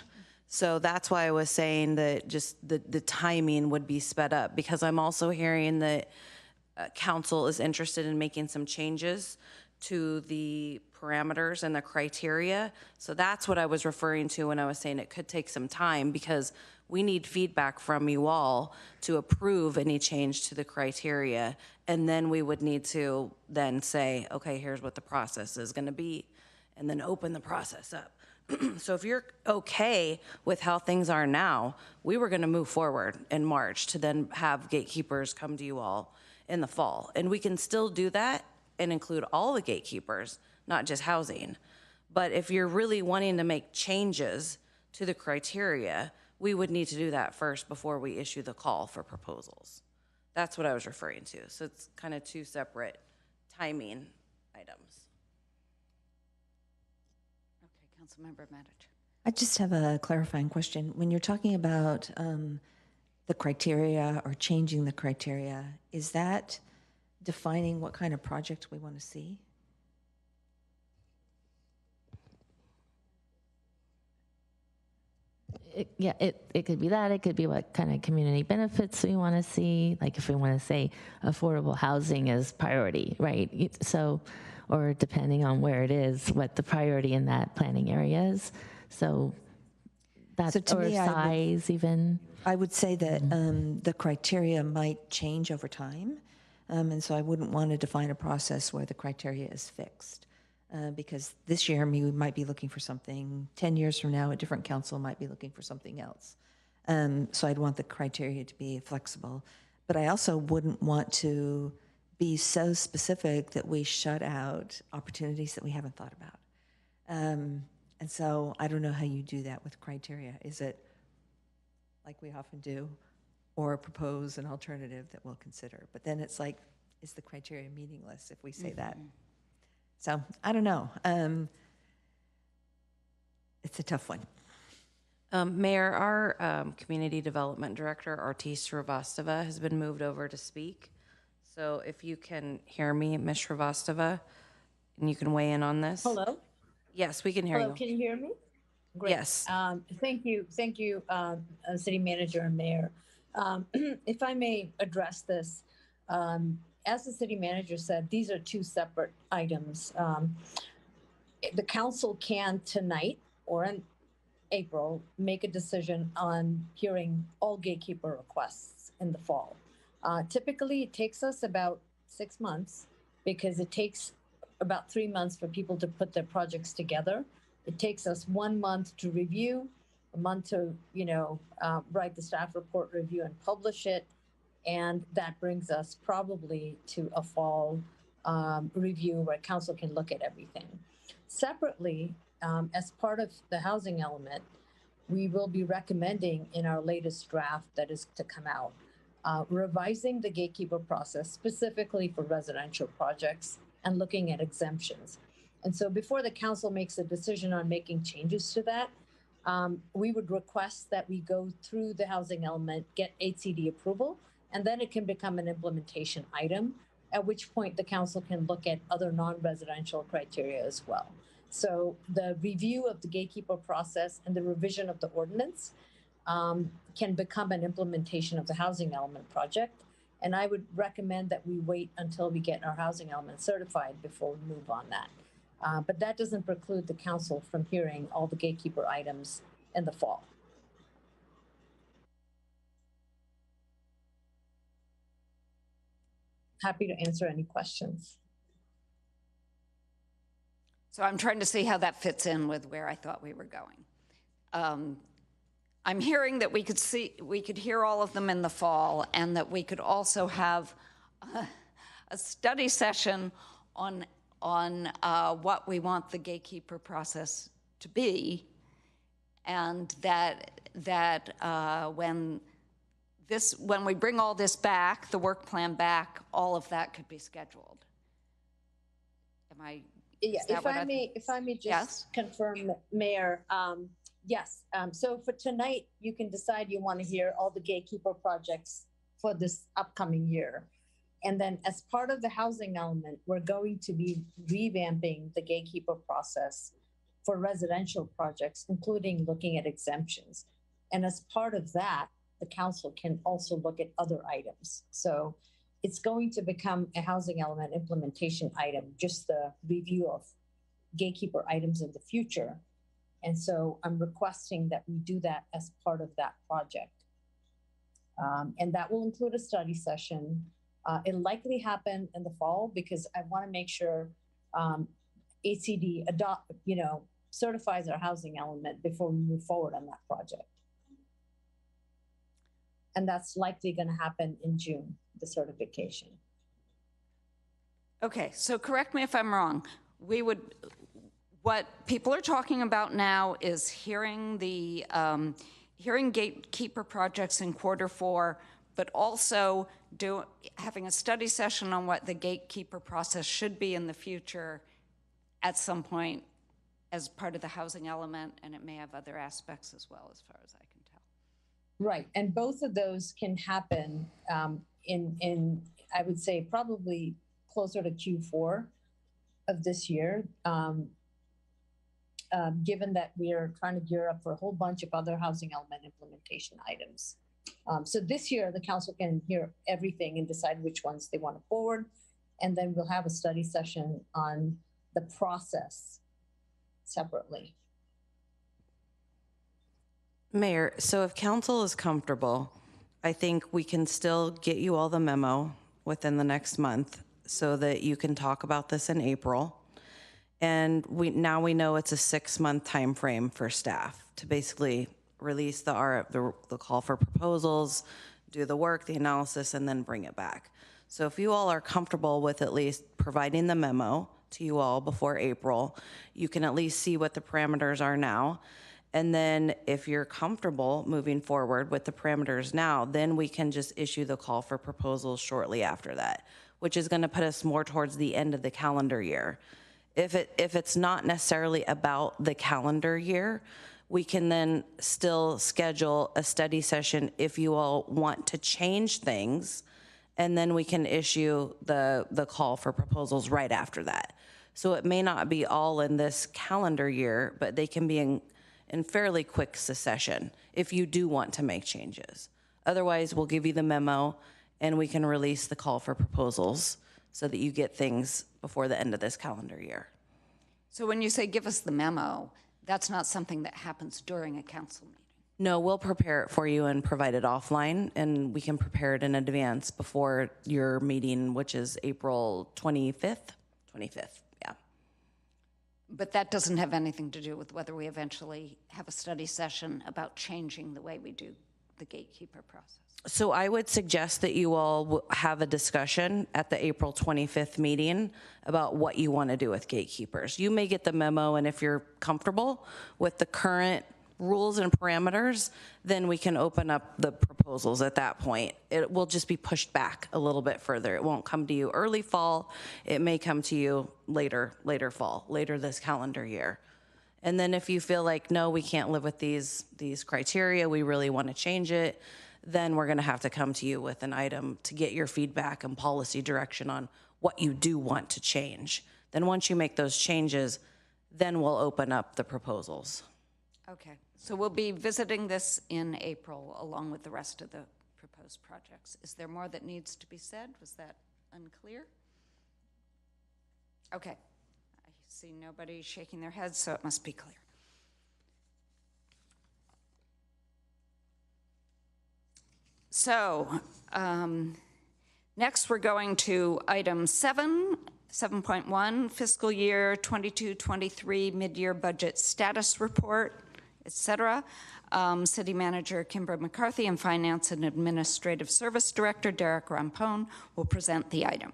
So that's why I was saying that just the timing would be sped up, because I'm also hearing that council is interested in making some changes to the parameters and the criteria. So that's what I was referring to when I was saying it could take some time, because we need feedback from you all to approve any change to the criteria. And then we would need to then say, okay, here's what the process is going to be, and then open the process up. So if you're okay with how things are now, we were going to move forward in March to then have gatekeepers come to you all in the fall. And we can still do that and include all the gatekeepers, not just housing. But if you're really wanting to make changes to the criteria, we would need to do that first before we issue the call for proposals. That's what I was referring to. So it's kind of two separate timing items. Councilmember Matich. I just have a clarifying question. When you're talking about the criteria or changing the criteria, is that defining what kind of project we want to see? It could be that. It could be what kind of community benefits we want to see. Like if we want to say affordable housing is priority, right? So, or depending on where it is, what the priority in that planning area is. So that's, So to or me, size even. I would say that the criteria might change over time. And so I wouldn't want to define a process where the criteria is fixed. Because this year we might be looking for something, 10 years from now a different council might be looking for something else. So I'd want the criteria to be flexible. But I also wouldn't want to be so specific that we shut out opportunities that we haven't thought about. And so I don't know how you do that with criteria. Is it like we often do, or propose an alternative that we'll consider? But then it's like, is the criteria meaningless if we say that? So I don't know. It's a tough one. Mayor, our Community Development Director, Artis Srivastava, has been moved over to speak. So if you can hear me, Ms. Srivastava, and you can weigh in on this. Hello? Yes, we can hear Hello, you. can you hear me? Great. Yes. Thank you, City Manager and Mayor. If I may address this, as the City Manager said, these are two separate items. The council can tonight or in April make a decision on hearing all gatekeeper requests in the fall. Typically, it takes us about 6 months because it takes about 3 months for people to put their projects together. It takes us 1 month to review, a month to, write the staff report, review, and publish it. And that brings us probably to a fall review where council can look at everything. Separately, as part of the housing element, we will be recommending in our latest draft that is to come out, revising the gatekeeper process specifically for residential projects and looking at exemptions. And so before the council makes a decision on making changes to that, we would request that we go through the housing element, get HCD approval, and then it can become an implementation item, at which point the council can look at other non-residential criteria as well. So the review of the gatekeeper process and the revision of the ordinance can become an implementation of the housing element project. And I would recommend that we wait until we get our housing element certified before we move on that. But that doesn't preclude the council from hearing all the gatekeeper items in the fall. Happy to answer any questions. So I'm trying to see how that fits in with where I thought we were going. I'm hearing that we could hear all of them in the fall, and that we could also have a study session on what we want the gatekeeper process to be, and that when we bring all this back, the work plan back, all of that could be scheduled. Am I? Yeah, if I may just confirm, Mayor, yes. So for tonight, you can decide you want to hear all the gatekeeper projects for this upcoming year. And then as part of the housing element, we're going to be revamping the gatekeeper process for residential projects, including looking at exemptions. And as part of that, the council can also look at other items. So it's going to become a housing element implementation item, just the review of gatekeeper items in the future. And so I'm requesting that we do that as part of that project. And that will include a study session. It'll likely happen in the fall because I want to make sure ACD certifies our housing element before we move forward on that project. And that's likely going to happen in June, the certification. Okay, so correct me if I'm wrong. What people are talking about now is hearing the hearing gatekeeper projects in Q4, but also having a study session on what the gatekeeper process should be in the future at some point as part of the housing element, and it may have other aspects as well, as far as I can tell. Right, and both of those can happen in I would say probably closer to Q4 of this year, given that we are trying to gear up for a whole bunch of other housing element implementation items. So this year, the council can hear everything and decide which ones they want to forward, and then we'll have a study session on the process separately. Mayor, so if council is comfortable, I think we can still get you all the memo within the next month so that you can talk about this in April. And now we know it's a 6-month time frame for staff to basically release the call for proposals, do the work, the analysis, and then bring it back. So if you all are comfortable with at least providing the memo to you all before April, you can at least see what the parameters are now. And then if you're comfortable moving forward with the parameters now, then we can just issue the call for proposals shortly after that, which is going to put us more towards the end of the calendar year. If it's not necessarily about the calendar year, we can then still schedule a study session if you all want to change things, and then we can issue the call for proposals right after that. So it may not be all in this calendar year, but they can be in fairly quick succession if you do want to make changes. Otherwise, we'll give you the memo and we can release the call for proposals so that you get things before the end of this calendar year. So when you say give us the memo, that's not something that happens during a council meeting? No, we'll prepare it for you and provide it offline, and we can prepare it in advance before your meeting, which is April 25th? 25th, yeah. But that doesn't have anything to do with whether we eventually have a study session about changing the way we do the gatekeeper process. So I would suggest that you all have a discussion at the April 25th meeting about what you want to do with gatekeepers. You may get the memo, and if you're comfortable with the current rules and parameters, then we can open up the proposals at that point. It will just be pushed back a little bit further. It won't come to you early fall. It may come to you later fall, later this calendar year. And then if you feel like, no, we can't live with these criteria, we really want to change it, then we're going to have to come to you with an item to get your feedback and policy direction on what you do want to change. Then once you make those changes, then we'll open up the proposals. Okay, so we'll be visiting this in April along with the rest of the proposed projects. Is there more that needs to be said? Was that unclear? Okay, I see nobody shaking their heads, so it must be clear. So next we're going to item 7.1, fiscal year 22-23 mid-year budget status report, etc. City Manager Kimber McCarthy and Finance and Administrative Service Director Derek Rampone will present the item.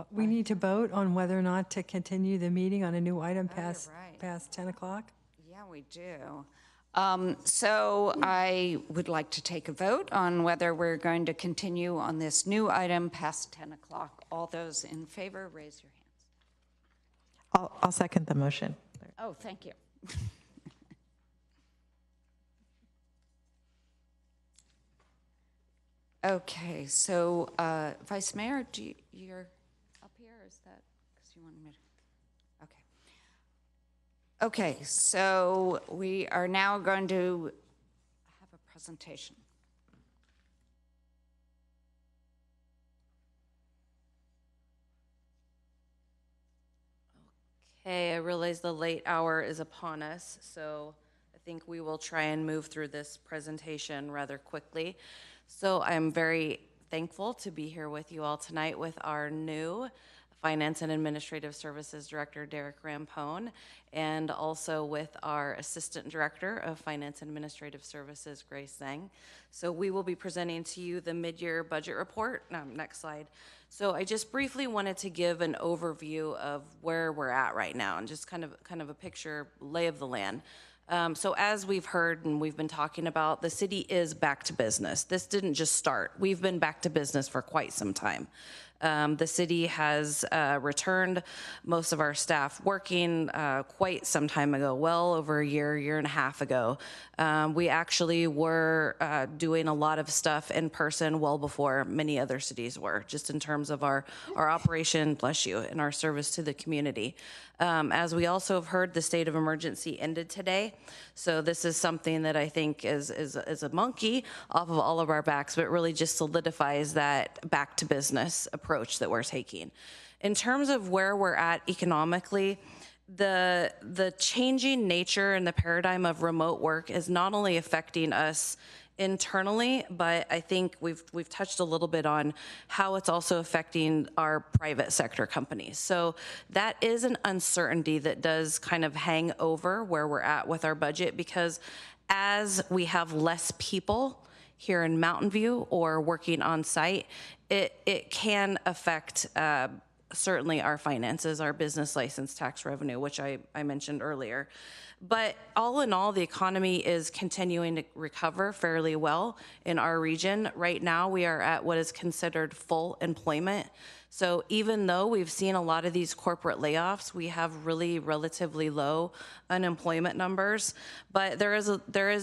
We need to vote on whether or not to continue the meeting on a new item past 10 o'clock. Yeah, we do. So I would like to take a vote on whether we're going to continue on this new item past 10 o'clock. All those in favor, raise your hands. I'll second the motion. Oh, thank you. Okay, so Vice Mayor, you're up here? Is that because you wanted me to? Okay, so we are now going to have a presentation. Okay, I realize the late hour is upon us, so I think we will try and move through this presentation rather quickly. So I'm very thankful to be here with you all tonight with our new Finance and Administrative Services Director, Derek Rampone, and also with our Assistant Director of Finance and Administrative Services, Grace Zhang. So we will be presenting to you the mid-year budget report. Next slide. So I just briefly wanted to give an overview of where we're at right now and just kind of a picture, lay of the land. So as we've heard and we've been talking about, the city is back to business. This didn't just start. We've been back to business for quite some time. The city has returned most of our staff working quite some time ago, well over a year and a half ago. We actually were doing a lot of stuff in person well before many other cities were, just in terms of our operation, bless you, and our service to the community. As we also have heard, the state of emergency ended today. So this is something that I think is a monkey off of all of our backs, but really just solidifies that back to business approach that we're taking. In terms of where we're at economically, the changing nature and the paradigm of remote work is not only affecting us internally, but I think we've touched a little bit on how it's also affecting our private sector companies. So that is an uncertainty that does kind of hang over where we're at with our budget, because as we have less people here in Mountain View or working on site, it can affect certainly our finances, our business license tax revenue, which I mentioned earlier. But all in all, the economy is continuing to recover fairly well in our region. Right now, we are at what is considered full employment. So even though we've seen a lot of these corporate layoffs, we have really relatively low unemployment numbers. But there is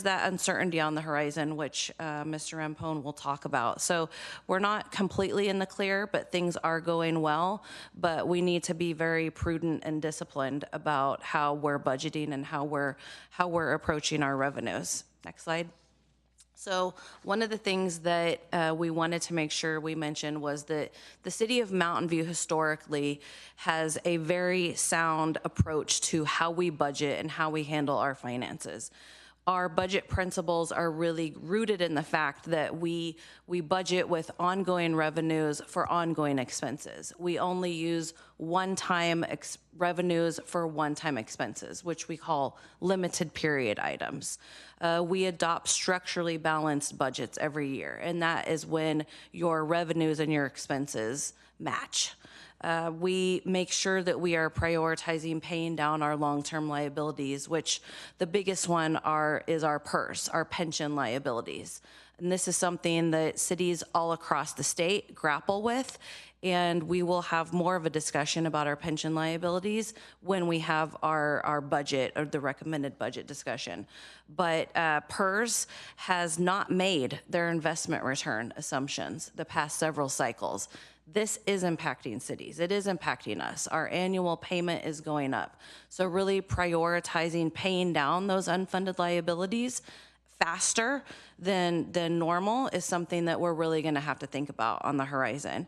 that uncertainty on the horizon, which Mr. Rampone will talk about. So we're not completely in the clear, but things are going well. But we need to be very prudent and disciplined about how we're budgeting and how we're approaching our revenues. Next slide. So one of the things that we wanted to make sure we mentioned was that the city of Mountain View historically has a very sound approach to how we budget and how we handle our finances. Our budget principles are really rooted in the fact that we budget with ongoing revenues for ongoing expenses. We only use one-time revenues for one-time expenses, which we call limited period items. We adopt structurally balanced budgets every year, and that is when your revenues and your expenses match. We make sure that we are prioritizing paying down our long-term liabilities, which the biggest one is our PERS, our pension liabilities. And this is something that cities all across the state grapple with, and we will have more of a discussion about our pension liabilities when we have our budget or the recommended budget discussion. But PERS has not made their investment return assumptions the past several cycles. This is impacting cities. It is impacting us. Our annual payment is going up. So really prioritizing paying down those unfunded liabilities faster than normal is something that we're really going to have to think about on the horizon.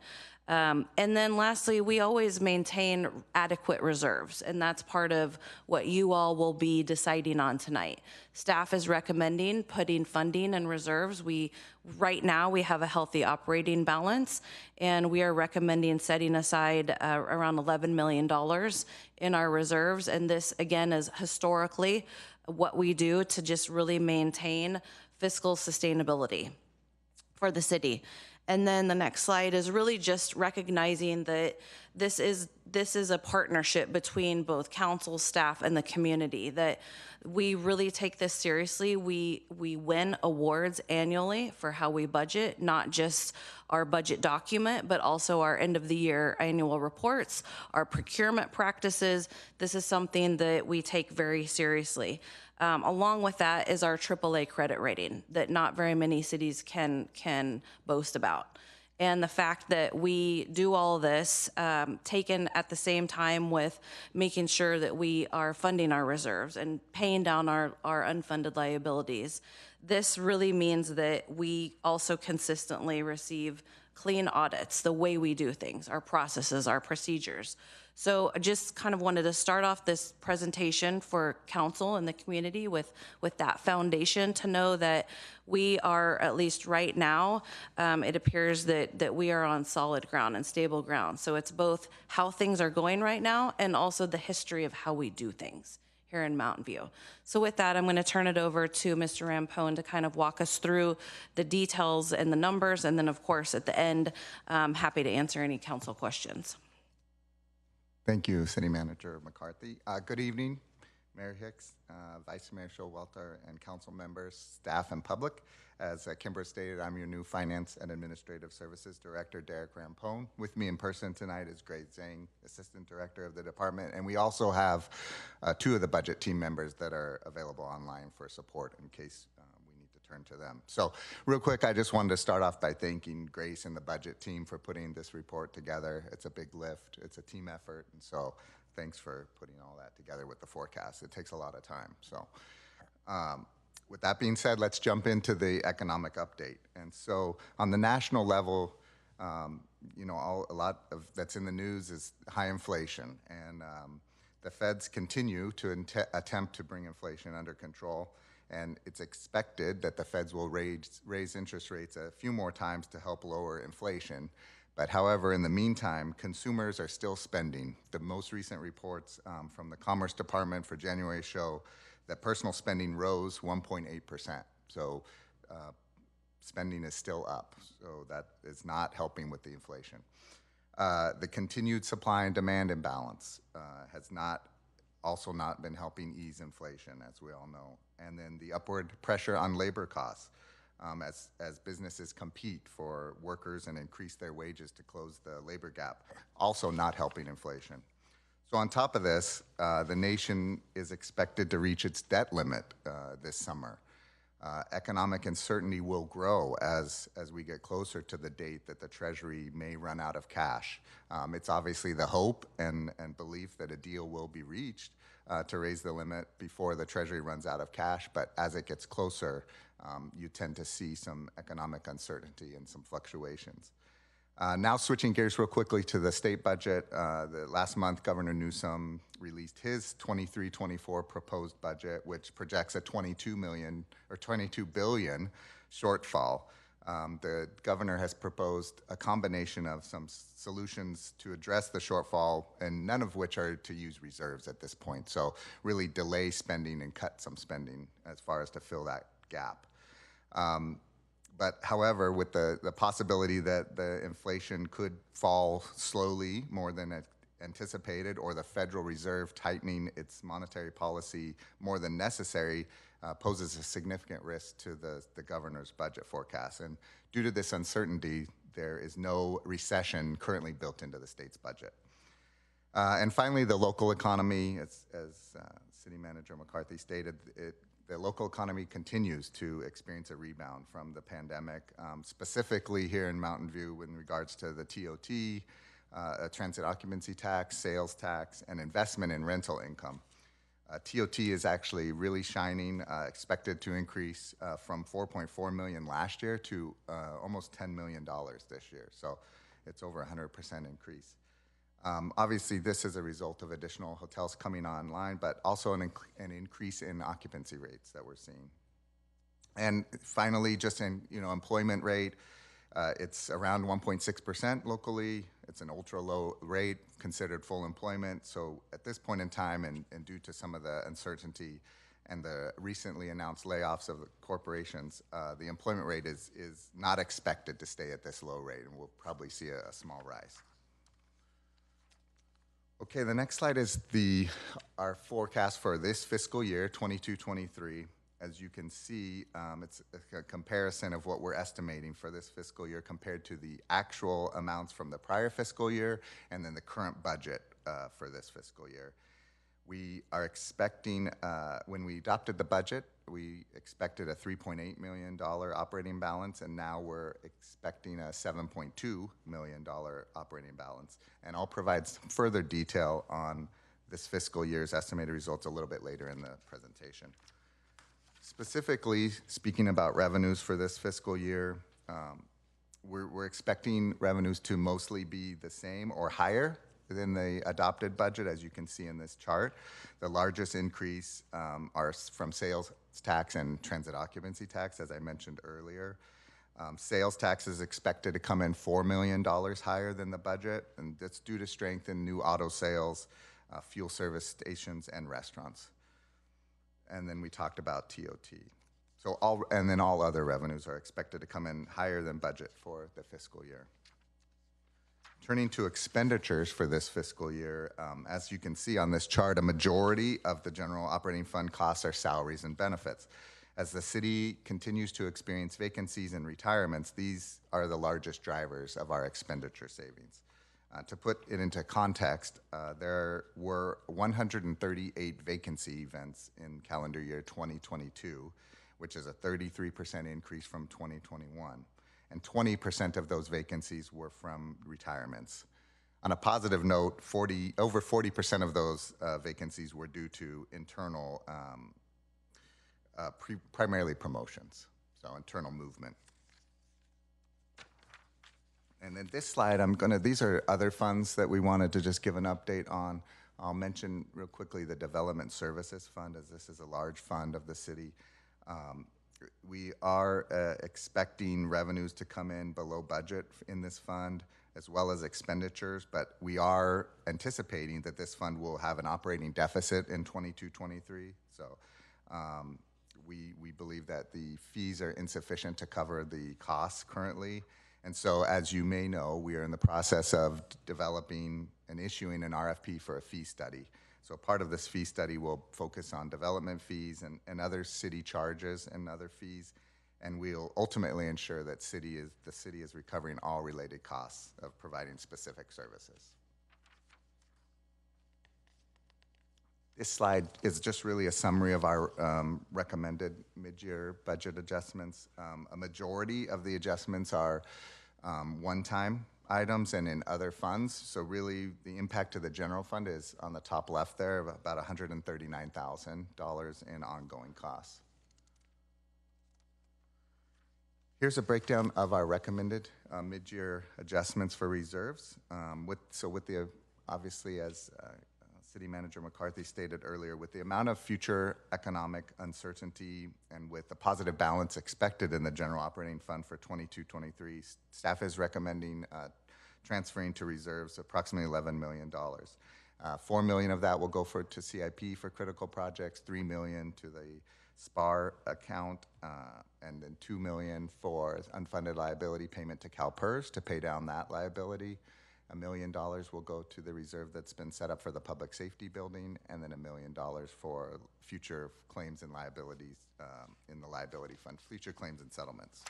And then lastly, we always maintain adequate reserves, and that's part of what you all will be deciding on tonight. Staff is recommending putting funding in reserves. Right now, we have a healthy operating balance, and we are recommending setting aside around $11 million in our reserves. And this, again, is historically what we do to just really maintain fiscal sustainability for the city. And then the next slide is really just recognizing that this is a partnership between both council, staff, and the community, that we really take this seriously. We win awards annually for how we budget, not just our budget document, but also our end of the year annual reports, our procurement practices. This is something that we take very seriously. Along with that is our AAA credit rating that not very many cities can boast about. And the fact that we do all this, taken at the same time with making sure that we are funding our reserves and paying down our unfunded liabilities. This really means that we also consistently receive clean audits, the way we do things, our processes, our procedures. So I just kind of wanted to start off this presentation for council and the community with that foundation to know that we are, at least right now, it appears that we are on solid ground and stable ground. So it's both how things are going right now and also the history of how we do things here in Mountain View. So with that, I'm going to turn it over to Mr. Rampone to kind of walk us through the details and the numbers. And then, of course, at the end, I'm happy to answer any council questions. Thank you, City Manager McCarthy. Good evening, Mayor Hicks, Vice Mayor Showalter, and council members, staff, and public. As Kimber stated, I'm your new Finance and Administrative Services Director, Derek Rampone. With me in person tonight is Grace Zhang, Assistant Director of the department, and we also have 2 of the budget team members that are available online for support in case we need to turn to them. So real quick, I just wanted to start off by thanking Grace and the budget team for putting this report together. It's a big lift, it's a team effort, and so thanks for putting all that together with the forecast. It takes a lot of time. So with that being said, let's jump into the economic update. And so on the national level, you know, a lot of that's in the news is high inflation. And the feds continue to attempt to bring inflation under control. And it's expected that the feds will raise interest rates a few more times to help lower inflation. But however, in the meantime, consumers are still spending. The most recent reports from the Commerce Department for January show that personal spending rose 1.8%. So spending is still up. So that is not helping with the inflation. The continued supply and demand imbalance has also not been helping ease inflation, as we all know. And then the upward pressure on labor costs as businesses compete for workers and increase their wages to close the labor gap, also not helping inflation. So on top of this, the nation is expected to reach its debt limit this summer. Economic uncertainty will grow as we get closer to the date that the Treasury may run out of cash. It's obviously the hope and belief that a deal will be reached to raise the limit before the Treasury runs out of cash, but as it gets closer, you tend to see some economic uncertainty and some fluctuations. Now switching gears real quickly to the state budget. Last month, Governor Newsom released his 23-24 proposed budget, which projects a $22 billion shortfall. The governor has proposed a combination of some solutions to address the shortfall, and none of which are to use reserves at this point. So really delay spending and cut some spending as far as to fill that gap. But however, with the possibility that the inflation could fall slowly more than anticipated, or the Federal Reserve tightening its monetary policy more than necessary, poses a significant risk to the governor's budget forecast. And due to this uncertainty, there is no recession currently built into the state's budget. And finally, the local economy, as City Manager McCarthy stated, the local economy continues to experience a rebound from the pandemic, specifically here in Mountain View in regards to the TOT, a transit occupancy tax, sales tax, and investment in rental income. TOT is actually really shining, expected to increase from $4.4 million last year to almost $10 million this year. So it's over 100% increase. Obviously, this is a result of additional hotels coming online, but also an increase in occupancy rates that we're seeing. And finally, just in employment rate, it's around 1.6% locally. It's an ultra low rate, considered full employment. So at this point in time, and due to some of the uncertainty and the recently announced layoffs of the corporations, the employment rate is not expected to stay at this low rate, and we'll probably see a small rise. Okay, the next slide is our forecast for this fiscal year, 22-23. As you can see, it's a comparison of what we're estimating for this fiscal year compared to the actual amounts from the prior fiscal year and then the current budget for this fiscal year. We are expecting, when we adopted the budget we expected a $3.8 million operating balance, and now we're expecting a $7.2 million operating balance. And I'll provide some further detail on this fiscal year's estimated results a little bit later in the presentation. Specifically, speaking about revenues for this fiscal year, we're expecting revenues to mostly be the same or higher than the adopted budget, as you can see in this chart. The largest increase are from sales tax and transit occupancy tax, as I mentioned earlier. Sales tax is expected to come in $4 million higher than the budget, and that's due to strength in new auto sales, fuel service stations, and restaurants. And then we talked about TOT. So all other revenues are expected to come in higher than budget for the fiscal year. Turning to expenditures for this fiscal year, as you can see on this chart, a majority of the general operating fund costs are salaries and benefits. As the city continues to experience vacancies and retirements, these are the largest drivers of our expenditure savings. To put it into context, there were 138 vacancy events in calendar year 2022, which is a 33% increase from 2021. And 20% of those vacancies were from retirements. On a positive note, over 40% of those vacancies were due to internal, primarily promotions, so internal movement. And then this slide, these are other funds that we wanted to just give an update on. I'll mention real quickly the Development Services Fund, as this is a large fund of the city. We are expecting revenues to come in below budget in this fund, as well as expenditures, but we are anticipating that this fund will have an operating deficit in 22-23. So we believe that the fees are insufficient to cover the costs currently. And so, as you may know, we are in the process of developing and issuing an RFP for a fee study. So part of this fee study will focus on development fees and other city charges and other fees, and we'll ultimately ensure that the city is recovering all related costs of providing specific services. This slide is just really a summary of our recommended mid-year budget adjustments. A majority of the adjustments are one-time items and in other funds. So really the impact to the general fund is on the top left there of about $139,000 in ongoing costs. Here's a breakdown of our recommended mid-year adjustments for reserves. Obviously, as City Manager McCarthy stated earlier, with the amount of future economic uncertainty and with the positive balance expected in the general operating fund for 22-23, staff is recommending transferring to reserves approximately $11 million. $4 million of that will go to CIP for critical projects, $3 million to the SPAR account, and then $2 million for unfunded liability payment to CalPERS to pay down that liability. $1 million will go to the reserve that's been set up for the public safety building, and then $1 million for future claims and liabilities in the liability fund, future claims and settlements.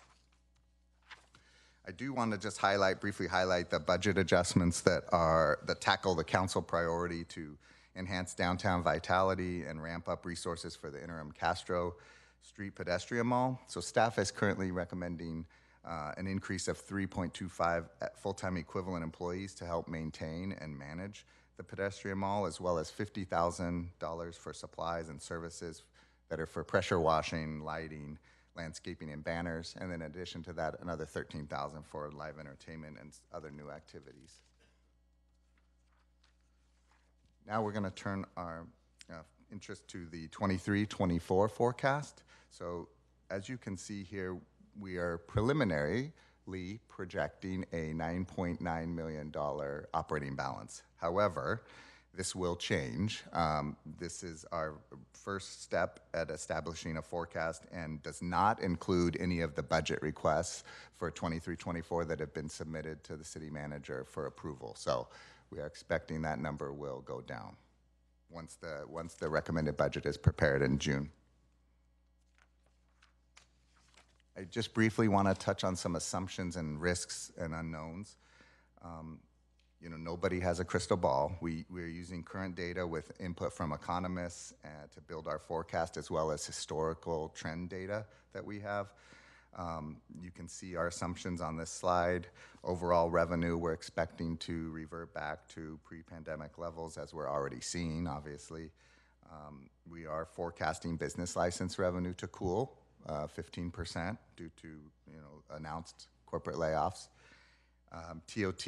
I do want to just briefly highlight the budget adjustments that tackle the council priority to enhance downtown vitality and ramp up resources for the interim Castro Street pedestrian mall. So staff is currently recommending an increase of 3.25 full-time equivalent employees to help maintain and manage the pedestrian mall, as well as $50,000 for supplies and services that are for pressure washing, lighting, landscaping, and banners. And then in addition to that, another $13,000 for live entertainment and other new activities. Now we're going to turn our interest to the 23-24 forecast. So as you can see here, we are preliminarily projecting a $9.9 million operating balance. However, this will change. This is our first step at establishing a forecast and does not include any of the budget requests for 23-24 that have been submitted to the city manager for approval. So we are expecting that number will go down once the recommended budget is prepared in June. I just briefly want to touch on some assumptions and risks and unknowns. Nobody has a crystal ball. We're using current data with input from economists to build our forecast, as well as historical trend data that we have. You can see our assumptions on this slide. Overall revenue, we're expecting to revert back to pre-pandemic levels, as we're already seeing, obviously. We are forecasting business license revenue to cool 15% due to announced corporate layoffs. TOT,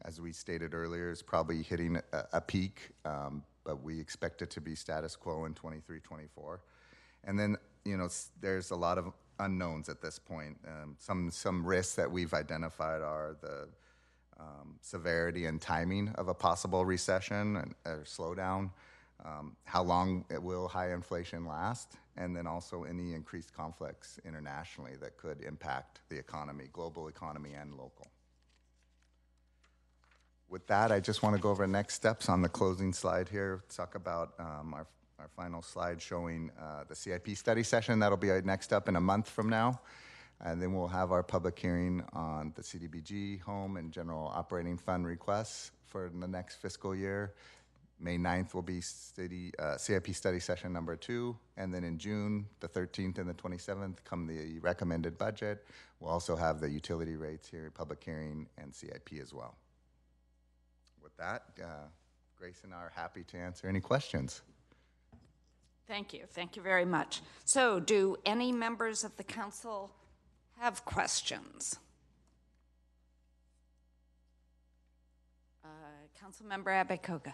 as we stated earlier, is probably hitting a peak, but we expect it to be status quo in 23, 24. And then, there's a lot of unknowns at this point. Some risks that we've identified are the severity and timing of a possible recession or slowdown, how long will high inflation last, and then also any increased conflicts internationally that could impact the economy, global economy and local. With that, I just want to go over next steps on the closing slide here, talk about our final slide showing the CIP study session. That'll be next up in a month from now. And then we'll have our public hearing on the CDBG home and general operating fund requests for the next fiscal year. May 9th will be CIP study session number 2. And then in June, the 13th and the 27th, come the recommended budget. We'll also have the utility rates here, public hearing, and CIP as well. With that, Grace and I are happy to answer any questions. Thank you. Thank you very much. So do any members of the council have questions? Councilmember Abekoga.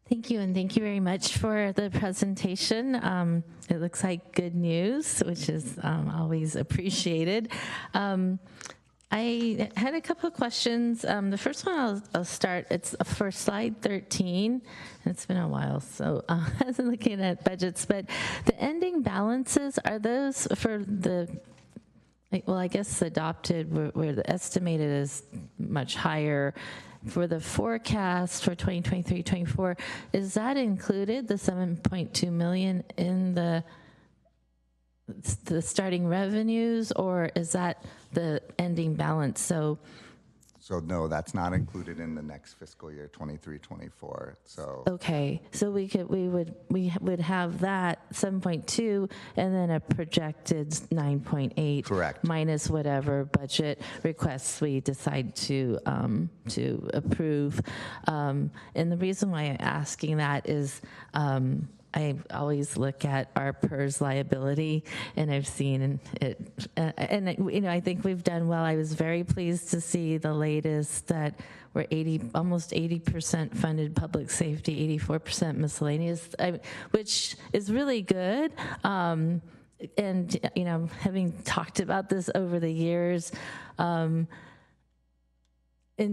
Thank you, and thank you very much for the presentation. It looks like good news, which is always appreciated. I had a couple of questions. The first one I'll start, it's for slide 13. It's been a while, so I wasn't looking at budgets, but the ending balances, are those for the, well, I guess adopted, where the estimated is much higher. For the forecast for 2023-24, is that included, the 7.2 million in the starting revenues, or is that the ending balance? So no, that's not included in the next fiscal year, 23-24. So okay, so we would have that 7.2 and then a projected 9.8, correct, minus whatever budget requests we decide to approve. And the reason why I'm asking that is I always look at our PERS liability, and I've seen it, and I think we've done well. I was very pleased to see the latest that we're almost 80% funded public safety, 84% miscellaneous, which is really good. And having talked about this over the years, in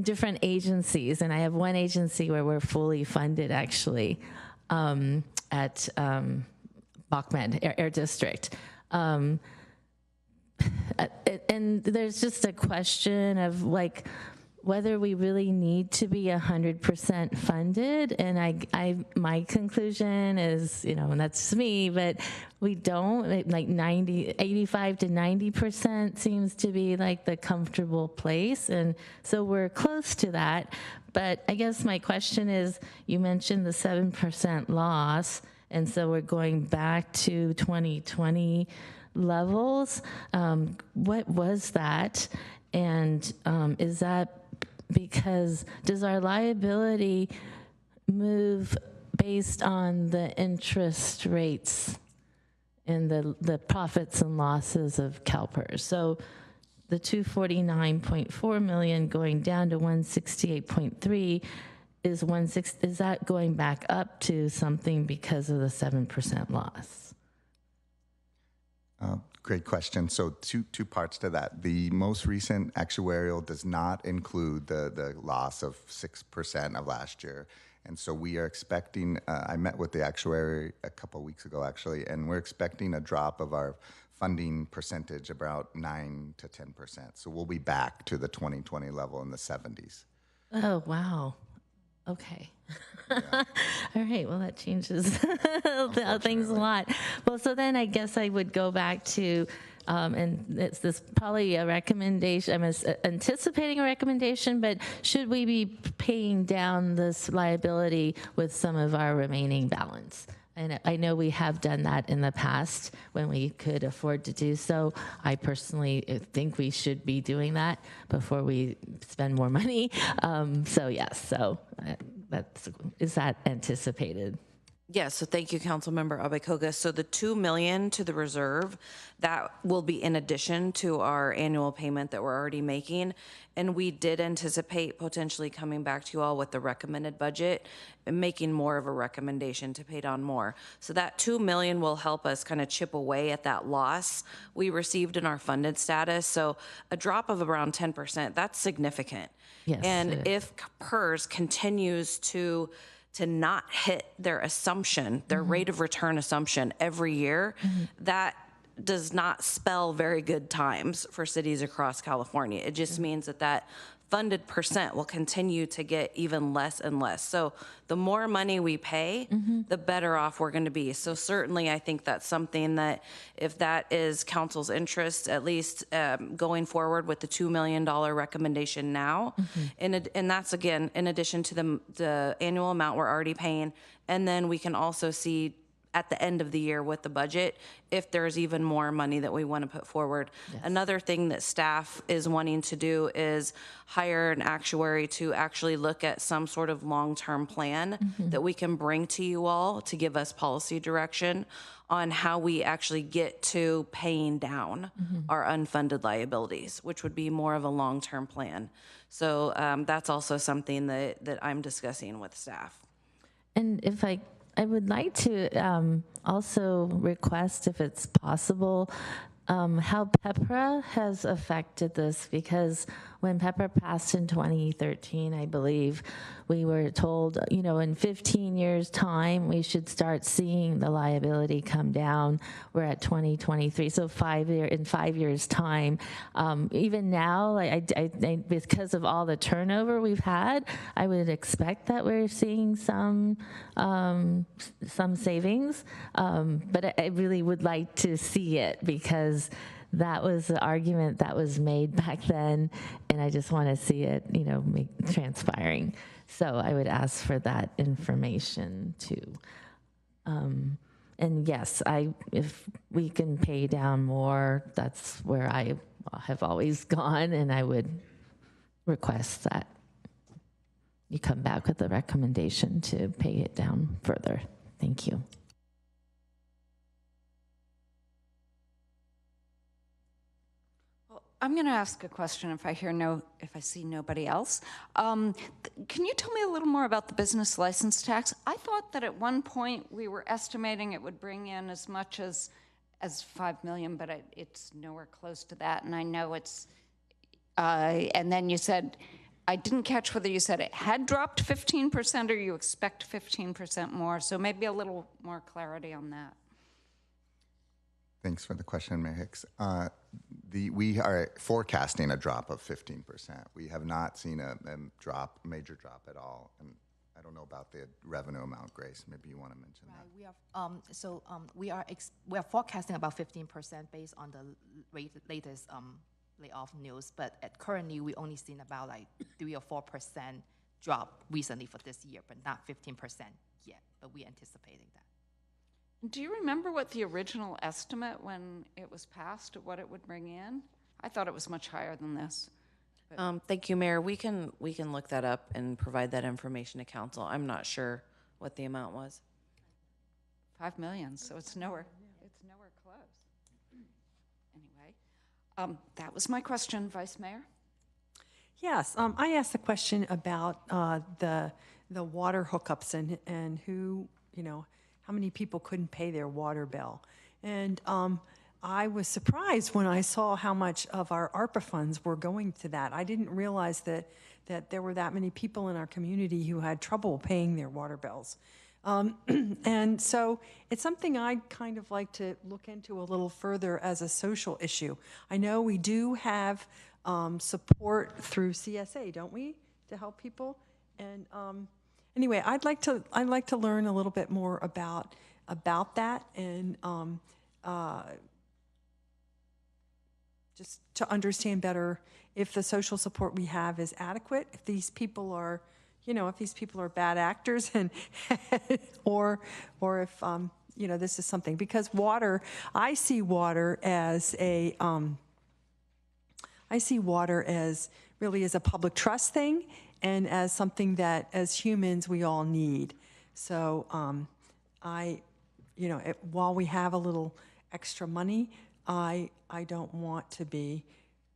different agencies, and I have one agency where we're fully funded actually. At Bachman Air District. And there's just a question of like whether we really need to be 100% funded. And my conclusion is, and that's me, but we don't, like 85 to 90% seems to be like the comfortable place. And so we're close to that. But I guess my question is, you mentioned the 7% loss, and so we're going back to 2020 levels. What was that? And is that because, does our liability move based on the interest rates and the profits and losses of CalPERS? So the 249.4 million going down to 168.3 is that going back up to something because of the 7% loss? Great question. So two parts to that. The most recent actuarial does not include the loss of 6% of last year. And so we are expecting, I met with the actuary a couple of weeks ago actually, and we're expecting a drop of our funding percentage about 9 to 10%. So we'll be back to the 2020 level in the 70s. Oh, wow. Okay. Yeah. All right. Well, that changes things a lot. Well, so then I guess I would go back to and it's this probably a recommendation, I'm anticipating a recommendation, but should we be paying down this liability with some of our remaining balance? And I know we have done that in the past when we could afford to do so. I personally think we should be doing that before we spend more money. So yes, is that anticipated? Yes, so thank you, Councilmember Abekoga. So the $2 million to the reserve, that will be in addition to our annual payment that we're already making. And we did anticipate potentially coming back to you all with the recommended budget and making more of a recommendation to pay down more. So that $2 million will help us kind of chip away at that loss we received in our funded status. So a drop of around 10%, that's significant. Yes, and if PERS continues to not hit their assumption, their rate of return assumption every year, that does not spell very good times for cities across California. It just means that funded percent will continue to get even less and less. So the more money we pay, the better off we're going to be. So certainly I think that's something that if that is council's interest, at least going forward with the $2 million recommendation now, and that's again, in addition to the annual amount we're already paying. And then we can also see at the end of the year with the budget, if there's even more money that we want to put forward. Yes. Another thing that staff is wanting to do is hire an actuary to actually look at some sort of long-term plan that we can bring to you all to give us policy direction on how we actually get to paying down our unfunded liabilities, which would be more of a long-term plan. So that's also something that I'm discussing with staff. And if I would like to also request, if it's possible, how PEPRA has affected this, because when PEPRA passed in 2013, I believe, we were told, in 15 years' time, we should start seeing the liability come down. We're at 2023, so in 5 years' time. Even now, because of all the turnover we've had, I would expect that we're seeing some savings, but I really would like to see it, because that was the argument that was made back then, and I just want to see it, transpiring. So I would ask for that information too. And yes, if we can pay down more, that's where I have always gone, and I would request that you come back with a recommendation to pay it down further. Thank you. I'm going to ask a question if I see nobody else. Can you tell me a little more about the business license tax? I thought that at one point we were estimating it would bring in as much as $5 million, but it's nowhere close to that. And I know it's, and then you said, I didn't catch whether you said it had dropped 15% or you expect 15% more. So maybe a little more clarity on that. Thanks for the question, Mayor Hicks. We are forecasting a drop of 15%. We have not seen a major drop at all. And I don't know about the revenue amount, Grace. Maybe you want to mention that. We are forecasting about 15% based on the latest layoff news. But currently, we only seen about 3 or 4% drop recently for this year, but not 15% yet. But we're anticipating that. Do you remember what the original estimate when it was passed, what it would bring in? I thought it was much higher than this. Thank you, Mayor. We can look that up and provide that information to council. I'm not sure what the amount was. $5 million, so it's nowhere close. Anyway, that was my question, Vice Mayor. Yes, I asked a question about the water hookups and who, how many people couldn't pay their water bill. And I was surprised when I saw how much of our ARPA funds were going to that. I didn't realize that there were that many people in our community who had trouble paying their water bills. And so it's something I'd kind of like to look into a little further as a social issue. I know we do have support through CSA, don't we, to help people? And anyway, I'd like to learn a little bit more about that, and just to understand better if the social support we have is adequate, if these people are, if these people are bad actors and, or if, this is something, because water, I see water as really as a public trust thing and as something that as humans we all need. So while we have a little extra money, I don't want to be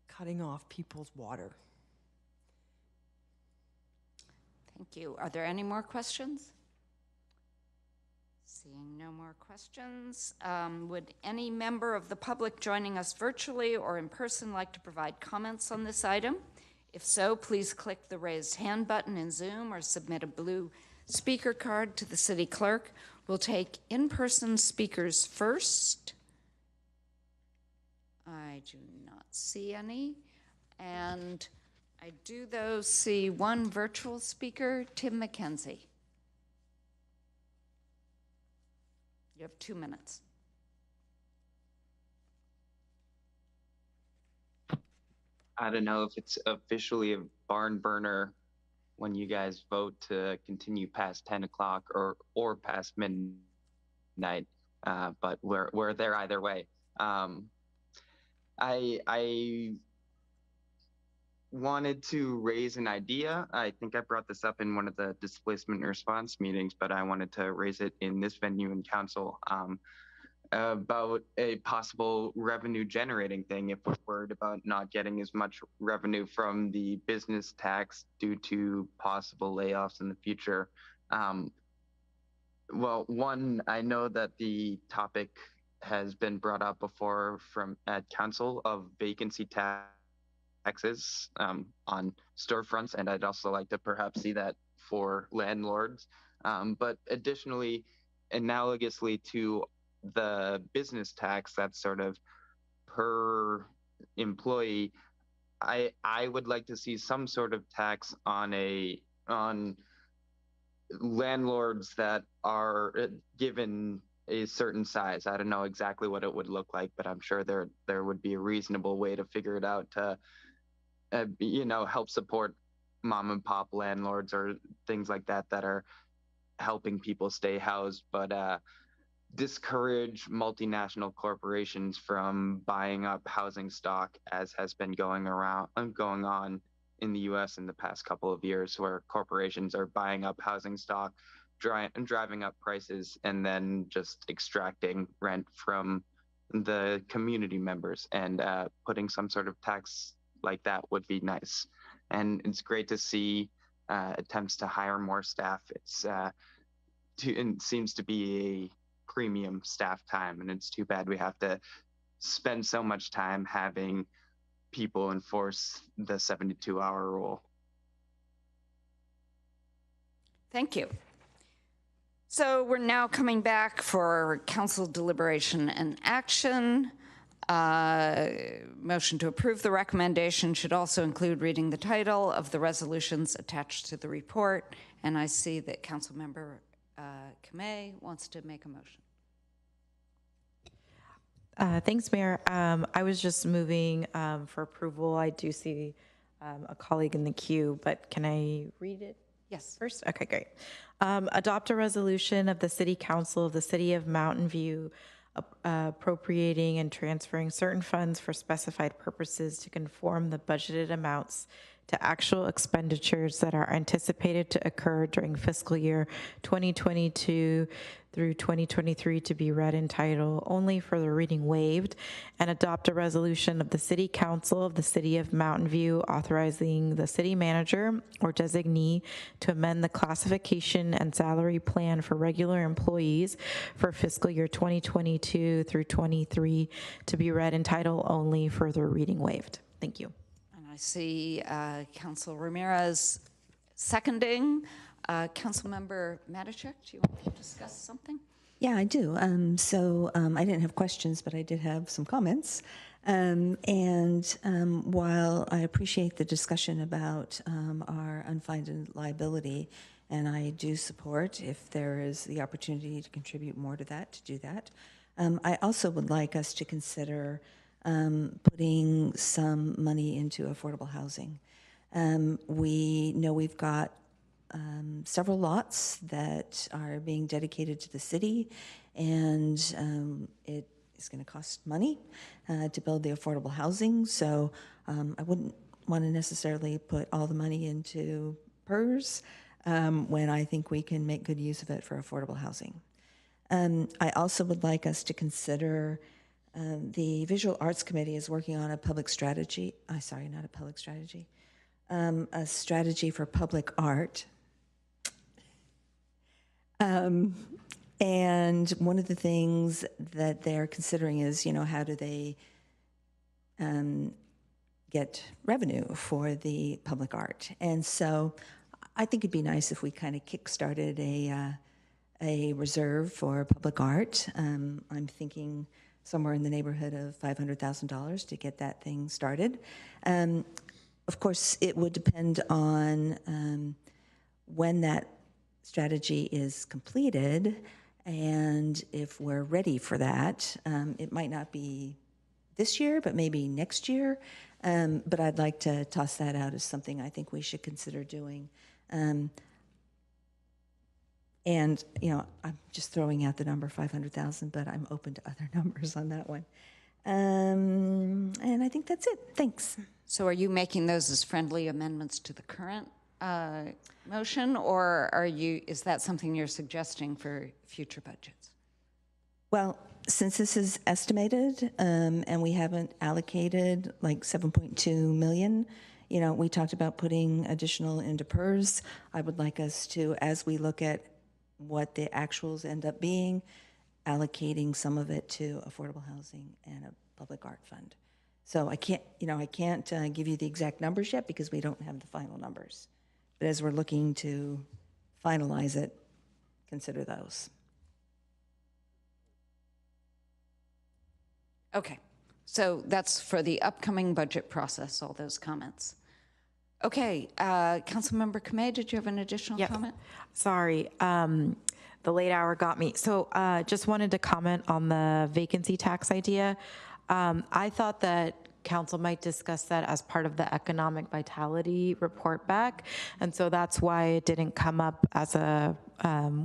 cutting off people's water. Thank you. Are there any more questions? Seeing no more questions, would any member of the public joining us virtually or in person like to provide comments on this item? If so, please click the raised hand button in Zoom or submit a blue speaker card to the city clerk. We'll take in-person speakers first. I do not see any. And I do, though, see one virtual speaker, Tim McKenzie. You have 2 minutes. I don't know if it's officially a barn burner when you guys vote to continue past 10 o'clock or past midnight, but we're there either way. I wanted to raise an idea. I think I brought this up in one of the displacement response meetings, but I wanted to raise it in this venue in council about a possible revenue generating thing if we're worried about not getting as much revenue from the business tax due to possible layoffs in the future. Well, one, I know that the topic has been brought up before at council of vacancy taxes on storefronts, and I'd also like to perhaps see that for landlords. But additionally, analogously to the business tax, that's sort of per employee, I would like to see some sort of tax on landlords that are given a certain size. I don't know exactly what it would look like, but I'm sure there would be a reasonable way to figure it out to help support mom and pop landlords or things like that are helping people stay housed, but discourage multinational corporations from buying up housing stock, as has been going on in the U.S. in the past couple of years, where corporations are buying up housing stock, driving up prices, and then just extracting rent from the community members. And putting some sort of tax like that would be nice. And it's great to see attempts to hire more staff. It seems to be a premium staff time, and it's too bad we have to spend so much time having people enforce the 72-hour rule. Thank you. So we're now coming back for council deliberation and action. Motion to approve the recommendation should also include reading the title of the resolutions attached to the report. And I see that Councilmember Kamei wants to make a motion. Thanks, Mayor. I was just moving for approval. I do see a colleague in the queue, but can I read it? Yes. First? Okay, great. Adopt a resolution of the City Council of the City of Mountain View appropriating and transferring certain funds for specified purposes to conform the budgeted amounts to actual expenditures that are anticipated to occur during fiscal year 2022 through 2023 to be read in title only, for the reading waived, and adopt a resolution of the City Council of the City of Mountain View authorizing the city manager or designee to amend the classification and salary plan for regular employees for fiscal year 2022 through 23 to be read in title only, for the reading waived. Thank you. I see Council Ramirez seconding. Councilmember Matichak, do you want to discuss something? Yeah, I do. I didn't have questions, but I did have some comments. While I appreciate the discussion about our unfunded liability, and I do support, if there is the opportunity to contribute more to that, to do that, I also would like us to consider putting some money into affordable housing. We know we've got several lots that are being dedicated to the city, and it is going to cost money to build the affordable housing. So I wouldn't want to necessarily put all the money into PERS when I think we can make good use of it for affordable housing. I also would like us to consider the Visual Arts Committee is working on a public strategy. Not a public strategy. A strategy for public art. And one of the things that they're considering is, how do they get revenue for the public art? And so I think it'd be nice if we kind of kick-started a reserve for public art. I'm thinking somewhere in the neighborhood of $500,000 to get that thing started. Of course, it would depend on when that strategy is completed, and if we're ready for that. It might not be this year, but maybe next year. But I'd like to toss that out as something I think we should consider doing. And, I'm just throwing out the number 500,000, but I'm open to other numbers on that one. And I think that's it. Thanks. So are you making those as friendly amendments to the current motion, or is that something you're suggesting for future budgets? Well, since this is estimated and we haven't allocated like 7.2 million, we talked about putting additional into PERS. I would like us to, as we look at what the actuals end up being, allocating some of it to affordable housing and a public art fund. So I can't give you the exact numbers yet because we don't have the final numbers. But as we're looking to finalize it, consider those. Okay, so that's for the upcoming budget process, all those comments. Okay, Councilmember Kamei, did you have an additional comment? Sorry, the late hour got me. So just wanted to comment on the vacancy tax idea. I thought that council might discuss that as part of the economic vitality report back. And so that's why it didn't come up as a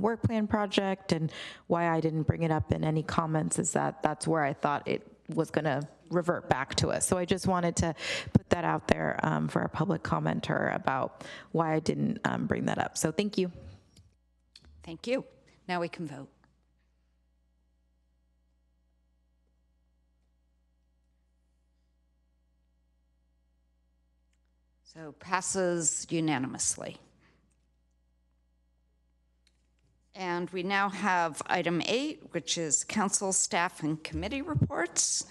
work plan project, and why I didn't bring it up in any comments is that that's where I thought it was going to revert back to us. So I just wanted to put that out there for a public commenter about why I didn't bring that up. So thank you. Thank you. Now we can vote. So passes unanimously. And we now have item 8, which is council, staff, and committee reports.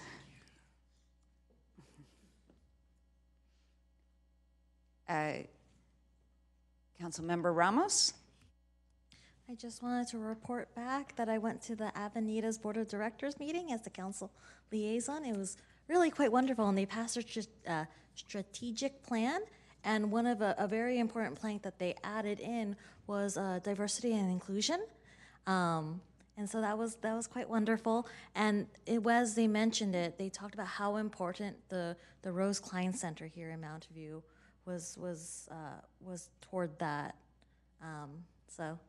Councilmember Ramos? I just wanted to report back that I went to the Avenidas Board of Directors meeting as the council liaison. It was really quite wonderful, and they passed a strategic plan, and one of a very important plank that they added in was diversity and inclusion. And so that was quite wonderful. And as they mentioned it, they talked about how important the Rose Klein Center here in Mountain View was toward that. So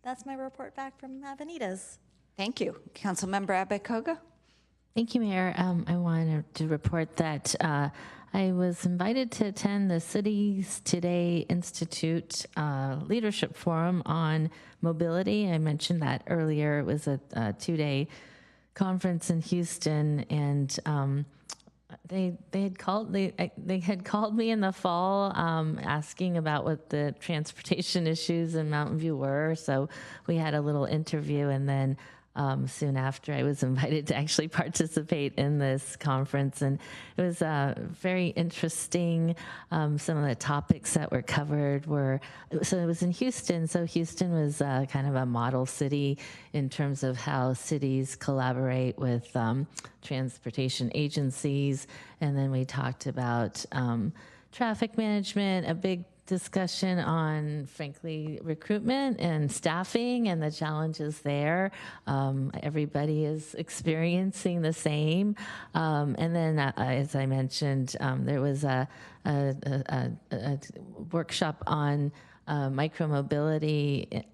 that's my report back from Avenidas. Thank you. Councilmember Abekoga? Thank you, Mayor. I wanted to report that I was invited to attend the Cities Today Institute Leadership Forum on mobility. I mentioned that earlier. It was a 2-day conference in Houston, and they had called me in the fall asking about what the transportation issues in Mountain View were. So we had a little interview, and then soon after, I was invited to actually participate in this conference, and it was very interesting. Some of the topics that were covered so it was in Houston. So Houston was kind of a model city in terms of how cities collaborate with transportation agencies, and then we talked about traffic management. A big discussion on, frankly, recruitment and staffing and the challenges there. Everybody is experiencing the same. And then, as I mentioned, there was a workshop on micromobility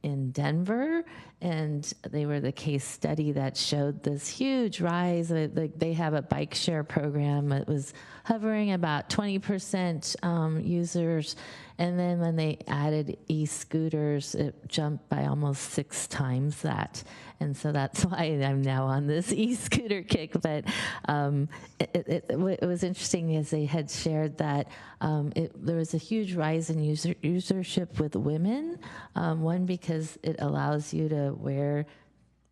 in Denver, and they were the case study that showed this huge rise. They have a bike share program. It was hovering about 20% users, and then when they added e-scooters, it jumped by almost 6 times that. And so that's why I'm now on this e-scooter kick. But it was interesting, as they had shared that there was a huge rise in usership with women. One, because it allows you to wear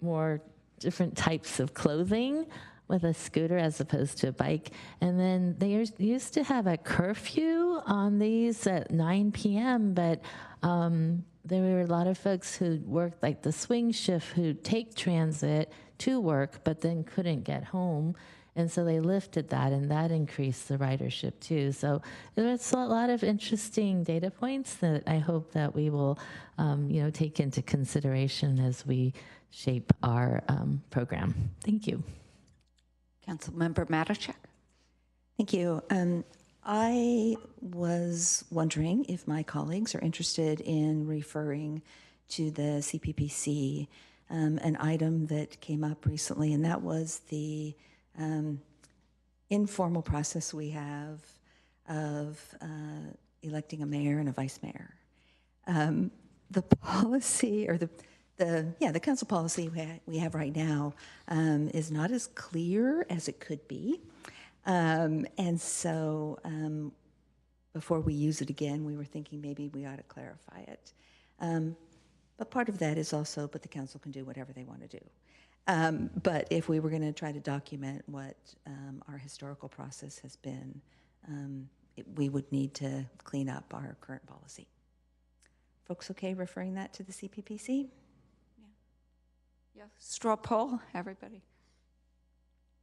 more different types of clothing with a scooter as opposed to a bike. And then they used to have a curfew on these at 9 p.m., but there were a lot of folks who worked like the swing shift who take transit to work, but then couldn't get home. And so they lifted that, and that increased the ridership too. So there's a lot of interesting data points that I hope that we will, take into consideration as we shape our program. Thank you. Councilmember Matichak. Thank you. I was wondering if my colleagues are interested in referring to the CPPC an item that came up recently, and that was the informal process we have of electing a mayor and a vice mayor. The policy, or the council policy we have right now is not as clear as it could be. And so before we use it again, we were thinking maybe we ought to clarify it. But part of that is also, but the council can do whatever they want to do. But if we were going to try to document what our historical process has been, we would need to clean up our current policy. Folks okay referring that to the CPPC? Yeah. Straw poll, everybody.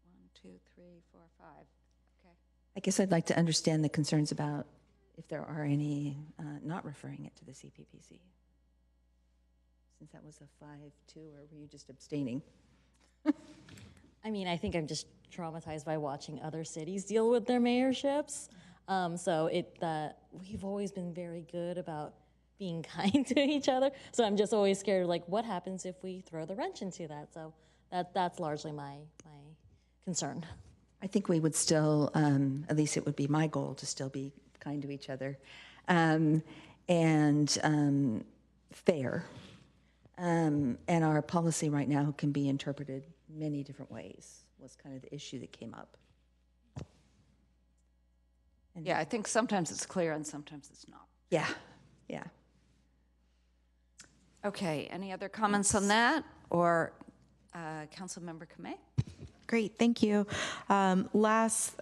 1, 2, 3, 4, 5. Okay. I guess I'd like to understand the concerns about if there are any not referring it to the CPPC. Since that was a 5-2, or were you just abstaining? I mean, I think I'm just traumatized by watching other cities deal with their mayorships. So we've always been very good about being kind to each other. So I'm just always scared, like, what happens if we throw the wrench into that? So that's largely my concern. I think we would still, at least it would be my goal, to still be kind to each other and fair. And our policy right now can be interpreted many different ways, was kind of the issue that came up. And yeah, I think sometimes it's clear and sometimes it's not. Yeah. Okay, any other comments on that? Or Councilmember Kamei? Great, thank you. Last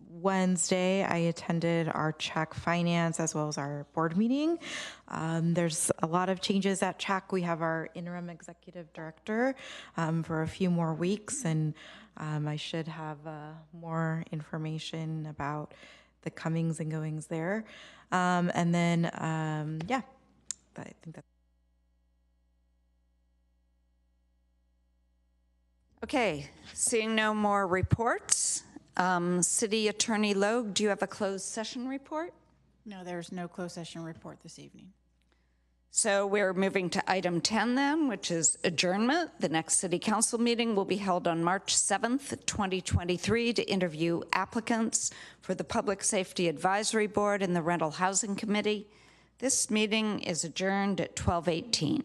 Wednesday, I attended our CHAC Finance as well as our board meeting. There's a lot of changes at CHAC. We have our interim executive director for a few more weeks, and I should have more information about the comings and goings there. And then, I think that's. Okay, seeing no more reports, City Attorney Logue, do you have a closed session report? No, there's no closed session report this evening. So we're moving to item 10 then, which is adjournment. The next City Council meeting will be held on March 7th, 2023 to interview applicants for the Public Safety Advisory Board and the Rental Housing Committee. This meeting is adjourned at 12:18.